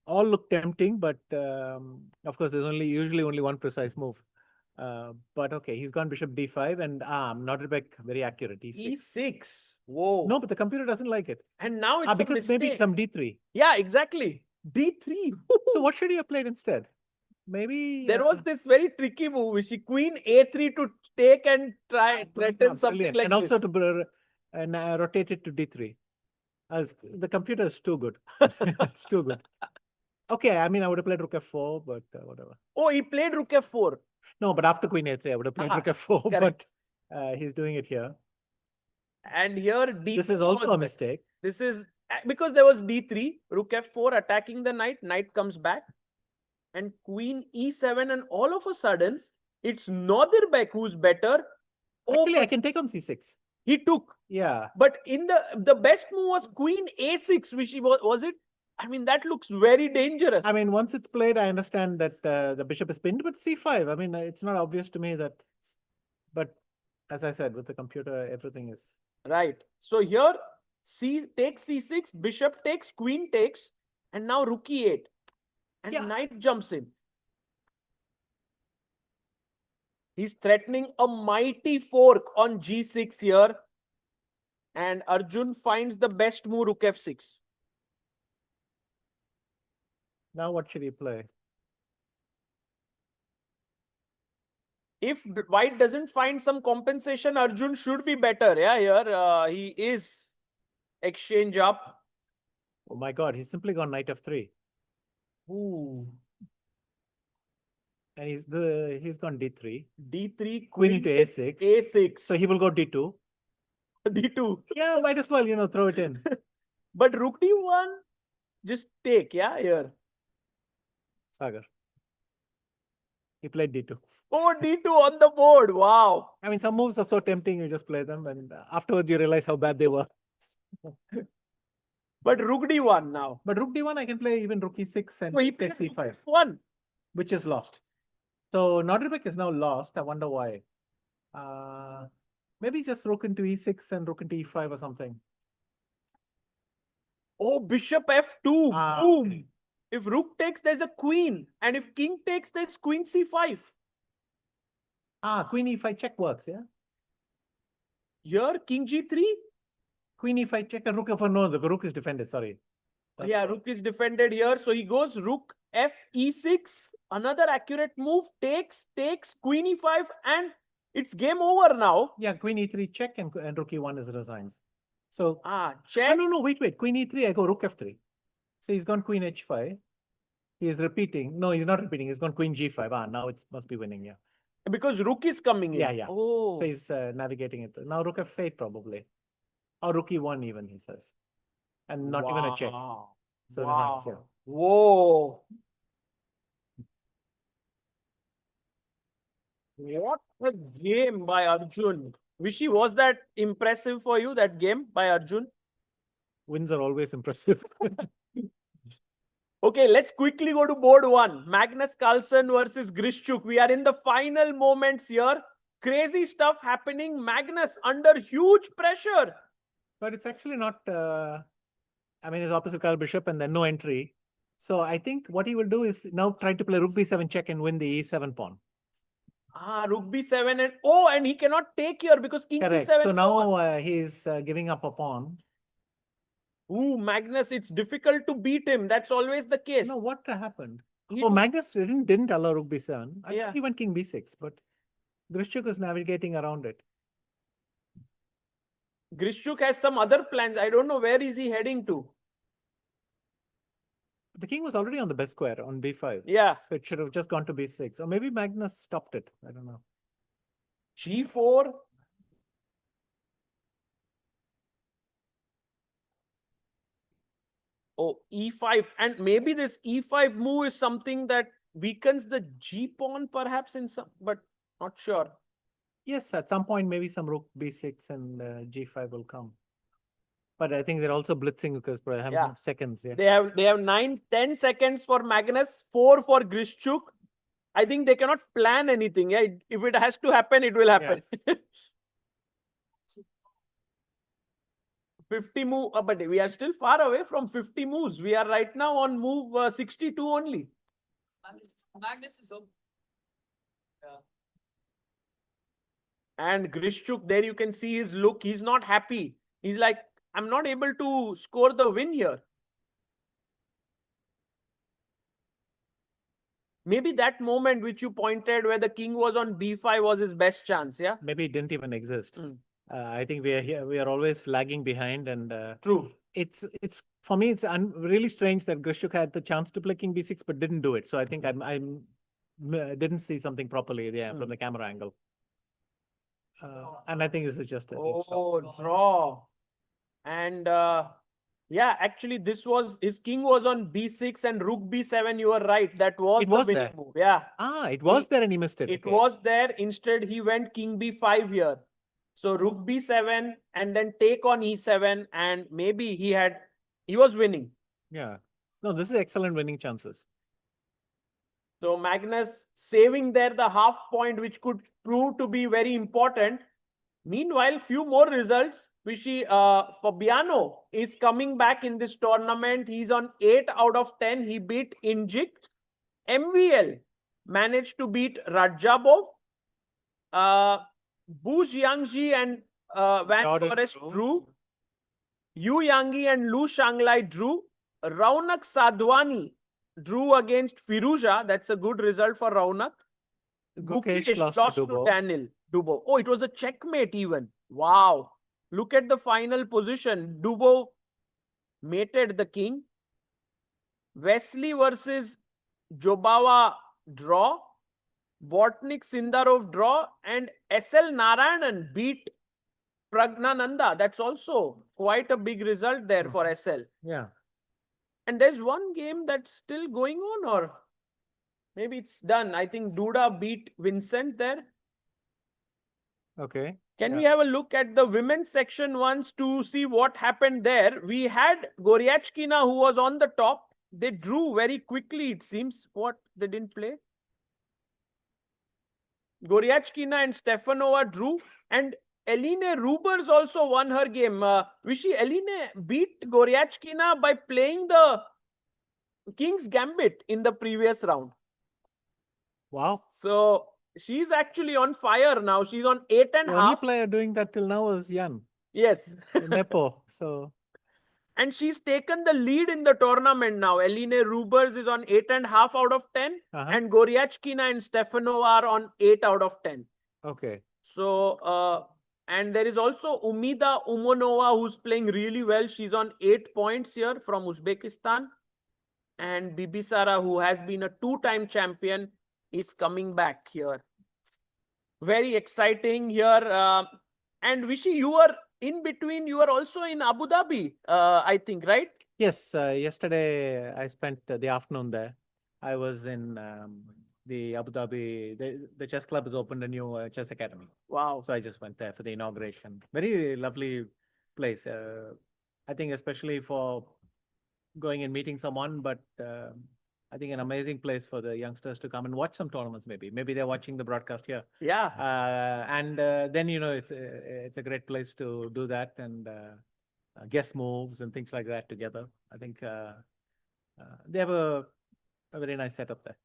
all look tempting, but of course, there's usually only one precise move. But okay, he's gone bishop d5 and Norderbeck very accurate. e6. Whoa. No, but the computer doesn't like it. And now it's because maybe some d3. Yeah, exactly. d3. So what should he have played instead? Maybe there was this very tricky move, Vishy. Queen a3 to take and try threaten something like and also this. to rotate it to d3. The computer is too good. It's too good. Okay, I mean, I would have played rook f4, but whatever. Oh, he played rook f4. No, but after queen a3, I would have played rook f4, correct. but he's doing it here. And here d3. This is also a mistake. This is because there was d3, rook f4 attacking the knight. Knight comes back. And queen e7, and all of a sudden, it's Norderbeck who's better. Actually, I can take on c6. He took. Yeah. But in the best move was queen a6, which was it? I mean, that looks very dangerous. I mean, once it's played, I understand that the bishop is pinned, but c5. I mean, it's not obvious to me that. But as I said, with the computer, everything is. Right. So here, c takes c6, bishop takes, queen takes, and now rook e8. And knight jumps in. He's threatening a mighty fork on g6 here. And Arjun finds the best move, rook f6. Now what should he play? If white doesn't find some compensation, Arjun should be better. Yeah, here he is. Exchange up. Oh my God, he's simply gone knight f3. Ooh. And he's gone d3. d3, queen into a6. a6. So he will go d2. d2. Yeah, might as well, throw it in. But rook d1, just take, yeah, here. Sagar. He played d2. Oh, d2 on the board. Wow. I mean, some moves are so tempting, you just play them. And afterwards, you realize how bad they were. But rook d1 now. But rook d1, I can play even rook e6 and So he takes played e5, one. which is lost. So Nordic is now lost. I wonder why. Maybe just rook into e6 and rook into e5 or something. Oh, bishop f2. Ah, Boom. okay. If rook takes, there's a queen. And if king takes, there's queen c5. Queen e5 check works, yeah? Here, king g3. Queen e5 check and rook f1. No, the rook is defended, sorry. Yeah, rook is defended here. So he goes rook f e6. Another accurate move. Takes, queen e5. And it's game over now. Yeah, queen e3 check and rook e1 is resigns. So, check. no, wait. Queen e3, I go rook f3. So he's gone queen h5. He is repeating. No, he's not repeating. He's gone queen g5. Now it must be winning, yeah. Because rook is coming in. Yeah. Oh. So he's navigating it. Now rook f8 probably. Or rook e1 even, he says. And not even a check. So resigns, yeah. Whoa. What a game by Arjun. Vishy, was that impressive for you, that game by Arjun? Wins are always impressive. Okay, let's quickly go to board one. Magnus Carlsen versus Grishchuk. We are in the final moments here. Crazy stuff happening. Magnus under huge pressure. But it's actually not, I mean, his opposite color bishop and then no entry. So I think what he will do is now try to play rook b7 check and win the e7 pawn. Rook b7 and he cannot take here because king Correct. b7. So now he's giving up a pawn. Ooh, Magnus, it's difficult to beat him. That's always the case. No, what happened? He Magnus didn't allow rook b7. I Yeah. thought he went king b6, but Grishchuk is navigating around it. Grishchuk has some other plans. I don't know where is he heading to. The king was already on the best square on b5. Yeah. So it should have just gone to b6. Or maybe Magnus stopped it. I don't know. g4. Oh, e5. And maybe this e5 move is something that weakens the g pawn perhaps in some, but not sure. Yes, at some point, maybe some rook b6 and g5 will come. But I think they're also blitzing because they have seconds. Yeah. They have 9-10 seconds for Magnus, 4 for Grishchuk. I think they cannot plan anything. Yeah, if it has to happen, it will happen. 50 move, but we are still far away from 50 moves. We are right now on move 62 only. Magnus is up. And Grishchuk, there you can see his look. He's not happy. He's like, I'm not able to score the win here. Maybe that moment which you pointed where the king was on b5 was his best chance, yeah? Maybe it didn't even exist. I think we are here. We are always lagging behind, and True. It's for me. It's really strange that Grishchuk had the chance to play king b6 but didn't do it. So I think I didn't see something properly there from the camera angle. And I think this is just a draw. And yeah, actually this was, his king was on b6 and rook b7. You were right. That was the winning there. move. Yeah. It was there and he missed it. It was there. Instead, he went king b5 here. So rook b7 and then take on e7, and maybe he was winning. Yeah. No, this is excellent winning chances. So Magnus saving there the half point, which could prove to be very important. Meanwhile, few more results. Vishy, Fabiano is coming back in this tournament. He's on 8 out of 10. He beat Injik. MVL managed to beat Rajabov. Bu Jiangji and Van Forest drew. Yu Yangi and Lu Shanglai drew. Raunak Sadhwani drew against Firouzja. That's a good result for Raunak. Gukesh lost to Daniel Dubo. Oh, it was a checkmate even. Wow. Look at the final position. Dubo mated the king. Wesley versus Jobawa draw. Bortnyk Sindarov draw, and SL Narayanan beat Pragnananda. That's also quite a big result there for SL. Yeah. And there's one game that's still going on, or maybe it's done. I think Duda beat Vincent there. Okay. Can we have a look at the women's section once to see what happened there? We had Goryachkina who was on the top. They drew very quickly, it seems. What? They didn't play? Goryachkina and Stefanova drew. And Eline Rubers also won her game. Vishy, Eline beat Goryachkina by playing the King's Gambit in the previous round. Wow. So she's actually on fire now. She's on 8.5. The only player doing that till now was Jan. Yes. Nepo. So. And she's taken the lead in the tournament now. Eline Rubers is on 8.5 out of 10. And Goryachkina and Stefanova are on 8 out of 10. Okay. So, and there is also Umida Umonova who's playing really well. She's on 8 points here from Uzbekistan. And Bibisara, who has been a 2-time champion, is coming back here. Very exciting here. And Vishy, you were in between, you were also in Abu Dhabi, I think, right? Yes, yesterday I spent the afternoon there. I was in the Abu Dhabi, the chess club has opened a new chess academy. Wow. So I just went there for the inauguration. Very lovely place. I think especially for going and meeting someone, but I think an amazing place for the youngsters to come and watch some tournaments. Maybe they're watching the broadcast here. Yeah. And then it's a great place to do that and guess moves and things like that together. I think they have a very nice setup there.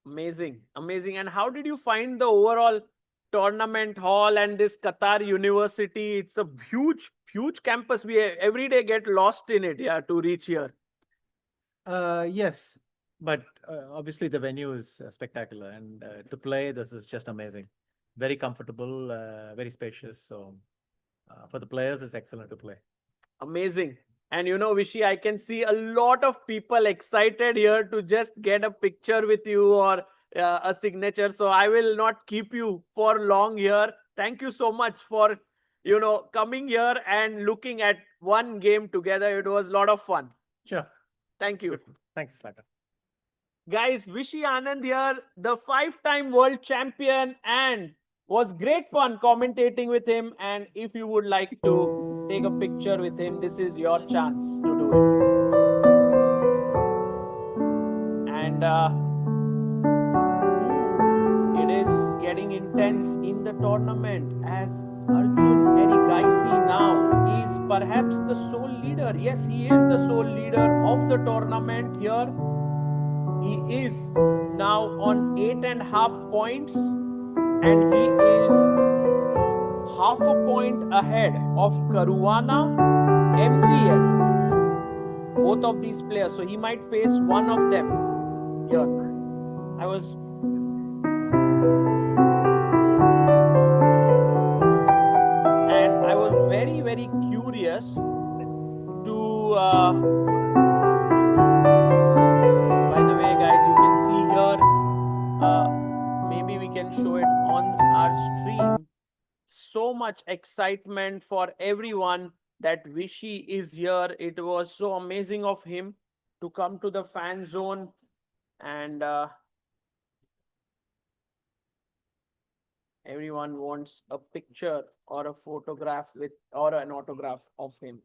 Amazing, amazing. And how did you find the overall tournament hall and this Qatar University? It's a huge, huge campus. We every day get lost in it, yeah, to reach here. Yes, but obviously the venue is spectacular, and to play this is just amazing. Very comfortable, very spacious. So for the players, it's excellent to play. Amazing. And Vishy, I can see a lot of people excited here to just get a picture with you or a signature. So I will not keep you for long here. Thank you so much for, coming here and looking at one game together. It was a lot of fun. Sure. Thank you. Good. Thanks, Slaka. Guys, Vishy Anand here, the 5-time world champion, and was great fun commentating with him. And if you would like to take a picture with him, this is your chance to do it. And it is getting intense in the tournament as Arjun Erigaisi now is perhaps the sole leader. Yes, he is the sole leader of the tournament here. He is now on 8.5 points, and he is half a point ahead of Caruana, MPL, both of these players. So he might face one of them here. I was very, very curious to by the way, guys, you can see here, maybe we can show it on our stream. So much excitement for everyone that Vishy is here. It was so amazing of him to come to the fan zone, and everyone wants a picture or a photograph with or an autograph of him.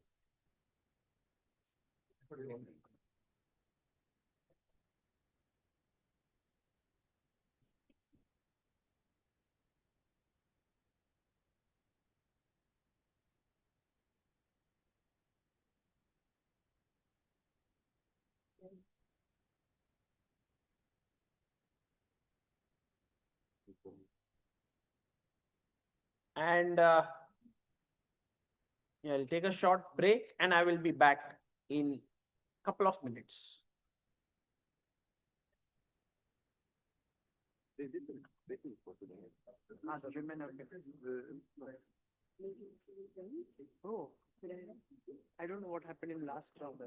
And yeah, I'll take a short break and I will be back in a couple of minutes. Oh, I don't know what happened in last round.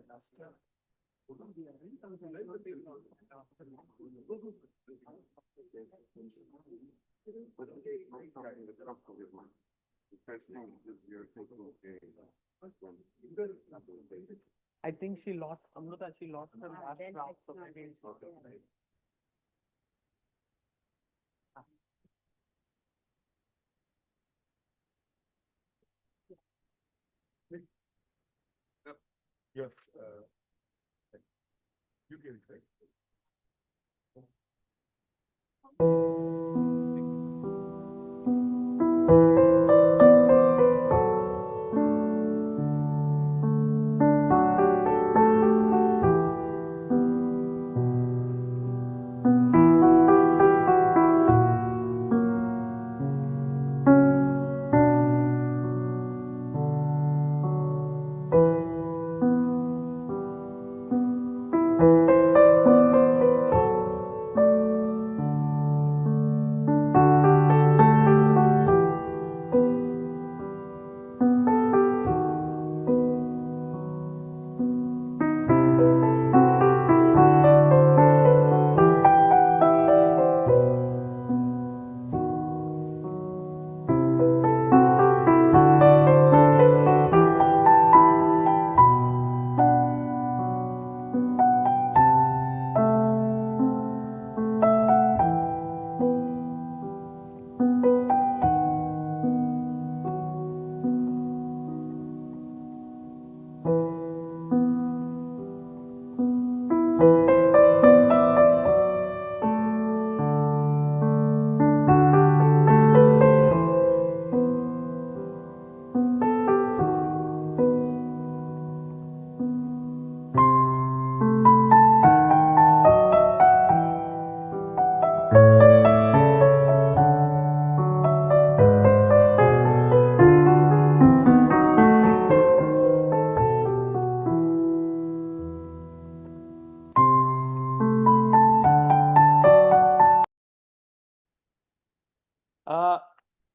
I think she lost, Amrita, she lost her last round. So maybe it's okay. Yes. You get it right.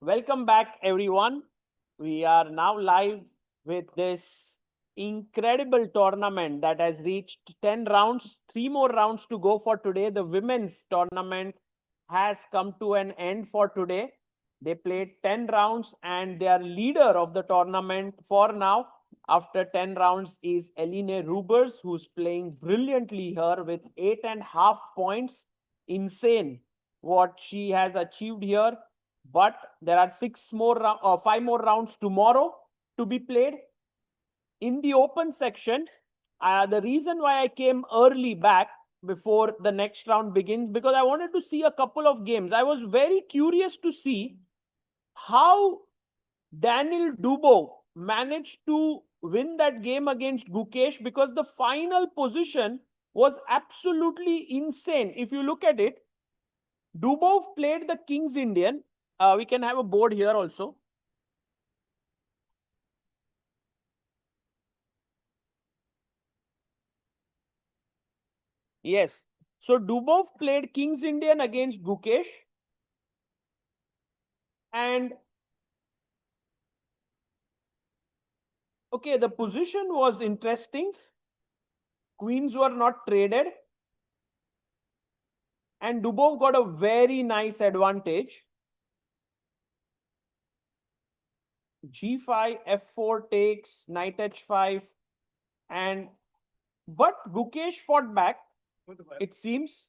Welcome back, everyone. We are now live with this incredible tournament that has reached 10 rounds. 3 more rounds to go for today. The women's tournament has come to an end for today. They played 10 rounds, and their leader of the tournament for now, after 10 rounds, is Eline Rubers, who's playing brilliantly here with 8.5 points. Insane what she has achieved here. But there are 5 more rounds tomorrow to be played. In the open section, the reason why I came early back before the next round begins, because I wanted to see a couple of games. I was very curious to see how Daniel Dubov managed to win that game against Gukesh, because the final position was absolutely insane. If you look at it, Dubov played the King's Indian. We can have a board here also. Yes. So Dubov played King's Indian against Gukesh. And okay, the position was interesting. Queens were not traded. And Dubov got a very nice advantage. G5, F4 takes, Knight H5. But Gukesh fought back, it seems.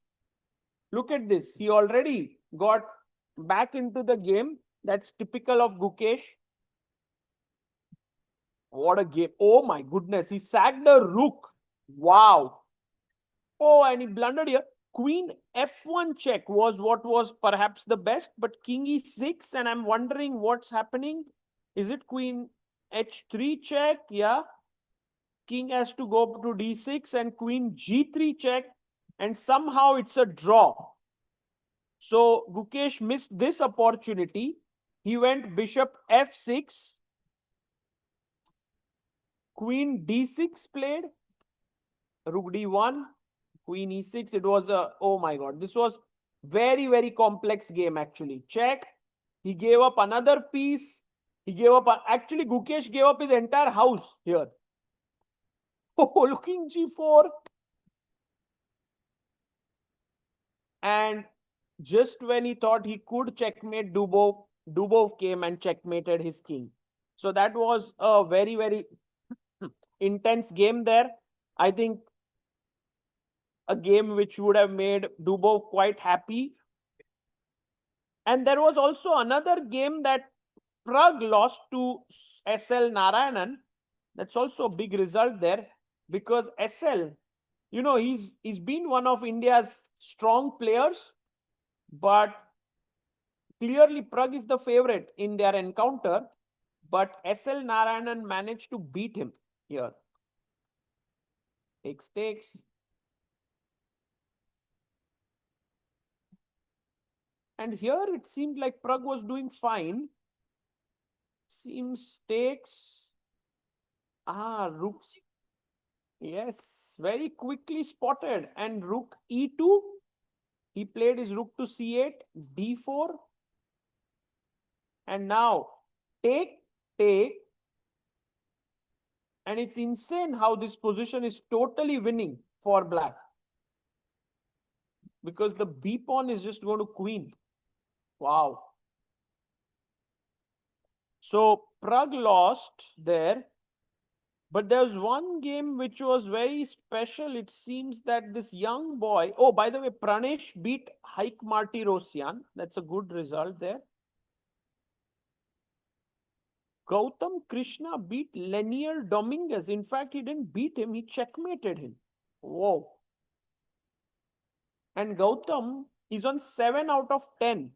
Look at this. He already got back into the game. That's typical of Gukesh. What a game. Oh my goodness. He sacked a rook. Wow. Oh, and he blundered here. Queen F1 check was what was perhaps the best, but King E6, and I'm wondering what's happening. Is it Queen H3 check? Yeah. King has to go to D6 and Queen G3 check, and somehow it's a draw. So Gukesh missed this opportunity. He went Bishop F6. Queen D6 played. Rook D1. Queen E6. It was a, oh my God, this was very, very complex game actually. Check. He gave up another piece. He gave up, actually Gukesh gave up his entire house here. Oh, looking G4. And just when he thought he could checkmate Dubov, Dubov came and checkmated his king. So that was a very, very intense game there. I think a game which would have made Dubov quite happy. And there was also another game that Pragg lost to SL Narayanan. That's also a big result there. because SL, you know, he's been one of India's strong players, but clearly Pragg is the favorite in their encounter, but SL Narayanan managed to beat him here. Takes. And here it seemed like Pragg was doing fine. Seems takes. Rook. Yes, very quickly spotted. And rook e2. He played his rook to c8, d4. And now take. And it's insane how this position is totally winning for black. Because the b pawn is just going to queen. Wow. So Pragg lost there. But there was one game which was very special. It seems that this young boy, oh, by the way, Pranesh beat Haik Martirosyan. That's a good result there. Gautam Krishna beat Lenier Dominguez. In fact, he didn't beat him, he checkmated him. Whoa. And Gautam is on 7 out of 10.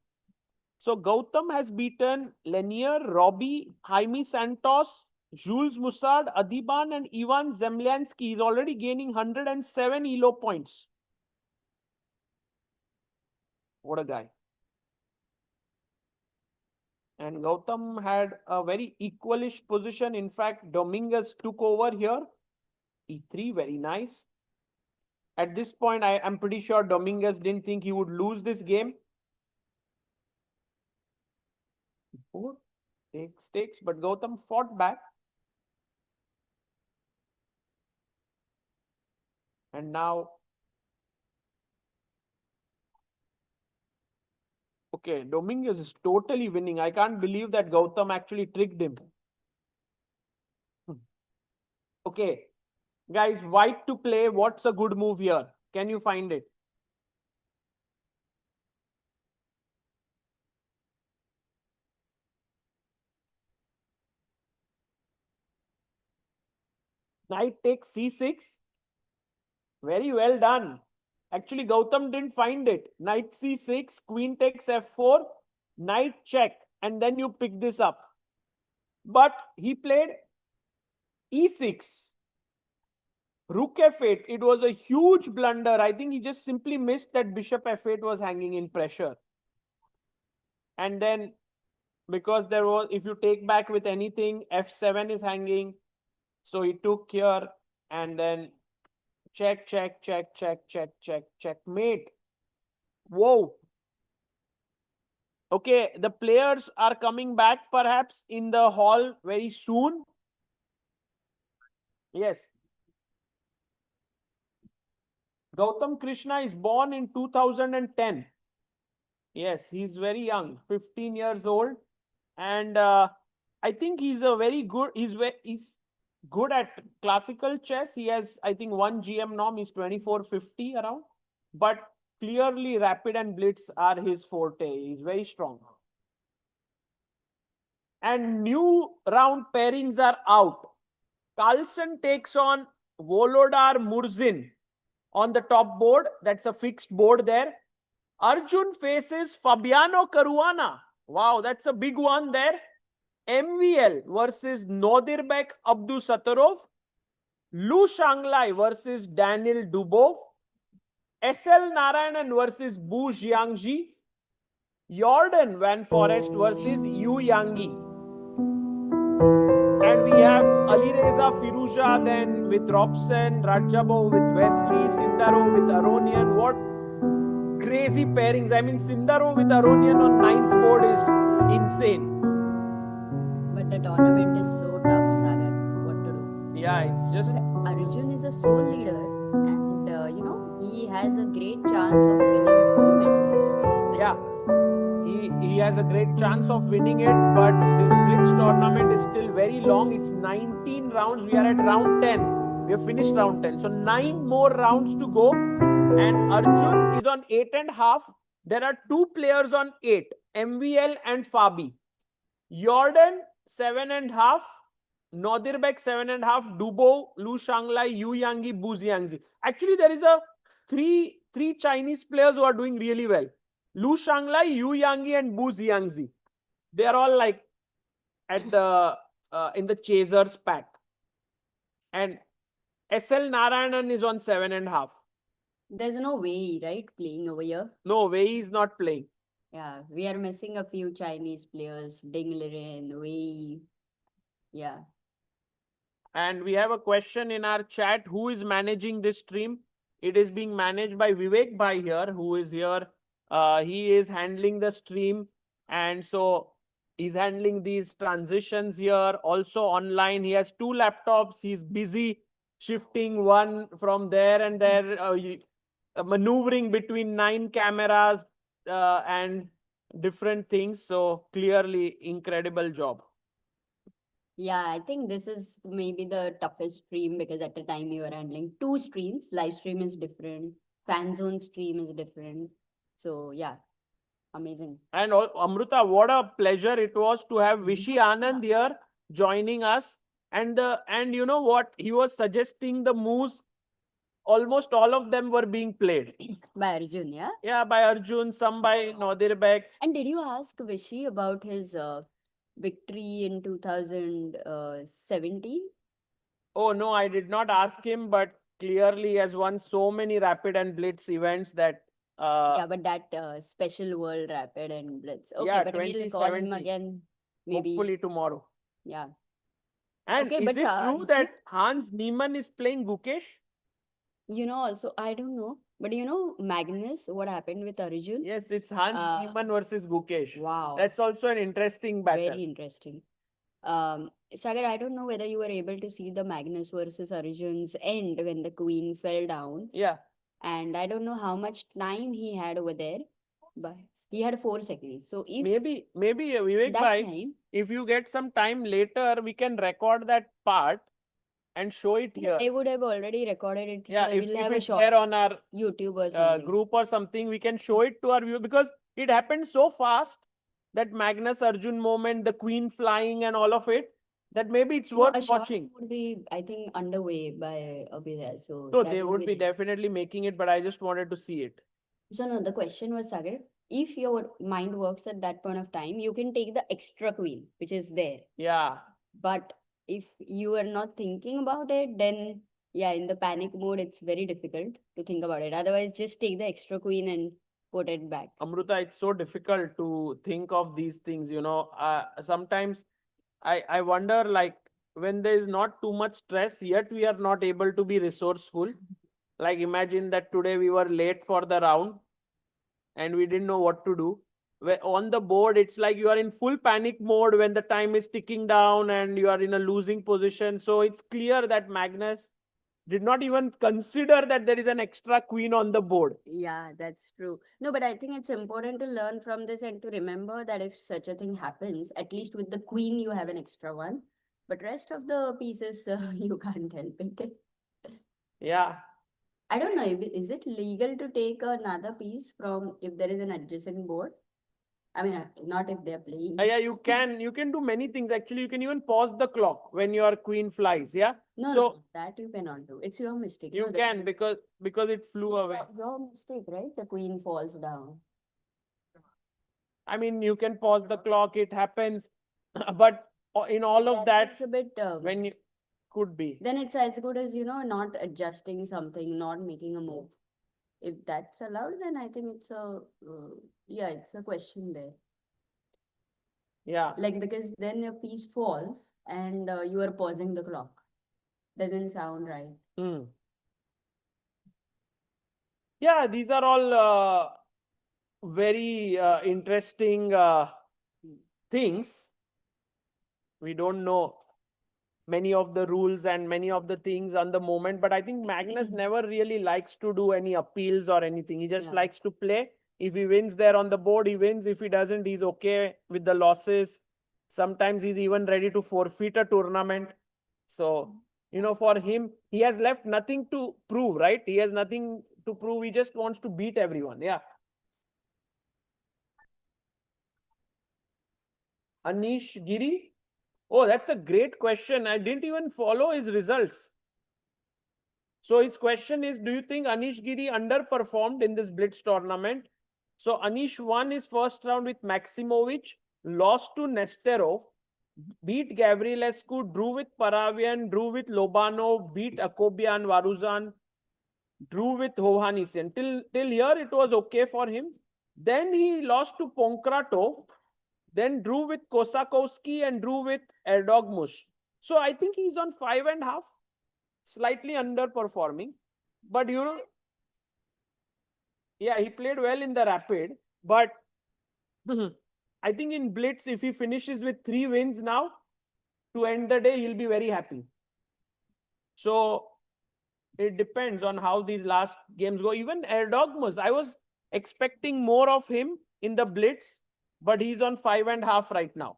So Gautam has beaten Lenier, Robbie, Jaime Santos, Jules Mussard, Adiban and Ivan Zemlyansky. Is already gaining 107 ELO points. What a guy. And Gautam had a very equalish position. In fact, Dominguez took over here. E3, very nice. At this point, I am pretty sure Dominguez didn't think he would lose this game. Takes, but Gautam fought back. And now, okay, Dominguez is totally winning. I can't believe that Gautam actually tricked him. Okay, guys, white to play. What's a good move here? Can you find it? Knight takes c6. Very well done. Actually, Gautam didn't find it. Knight c6, queen takes f4, knight check, and then you pick this up. But he played e6. Rook f8. It was a huge blunder. I think he just simply missed that bishop f8 was hanging in pressure. And then, because there was, if you take back with anything, f7 is hanging. So he took here and then check, checkmate. Whoa. Okay, the players are coming back perhaps in the hall very soon. Yes. Gautam Krishna is born in 2010. Yes, he's very young, 15 years old. And I think he's a very good, he's good at classical chess. He has, I think, 1 GM norm is 2450 around. But clearly, Rapid and Blitz are his forte. He's very strong. And new round pairings are out. Carlsen takes on Volodar Murzin on the top board. That's a fixed board there. Arjun faces Fabiano Caruana. Wow, that's a big one there. MVL versus Nodirbek Abdusattorov. Lu Shanglai versus Daniel Dubov. SL Narayanan versus Bu Jiangji. Jordan Van Forest versus Yu Yangi. And we have Alireza Firouzja then with Robson, Rajabov with Wesley, Sindarov with Aronian. What crazy pairings. I mean, Sindarov with Aronian on 9th board is insane. But the tournament is so tough, Sagar. What to do? Yeah, it's just... Arjun is a sole leader and, you know, he has a great chance of winning 4 medals. Yeah. He has a great chance of winning it, but this Blitz tournament is still very long. It's 19 rounds. We are at round 10. We have finished round 10. So 9 more rounds to go. And Arjun is on 8.5. There are 2 players on 8, MVL and Fabi. Jordan, 7.5. Nodirbek 7.5, Dubo, Lu Shanglai, Yu Yangi, Bu Jiangzi. Actually, there is a three Chinese players who are doing really well. Lu Shanglai, Yu Yangi, and Bu Jiangzi. They are all like at the in the chasers pack. And SL Narayanan is on 7.5. There's no way, right, playing over here. No, Wei is not playing. Yeah, we are missing a few Chinese players. Ding Liren, Wei. Yeah. And we have a question in our chat. Who is managing this stream? It is being managed by Vivek Bhai here, who is here. He is handling the stream. And so he's handling these transitions here. Also online, he has 2 laptops. He's busy shifting one from there and there, maneuvering between 9 cameras and different things. So clearly, incredible job. Yeah, I think this is maybe the toughest stream because at the time you were handling 2 streams. Live stream is different, fan zone stream is different. So yeah, amazing. And Amruta, what a pleasure it was to have Vishy Anand here joining us. And you know what? He was suggesting the moves. Almost all of them were being played. By Arjun, yeah? Yeah, by Arjun, some by Nodirbek. And did you ask Vishy about his victory in 2017? Oh, no, I did not ask him, but clearly he has won so many Rapid and Blitz events that... yeah, but that special World Rapid and Blitz. Okay, yeah, but we'll call him 2070. again maybe. Hopefully tomorrow. Yeah. And Okay, is but, it true that Hans Niemann is playing Gukesh? You know, also, I don't know. But you know, Magnus, what happened with Arjun? Yes, it's Hans Niemann versus Gukesh. Wow. That's also an interesting battle. Very interesting. Sagar, I don't know whether you were able to see the Magnus versus Arjun's end when the queen fell down. Yeah. And I don't know how much time he had over there, but he had 4 seconds. So if Maybe Vivek that Bhai, time, if you get some time later, we can record that part and show it here. I would have already recorded it. Yeah, so if, we'll if have a it's short there on our YouTube or something. group or something, we can show it to our viewer because it happened so fast, that Magnus Arjun moment, the queen flying and all of it, that maybe it's No, worth a short watching. would be, I think, underway by Abhidha. So So that they would be nice. definitely making it, but I just wanted to see it. So no, the question was, Sagar, if your mind works at that point of time, you can take the extra queen, which is there. Yeah. But if you are not thinking about it, then yeah, in the panic mode, it's very difficult to think about it. Otherwise, just take the extra queen and put it back. Amruta, it's so difficult to think of these things, you know. Sometimes I wonder, like, when there is not too much stress, yet we are not able to be resourceful. Like, imagine that today we were late for the round and we didn't know what to do. On the board, it's like you are in full panic mode when the time is ticking down and you are in a losing position. So it's clear that Magnus did not even consider that there is an extra queen on the board. Yeah, that's true. No, but I think it's important to learn from this and to remember that if such a thing happens, at least with the queen, you have an extra one. But rest of the pieces, you can't help it. Yeah. I don't know, is it legal to take another piece from if there is an adjacent board? I mean, not if they're playing. Yeah, you can do many things. Actually, you can even pause the clock when your queen flies. Yeah. No, so no, that you cannot do. It's your mistake. you No, the can because it flew away. your mistake, right? The queen falls down. I mean, you can pause the clock. It happens, but in all of that, It's a bit. when you could be. Then it's as good as, not adjusting something, not making a move. If that's allowed, then I think it's it's a question there. Yeah. Like, because then your piece falls and you are pausing the clock. Doesn't sound right. Yeah, these are all very interesting things. We don't know many of the rules and many of the things on the moment, but I think Magnus never really likes to do any appeals or anything. He just likes to play. If he wins there on the board, he wins. If he doesn't, he's okay with the losses. Sometimes he's even ready to forfeit a tournament. So, for him, he has left nothing to prove, right? He has nothing to prove. He just wants to beat everyone. Yeah. Anish Giri? Oh, that's a great question. I didn't even follow his results. So his question is, do you think Anish Giri underperformed in this Blitz tournament? So Anish won his first round with Maximovic, lost to Nesterov, beat Gavrilescu, drew with Paravian, drew with Lobanov, beat Akobian, Varuzan, drew with Hovhannisyan. Till here, it was okay for him. Then he lost to Ponkratov, then drew with Kosakowski and drew with Erdogmush. So I think he's on 5.5, slightly underperforming. But you know, yeah, he played well in the Rapid. But I think in Blitz, if he finishes with 3 wins now, to end the day, he'll be very happy. So it depends on how these last games go. Even Erdogmus, I was expecting more of him in the Blitz, but he's on 5.5 right now.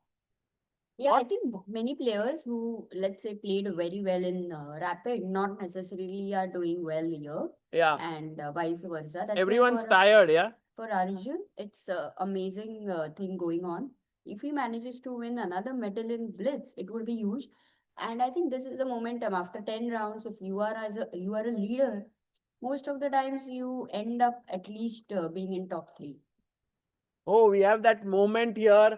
Yeah, I think many players who, let's say, played very well in Rapid, not necessarily are doing well here. Yeah. And vice versa. That's why Everyone's for, tired, yeah. For Arjun, it's an amazing thing going on. If he manages to win another medal in Blitz, it would be huge. And I think this is the momentum. After 10 rounds, if you are a leader, most of the times you end up at least being in top 3. Oh, we have that moment here.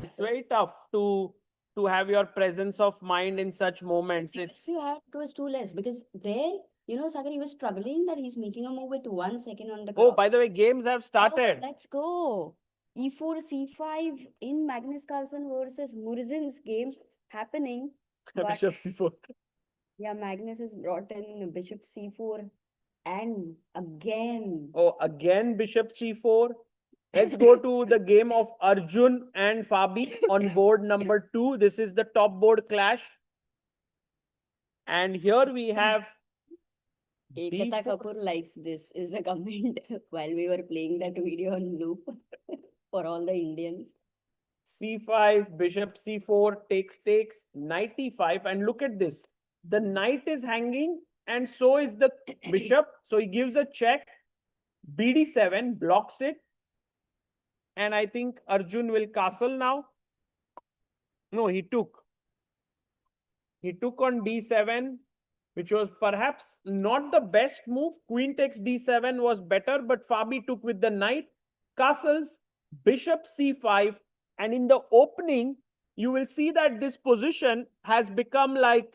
It's very tough to have your presence of mind in such moments. It's You have it was too less because there, Sagar, he was struggling that he's making a move with 1 second on the oh, clock. by the way, games have started. Let's go. E4, C5 in Magnus Carlsen versus Murzin's game happening. But Bishop C4. yeah, Magnus has brought in Bishop C4 and again. Oh, again Bishop C4. Let's go to the game of Arjun and Fabi on board number 2. This is the top board clash. And here we have Ekata D4. Kapoor likes this, is the comment while we were playing that video on loop for all the Indians. C5, Bishop C4, takes, Knight E5. And look at this. The knight is hanging and so is the bishop. So he gives a check. BD7 blocks it. And I think Arjun will castle now. No, he took. He took on D7, which was perhaps not the best move. Queen takes D7 was better, but Fabi took with the knight. Castles, Bishop C5. And in the opening, you will see that this position has become like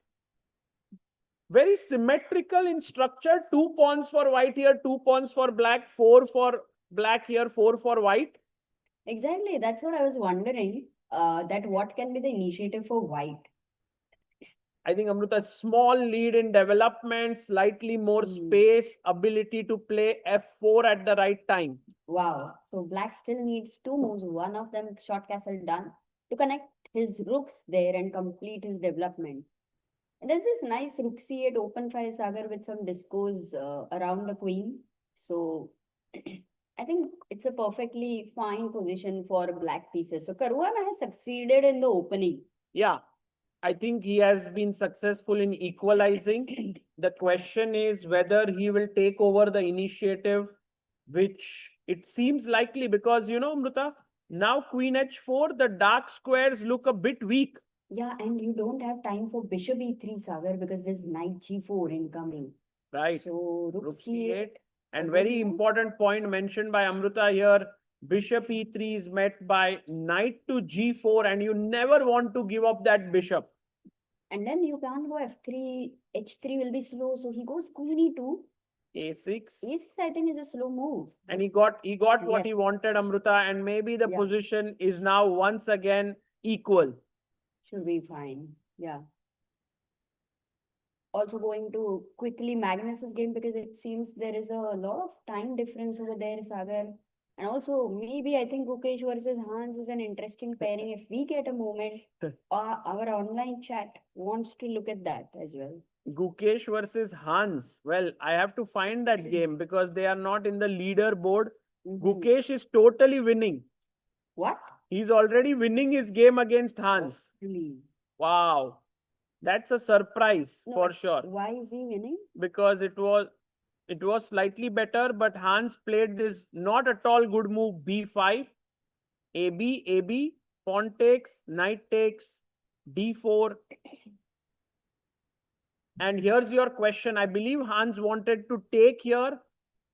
very symmetrical in structure. 2 pawns for white here, 2 pawns for black, 4 for black here, 4 for white. Exactly. That's what I was wondering. That what can be the initiative for white? I think Amrita, small lead in development, slightly more space, ability to play F4 at the right time. Wow. So black still needs 2 moves. One of them short castle done to connect his rooks there and complete his development. And there's this nice rook c8 open file Sagar with some discos around the queen. So I think it's a perfectly fine position for black pieces. So Caruana has succeeded in the opening. Yeah, I think he has been successful in equalizing. The question is whether he will take over the initiative, which it seems likely because, Amrita, Now queen h4, the dark squares look a bit weak. Yeah, and you don't have time for bishop e3, Sagar, because there's knight g4 incoming. Right. So rook Rook c8. c8. And a very good move. important point mentioned by Amrita here, bishop e3 is met by knight to g4, and you never want to give up that bishop. And then you can't go f3, h3 will be slow. So he goes queen e2. a6. A6, I think, is a slow move. And he got what Yes. he wanted, Amrita, and maybe the Yeah. position is now once again equal. Should be fine. Yeah. Also going to quickly Magnus's game because it seems there is a lot of time difference over there, Sagar. And also maybe I think Gukesh versus Hans is an interesting pairing. If we get a moment, our online chat wants to look at that as well. Gukesh versus Hans. Well, I have to find that game because they are not in the leaderboard. Gukesh is totally winning. What? He's already winning his game against Hans. Really? Wow. That's a surprise No, for but sure. Why is he winning? Because it was slightly better, but Hans played this not at all good move, b5, AB, pawn takes, knight takes, d4. And here's your question. I believe Hans wanted to take here,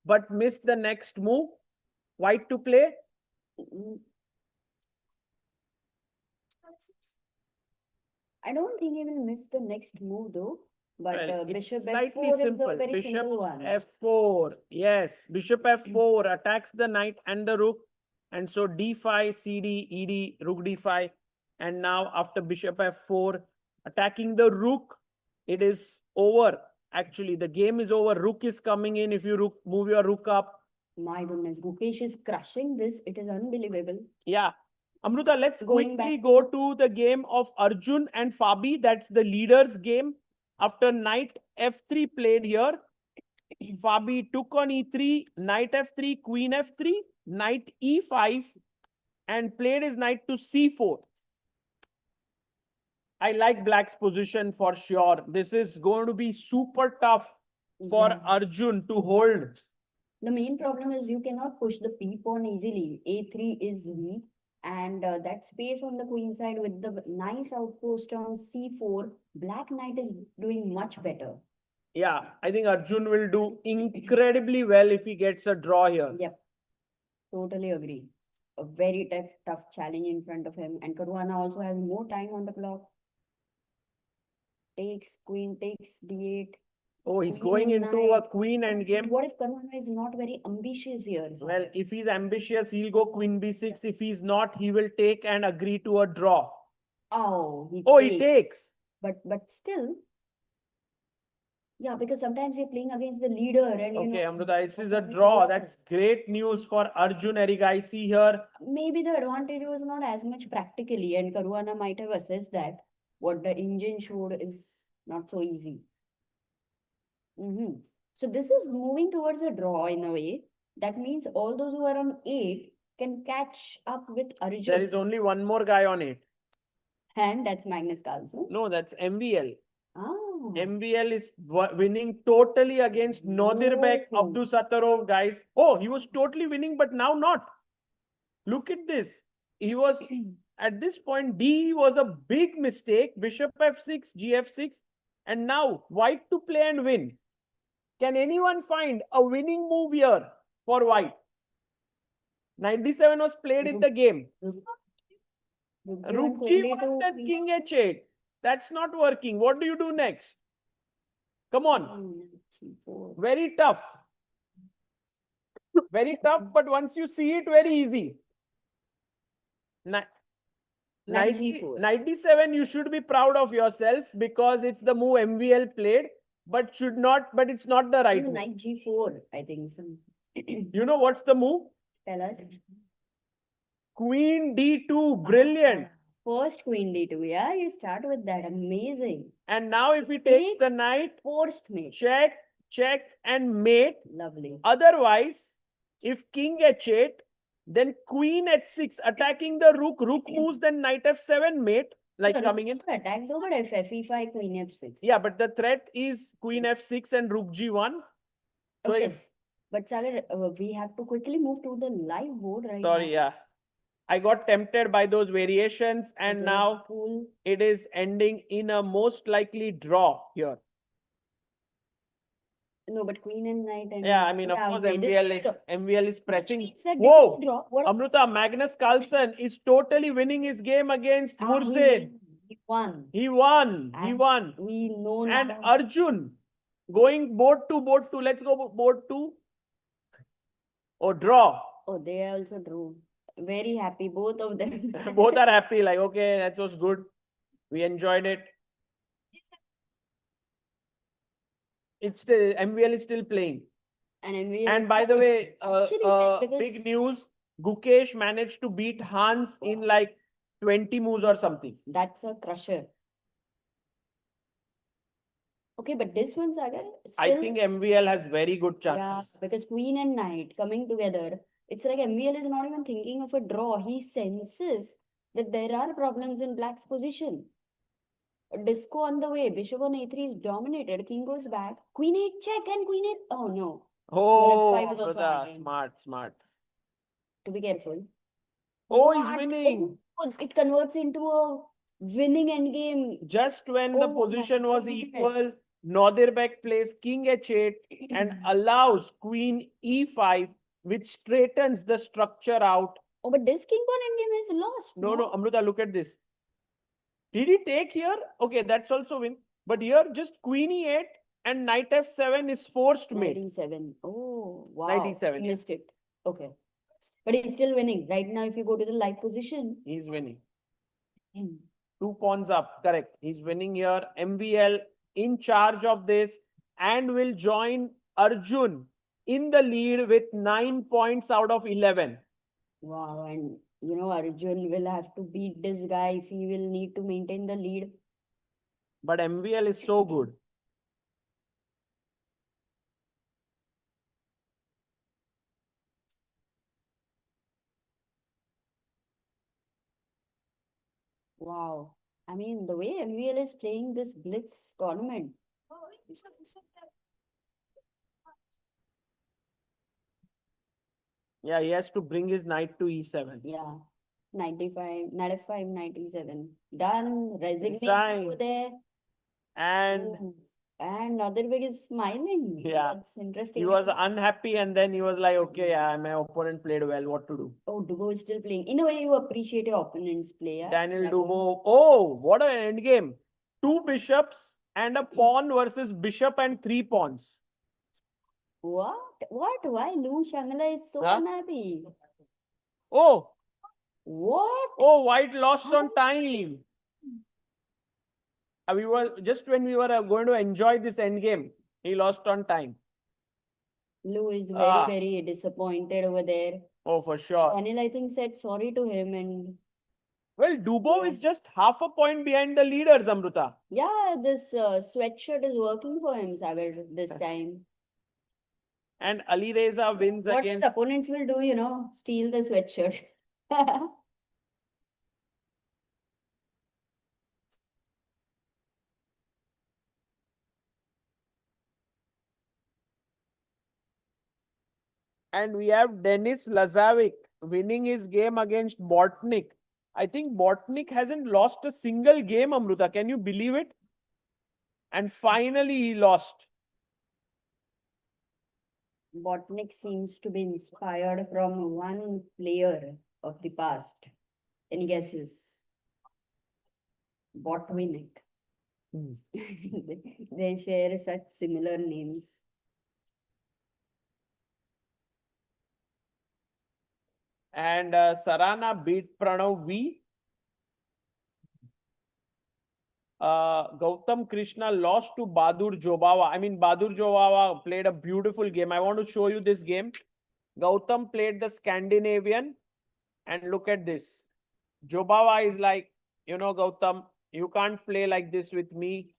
but missed the next move. White to play. I don't think he will miss the next move though. But Well, bishop it's slightly f4 is simple. a very Bishop simple one. f4. Yes, bishop f4 attacks the knight and the rook. And so d5, cd, ed, rook d5. And now after bishop f4, attacking the rook, it is over. Actually, the game is over. Rook is coming in. If you move your rook up. My goodness, Gukesh is crushing this. It is unbelievable. Yeah. Amruta, let's Going quickly back go to the game of Arjun and Fabi. That's the leaders game. After knight f3 played here, Fabi took on e3, knight f3, queen f3, knight e5, and played his knight to c4. I like black's position for sure. This is going to be super tough for Arjun to hold. The main problem is you cannot push the p-pawn easily. A3 is weak. And that space on the queen side with the nice outpost on c4, black knight is doing much better. Yeah, I think Arjun will do incredibly well if he gets a draw here. Yep, totally agree. A very tough challenge in front of him. And Caruana also has more time on the clock. Takes, queen takes, d8. Oh, he's Queen going and into knight. a queen endgame. What if Caruana is not very ambitious here? Well, if he's ambitious, he'll go queen b6. If he's not, he will take and agree to a draw. Oh, he takes. But still, yeah, because sometimes you're playing against the leader and Okay, Amrita, this is a draw. That's great news for Arjun Erigai. See here. Maybe the advantage was not as much practically, and Caruana might have assessed that what the engine showed is not so easy. So this is moving towards a draw in a way. That means all those who are on 8 can catch up with Arjun. There is only one more guy on 8. And that's Magnus Carlsen. No, that's MVL. Oh. MVL is winning totally against Nodirbek, Abdusattorov guys. Oh, he was totally winning, but now not. Look at this. He was, at this point, D was a big mistake. Bishop f6, gf6. And now, white to play and win. Can anyone find a winning move here for white? 97 was played in the game. Rook g1 and king h8. That's not working. What do you do next? Come on. Very tough. Very tough, but once you see it, very easy. 97, you should be proud of yourself because it's the move MVL played, but it's not the right move. Knight g4, I think. You know what's the move? Tell us. Queen d2, brilliant. First queen d2, yeah, you start with that, amazing. And now if he takes the knight, forced mate. Check, and mate. Lovely. Otherwise, if king h8, then queen h6, attacking the rook, rook moves, then knight f7, mate, like coming in. Attack though, but if f5, queen f6. Yeah, but the threat is queen f6 and rook g1. So okay. But Sagar, we have to quickly move to the live board right Sorry, now. yeah. I got tempted by those variations, and Okay, now cool. it is ending in a most likely draw here. No, but queen and knight and Yeah, I mean, of yeah, course, okay, this MVL is which pressing. means that this is Whoa! a draw. What? Amruta, Magnus Carlsen is totally winning his game against He Murzin. won. He won. He As won. we know And now. Arjun going board to board 2. Let's go board 2. Or draw. Oh, they also drew. Very happy, both of them. Both are happy. Like, okay, that was good. We enjoyed it. It's still, MVL is still playing. And MVL And by the way, actually big news, Gukesh managed to beat Hans in like 20 moves or something. that's a crusher. Okay, but this one, Sagar, I still, think MVL has very good yeah, chances. because queen and knight coming together, it's like MVL is not even thinking of a draw. He senses that there are problems in black's position. A disco on the way, bishop on a3 is dominated, king goes back, queen 8 check and queen 8. Oh no, Oh, F5 is also brother, hanging. smart. To be careful. Oh, he's What? winning. Oh, it converts into a winning endgame. Just when the Oh my position was goodness. equal, Nodirbek plays king h8 and allows queen e5, which straightens the structure out. Oh, but this king pawn endgame is lost. No, Amruta, look at this. Did he take here? Okay, that's also win. But here, just queen e8 and knight f7 is forced mate. 97. Oh, wow. 97, yeah. Missed it. Okay. But he's still winning. Right now, if you go to the light position. He's winning. Hmm. 2 pawns up, correct. He's winning here. MVL in charge of this and will join Arjun in the lead with 9 points out of 11. Wow. And you know, Arjun will have to beat this guy if he will need to maintain the lead. But MVL is so good. Wow. I mean, the way MVL is playing this Blitz tournament. Yeah, he has to bring his knight to e7. Yeah. 95, knight f5, 97. Done. Resignation Resign. over there. And Oh, and Nodirbek is smiling. yeah, That's interesting. he was unhappy and then he was like, okay, yeah, my opponent played well. What to do? Oh, Dubo is still playing. In a way, you appreciate your opponent's play. Yeah? Daniel That one. Dubo. Oh, what an end game. 2 bishops and a pawn versus bishop and 3 pawns. What? What? Why Lou Shangla is so Huh? unhappy? Oh, What? oh, white lost on time. We were just when we were going to enjoy this end game, he lost on time. Lou is very, Ah. very disappointed over there. Oh, for sure. Daniel, I think, said sorry to him. And Well, Dubo is just half a point behind the leaders, Amruta. yeah, this sweatshirt is working for him, Sagar, this time. And Ali Reza wins What his against. opponents will do, you know, steal the sweatshirt. And we have Denis Lazavic winning his game against Bortnyk. I think Bortnyk hasn't lost a single game, Amruta. Can you believe it? And finally he lost. Bortnyk seems to be inspired from one player of the past. Any guesses? Bortnyk. They share such similar names. And Sarana beat Pranav V. Gautam Krishna lost to Badur Jobawa. I mean, Badur Jobawa played a beautiful game. I want to show you this game. Gautam played the Scandinavian. And look at this. Jobawa is like, you know, Gautam, you can't play like this with me.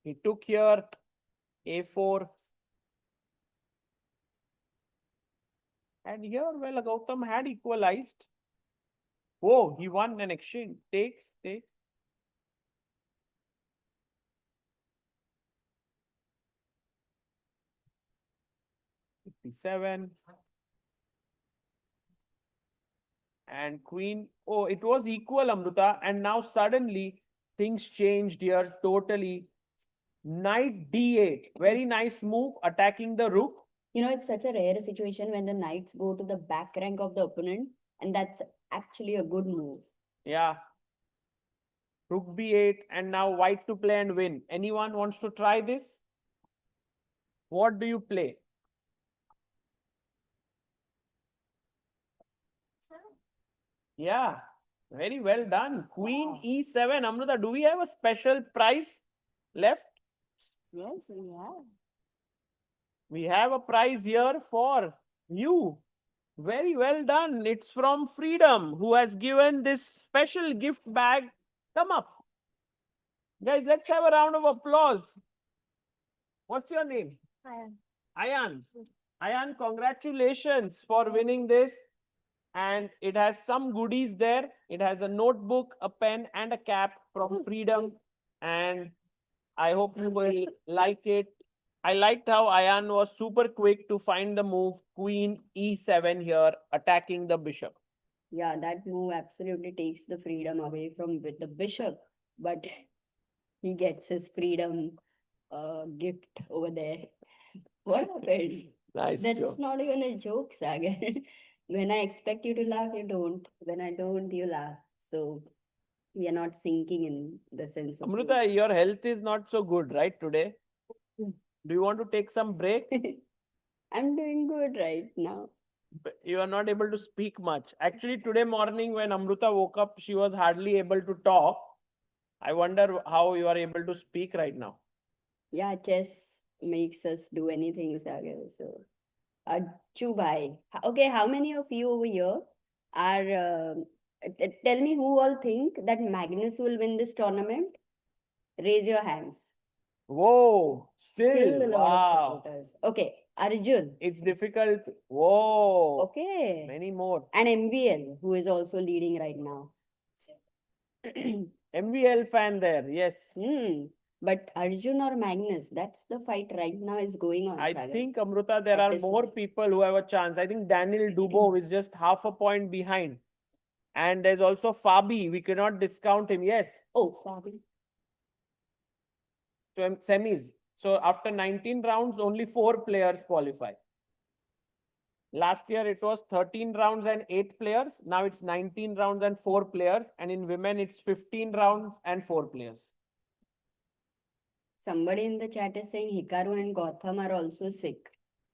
He took here A4. And here, well, Gautam had equalized. Oh, he won an exchange. Takes. 57. And queen, oh, it was equal, Amruta. And now suddenly things changed here totally. Knight d8. Very nice move, attacking the rook. You know, it's such a rare situation when the knights go to the back rank of the opponent, and that's actually a good move. Yeah. Rook b8, and now white to play and win. Anyone wants to try this? What do you play? Yeah, very well done. Queen e7. Amruta, do we have a special prize left? Yes, yeah. We have a prize here for you. Very well done. It's from Freedom, who has given this special gift bag. Come up. Guys, let's have a round of applause. What's your name? Ayan. Ayan, congratulations for winning this. And it has some goodies there. It has a notebook, a pen, and a cap from Freedom. And I hope you will like it. I liked how Ayan was super quick to find the move Queen e7 here, attacking the bishop. Yeah, that move absolutely takes the freedom away from with the bishop, but he gets his freedom gift over there. What happened? Nice That's joke. not even a joke, Sagar. When I expect you to laugh, you don't. When I don't, you laugh. So we are not syncing in the sense of Amruta, your health is not so good, right, today? Do you want to take some break? I'm doing good right now. You are not able to speak much. Actually, today morning when Amruta woke up, she was hardly able to talk. I wonder how you are able to speak right now. Yeah, chess makes us do anything, Sagar. So, Bhai. Okay, how many of you over here are? Tell me who all think that Magnus will win this tournament. Raise your hands. Whoa, Still a lot of wow. supporters. Okay, Arjun. It's difficult. Whoa. Okay. Many more. And MVL, who is also leading right now. MVL fan there, yes. But Arjun or Magnus, that's the fight right now is going on. I Sagar. think, Amruta, there are more people who have a chance. I think Daniel Dubov is just half a point behind. And there's also Fabi. We cannot discount him. Yes. Oh, Fabi. So semis. So after 19 rounds, only 4 players qualify. Last year it was 13 rounds and 8 players. Now it's 19 rounds and 4 players. And in women, it's 15 rounds and 4 players. Somebody in the chat is saying Hikaru and Gotham are also sick.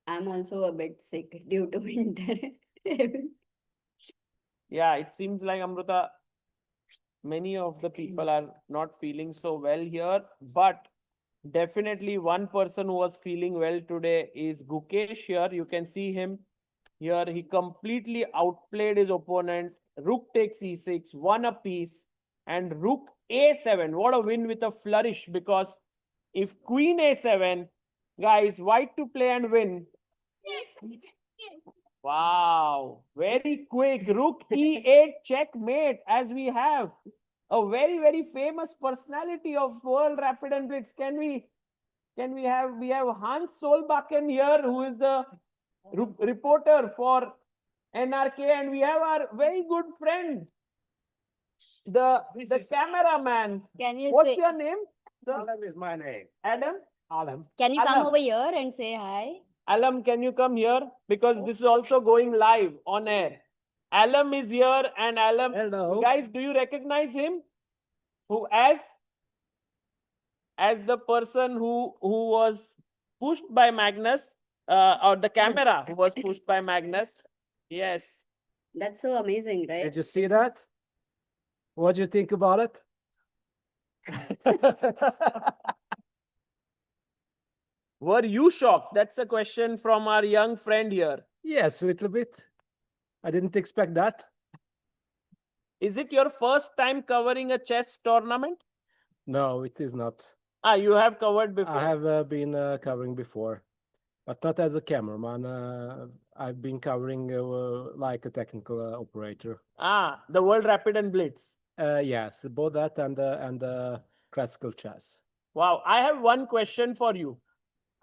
I'm also a bit sick due to winter. Yeah, it seems like, Amruta, many of the people are not feeling so well here. But definitely one person who was feeling well today is Gukesh here. You can see him here. He completely outplayed his opponent. Rook takes e6, won a piece. And rook a7. What a win with a flourish, because if queen a7, guys, white to play and win. Wow, very quick. Rook e8 checkmate, as we have a very, very famous personality of World Rapid and Blitz. We have Hans Solbakken here, who is the reporter for NRK, and we have our very good friend, the cameraman. Can you What's say, your name? Adam is my name. Adam? Adam. can you come Alam. over here and say hi? Alam, can you come here? Because this is also going live on air. Alam is here, and Alam, Hello. guys, do you recognize him? Who as the person who was pushed by Magnus, or the camera who was pushed by Magnus? Yes. That's so amazing, right? Did you see that? What do you think about it? Were you shocked? That's a question from our young friend here. Yes, a little bit. I didn't expect that. Is it your first time covering a chess tournament? No, it is not. Ah, you have covered before. I have been covering before, but not as a cameraman. I've been covering like a technical operator. Ah, the World Rapid and Blitz. Yes, both that and classical chess. Wow, I have one question for you.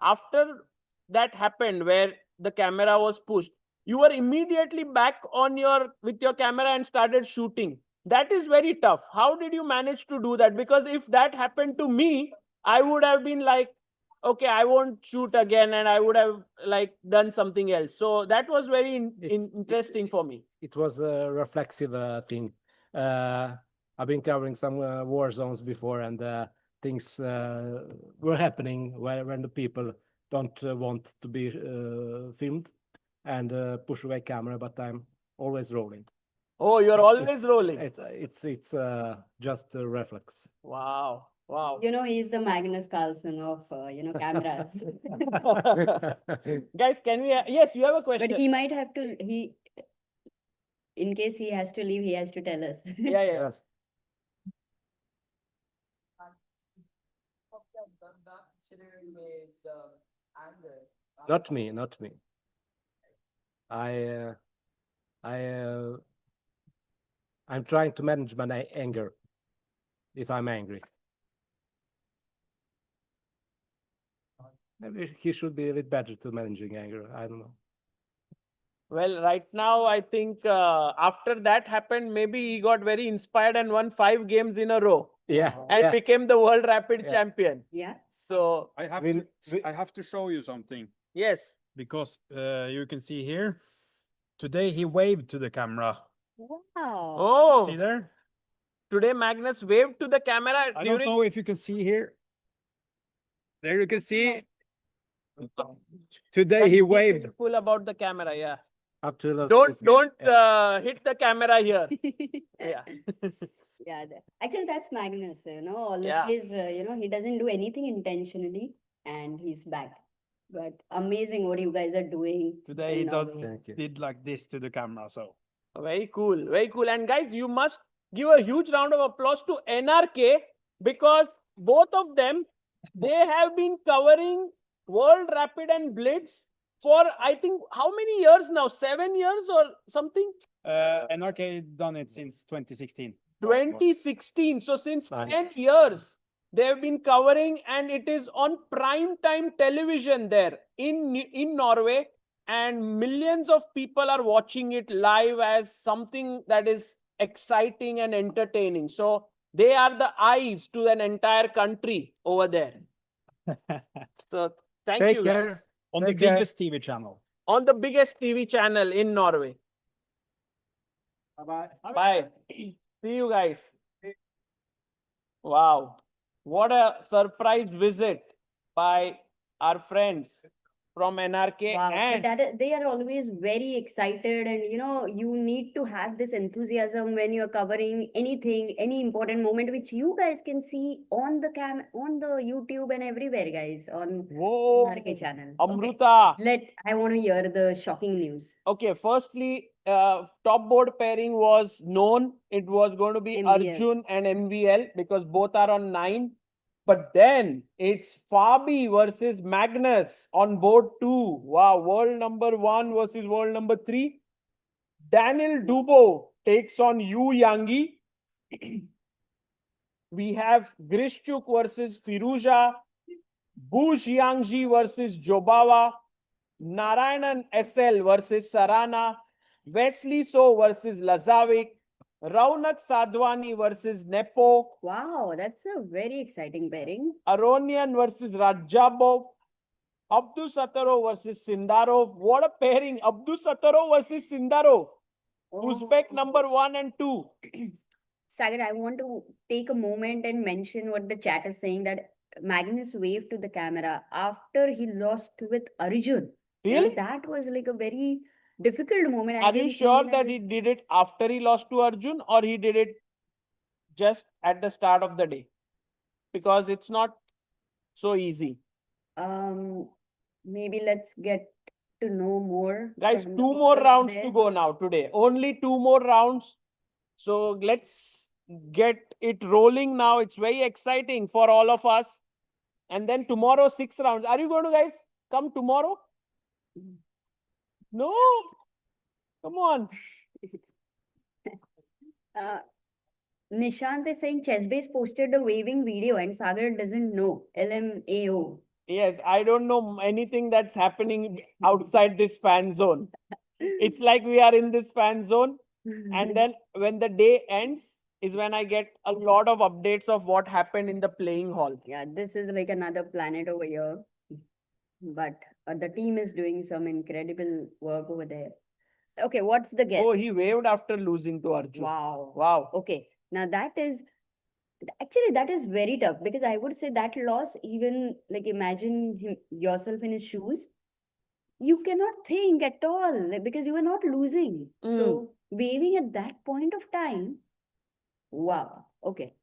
After that happened where the camera was pushed, you were immediately back on with your camera and started shooting. That is very tough. How did you manage to do that? Because if that happened to me, I would have been like, okay, I won't shoot again, and I would have like done something else. So that was very interesting for me. It was a reflexive thing. I've been covering some war zones before, and things were happening when the people don't want to be filmed and push away camera, but I'm always rolling. Oh, you're always rolling. It's just a reflex. Wow. Wow. You know, he's the Magnus Carlsen of, cameras. Guys, can we, yes, you have a question. But he might have to, in case he has to leave, he has to tell us. Yeah, yeah. Yes. Considering his anger. Not me, not me. I'm trying to manage my anger if I'm angry. Maybe he should be a bit better to managing anger. I don't know. Well, right now, I think after that happened, maybe he got very inspired and won 5 games in a row. Yeah. And became the world rapid champion. Yeah. So I have to show you something. Yes. Because you can see here, today he waved to the camera. Wow. Oh, See there? today Magnus waved to the camera. I don't know if you can see here. There you can see. Today he waved. Full about the camera, yeah. Up to the Don't hit the camera here. Yeah. Yeah, actually, that's Magnus, all Yeah. of his, he doesn't do anything intentionally and he's back. But amazing what you guys are doing. Today he in Norway. did like this to the camera. So Very cool. Very cool. And guys, you must give a huge round of applause to NRK because both of them, they have been covering World Rapid and Blitz for, I think, how many years now? 7 years or something? NRK done it since 2016. 2016. So since Nice. 10 years, they have been covering, and it is on prime time television there in Norway, and millions of people are watching it live as something that is exciting and entertaining. So they are the eyes to an entire country over there. So thank Take you care. guys. On the Take care. biggest TV channel. On the biggest TV channel in Norway. Bye-bye. Bye. See you guys. Wow. What a surprise visit by our friends from NRK. Wow, And but they are always very excited, and you need to have this enthusiasm when you're covering anything, any important moment, which you guys can see on the on the YouTube and everywhere, guys, on whoa, NRK channel. Amruta. I want to hear the shocking news. Okay, firstly, top board pairing was known. It was going to be MVL. Arjun and MVL because both are on 9. But then it's Fabi versus Magnus on board 2. Wow, world number 1 versus world number 3. Daniel Dubo takes on Yu Yangi. We have Grishchuk versus Firouzja. Bu Jiangji versus Jobawa. Narayanan SL versus Sarana. Wesley So versus Lazavik. Raunak Sadhwani versus Nepo. Wow, that's a very exciting pairing. Aronian versus Rajabov. Abdul Sattarov versus Sindarov. What a pairing. Abdul Sattarov versus Sindarov. Uzbek number 1 and 2. Sagar, I want to take a moment and mention what the chat is saying, that Magnus waved to the camera after he lost with Arjun. Really? That was like a very difficult moment. I Are you think sure even that as he did it after he lost to Arjun, or he did it just at the start of the day? Because it's not so easy. maybe let's get to know more. Guys, from 2 the more people rounds there. to go now today. Only 2 more rounds. So let's get it rolling now. It's very exciting for all of us. And then tomorrow, 6 rounds. Are you going to guys come tomorrow? No. Come on. Nishant is saying ChessBase posted a waving video and Sagar doesn't know. LMAO. Yes, I don't know anything that's happening outside this fan zone. It's like we are in this fan zone. And then when the day ends is when I get a lot of updates of what happened in the playing hall. Yeah, this is like another planet over here. But the team is doing some incredible work over there. Okay, what's the guess? Oh, he waved after losing to Arjun. Wow. Wow. Okay, now that is actually that is very tough because I would say that loss, even like imagine yourself in his shoes, you cannot think at all like, because you are not losing. So waving at that point of time, wow. Okay,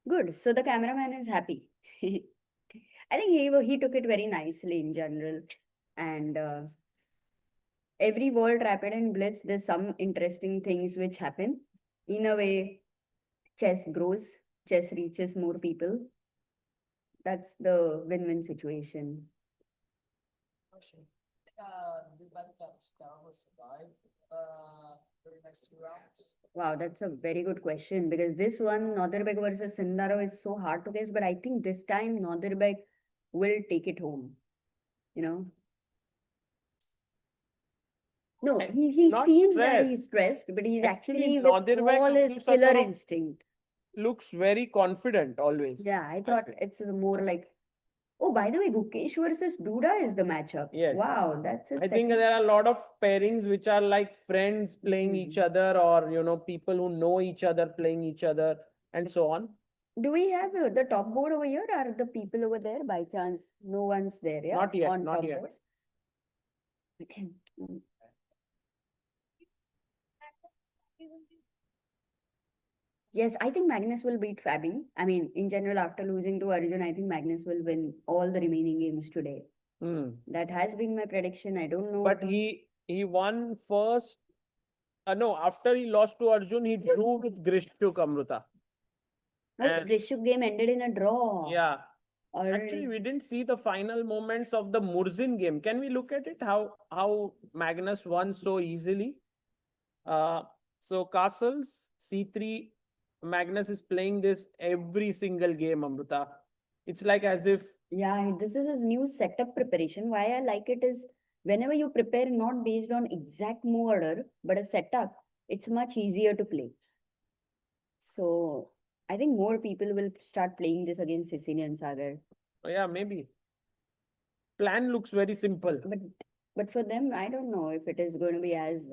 good. So the cameraman is happy. I think he took it very nicely in general, and every World Rapid and Blitz, there's some interesting things which happen. In a way, chess grows, chess reaches more people. That's the win-win situation. Did Magnus survive the next 2 rounds? Wow, that's a very good question because this one, Northern versus Sindarov, is so hard to guess, but I think this time Northern will take it home. You know? No, he Not seems that he's stressed. stressed, but he's Actually, actually with Nordirbeck all his looks killer sort of- instinct. Looks very confident always. Yeah, I thought it's more like. Oh, by the way, Gukesh versus Duda is the matchup. Yes. Wow, that's his I think second- there are a lot of pairings which are like friends playing each other, or people who know each other playing each other, and so on. Do we have the top board over here? Are the people over there by chance? No one's there, yeah? Not yet, On not top yet. boards? Okay. Yes, I think Magnus will beat Fabi. I mean, in general, after losing to Arjun, I think Magnus will win all the remaining games today. That has been my prediction. I don't know. But he won first. No, after he lost to Arjun, he drew with Grishchuk Amruta. Like, And- Grishchuk game ended in a draw. Yeah. Already. Actually, we didn't see the final moments of the Murzin game. Can we look at it? How Magnus won so easily? So castles, C3, Magnus is playing this every single game, Amruta. It's like as if Yeah, this is his new setup preparation. Why I like it is whenever you prepare not based on exact move order, but a setup, it's much easier to play. So I think more people will start playing this against Sicilian Sagar. yeah, maybe. Plan looks very simple. But for them, I don't know if it is going to be as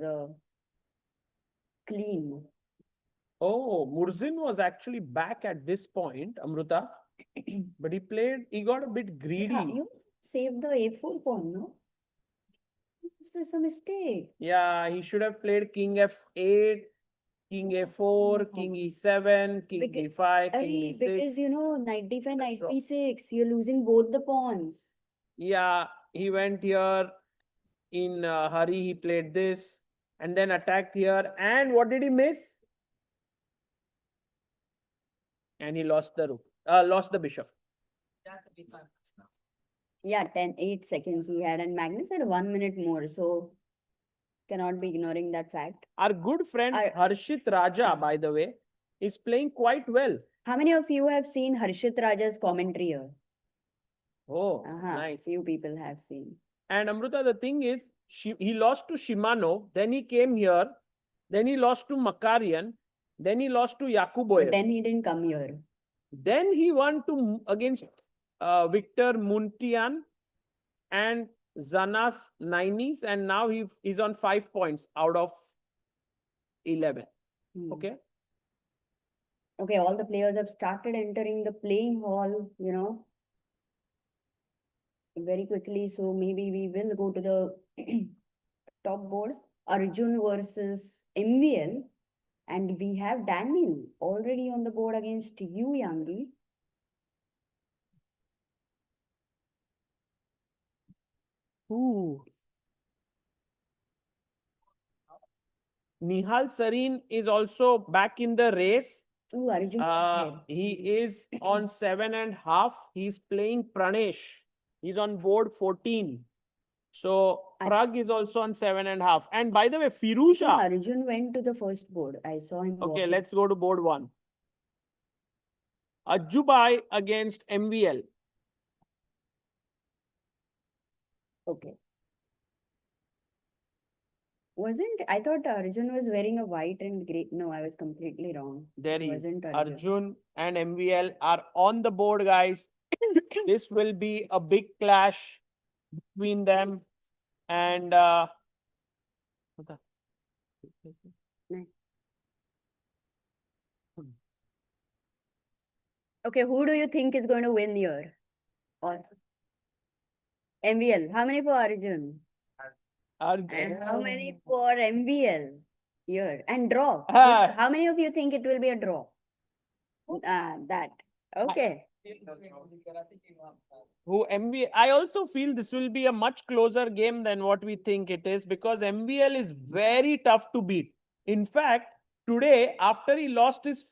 clean. Oh, Murzin was actually back at this point, Amruta. But he got a bit greedy. Yeah, you saved the A4 pawn, no? Is this a mistake? Yeah, he should have played King F8, King A4, King E7, King D5, King Because E6. knight D5, knight B6, you're losing both the pawns. Yeah, he went here in hurry. He played this and then attacked here. And what did he miss? And he lost the rook, lost the bishop. Yeah, 8 seconds he had, and Magnus had 1 minute more, so cannot be ignoring that fact. Our good friend Harshit Raja, by the way, is playing quite well. How many of you have seen Harshit Raja's commentary here? Oh, nice. Few people have seen. And Amruta, the thing is, he lost to Shimano, then he came here, then he lost to Makarian, then he lost to Yakuboyev. But then he didn't come here. Then he won against Victor Muntian and Zanas Ninis, and now he's on 5 points out of 11. Okay. Okay, all the players have started entering the playing hall, very quickly. So maybe we will go to the top board. Arjun versus MVL. And we have Daniel already on the board against you, Yangi. Ooh. Nihal Sareen is also back in the race. Ooh, Arjun. He is on 7.5. He's playing Pranesh. He's on board 14. So Pragg is also on 7.5. And by the way, Firouzja. Arjun went to the first board. I saw him. Okay, let's go to board 1. Tabatabaei against MVL. Okay. Wasn't, I thought Arjun was wearing a white and grey. No, I was completely wrong. There It is wasn't Arjun and MVL are on the board, guys. This will be a big clash between them. And Okay, who do you think is going to win here? Or MVL. How many for Arjun? And how many for MVL? Here. And draw. How many of you think it will be a draw? That. Okay. who I also feel this will be a much closer game than what we think it is, because MVL is very tough to beat. In fact, today, after he lost his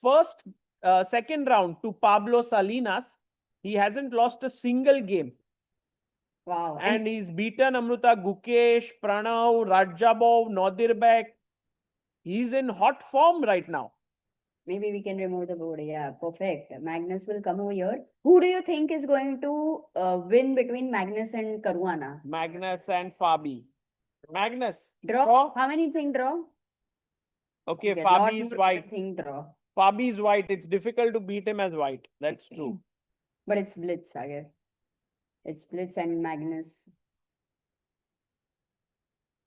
second round to Pablo Salinas, he hasn't lost a single game. Wow. And he's beaten Amruta, Gukesh, Pranav, Rajabov, Nodirbek. He's in hot form right now. Maybe we can remove the board. Yeah, perfect. Magnus will come over here. Who do you think is going to win between Magnus and Caruana? Magnus and Fabi. Magnus. Draw? How many think draw? Okay, Okay, Fabi is white. Think draw. Fabi is white. It's difficult to beat him as white. That's true. But it's Blitz, again. It's Blitz and Magnus.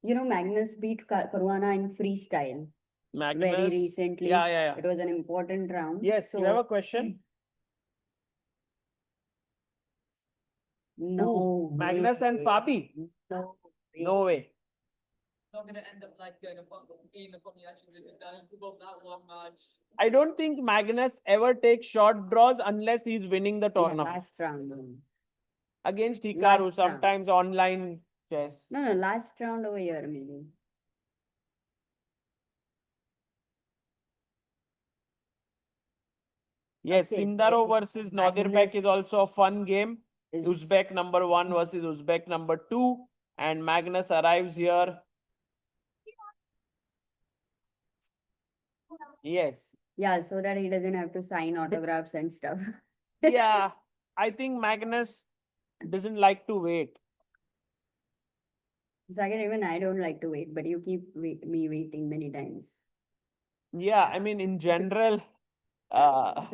You know, Magnus beat Caruana in freestyle. Magnus. Very recently. Yeah. It was an important round. Yes, so, you have a question? No. Magnus and Fabi? No. No way. Not going to end up like going in the bottom actually this is done. Forgot that one match. I don't think Magnus ever takes short draws unless he's winning the tournament. Last round. Against Hikaru, sometimes online chess. No, last round over here maybe. Yes, Okay. Sindarov versus Nodirbek is Magnus also a fun game. is- Uzbek number 1 versus Uzbek number 2. And Magnus arrives here. Yes. Yeah, so that he doesn't have to sign autographs and stuff. Yeah, I think Magnus doesn't like to wait. Sagar, even I don't like to wait, but you keep me waiting many times. Yeah, I mean, in general, I'm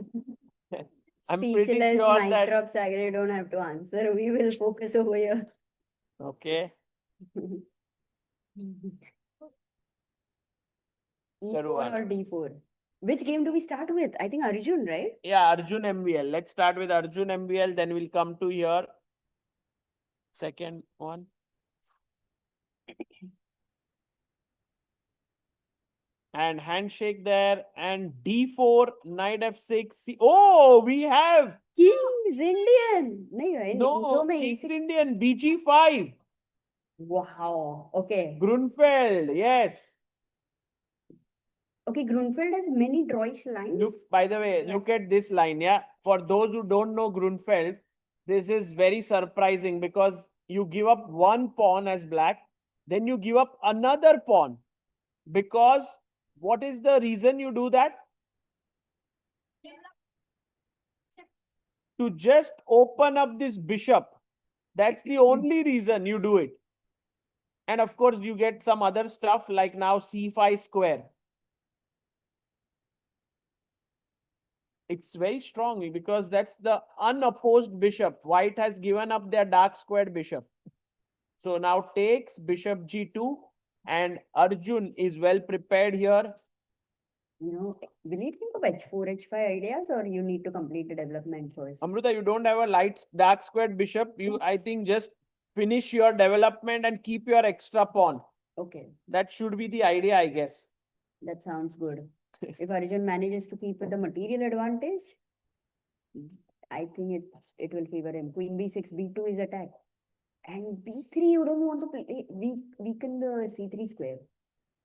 pretty Speechless, sure mic that. drop, Sagar, you don't have to answer. We will focus over here. Okay. E4 Caruana. or D4? Which game do we start with? I think Arjun, right? Yeah, Arjun MVL. Let's start with Arjun MVL, then we'll come to your second one. And handshake there, and D4, knight F6. Oh, we have Kings Indian. no Kings Indian BG5. Wow. Okay. Grunfeld, yes. Okay, Grunfeld has many drawish lines. Look, by the way, look at this line. Yeah, for those who don't know Grunfeld, this is very surprising because you give up one pawn as black, then you give up another pawn. Because what is the reason you do that? To just open up this bishop. That's the only reason you do it. And of course, you get some other stuff like now C5 square. It's very strong because that's the unopposed bishop. White has given up their dark squared bishop. So now takes bishop G2, and Arjun is well prepared here. You know, will you think of H4, H5 ideas, or you need to complete the development first? Amruta, you don't have a light dark squared bishop. You, I think, just finish your development and keep your extra pawn. Okay. That should be the idea, I guess. That sounds good. If Arjun manages to keep with the material advantage, I think it will favor him. Queen B6, B2 is attack. And B3, you don't want to play, weaken the C3 square.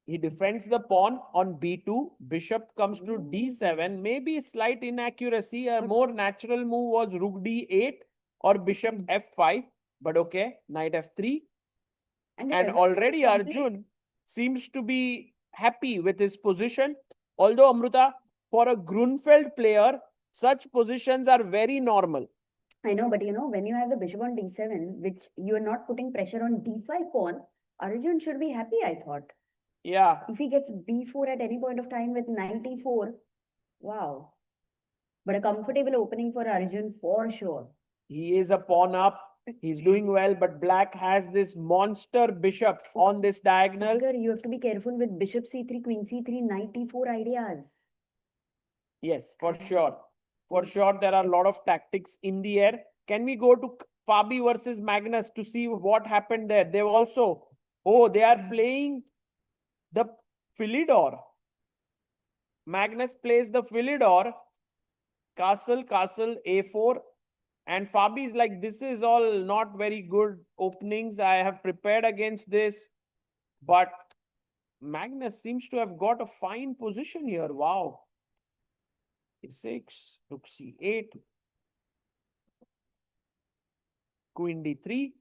He defends the pawn on B2. Bishop comes to D7. Maybe slight inaccuracy. A more natural move was Rook D8 or Bishop F5. But okay, Knight F3. And already Arjun seems to be happy with his position. Although, Amruta, for a Grunfeld player, such positions are very normal. I know, but you know, when you have the bishop on D7, which you are not putting pressure on D5 pawn, Arjun should be happy, I thought. Yeah, If he gets b4 at any point of time with knight e4, wow. But a comfortable opening for Arjun for sure. he is a pawn up. He's doing well, but black has this monster bishop on this diagonal. Sagar, you have to be careful with bishop c3, queen c3, knight e4 ideas. Yes, for sure. For sure, there are a lot of tactics in the air. Can we go to Fabi versus Magnus to see what happened there? They've also, they are playing the Philidor. Magnus plays the Philidor, castle, castle, a4. And Fabi is like, this is all not very good openings. I have prepared against this. But Magnus seems to have got a fine position here. Wow. E6, rook c8, queen d3.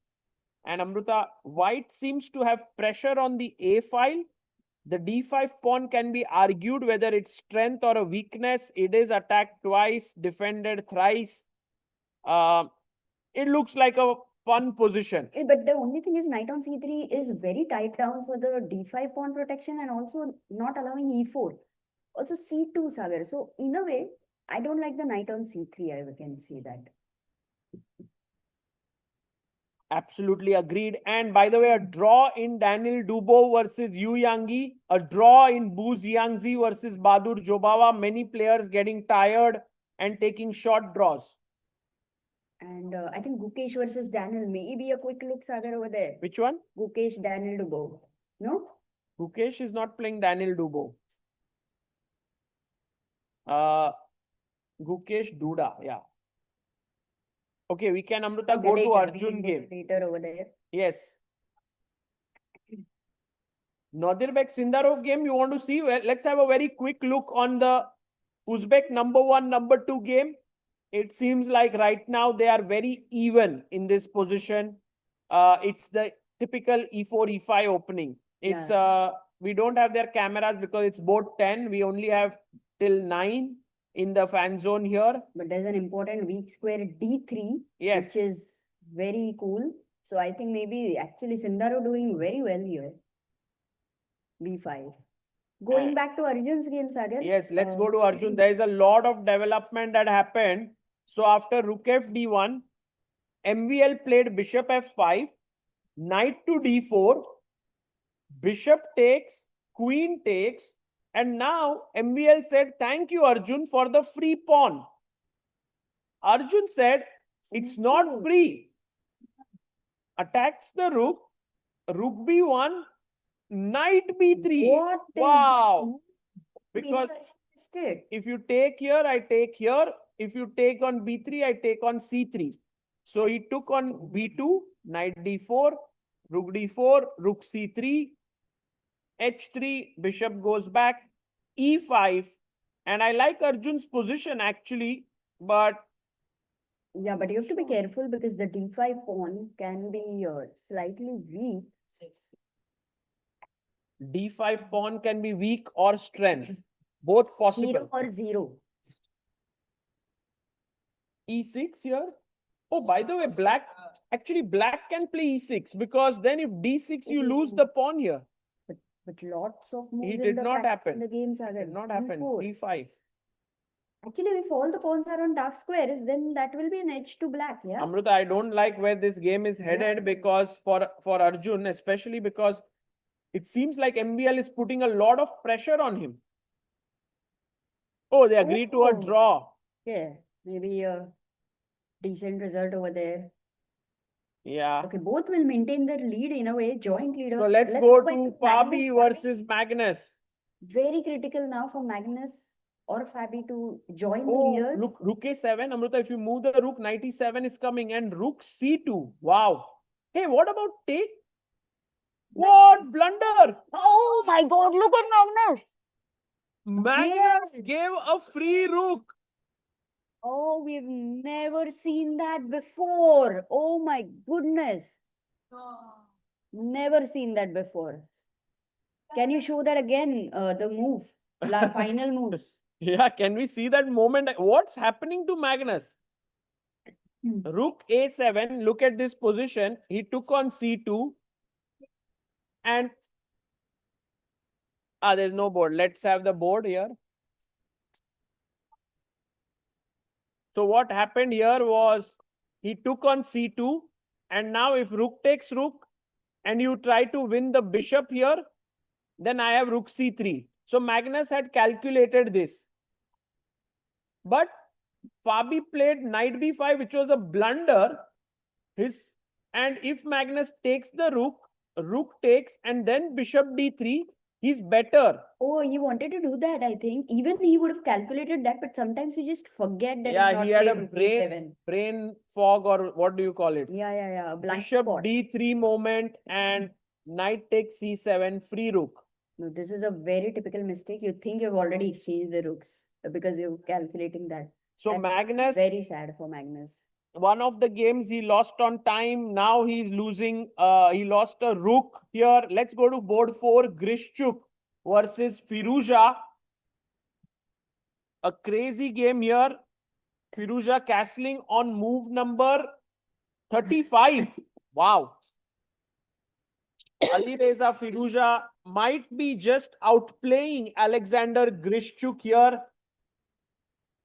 And Amruta, white seems to have pressure on the a file. The d5 pawn can be argued whether it's strength or a weakness. It is attacked twice, defended thrice. It looks like a fun position. But the only thing is knight on c3 is very tight down for the d5 pawn protection and also not allowing e4. Also c2, Sagar. So in a way, I don't like the knight on c3. I can see that. Absolutely agreed. And by the way, a draw in Daniel Dubo versus Yu Yangyi, a draw in Bu Xiangzi versus Badur Jobawa. Many players getting tired and taking short draws. And I think Gukesh versus Daniel may be a quick look, Sagar, over there. Which one? Gukesh, Daniel Dubo. No? Gukesh is not playing Daniel Dubo. Gukesh Duda, yeah. Okay, we can, Amrita, Okay, go later, to we Arjun can game. go later over there. Yes. Nadirbek Sindarov game, you want to see? Well, let's have a very quick look on the Uzbek #1, #2 game. It seems like right now they are very even in this position. It's the typical e4, e5 opening. It's we don't have their cameras because it's board 10. We only have till 9 in the fan zone here. But there's an important weak square d3, Yes. which is very cool. So I think maybe actually Sindarov doing very well here. b5. Going back to Arjun's game, Sagar. Yes, let's go to Arjun. There is a lot of development that happened. So after rook f d1, MVL played bishop f5, knight to d4, bishop takes, queen takes, and now MVL said, thank you, Arjun, for the free pawn. Arjun said, it's not free. Attacks the rook, rook b1, knight b3. What is Wow. this? Because Maybe I if you take here, I take here. If you take on b3, I take on c3. So he took on b2, knight d4, rook d4, rook c3, h3, bishop goes back, e5. And I like Arjun's position actually, but Yeah, but you have to be careful because the d5 pawn can be slightly weak. d5 pawn can be weak or strength. Both possible. Hero or zero. e6 here. Oh, by the way, black can play e6 because then if d6 you lose the pawn here. But lots of moves It did not happen. in the game, Sagar. Did not happen. D4. d5. Actually, if all the pawns are on dark squares, then that will be an edge to black, yeah? Amrita, I don't like where this game is headed because for Arjun, especially because it seems like MVL is putting a lot of pressure on him. Oh, they agreed to a draw. Yeah, maybe a decent result over there. Yeah. Okay, both will maintain their lead in a way, joint leader. So let's go to Fabi versus Magnus. Very critical now for Magnus or Fabi to join the Oh, leaders. look, rook a7. Amrita, if you move the rook, knight e7 is coming and rook c2. Wow. Hey, what about take? What blunder? Oh my God, look at Magnus. Magnus gave a free rook. Oh, we've never seen that before. Oh my goodness. Never seen that before. Can you show that again, the move, final moves? Yeah, can we see that moment? What's happening to Magnus? Rook a7, look at this position. He took on c2. And Ah, there's no board. Let's have the board here. So what happened here was he took on c2, and now if rook takes rook and you try to win the bishop here, then I have rook c3. So Magnus had calculated this. But Fabi played knight b5, which was a blunder. And if Magnus takes the rook, rook takes, and then bishop d3, he's better. Oh, he wanted to do that, I think. Even he would have calculated that, but sometimes you just forget that Yeah, not he had a played rook a7. brain fog, or what do you call it? Yeah. Blind Bishop spot. d3 moment and knight takes c7, free rook. No, this is a very typical mistake. You think you've already exchanged the rooks because you're calculating that. So That's Magnus, very sad for Magnus. one of the games he lost on time. Now he's losing. He lost a rook here. Let's go to board 4. Grishchuk versus Firouzja. A crazy game here. Firouzja castling on move number 35. Wow. Alireza Firouzja might be just outplaying Alexander Grishchuk here.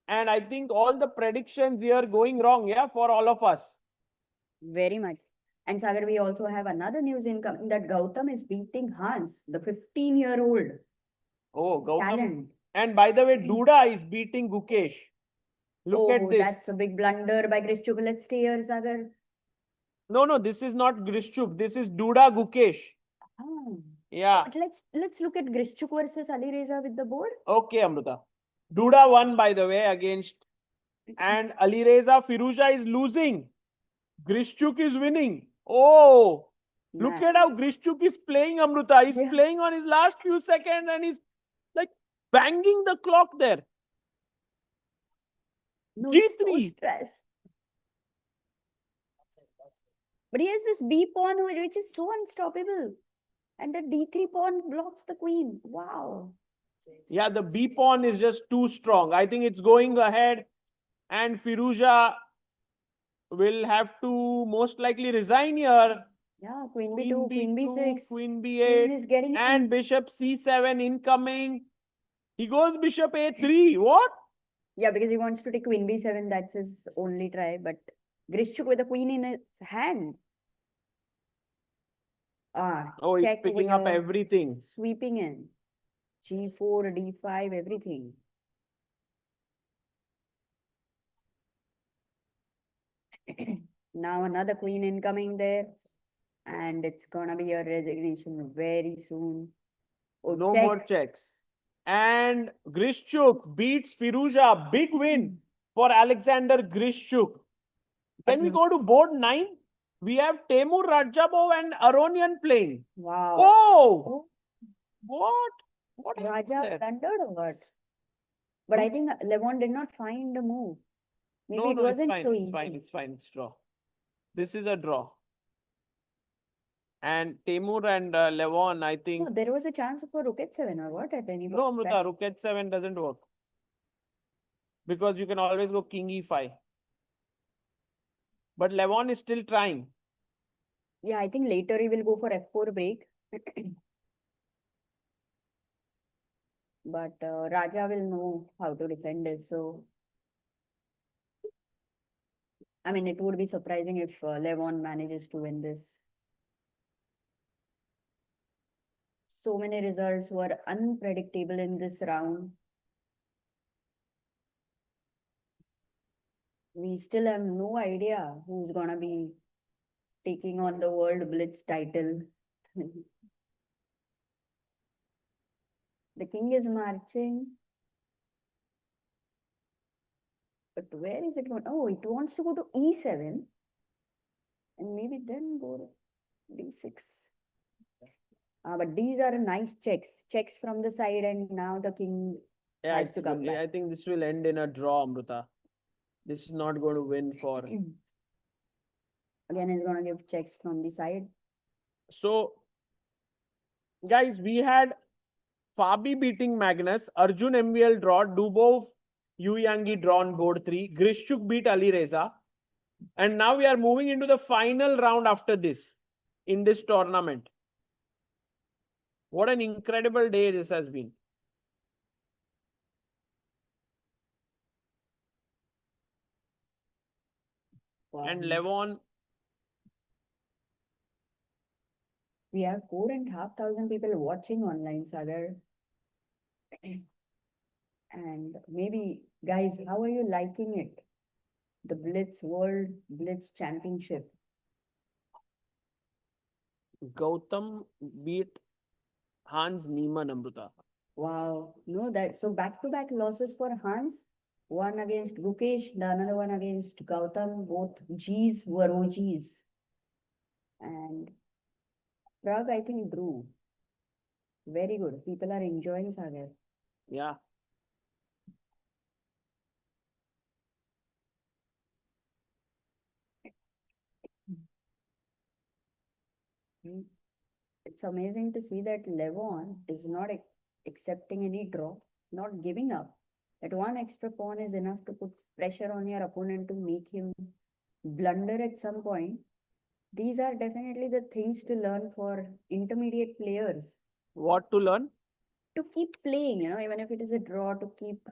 And I think all the predictions here going wrong, yeah, for all of us. Very much. And Sagar, we also have another news incoming that Gautam is beating Hans, the 15-year-old. Oh, Gautam. Talent. And by the way, Duda is beating Gukesh. Look at this. That's a big blunder by Grishchuk. Let's stay here, Sagar. No, this is not Grishchuk. This is Duda Gukesh. Oh. Yeah. But let's look at Grishchuk versus Alireza with the board. Okay, Amrita. Duda won, by the way, against. And Alireza Firouzja is losing. Grishchuk is winning. Oh, look at how Grishchuk is playing, Amrita. He's playing on his last few seconds and he's like banging the clock there. No, G3. so stressed. But he has this B pawn which is so unstoppable. And the D3 pawn blocks the queen. Wow. Yeah, the B pawn is just too strong. I think it's going ahead and Firouzja will have to most likely resign here. Yeah, queen B2, queen B6. Queen B8. Queen is getting and in. bishop C7 incoming. He goes bishop A3. What? Yeah, because he wants to take queen B7. That's his only try. But Grishchuk with the queen in his hand. Oh, he's check picking up everything. Sweeping in. G4, D5, everything. Now another queen incoming there. And it's gonna be a resignation very soon. Oh, No check. more checks. And Grishchuk beats Firouzja. Big win for Alexander Grishchuk. Can we go to board 9? We have Temur Rajabov and Aronian playing. Wow. Oh! What? What happened Raja there? blundered or what? But I think Levon did not find the move. Maybe No, it it's wasn't fine. so It's easy. fine. It's fine. It's draw. This is a draw. And Temur and Levon, I think. No, there was a chance for rook h7 or what at any No, point. Amrita, rook h7 doesn't work. Because you can always go king e5. But Levon is still trying. Yeah, I think later he will go for f4 break. But Raja will know how to defend this. So, I mean, it would be surprising if Levon manages to win this. So many results were unpredictable in this round. We still have no idea who's gonna be taking on the World Blitz title. The king is marching. But where is it going? Oh, it wants to go to e7. And maybe then go to d6. But these are nice checks. Checks from the side and now the king has to come back. I think this will end in a draw, Amrita. This is not going to win for. Again, he's going to give checks from the side. So, guys, we had Fabi beating Magnus, Arjun MVL draw, Dubov, Yu Yangi drawn board 3, Grishchuk beat Alireza. And now we are moving into the final round after this, in this tournament. What an incredible day this has been. And Levon, we have 4,500 people watching online, Sagar. And maybe, guys, how are you liking it? The Blitz World Blitz Championship. Gautam beat Hans Niemann, Amruta. Wow. No, that so back-to-back losses for Hans. One against Gukesh, the another one against Gautam. Both Gs were OGs. And Pragg, I think, drew. Very good. People are enjoying Sagar. Yeah. It's amazing to see that Levon is not accepting any draw, not giving up. That one extra pawn is enough to put pressure on your opponent to make him blunder at some point. These are definitely the things to learn for intermediate players. What to learn? To keep playing, even if it is a draw, to keep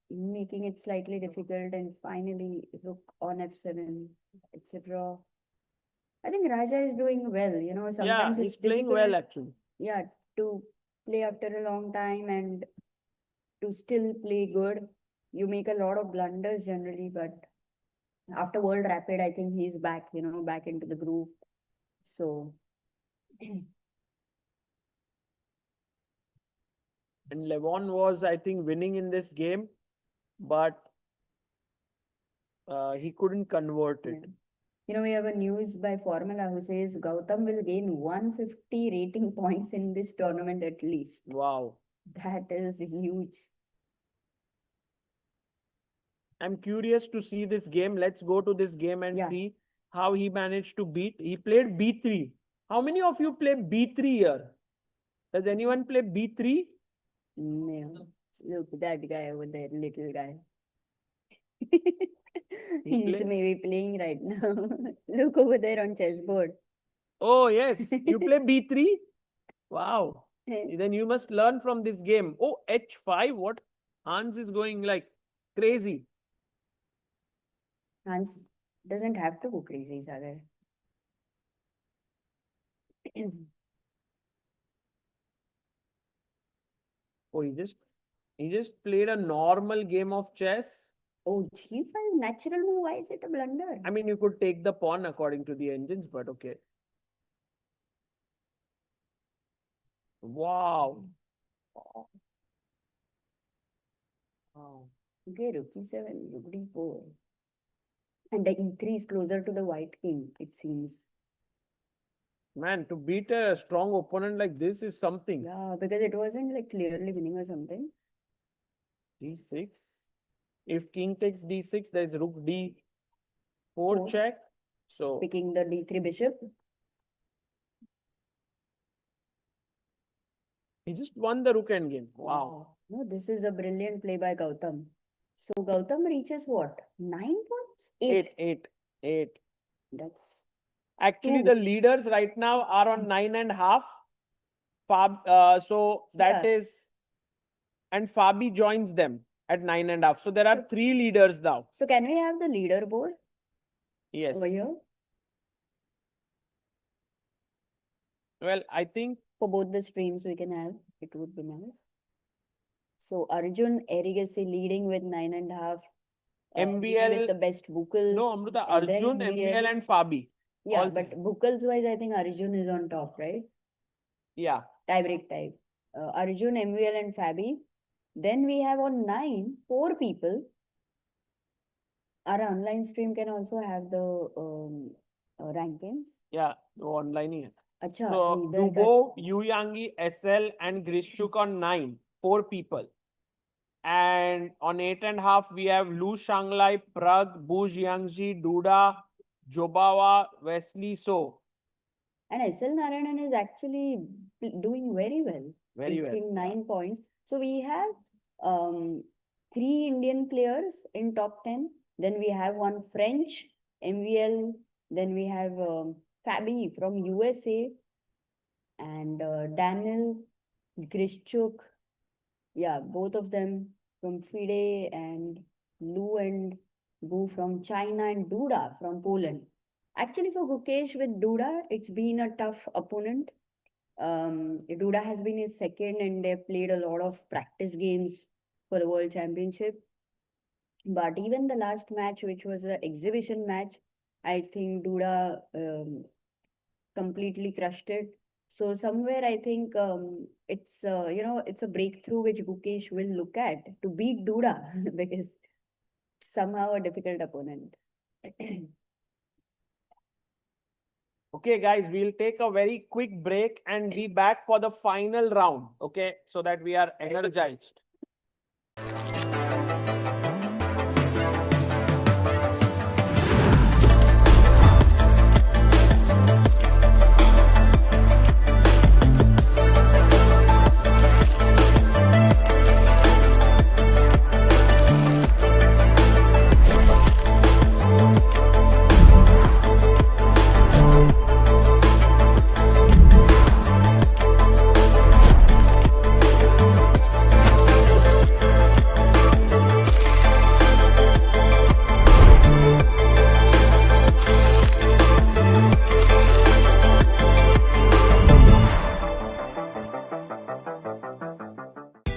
making it slightly difficult, and finally rook on f7. It's a draw. I think Raja is doing well, sometimes yeah, it's he's playing difficult, well actually. yeah, to play after a long time and to still play good. You make a lot of blunders generally, but after World Rapid, I think he's back, back into the groove. So And Levon was, I think, winning in this game, but he couldn't convert it. we have a news by Formula who says Gautam will gain 150 rating points in this tournament at least. Wow. That is huge. I'm curious to see this game. Let's go to this game and see how he managed to beat. He played B3. How many of you play B3 here? Does anyone play B3? No. Look, that guy over there, little guy. He's plays? maybe playing right now. Look over there on chessboard. Oh, yes. You play B3? Wow. Then you must learn from this game. Oh, H5. What? Hans is going like crazy. Hans doesn't have to go crazy, Sagar. Oh, he just played a normal game of chess. Oh, G5 natural move. Why is it a blunder? I mean, you could take the pawn according to the engines, but okay. Wow. Wow. Okay, rook e7, rook d4. And the e3 is closer to the white king, it seems. Man, to beat a strong opponent like this is something. Yeah, because it wasn't like clearly winning or something. D6. If king takes D6, there's rook D4 check. So picking the D3 bishop. He just won the rook endgame. Wow. No, this is a brilliant play by Gautam. So Gautam reaches what? 9 points? 8. That's actually the leaders right now are on 9.5. So that is, and Fabi joins them at 9.5. So there are 3 leaders now. So can we have the leaderboard? Yes. Over here? Well, I think for both the streams we can have, it would be nice. So Arjun Erigacy leading with 9.5. MBL with the best vocals. No, Amruta, Arjun, MBL and Fabi. Yeah, but vocals wise, I think Arjun is on top, right? Yeah. Tiebreak type. Arjun, MVL and Fabi. Then we have on 9, 4 people. Our online stream can also have the rankings. Yeah, online here. Achha, so Dubo, Yuyangi, SL and Grishuk on 9, 4 people. And on 8.5 we have Lu Shanglai, Pragg, Buj Yangji, Duda, Jobawa, Wesley So. And SL Narayanan is actually doing very well. Very well. 9 points. So we have 3 Indian players in top 10. Then we have 1 French, MVL. Then we have Fabi from USA. and Daniel Grishchuk. Yeah, both of them from FIDE, and Lu and Gu from China, and Duda from Poland. Actually, for Gukesh with Duda, it's been a tough opponent. Duda has been his second, and they've played a lot of practice games for the World Championship. But even the last match, which was an exhibition match, I think Duda completely crushed it. So somewhere I think it's it's a breakthrough which Gukesh will look at to beat Duda because somehow a difficult opponent. Okay, guys, we'll take a very quick break and be back for the final round. Okay, so that we are energized.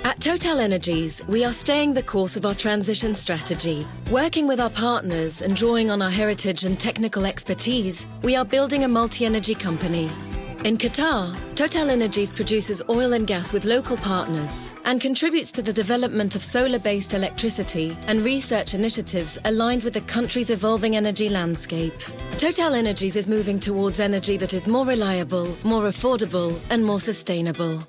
At Total Energies, we are staying the course of our transition strategy. Working with our partners and drawing on our heritage and technical expertise, we are building a multi-energy company. In Qatar, Total Energies produces oil and gas with local partners and contributes to the development of solar-based electricity and research initiatives aligned with the country's evolving energy landscape. Total Energies is moving towards energy that is more reliable, more affordable, and more sustainable.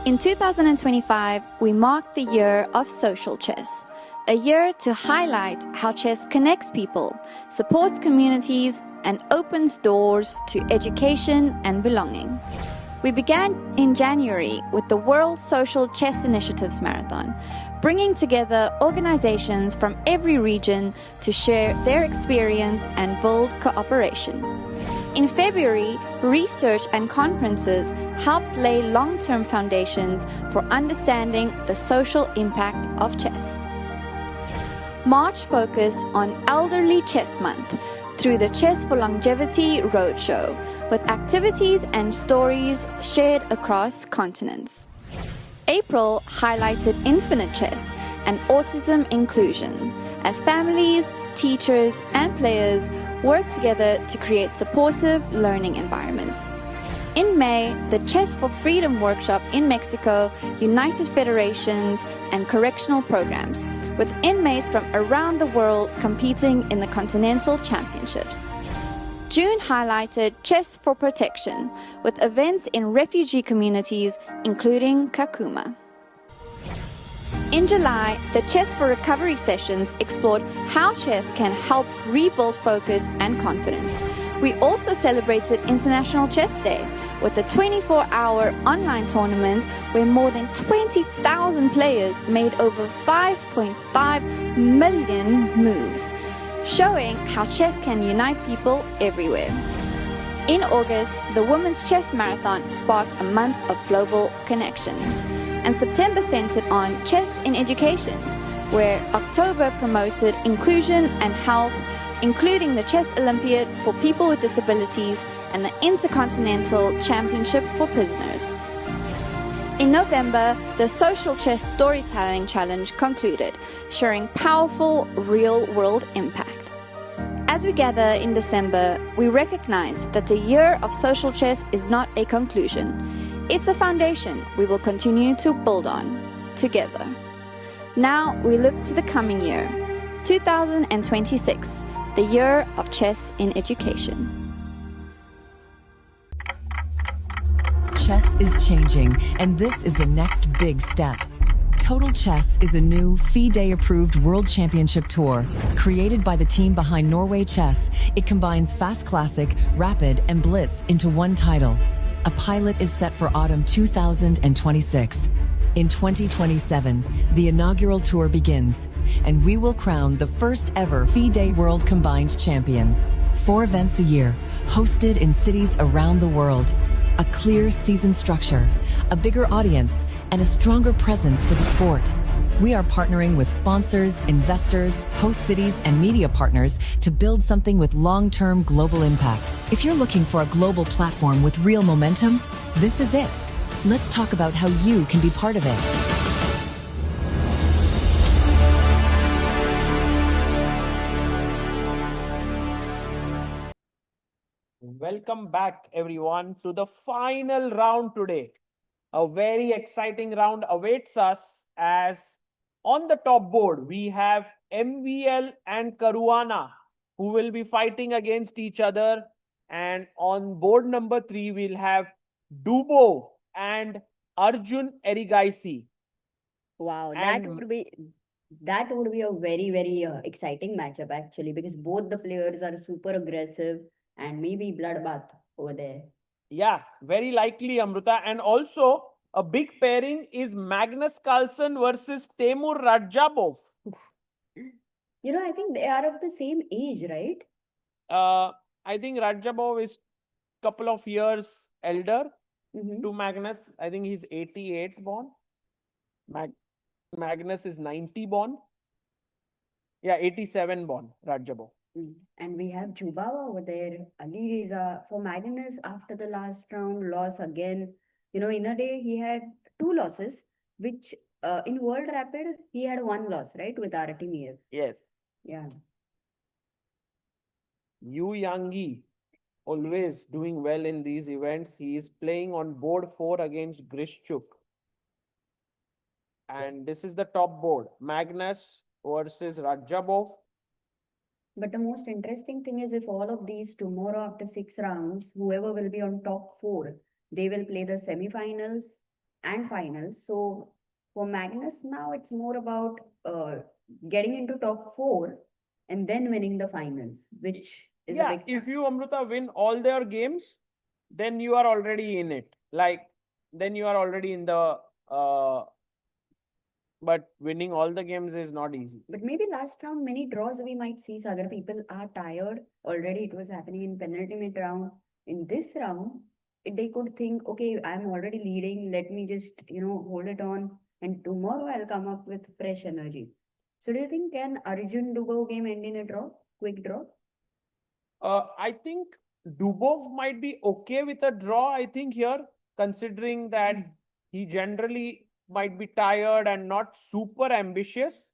In 2025, we mark the year of social chess, a year to highlight how chess connects people, supports communities, and opens doors to education and belonging. We began in January with the World Social Chess Initiatives Marathon, bringing together organizations from every region to share their experience and build cooperation. In February, research and conferences helped lay long-term foundations for understanding the social impact of chess. March focused on Elderly Chess Month, through the Chess for Longevity Roadshow, with activities and stories shared across continents. April highlighted infinite chess and autism inclusion as families, teachers, and players work together to create supportive learning environments. In May, the Chess for Freedom workshop in Mexico united federations and correctional programs, with inmates from around the world competing in the Continental Championships. June highlighted Chess for Protection, with events in refugee communities, including Kakuma. In July, the Chess for Recovery sessions explored how chess can help rebuild focus and confidence. We also celebrated International Chess Day with a 24-hour online tournament where more than 20,000 players made over 5.5 million moves, showing how chess can unite people everywhere. In August, the Women's Chess Marathon sparked a month of global connection, and September centered on chess in education, where October promoted inclusion and health, including the Chess Olympiad for people with disabilities and the Intercontinental Championship for prisoners. In November, the Social Chess Storytelling Challenge concluded, sharing powerful real-world impact. As we gather in December, we recognize that the year of social chess is not a conclusion. It's a foundation we will continue to build on, together. Now we look to the coming year, 2026, the year of chess in education. Chess is changing, and this is the next big step. Total Chess is a new FIDE-approved World Championship Tour. Created by the team behind Norway Chess, it combines Fast Classic, Rapid, and Blitz into one title. A pilot is set for autumn 2026. In 2027, the inaugural tour begins, and we will crown the first ever FIDE World Combined Champion. 4 events a year, hosted in cities around the world. A clear season structure, a bigger audience, and a stronger presence for the sport. We are partnering with sponsors, investors, host cities, and media partners to build something with long-term global impact. If you're looking for a global platform with real momentum, this is it. Let's talk about how you can be part of it. Welcome back, everyone, to the final round today. A very exciting round awaits us as on the top board, we have MVL and Caruana, who will be fighting against each other. And on board number 3, we'll have Dubo and Arjun Erigaisi. Wow, And that would be a very, very exciting matchup actually, because both the players are super aggressive and maybe bloodbath over there. yeah, very likely, Amruta. And also, a big pairing is Magnus Carlsen versus Temur Rajabov. You know, I think they are of the same age, right? I think Rajabov is couple of years elder Mhm. to Magnus. I think he's 88 born. Magnus is 90 born. Yeah, 87 born, Rajabov. And we have Jubawa over there, Ali Reza. For Magnus, after the last round loss again, you know, in a day he had 2 losses, which in World Rapid he had 1 loss, right, with Artemir. Yes. Yeah. Yu Yangi, always doing well in these events. He is playing on board 4 against Grishchuk. And this is the top board. Magnus versus Rajabov. But the most interesting thing is, if all of these tomorrow after 6 rounds, whoever will be on top 4, they will play the semi-finals and finals. So for Magnus now, it's more about getting into top 4 and then winning the finals, which is a Yeah, big if you, Amruta, win all their games, then you are already in it. Like, then you are already in the but winning all the games is not easy. But maybe last round, many draws we might see. Sagar, people are tired already. It was happening in penultimate round. In this round, they could think, okay, I'm already leading. Let me just, you know, hold it on. And tomorrow I'll come up with fresh energy. So do you think can Arjun Dugo game end in a draw? Quick draw? I think Dubov might be okay with a draw, I think here, considering that he generally might be tired and not super ambitious.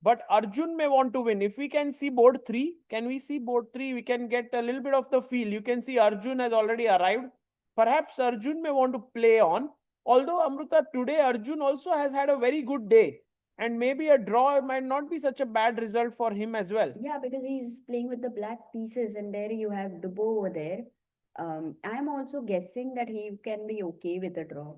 But Arjun may want to win. If we can see board 3, can we see board 3? We can get a little bit of the feel. You can see Arjun has already arrived. Perhaps Arjun may want to play on. Although Amruta, today Arjun also has had a very good day. And maybe a draw might not be such a bad result for him as well. Yeah, because he's playing with the black pieces, and there you have Dubo over there. I'm also guessing that he can be okay with a draw.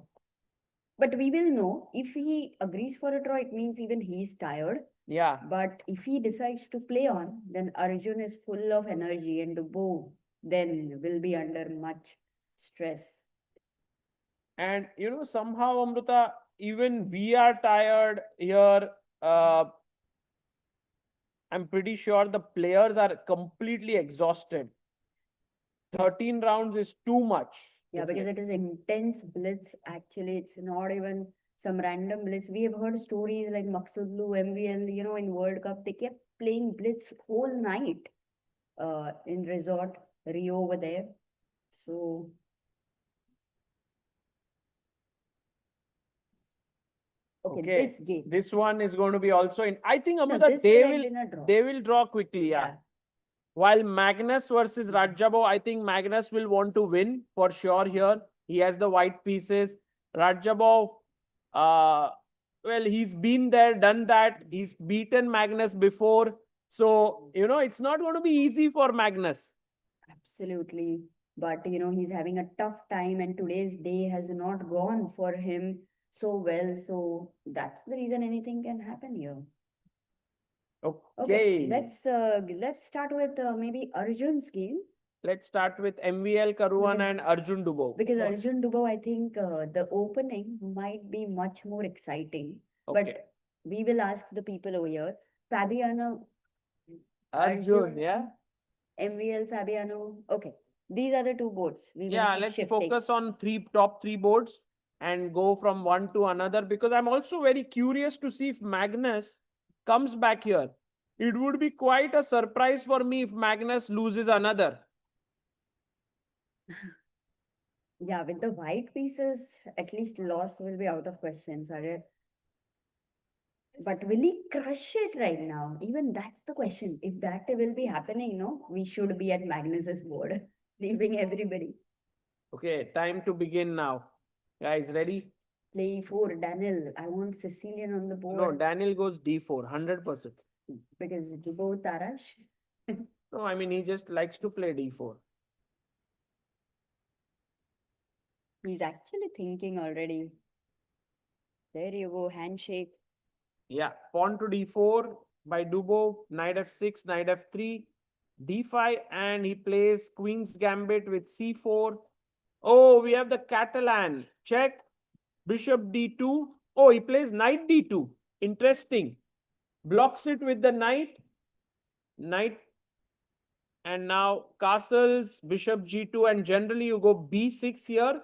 But we will know if he agrees for a draw, it means even he's tired. Yeah. But if he decides to play on, then Arjun is full of energy, and Dubo then will be under much stress. And somehow, Amruta, even we are tired here. I'm pretty sure the players are completely exhausted. 13 rounds is too much. Yeah, because it is intense blitz. Actually, it's not even some random blitz. We have heard stories like Maksudlu, MVL, in World Cup, they kept playing blitz whole night in resort, Rio over there. So okay, this game. This one is going to be also in. I think Amruta, this will end in a draw. they will draw quickly. Yeah. While Magnus versus Rajabo, I think Magnus will want to win for sure here. He has the white pieces. Rajabo, well, he's been there, done that. He's beaten Magnus before. So, it's not going to be easy for Magnus. Absolutely. But, he's having a tough time, and today's day has not gone for him so well. So that's the reason anything can happen here. Okay. Let's start with maybe Arjun's game. Let's start with MVL Caruana and Arjun Dubo. Because Arjun Dubo, I think the opening might be much more exciting. But we will ask the people over here. Fabiano. Arjun, yeah. MVL Fabiano. Okay. These are the two boards. Let's focus on top three boards and go from one to another, because I'm also very curious to see if Magnus comes back here. It would be quite a surprise for me if Magnus loses another. Yeah, with the white pieces, at least loss will be out of question, sorry. But will he crush it right now? Even that's the question. If that will be happening, we should be at Magnus's board, leaving everybody. Okay, time to begin now. Guys, ready? Play E4, Daniel. I want Sicilian on the board. No, Daniel goes D4, 100%. Because Dubo Tarash. No, I mean, he just likes to play D4. He's actually thinking already. There you go, handshake. Yeah, pawn to D4 by Dubo, knight F6, knight F3, D5, and he plays Queen's Gambit with C4. Oh, we have the Catalan. Check. Bishop D2. Oh, he plays knight D2. Interesting. Blocks it with the knight. Knight. And now castles, bishop G2, and generally you go B6 here.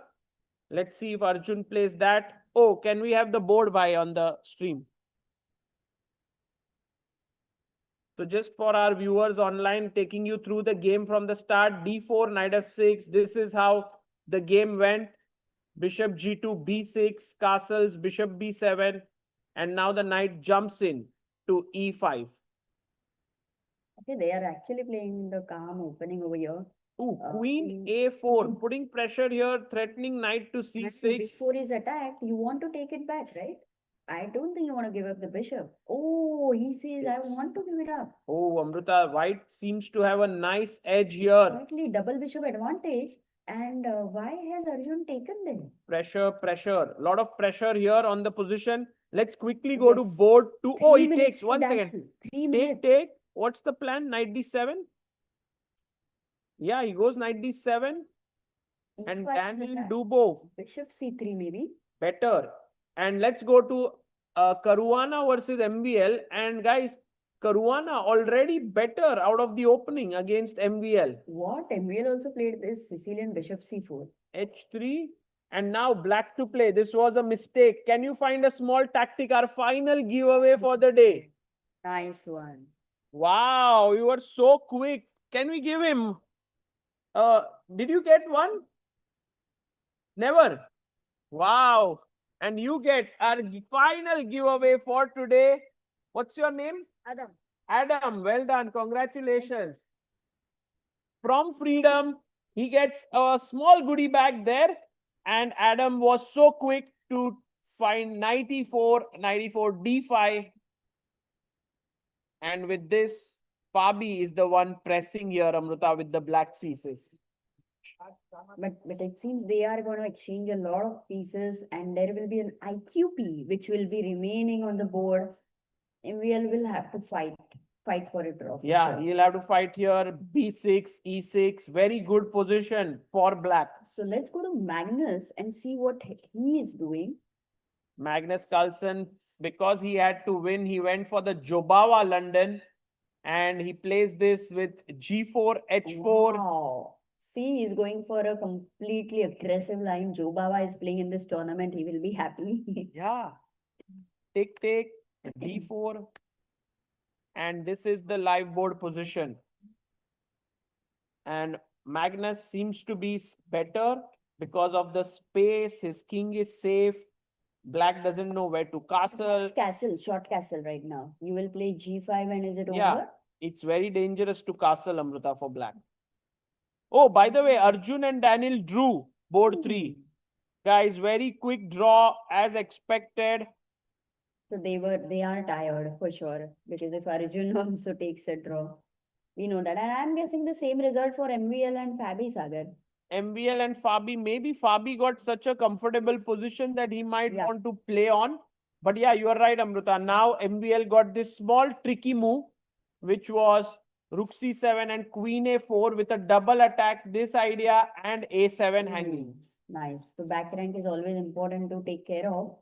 Let's see if Arjun plays that. Oh, can we have the board by on the stream? So just for our viewers online, taking you through the game from the start, D4, knight F6. This is how the game went. Bishop G2, B6, castles, bishop B7. And now the knight jumps in to E5. Okay, they are actually playing the calm opening over here. Ooh, Queen A4, putting pressure here, threatening knight to C6. Before he's attacked, you want to take it back, right? I don't think you want to give up the bishop. Oh, he says, I want to give it up. Oh, Amruta, white seems to have a nice edge here. Slightly double bishop advantage. And why has Arjun taken them? Pressure, pressure. A lot of pressure here on the position. Let's quickly go to board 2. Oh, he takes. 1 second. 3 minutes. Take. What's the plan? Knight D7? Yeah, he goes knight D7. And Daniel Dubo. Bishop C3 maybe. Better. And let's go to Caruana versus MVL. And guys, Caruana already better out of the opening against MVL. What? MVL also played this Sicilian bishop C4. H3. And now black to play. This was a mistake. Can you find a small tactic? Our final giveaway for the day. Nice one. Wow, you were so quick. Can we give him? Did you get one? Never. Wow. And you get our final giveaway for today. What's your name? Adam. Adam. Well done. Congratulations. From Freedom, he gets a small goodie bag there. And Adam was so quick to find 94 D5. And with this, Fabi is the one pressing here, Amruta, with the black pieces. But it seems they are going to exchange a lot of pieces, and there will be an IQP which will be remaining on the board. MVL will have to fight for a draw. Yeah, he'll have to fight here. B6, E6, very good position for black. So let's go to Magnus and see what he is doing. Magnus Carlsen, because he had to win, he went for the Jobawa London and he plays this with G4, H4. Wow. See, he's going for a completely aggressive line. Jobawa is playing in this tournament. He will be happy. Yeah. Take, D4. And this is the live board position. And Magnus seems to be better because of the space. His king is safe. Black doesn't know where to castle. Short castle right now. You will play G5 and is it Yeah, over? it's very dangerous to castle, Amruta, for black. Oh, by the way, Arjun and Daniel drew board 3. Guys, very quick draw as expected. So they are tired for sure. Because if Arjun also takes a draw, we know that. And I'm guessing the same result for MVL and Fabi, Sagar. MVL and Fabi, maybe Fabi got such a comfortable position that he might want to play on. But yeah, you are right, Amruta. Now MVL got this small tricky move, which was Rook C7 and Queen A4 with a double attack, this idea, and A7 hanging. Nice. So back rank is always important to take care of.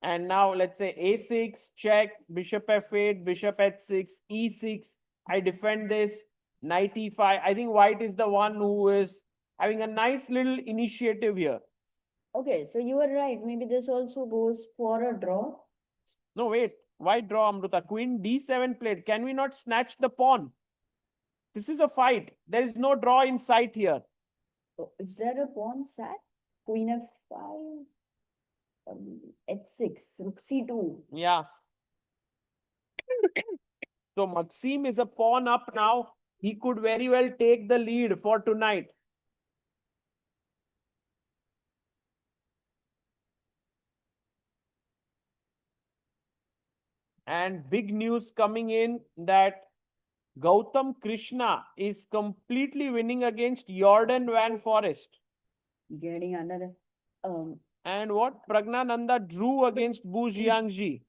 And now let's say A6, check, Bishop F8, Bishop H6, E6. I defend this. Knight E5. I think white is the one who is having a nice little initiative here. Okay, so you are right. Maybe this also goes for a draw. No, wait. Why draw, Amruta? Queen D7 played. Can we not snatch the pawn? This is a fight. There is no draw in sight here. So is there a pawn sat? Queen F5, H6, Rook C2. Yeah. So Maxim is a pawn up now. He could very well take the lead for tonight. And big news coming in that Gautam Krishna is completely winning against Jordan Van Forest. Getting another. And what? Pragnananda drew against Bu Jiangji.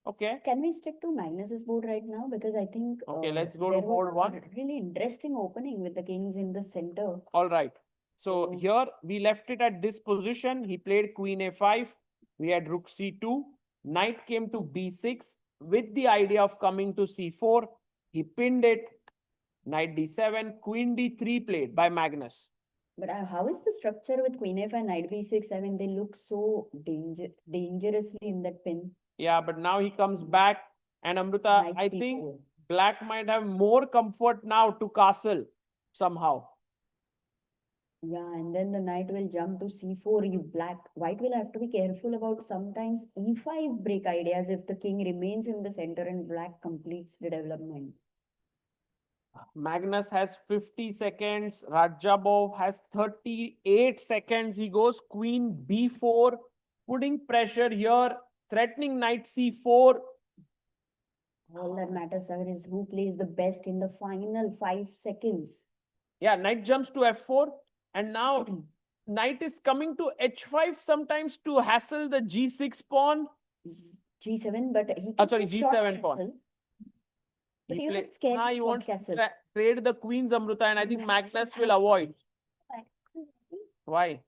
Okay. Can we stick to Magnus's board right now? Because I think Okay, let's go to there was board a 1. really interesting opening with the kings in the center. All right. So here we left it at this position. He played Queen A5. We had Rook C2. Knight came to B6 with the idea of coming to C4. He pinned it. Knight D7. Queen D3 played by Magnus. But how is the structure with Queen F5, Knight B6? I mean, they look so dangerously in that pin. Yeah, but now he comes back. And Amruta, I think black might have more comfort now to castle somehow. Yeah, and then the knight will jump to C4. White will have to be careful about sometimes E5 break ideas if the king remains in the center and black completes the development. Magnus has 50 seconds. Rajabov has 38 seconds. He goes Queen B4, putting pressure here, threatening Knight C4. All that matters, sir, is who plays the best in the final 5 seconds. Yeah, Knight jumps to F4. And now Knight is coming to H5 sometimes to hassle the G6 pawn. G7, but he can sorry, G7 pawn. But you're not scared he of wants castle. to trade the queens, Amruta, and I think Magnus will avoid. Why?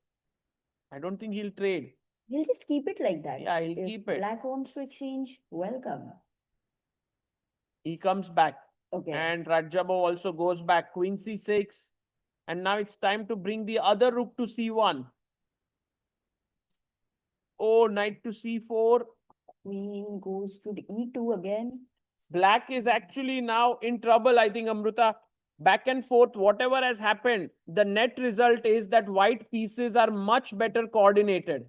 I don't think he'll trade. He'll just keep it like that. Yeah, he'll If keep it. Black wants to exchange, welcome. He comes back. Okay. And Rajabov also goes back. Queen C6. And now it's time to bring the other rook to C1. Oh, knight to C4. Queen goes to the E2 again. Black is actually now in trouble, I think, Amruta. Back and forth, whatever has happened, the net result is that white pieces are much better coordinated.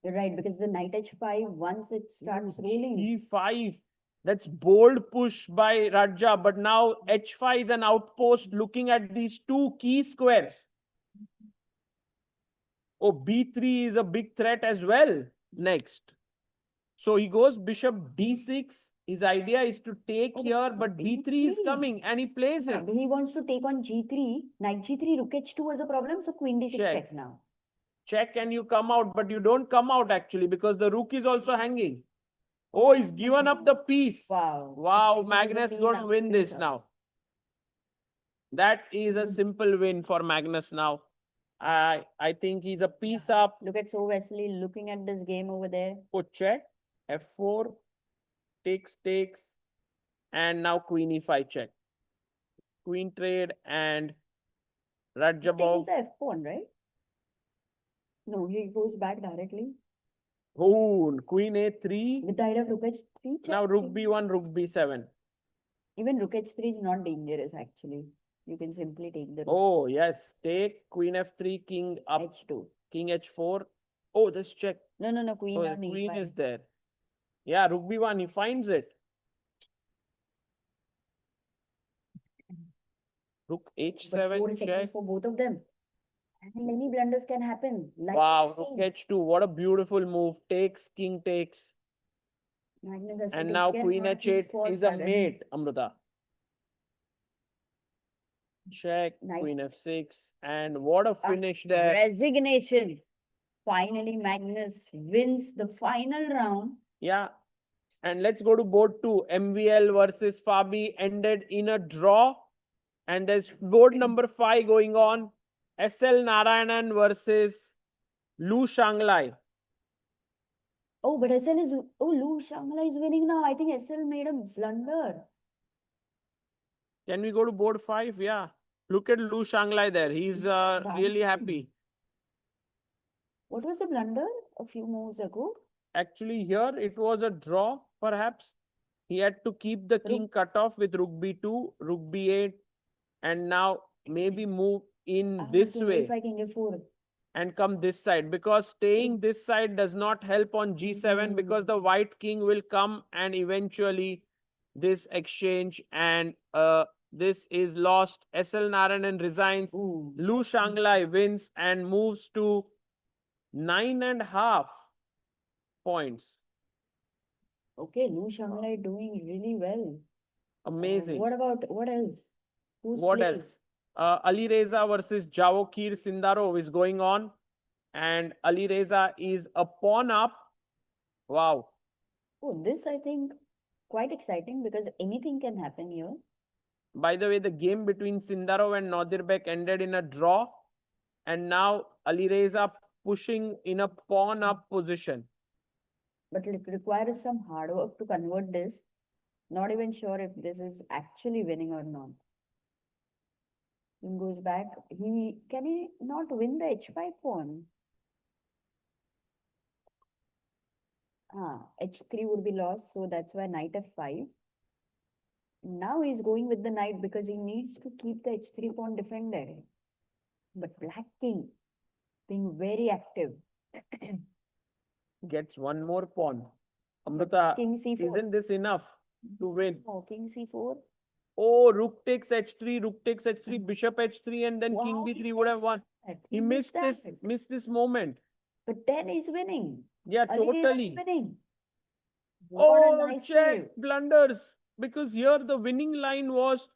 You're right, because the knight h5, once it starts rolling. E5. That's bold push by Raja, but now h5 is an outpost looking at these two key squares. Oh, b3 is a big threat as well next. So he goes bishop d6. His idea is to take here, but b3 is coming and he plays it. He wants to take on g3. Knight g3, rook h2 was a problem, so queen d6 check now. Check and you come out, but you don't come out actually because the rook is also hanging. Oh, he's given up the piece. Wow. Wow, Magnus is going to win this now. That is a simple win for Magnus now. I think he's a piece up. Look at So Wesley looking at this game over there. Oh, check. F4. Takes. And now queen e5 check. Queen trade and Rajabov. Taking the f pawn, right? No, he goes back directly. Oh, queen a3. With the idea of rook h3 check. Now rook b1, rook b7. Even rook h3 is not dangerous actually. You can simply take the rook. Oh, yes. Take queen f3, king up. h2. King h4. Oh, this check. No. Queen Oh, on the queen e5. is there. Yeah, rook b1, he finds it. Rook h7 But 4 check. seconds for both of them. And many blunders can happen. Like Wow, rook h2. What a beautiful move. Takes, king takes. Magnus has to And take now care queen not to h8 fall is a sudden. mate, Amrita. Check, Knight. queen f6. And what a finish there. Resignation. Finally, Magnus wins the final round. Yeah. And let's go to board 2. MVL versus Fabi ended in a draw. And there's board number 5 going on. SL Narayanan versus Lu Shanglai. Oh, but SL is... Oh, Lu Shanglai is winning now. I think SL made a blunder. Can we go to board 5? Yeah. Look at Lu Shanglai there. He's really happy. What was the blunder a few moves ago? Actually, here it was a draw, perhaps. He had to keep the king cut off with rook b2, rook b8, and now maybe move in this way and come this side, because staying this side does not help on g7 because the white king will come and eventually this exchange and this is lost. SL Narayanan resigns. Lu Shanglai wins and moves to 9.5 points. Okay, Lu Shanglai doing really well. Amazing. What else? Who's What playing? else? Ali Reza versus Javokir Sindarov is going on. And Ali Reza is a pawn up. Wow. Oh, this I think quite exciting because anything can happen here. By the way, the game between Sindarov and Nadirbek ended in a draw. And now Ali Reza pushing in a pawn up position. But it requires some hard work to convert this. Not even sure if this is actually winning or not. King goes back. Can he not win the h5 pawn? H3 would be lost, so that's why knight f5. Now he's going with the knight because he needs to keep the h3 pawn defended. But black king being very active. Gets one more pawn. Amrita, King c4. isn't this enough to win? Oh, king c4. Oh, rook takes h3, rook takes h3, bishop h3, and then king b3 would have won. He missed this moment. But then he's winning. Yeah, totally. Winning. Oh, check, blunders. Because here the winning line was,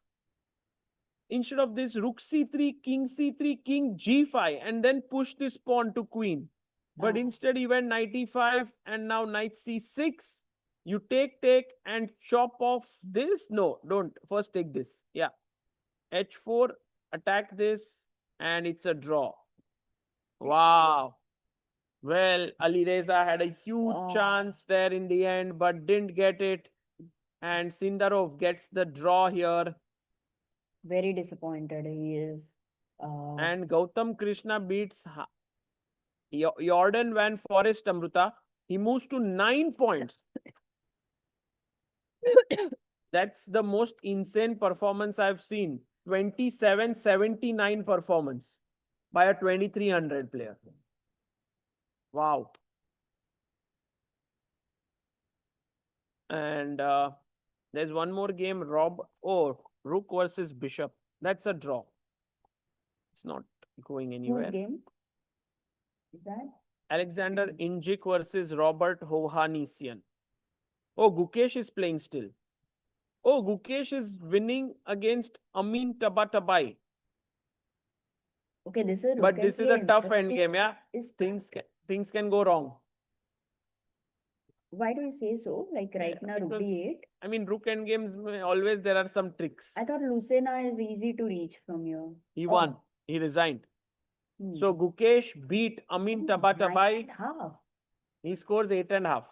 instead of this, rook c3, king g5, and then push this pawn to queen. But instead he went knight e5 and now knight c6. You take and chop off this. No, don't. First take this. Yeah. h4, attack this, and it's a draw. Wow. Well, Ali Reza had a huge chance there in the end, but didn't get it. And Sindarov gets the draw here. Very disappointed he is. And Gautam Krishna beats Jordan Van Forest, Amruta. He moves to 9 points. That's the most insane performance I've seen. 27-79 performance by a 2300 player. Wow. And there's one more game, Rook versus Bishop. That's a draw. It's not going Whose anywhere. game is that? Alexander Injik versus Robert Hovhannisyan. Oh, Gukesh is playing still. Oh, Gukesh is winning against Amin Tabatabaei. Okay, this is a But rook this is a endgame. tough Rook endgame, yeah. is Things can go wrong. Why do you say so? Like right now, rook Because, d8. I mean, rook endgames, always there are some tricks. I thought Lucena is easy to reach from here. He Oh. won. He resigned. Hmm. So Gukesh beat Amin Tabatabaei. 9.5. He scores 8.5.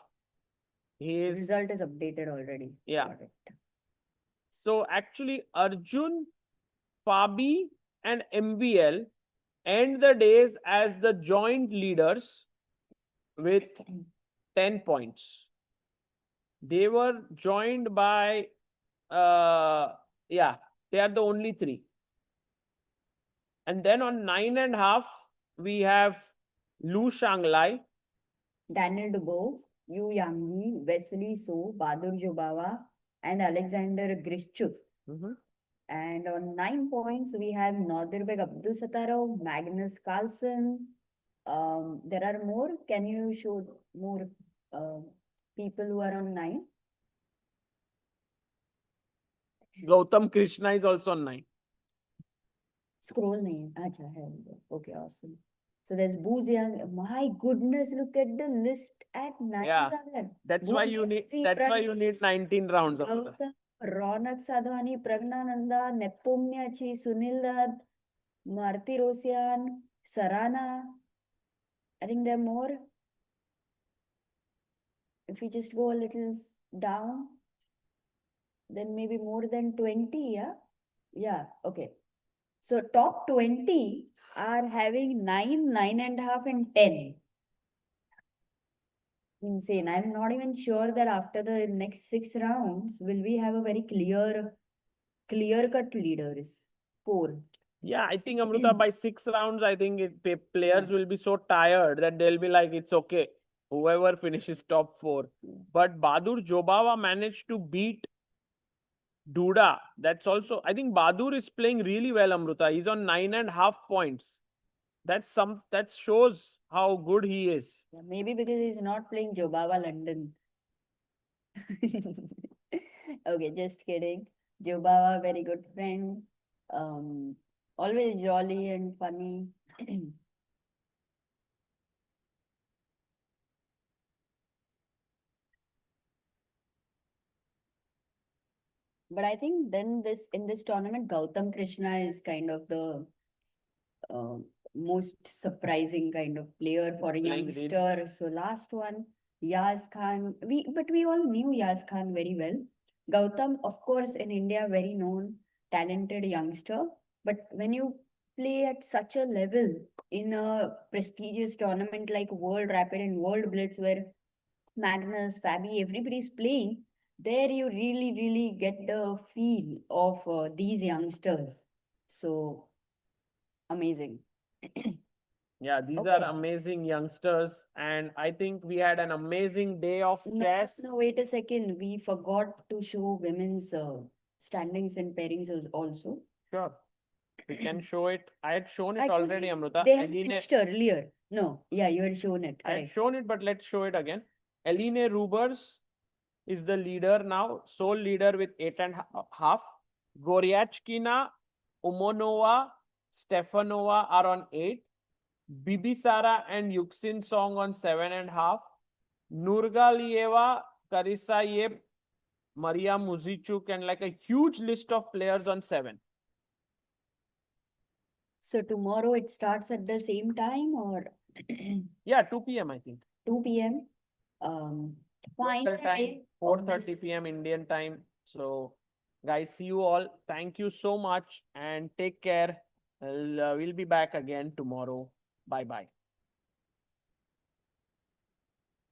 He is. Result is updated already. Yeah. Got it. So actually, Arjun, Fabi, and MVL end the days as the joint leaders with 10 points. They were joined by, they are the only three. And then on 9.5, we have Lu Shanglai, Daniel Dubov, Yu Yangyi, Wesley So, Badur Jobawa, and Alexander Grishchuk. And on 9 points, we have Nordirbek Abdusattarov, Magnus Carlsen. There are more. Can you show more people who are on 9? Gautam Krishna is also on 9. Scroll nahi. Acha, hai. Okay, awesome. So there's Boozyang. My goodness, look at the list at 9. Yeah, that's why you need 19 rounds. Gautam, Ronak Sadhwani, Pragnananda, Nepomniachi, Sunil Dutt, Marti Rosian, Sarana. I think there are more. If we just go a little down, then maybe more than 20, yeah? Yeah, okay. So top 20 are having 9, 9.5, and 10. Insane. I'm not even sure that after the next 6 rounds, will we have a very clear-cut leaders. 4. Yeah, I think Amruta, by 6 rounds, I think players will be so tired that they'll be like, it's okay. Whoever finishes top 4. But Badur Jobawa managed to beat Duda. That's also, I think Badur is playing really well, Amruta. He's on 9.5 points. That shows how good he is. Yeah, maybe because he's not playing Jobawa London. Okay, just kidding. Jobawa, very good friend. Always jolly and funny. But I think then in this tournament, Gautam Krishna is kind of the most surprising kind of player for a youngster. So last one, Yaz Khan. But we all knew Yaz Khan very well. Gautam, of course, in India, very known, talented youngster. But when you play at such a level in a prestigious tournament like World Rapid and World Blitz, where Magnus, Fabi, everybody's playing, there you really, really get the feel of these youngsters. So amazing. Yeah, these are amazing youngsters. And I think we had an amazing day of chess. No, wait a second. We forgot to show women's standings and pairings also. Sure. We can show it. I had shown it already, Amruta. They had finished earlier. No, yeah, you had shown it. I had shown it, but let's show it again. Eline Rubers is the leader now, sole leader with 8.5. Goryachkina, Umonova, Stefanova are on 8. Bibisara and Yuxin Song on 7.5. Nurgalieva, Karisayev, Maria Muzichuk, and like a huge list of players on 7. So tomorrow it starts at the same time or? Yeah, 2 p.m. I think. 2 p.m. Fine. 4:30 p.m. Indian time. So guys, see you all. Thank you so much and take care. We'll be back again tomorrow. Bye-bye.